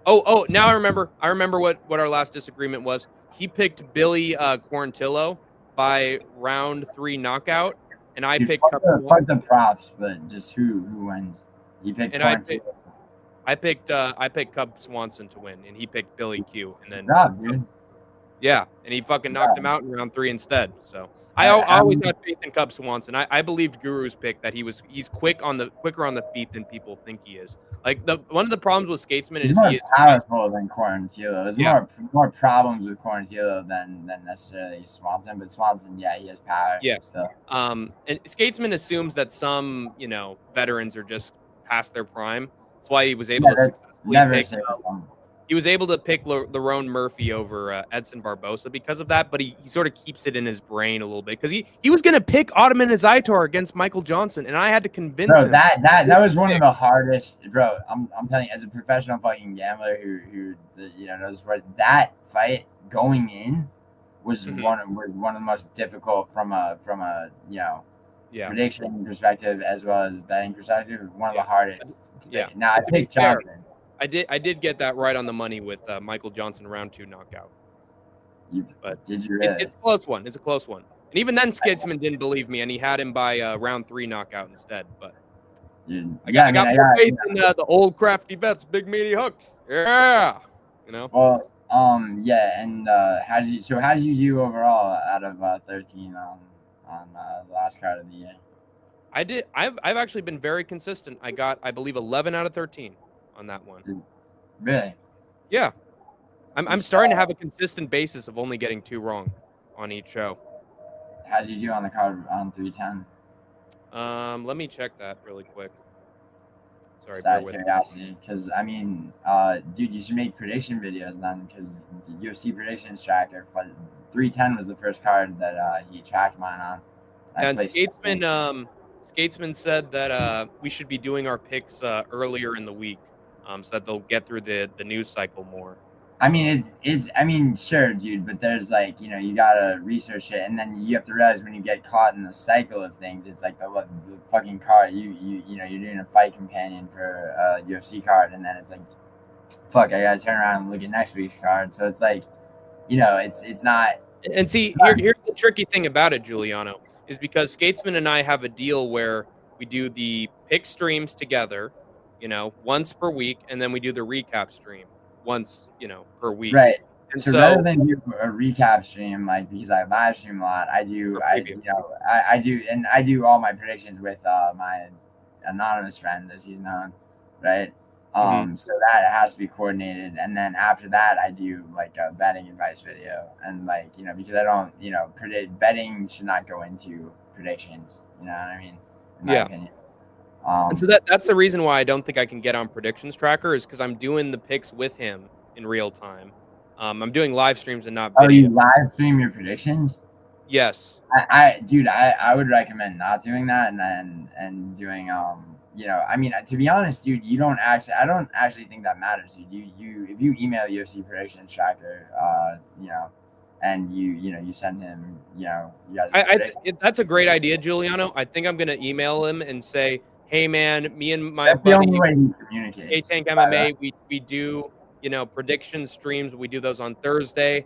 Oh, now I remember what our last disagreement was. He picked Billy Quarantillo, by round 3 knockout, and I Dude, picked fuck the props, but just who wins? You picked I picked Cub Swanson to win, and he picked Billy Q, and then dude. Yeah, and he fucking knocked him out in round 3 instead. So I always had faith in Cub Swanson. I believed Guru's pick that he's quicker on the feet than people think he is. Like one of the problems with Skatesman is he's more powerful than Quarantillo. There's more problems with Quarantillo than necessarily Swanson, but Swanson, he has power. Yeah. Still. And Skatesman assumes that some veterans are just past their prime. That's why he was able to successfully pick. He was able to pick Lerone Murphy over Edson Barbosa because of that, but he sort of keeps it in his brain a little bit because he was going to pick Ottoman Azaitar against Michael Johnson, and I had to convince him. That was one of the hardest, bro. I'm telling you, as a professional fucking gambler who knows what that fight going in was one of the most difficult from a prediction perspective as well as betting perspective. One of the hardest. Yeah. Now I picked Johnson. I did get that right on the money with Michael Johnson round 2 knockout. But did you really? It's a close one. It's a close one. And even then, Skatesman didn't believe me, and he had him by round 3 knockout instead. But I got more faith in the old crafty vets, big meaty hooks. Yeah, Well, yeah, and how did you do overall out of 13 on the last card of the year? I've actually been very consistent. I got, I believe, 11 out of 13 on that one. Really? Yeah. I'm starting to have a consistent basis of only getting 2 wrong on each show. How did you do on the card on 310? Let me check that really quick. Sorry, bear with curiosity, because I mean, dude, you should make prediction videos then, because UFC predictions tracker. 310 was the first card that he tracked mine on. And Skatesman said that we should be doing our picks earlier in the week, so that they'll get through the news cycle more. I mean, sure, dude, but there's you gotta research it, and then you have to realize when you get caught in the cycle of things, it's like the fucking card. You're doing a fight companion for a UFC card, and then it's like, fuck, I gotta turn around and look at next week's card. So it's like, it's not. And see, here's the tricky thing about it, Giuliano, is because Skatesman and I have a deal where we do the pick streams together, once per week, and then we do the recap stream once, per week. Right. And so rather than do a recap stream, because I live stream a lot, I do all my predictions with my anonymous friend, as he's known, right? So that has to be coordinated, and then after that, I do a betting advice video, and because I don't, betting should not go into predictions. You know what I mean? In my opinion. And so that's the reason why I don't think I can get on predictions tracker, is because I'm doing the picks with him in real time. I'm doing live streams and not video. Oh, you live stream your predictions? Yes. Dude, I would recommend not doing that, and doing to be honest, dude, I don't actually think that matters, dude. If you email UFC predictions tracker, and you send him, you guys. That's a great idea, Giuliano. I think I'm gonna email him and say, hey man, me and my buddy, the only way he communicates. Skate Tank MMA, we do prediction streams. We do those on Thursday.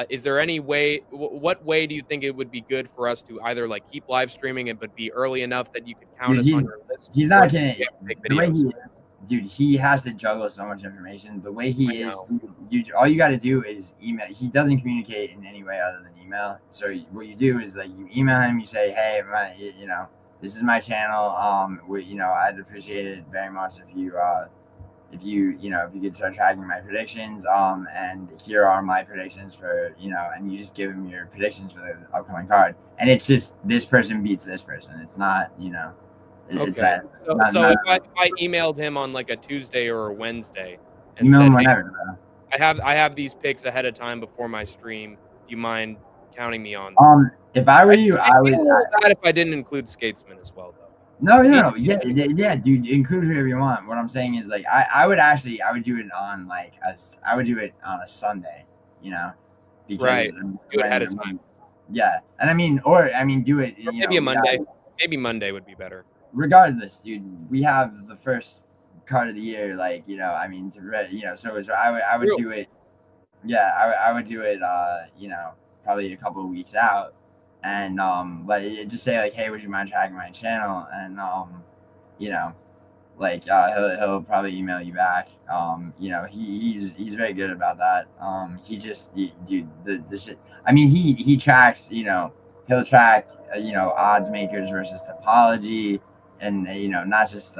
Is there any way? What way do you think it would be good for us to either keep live streaming it, but be early enough that you could count us on your list? He's not gonna. The way he is, dude, he has to juggle so much information. The way he is, dude, all you got to do is email. He doesn't communicate in any way other than email. So what you do is you email him. You say, hey, this is my channel. I'd appreciate it very much if you could start tracking my predictions. And here are my predictions for, and you just give him your predictions for the upcoming card. And it's just this person beats this person. It's not, it's okay. So if I emailed him on a Tuesday or a Wednesday and email said, him whenever, bro. I have these picks ahead of time before my stream. Do you mind counting me on? If I were you, I would. That if I didn't include Skatesman as well, though. No, yeah, dude, include whoever you want. What I'm saying is I would do it on a Sunday, because right. Do it ahead of time. Yeah, and do it. Or maybe a Monday. Maybe Monday would be better. Regardless, dude, we have the first card of the year, so I would do it. Yeah, I would do it. Probably a couple of weeks out. and like just say like, hey, would you mind tracking my channel? And you know, like he'll probably email you back. You know, he's very good about that. Dude, the shit. I mean, he tracks. You know, he'll track you know, odds makers versus topology, and you know, not just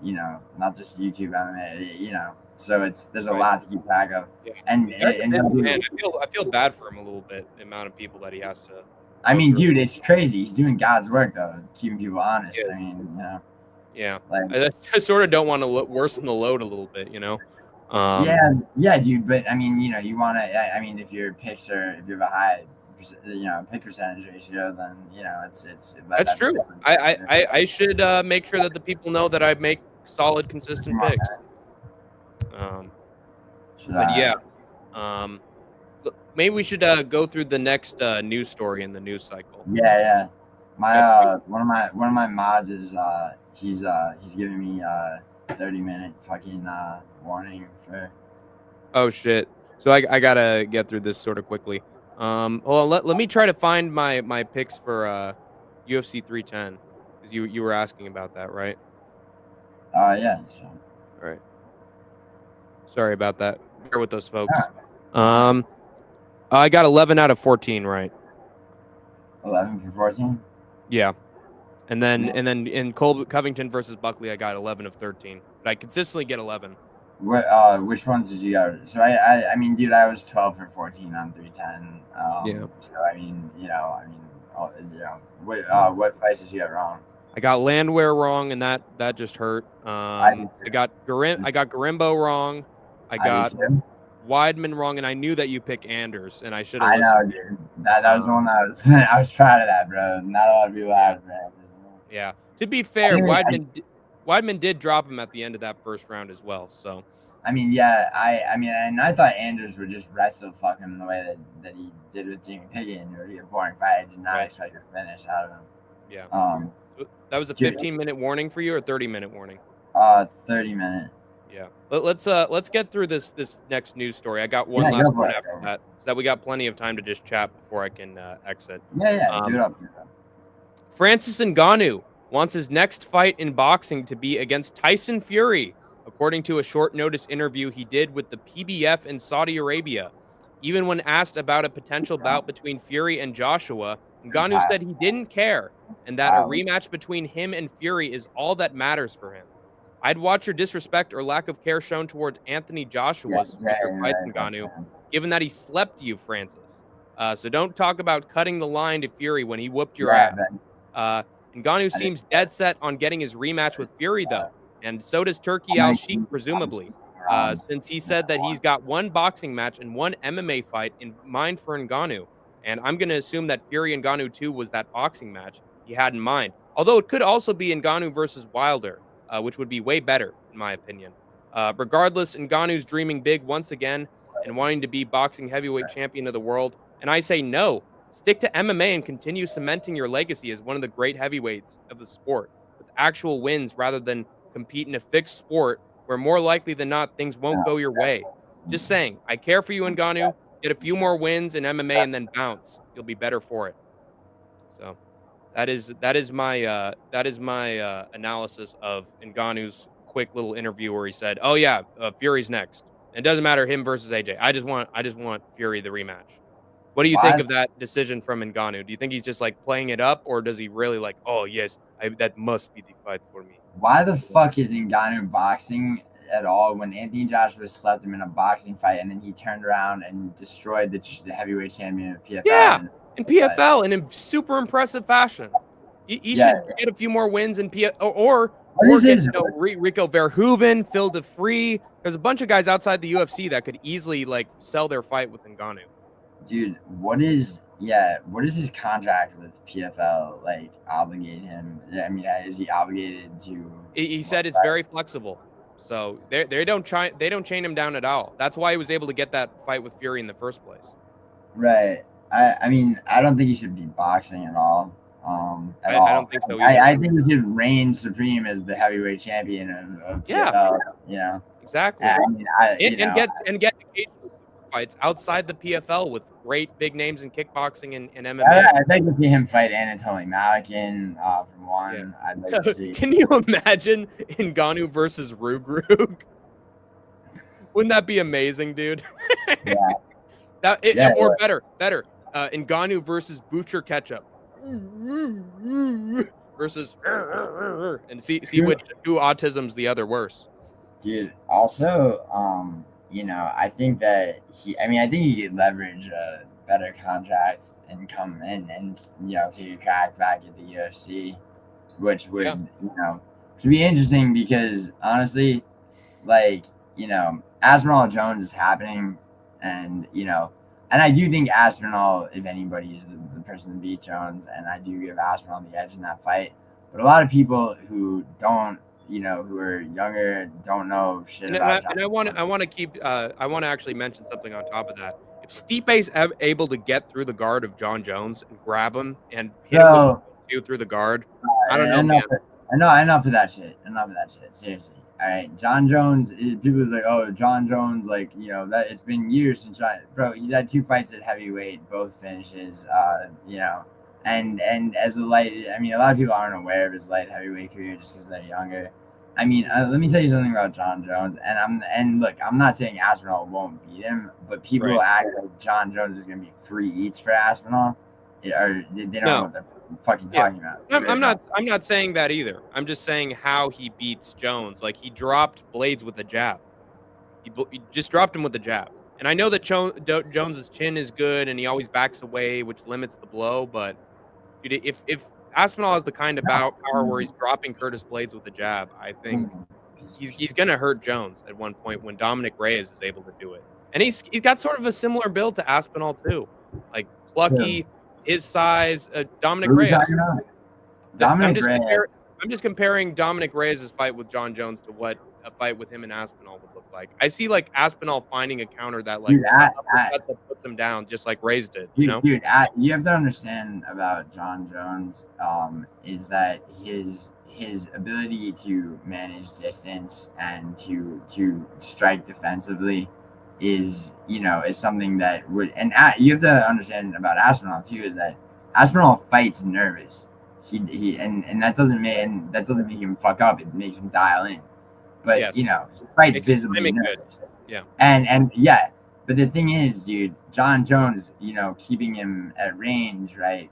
you know, not just YouTube MMA. You know, so there's a lot to keep track of. Yeah. And man, I feel bad for him a little bit. The amount of people that he has to. I mean, dude, it's crazy. He's doing God's work though, keeping people honest. Yeah. I mean, you know. Yeah, like, I sort of don't want to worsen the load a little bit, you know. Yeah, dude. But I mean, you know, you want to. I mean, if your picks are, if you have a high, you know, pick percentage ratio, then you know, that's true. I should make sure that the people know that I make solid, consistent picks. But yeah, maybe we should go through the next news story in the news cycle. Yeah. My one of my mods is he's giving me 30-minute fucking warning for. Oh shit! So I gotta get through this sort of quickly. Hold on, let me try to find my picks for UFC 310 because you were asking about that, right? Yeah. Sure. All right. Sorry about that. Bear with us, folks. Yeah. I got 11 out of 14 right. 11 for 14. Yeah. And then in Colby Covington versus Buckley, I got 11 of 13. But I consistently get 11. Which ones did you get? So I mean, dude, I was 12 for 14 on 310. Yeah. So I mean, you know, what fights did you get wrong? I got Landwehr wrong, and that just hurt. I got Garimbo wrong. I got Weidman wrong, and I knew that you picked Anders, and I should have. I know, dude. That was the one that was. I was proud of that, bro. Not a lot of people have, man. Yeah. To be fair, Weidman did drop him at the end of that first round as well. So. I mean, yeah. I mean, and I thought Anders would just wrestle fuck him the way that he did with Jamie Pickett. It would be a boring fight. I did not expect a finish out of him. Yeah. That was a 15-minute warning for you, or 30-minute warning? 30-minute. Yeah. Let's get through this next news story. I got one last one after that, so that we got plenty of time to just chat before I can exit. Yeah. Do it up. Francis Ngannou wants his next fight in boxing to be against Tyson Fury, according to a short notice interview he did with the PBF in Saudi Arabia. Even when asked about a potential bout between Fury and Joshua, Ngannou said he didn't care and that a rematch between him and Fury is all that matters for him. I'd watch your disrespect or lack of care shown towards Anthony Joshua's future fight, Ngannou, given that he slept you, Francis. So don't talk about cutting the line to Fury when he whooped your ass. Ngannou seems dead set on getting his rematch with Fury, though, and so does Turki Al-Sheikh, presumably, since he said that he's got one boxing match and one MMA fight in mind for Ngannou. And I'm going to assume that Fury Ngannou 2 was that boxing match he had in mind, although it could also be Ngannou versus Wilder, which would be way better, in my opinion. Regardless, Ngannou's dreaming big once again and wanting to be boxing heavyweight champion of the world. And I say no. Stick to MMA and continue cementing your legacy as one of the great heavyweights of the sport with actual wins rather than compete in a fixed sport where more likely than not things won't go your way. Just saying, I care for you, Ngannou. Get a few more wins in MMA and then bounce. You'll be better for it. So that is my analysis of Ngannou's quick little interview where he said, "Oh yeah, Fury's next. It doesn't matter him versus AJ. I just want Fury the rematch." What do you think of that decision from Ngannou? Do you think he's just like playing it up, or does he really like, "Oh yes, that must be the fight for me"? Why the fuck is Ngannou boxing at all when Anthony Joshua slept him in a boxing fight and then he turned around and destroyed the heavyweight champion of PFL? Yeah, in PFL in a super impressive fashion. He should get a few more wins in PFL or get Rico Verhoeven, Phil DeFree. There's a bunch of guys outside the UFC that could easily like sell their fight with Ngannou. Dude, what is his contract with PFL like obligate him? I mean, is he obligated to? He said it's very flexible, so they don't chain him down at all. That's why he was able to get that fight with Fury in the first place. Right. I mean, I don't think he should be boxing at all. I don't think so either. I think he should reign supreme as the heavyweight champion of PFL. You know. Exactly. I mean, get occasional fights outside the PFL with great big names in kickboxing and MMA. I'd like to see him fight Anatoly Malikin from one. Yeah. I'd like to see. Can you imagine Ngannou versus Rugrug? Wouldn't that be amazing, dude? Yeah. Or better. Ngannou versus Butcher Ketchup. Versus and see which who autism's the other worse. Dude, also, I think that I think he could leverage a better contract and come in and take a crack back at the UFC, which would should be interesting because honestly, Aspinall Jones is happening, and I do think Aspinall, if anybody, is the person to beat Jones, and I do give Aspinall the edge in that fight. But a lot of people who don't, who are younger, don't know shit about Jones. And I want to actually mention something on top of that. If Stipe's able to get through the guard of John Jones and grab him and hit him through the guard, I don't know, man. Enough of that shit. Seriously. All right, John Jones. People are like, oh, John Jones, that it's been years since he's had 2 fights at heavyweight, both finishes. And as a light, a lot of people aren't aware of his light heavyweight career just because they're younger. Let me tell you something about John Jones. And look, I'm not saying Aspinall won't beat him, but people act like John Jones is gonna be free eats for Aspinall, or they don't know what they're fucking talking about. I'm not saying that either. I'm just saying how he beats Jones. Like, he dropped Blades with a jab. He just dropped him with a jab. And I know that Jones's chin is good and he always backs away, which limits the blow. But dude, if Aspinall has the kind of power where he's dropping Curtis Blades with a jab, I think he's gonna hurt Jones at one point when Dominic Reyes is able to do it. And he's got sort of a similar build to Aspinall too, like plucky. His size, Dominic Reyes. I'm just comparing Dominic Reyes' fight with John Jones to what a fight with him and Aspinall would look like. I see Aspinall finding a counter that that puts him down, just like Reyes did. Dude, you have to understand about John Jones is that his ability to manage distance and to strike defensively is something that would, and you have to understand about Aspinall too, is that Aspinall fights nervous. He and that doesn't make him fuck up. It makes him dial in. But he fights visibly nervous. Yeah. And but the thing is, dude, John Jones, keeping him at range, right?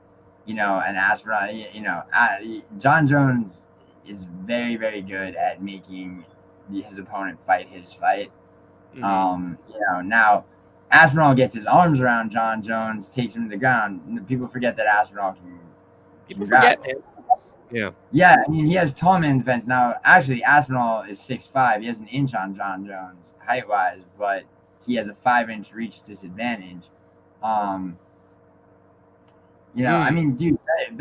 And Aspinall, John Jones is very, very good at making his opponent fight his fight. Mm-hmm. Now Aspinall gets his arms around John Jones, takes him to the ground. People forget that Aspinall can. People forget, man. Yeah. Yeah, he has tall man defense. Now, actually, Aspinall is 6'5". He has an inch on John Jones height-wise, but he has a 5-inch reach disadvantage. Dude.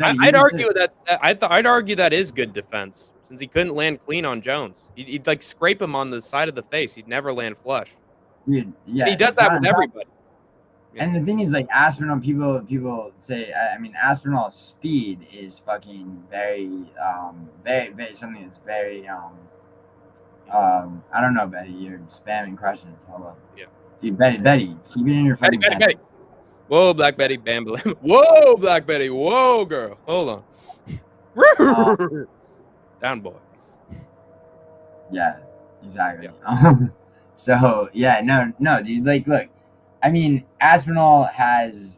I'd argue that I'd argue that is good defense. Since he couldn't land clean on Jones. He'd scrape him on the side of the face. He'd never land flush. Dude, yeah. And he does that with everybody. Yeah. And the thing is, Aspinall, people say, Aspinall's speed is fucking very, very, very, something that's very, I don't know, Betty, you're spamming questions. Hold on. Yeah. Dude, Betty, keep it in your fucking Betty. Whoa, Black Betty, bam, bam. Whoa, Black Betty. Whoa, girl. Hold on. Down, boy. Yeah, exactly. Yeah. No, dude. Look, Aspinall has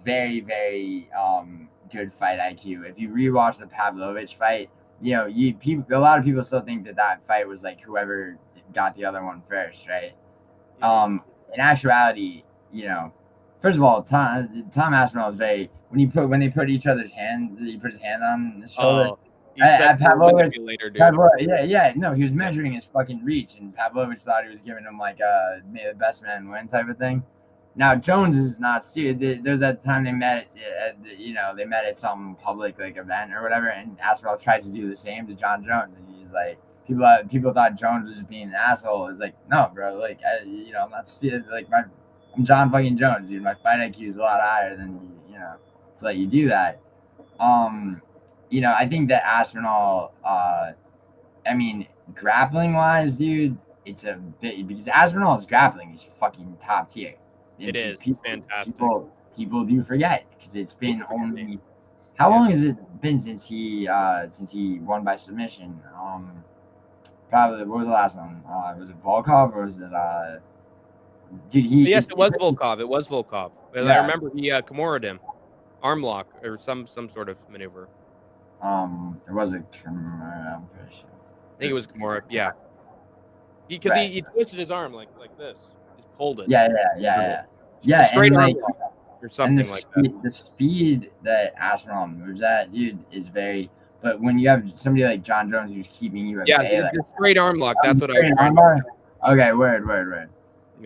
very, very good fight IQ. If you rewatch the Pavlovich fight, a lot of people still think that fight was whoever got the other one first, right? In actuality, first of all, Tom Aspinall is very when they put each other's hand, he put his hand on his shoulder. Pavlovich, no, he was measuring his fucking reach, and Pavlovich thought he was giving him may the best man win type of thing. Now Jones is not serious. There's that time they met at some public event or whatever, and Aspinall tried to do the same to John Jones, and he's like, people thought Jones was just being an asshole. It's no, bro, I'm not serious. I'm John fucking Jones, dude. My fight IQ is a lot higher than to let you do that. I think that Aspinall, grappling wise, dude, it's a bit, because Aspinall's grappling is fucking top tier. It is fantastic. People do forget because it's been only how long has it been since he won by submission? Probably what was the last one? Was it Volkov or was it Yes, it was Volkov. It was Volkov. Yeah. I remember he Kimura'd him, arm lock or some sort of maneuver. It was a Kimura, I'm pretty sure. I think it was Kimura. Yeah, because he twisted his arm like this. Just pulled it. Yeah. Straight and arm lock or something like that. The speed that Aspinall moves at, dude, is very. But when you have somebody like John Jones who's keeping you at bay, the straight arm lock. That's what I was trying to. Okay, word.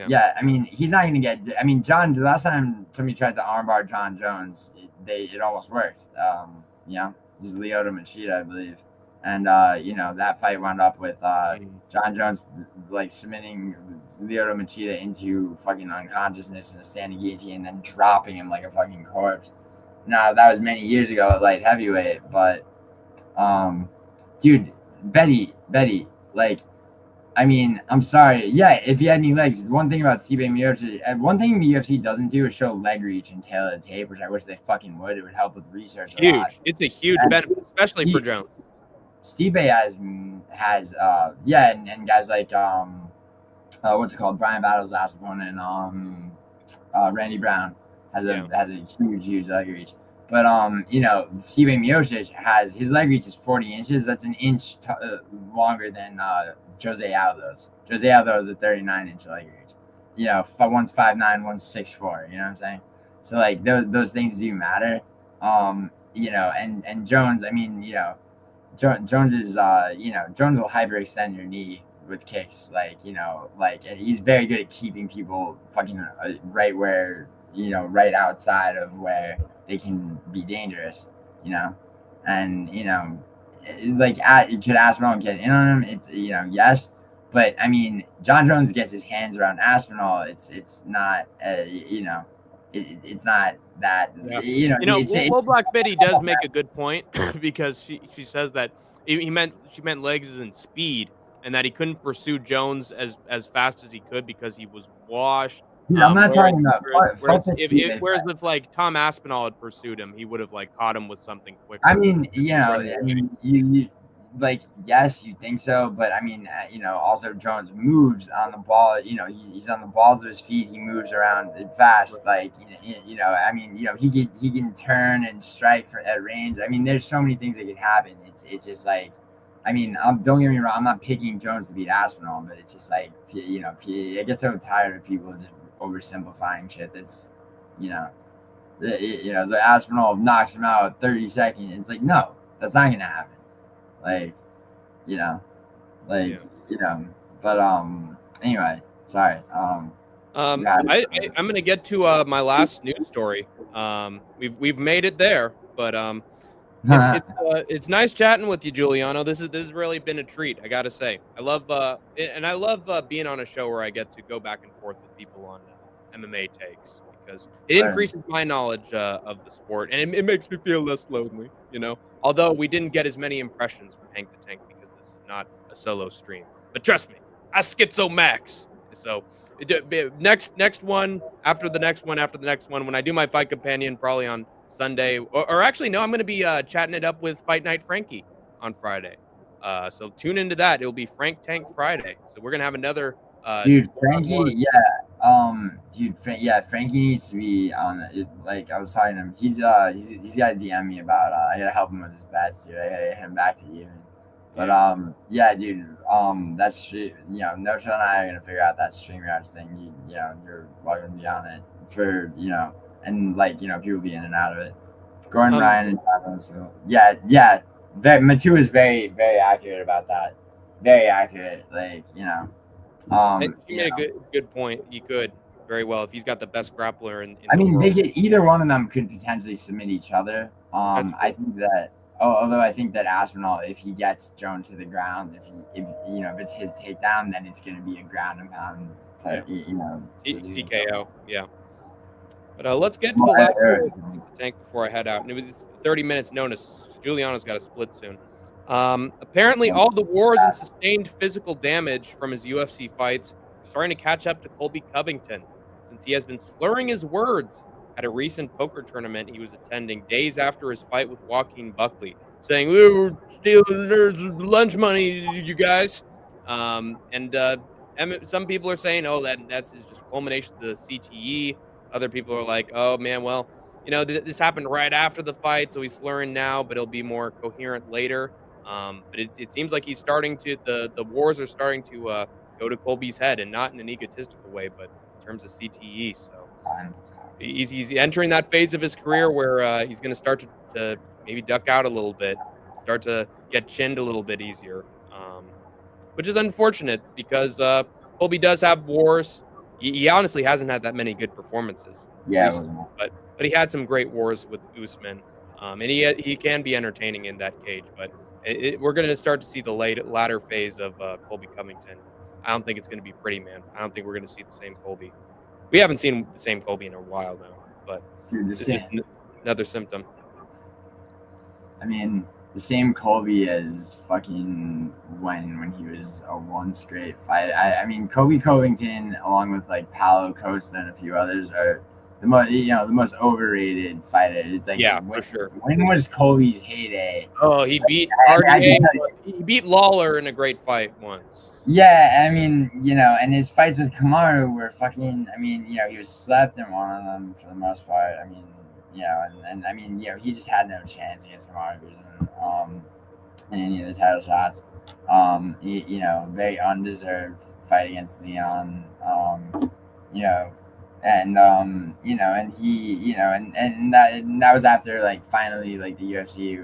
Yeah, I mean, he's not going to get. I mean, the last time somebody tried to armbar John Jones, it almost worked. It was Lyoto Machida, I believe. And, that fight wound up with John Jones, like, submitting Lyoto Machida into fucking unconsciousness in a standing guillotine and then dropping him like a fucking corpse. Now, that was many years ago at light heavyweight, but, dude, Betty, like, I mean, I'm sorry. Yeah, if he had any legs, one thing about Stipe Miocic, one thing the UFC doesn't do is show leg reach and tail of the tape, which I wish they fucking would. It would help with research. Huge. It's a huge benefit, especially for Jones. Stipe has and guys like what's it called? Brian Battle's last opponent, Randy Brown has a huge leg reach. But Stipe Miocic has his leg reach is 40 inches. That's an inch longer than Jose Aldo's. Jose Aldo is a 39-inch leg reach. One's 5'9", one's 6'4". You know what I'm saying? So like those things do matter. And Jones, I mean, Jones is Jones will hyperextend your knee with kicks, and he's very good at keeping people fucking right where right outside of where they can be dangerous, and could Aspinall get in on him? It's yes, but I mean John Jones gets his hands around Aspinall. It's not it's not that Well, Black Betty does make a good point because she says that she meant legs and speed, and that he couldn't pursue Jones as fast as he could because he was washed. I'm not talking about. Whereas if like Tom Aspinall had pursued him, he would have like caught him with something quicker. I mean, you like yes, you think so, but I mean, also Jones moves on the ball. He's on the balls of his feet. He moves around fast. Like I mean, he can turn and strike at range. I mean, there's so many things that can happen. It's just like. I mean, don't get me wrong. I'm not picking Jones to beat Aspinall, but it's just like I get so tired of people just oversimplifying shit. That's so Aspinall knocks him out 30 seconds. It's like no, that's not gonna happen. But anyway, sorry. I'm gonna get to my last news story. We've made it there, but it's nice chatting with you, Giuliano. This has really been a treat. I gotta say, I love being on a show where I get to go back and forth with people on MMA takes because it increases my knowledge of the sport and it makes me feel less lonely. Although we didn't get as many impressions from Hank the Tank because this is not a solo stream. But trust me, I schizo max. So next one after the next one when I do my fight companion probably on Sunday, or actually, no, I'm going to be chatting it up with Fight Night Frankie on Friday. So tune into that. It'll be Frank Tank Friday. So we're going to have another. Frankie, Frankie needs to be on it. Like I was talking to him, he's got to DM me about. I got to help him with his bets, dude. I got to get him back to you. But that's true. No Chill and I are gonna figure out that StreamYards thing. You're welcome to be on it for and people be in and out of it. Gordon Ryan and John. So Matu is very, very accurate about that. Very accurate. He made a good point. He could very well if he's got the best grappler in I mean, they could either one of them could potentially submit each other. I think that. Although I think that Aspinall, if he gets Jones to the ground, if it's his takedown, then it's going to be a ground and pound type, TKO. Yeah. But let's get to the last tank before I head out. And it was 30 minutes notice. Giuliano's got to split soon. Apparently, all the wars and sustained physical damage from his UFC fights are starting to catch up to Colby Covington. since he has been slurring his words at a recent poker tournament he was attending days after his fight with Joaquin Buckley, saying, "We were stealing there's lunch money, you guys." Some people are saying, "Oh, that's just a culmination of the CTE." Other people are like, "Oh man, well, this happened right after the fight, so he's slurring now, but he'll be more coherent later." But it seems like he's starting to the wars are starting to go to Colby's head, and not in an egotistical way, but in terms of CTE. So he's entering that phase of his career where he's going to start to maybe duck out a little bit, start to get chinned a little bit easier, which is unfortunate because Colby does have wars. He honestly hasn't had that many good performances. Yeah, but he had some great wars with Usman, and he can be entertaining in that cage. But we're going to start to see the latter phase of Colby Covington. I don't think it's going to be pretty, man. I don't think we're going to see the same Colby. We haven't seen the same Colby in a while now, but another symptom. I mean, the same Colby as fucking when he was a once great fight. I mean, Colby Covington, along with like Paulo Costa and a few others, are the most overrated fighter. It's like, for sure. When was Colby's heyday? Oh, he beat he beat Lawler in a great fight once. Yeah, I mean, and his fights with Kamaru were fucking. I mean, he was slept in one of them for the most part. I mean, and I mean, he just had no chance against Kamaru in any of the title shots. Very undeserved fight against Leon. And he, and that was after like finally like the UFC,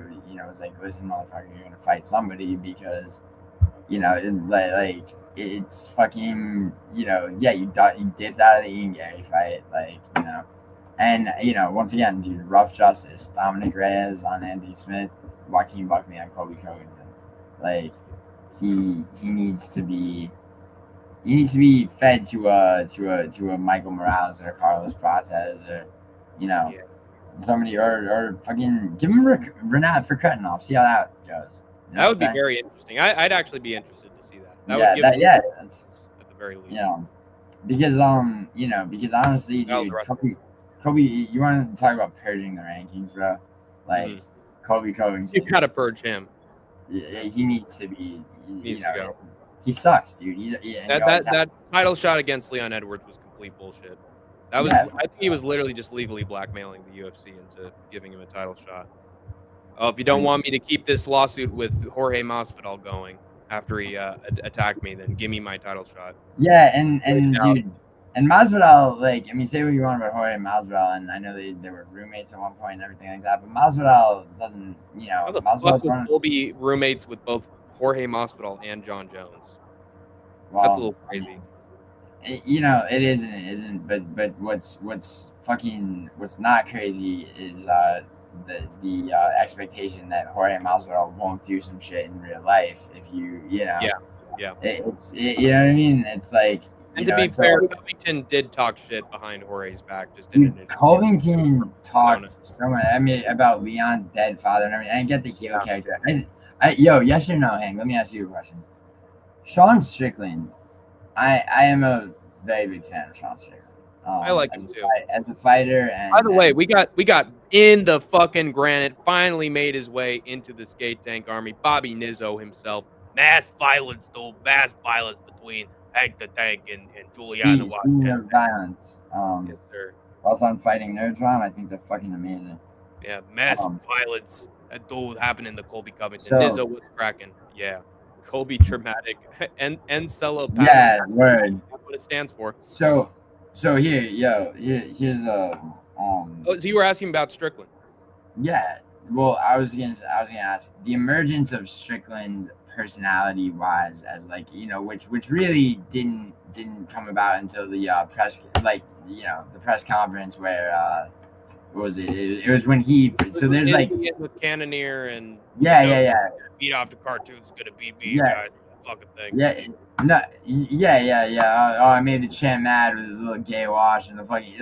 was like, listen, motherfucker, you're gonna fight somebody because, it's fucking, you dipped out of the Ian Gary fight, and once again, dude, rough justice. Dominic Reyes on Andy Smith, Joaquin Buckley on Colby Covington. Like he needs to be fed to a Michael Morales or Carlos Prates or somebody or fucking give him Renat for cutting off. See how that goes. That would be very interesting. I'd actually be interested to see that. That's at the very least. Because honestly, dude, Colby, you want to talk about purging the rankings, bro? Like Colby Covington, you gotta purge him. He needs to be. He needs to go. He sucks, dude. That title shot against Leon Edwards was complete bullshit. I think he was literally just legally blackmailing the UFC into giving him a title shot. Oh, if you don't want me to keep this lawsuit with Jorge Masvidal going after he attacked me, then give me my title shot. Yeah, and dude, and Masvidal, like, I mean, say what you want about Jorge Masvidal, and I know they were roommates at one point and everything like that, but Masvidal doesn't, How the fuck was Colby roommates with both Jorge Masvidal and John Jones? Well, that's a little crazy. It is and it isn't, but what's not crazy is the expectation that Jorge Masvidal won't do some shit in real life if it's you know what I mean. It's like, and to be fair, Covington did talk shit behind Jorge's back. Covington talked so much. I mean, about Leon's dead father and everything. I get the heel character. Yes or no, Hank? Let me ask you a question. Sean Strickland, I am a very big fan of Sean Strickland. I like him too as a fighter. And by the way, we got in the fucking granite. Finally made his way into the skate tank army. Bobby Nizzo himself. Mass violence between Hank the Tank and Juliana Watt. Speaking of violence, yes, sir. Also on Fighting Nerdron, I think they're fucking amazing. Yeah, mass violence. That dude happened in the Colby Covington. Nizzo was cracking. Yeah. Colby traumatic and cello. Yeah, word. That's what it stands for. So here's a Oh, so you were asking about Strickland? Yeah. Well, I was gonna ask the emergence of Strickland personality wise as like, which really didn't come about until the press, like, the press conference where what was it? It was when he. So there's like with Cannonier and beat off the cartoons gonna beat me, guys. Fucking thing. Oh, I made the champ mad with his little gay wash and the fucking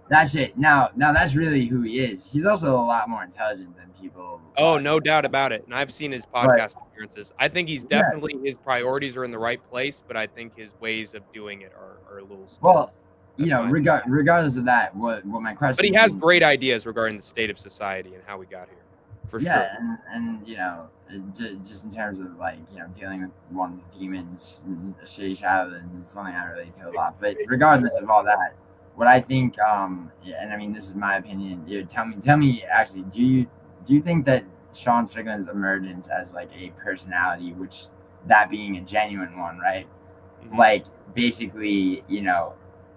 that shit. Now that's really who he is. He's also a lot more intelligent than people. Oh, no doubt about it. And I've seen his podcast appearances. I think he's definitely his priorities are in the right place, but I think his ways of doing it are a little. Well, regardless of that, what my question. But he has great ideas regarding the state of society and how we got here. For sure. Yeah, and just in terms of like dealing with one's demons, a shitty childhood is something I relate to a lot. But regardless of all that, what I think, and I mean this is my opinion. Tell me actually, do you think that Sean Strickland's emergence as like a personality, which that being a genuine one, right? Mm-hmm. Like basically,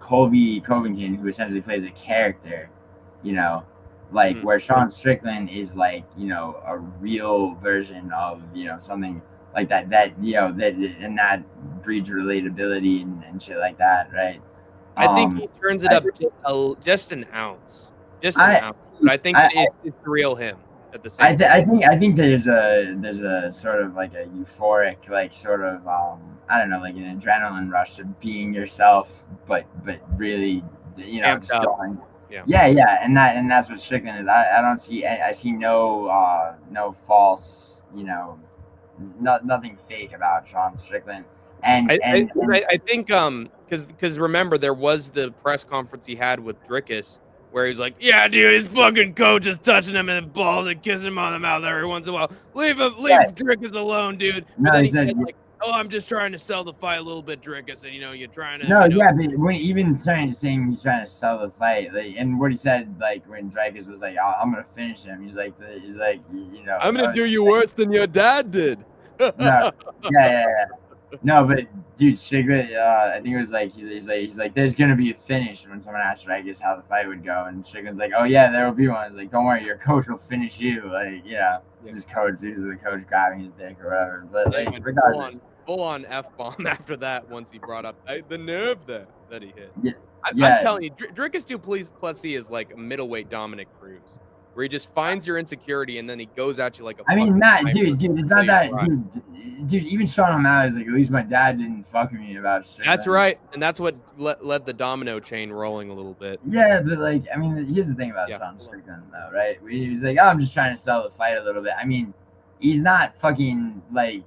Colby Covington, who essentially plays a character, like where Sean Strickland is like, a real version of, something like that, and that breeds relatability and shit like that, right? I think he turns it up just an ounce. But I think it's the real him at the same time. I think there's a sort of like a euphoric, like sort of, I don't know, like an adrenaline rush to being yourself, but really, just going. Yeah, and that's what Strickland is. I see no false, nothing fake about Sean Strickland. And I think because remember there was the press conference he had with Dricus where he's like, yeah, dude, his fucking coach is touching him in the balls and kissing him on the mouth every once in a while. Leave Dricus alone, dude. But then he said like, oh, I'm just trying to sell the fight a little bit, Dricus, and you're trying to. No, yeah, but when even saying he's trying to sell the fight, like, and what he said, like when Dricus was like, I'm gonna finish him. He's like, I'm gonna do you worse than your dad did. No, yeah. No, but dude, Strickland, I think it was like he's like, there's gonna be a finish when someone asked Dricus how the fight would go, and Strickland's like, oh yeah, there will be one. He's like, don't worry, your coach will finish you. Like, this is the coach grabbing his dick or whatever. But like, regardless. Full on F-bomb after that once he brought up the nerve that he hit. Yeah. I'm telling you, Dricus du Plessis is like a middleweight Dominic Cruz, where he just finds your insecurity and then he goes at you like a. I mean, dude, it's not that, dude. Even Sean O'Malley is like, at least my dad didn't fuck with me about shit. That's right, and that's what led the domino chain rolling a little bit. Yeah, but like, I mean, here's the thing about Sean Strickland, though, right? He's like, oh, I'm just trying to sell the fight a little bit. I mean, he's not fucking like,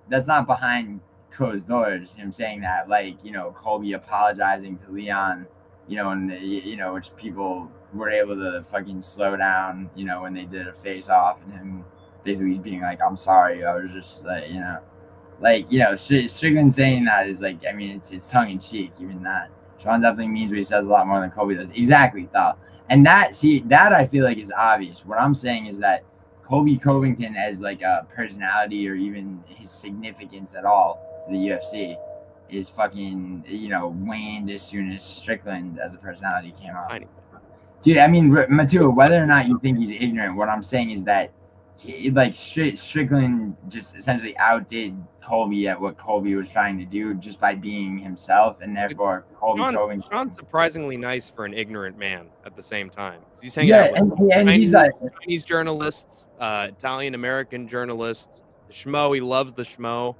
that's not behind closed doors, him saying that, like, Colby apologizing to Leon, and which people were able to fucking slow down, when they did a face off, and him basically being like, I'm sorry, I was just like, Strickland saying that is like, I mean, it's tongue in cheek, even that. Sean definitely means what he says a lot more than Colby does. Exactly, though. And that I feel like is obvious. What I'm saying is that Colby Covington as like a personality or even his significance at all to the UFC is fucking, waned as soon as Strickland as a personality came out. Dude, I mean, Matua, whether or not you think he's ignorant, what I'm saying is that Strickland just essentially outdid Colby at what Colby was trying to do just by being himself, and therefore Sean's surprisingly nice for an ignorant man at the same time. He's hanging out with he's like Chinese journalists, Italian American journalists, the schmo. He loves the schmo.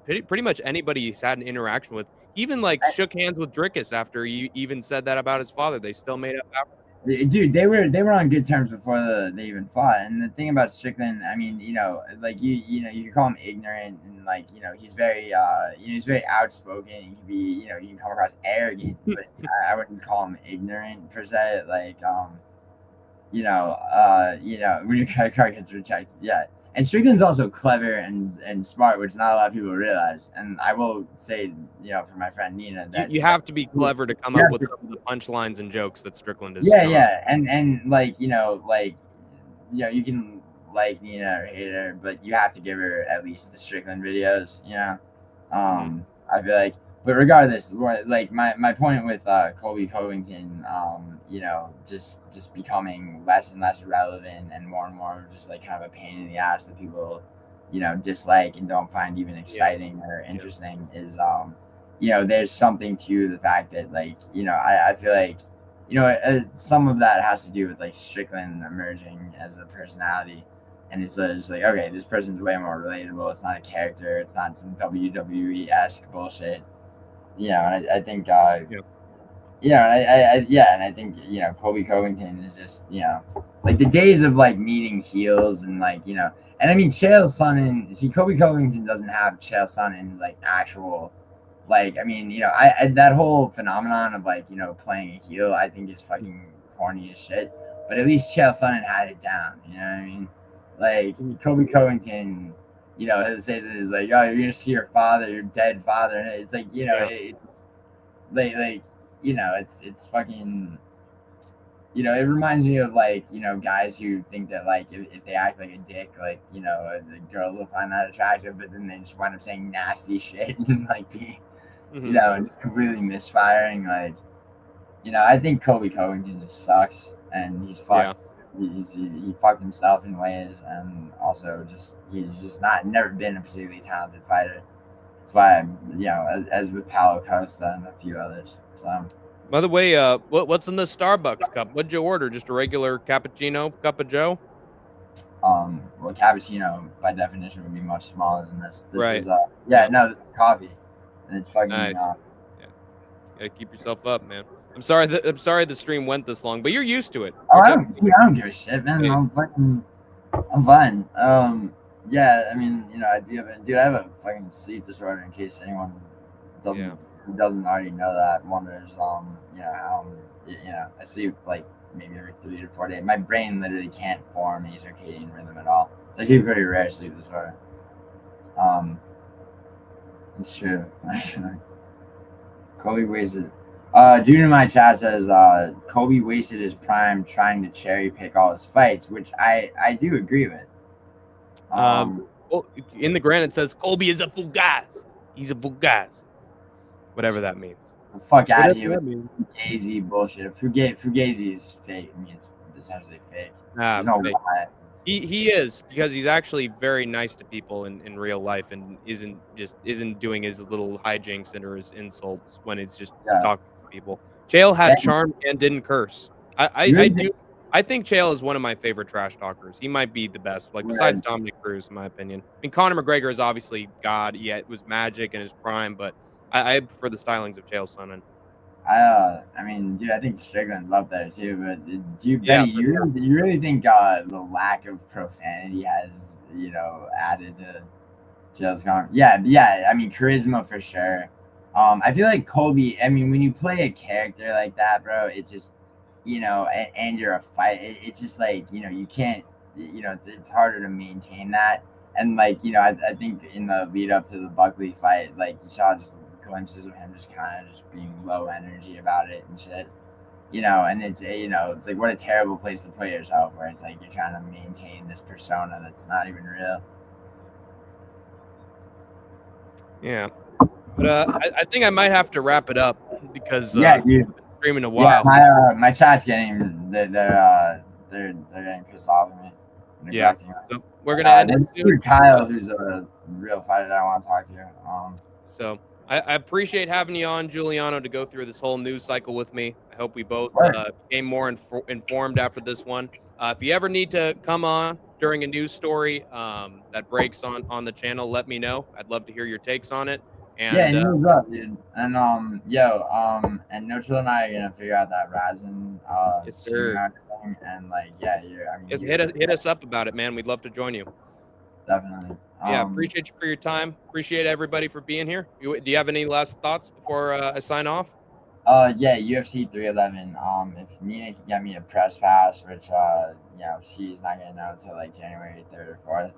Pretty much anybody he's had an interaction with. He even like shook hands with Dricus after he even said that about his father. They still made up after. Dude, they were on good terms before they even fought. And the thing about Strickland, I mean, like you can call him ignorant, and like he's very he's very outspoken. He can be you can come across arrogant, but I wouldn't call him ignorant per se. Like when your credit card gets rejected, yeah. And Strickland's also clever and smart, which not a lot of people realize. And I will say, for my friend Nina, that you have to be clever to come up with some of the punchlines and jokes that Strickland is. Yeah, and like you can like Nina or hate her, but you have to give her at least the Strickland videos. I feel like. But regardless, like my point with Colby Covington, just becoming less and less relevant and more just like kind of a pain in the ass that people, dislike and don't find even exciting or interesting is, there's something to the fact that like, I feel like, some of that has to do with like Strickland emerging as a personality. And it's just like, okay, this person's way more relatable. It's not a character. It's not some WWE-esque bullshit. And I think, and I think, Colby Covington is just, like the days of like meeting heels and like, and I mean, Chael Sonnen, Colby Covington doesn't have Chael Sonnen's like actual like, I mean, I that whole phenomenon of like, playing a heel, I think is fucking corny as shit. But at least Chael Sonnen had it down. You know what I mean? Like Colby Covington, says it is like, oh, you're gonna see your father, your dead father, and it's like, it's like, it's fucking. It reminds me of like, guys who think that like if they act like a dick, like, the girls will find that attractive, but then they just wind up saying nasty shit and like being, and just completely misfiring. Like, I think Colby Covington just sucks, and he's fucked. Yeah. He fucked himself in ways, and also he's just never been a particularly talented fighter. That's why I'm, as with Paulo Costa and a few others. So. By the way, what's in the Starbucks cup? What'd you order? Just a regular cappuccino, cup of Joe? Well, cappuccino by definition would be much smaller than this. This right. is this is coffee, and it's fucking. Nice. Yeah, keep yourself up, man. I'm sorry the stream went this long, but you're used to it. I don't give a shit, man. Hey. I'm fine. Yeah, I mean, I have a fucking sleep disorder. In case anyone doesn't already know that, wonders, how, I sleep like maybe every 3 to 4 days. My brain literally can't form a circadian rhythm at all. It's actually pretty rare sleep disorder. It's true, actually. Colby wasted. Dude in my chat says Colby wasted his prime trying to cherry pick all his fights, which I do agree with. Well, in the grant it says Colby is a fugaz. He's a fugaz. Whatever that means. Fuck out of here with Fugazi bullshit. Fugazi is fake. I mean, it's essentially fake. Fake. He is, because he's actually very nice to people in real life, and isn't doing his little hijinks or his insults when it's just talking to people. Chael had charm and didn't curse. I think Chael is one of my favorite trash talkers. He might be the best, like besides Dominic Cruz, in my opinion. I mean, Conor McGregor is obviously God. Yeah, it was magic in his prime, but I prefer the stylings of Chael Sonnen. I mean, dude, I think Strickland's up there too. But do you really think the lack of profanity has added to Chael's comment? Yeah. I mean, charisma for sure. I feel like Colby. I mean, when you play a character like that, bro, it just and you're a fight. It's just like you can't. It's harder to maintain that. And like I think in the lead up to the Buckley fight, like you saw just glimpses of him just kind of just being low energy about it and shit, and it's it's like what a terrible place to put yourself, where it's like you're trying to maintain this persona that's not even real. Yeah, but I think I might have to wrap it up because dude. I've been streaming a while. Yeah, my chat's getting they're getting pissed off at me. Yeah, so we're gonna end it soon. Kyle, who's a real fighter that I want to talk to. So I appreciate having you on, Giuliano, to go through this whole news cycle with me. I hope we both became more informed after this one. If you ever need to come on during a news story that breaks on the channel, let me know. I'd love to hear your takes on it. And news up, dude. And and No Chill and I are gonna figure out that Razin yes, sir. Thing, and like just hit us up about it, man. We'd love to join you. Definitely. Appreciate you for your time. Appreciate everybody for being here. Do you have any last thoughts before I sign off? UFC 311. If Nina can get me a press pass, which she's not gonna know until like January 3rd or 4th.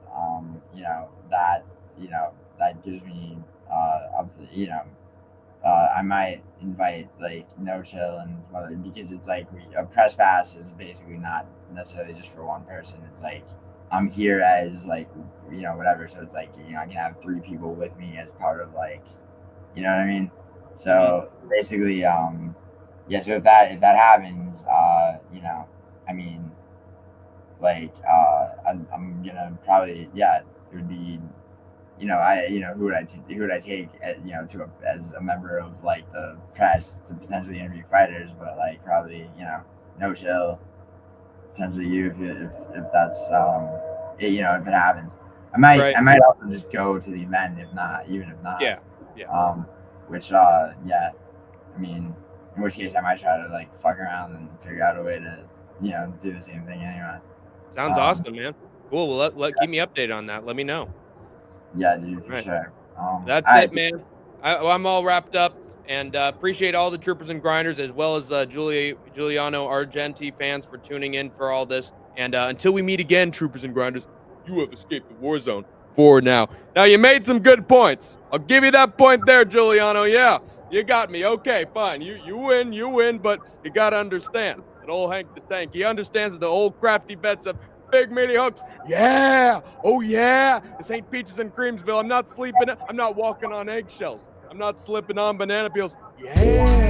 That gives me up to I might invite like No Chill and some other, because it's like a press pass is basically not necessarily just for one person. It's like I'm here as like whatever, so it's like I can have 3 people with me as part of like what I mean. So basically so if that happens, I mean like I'm gonna probably it would be who would I take as a member of like the press to potentially interview fighters, but like probably No Chill, potentially you if that's if it happens. I might also just go to the event if not. I mean, in which case I might try to like fuck around and figure out a way to do the same thing anyway. Sounds awesome, man. Cool. Well, keep me updated on that. Let me know. Yeah, dude, for sure. That's it, man. I'm all wrapped up, and appreciate all the troopers and grinders, as well as Giuliano Argenti fans for tuning in for all this. And until we meet again, troopers and grinders, you have escaped the war zone for now. Now, you made some good points. I'll give you that point there, Giuliano. Yeah, you got me. Okay, fine. You win, but you got to understand that old Hank the Tank, he understands that the old crafty bets of big meaty hooks. Yeah. Oh, yeah. This ain't peaches and creamsville. I'm not sleeping. I'm not walking on eggshells. I'm not slipping on banana peels. Yeah.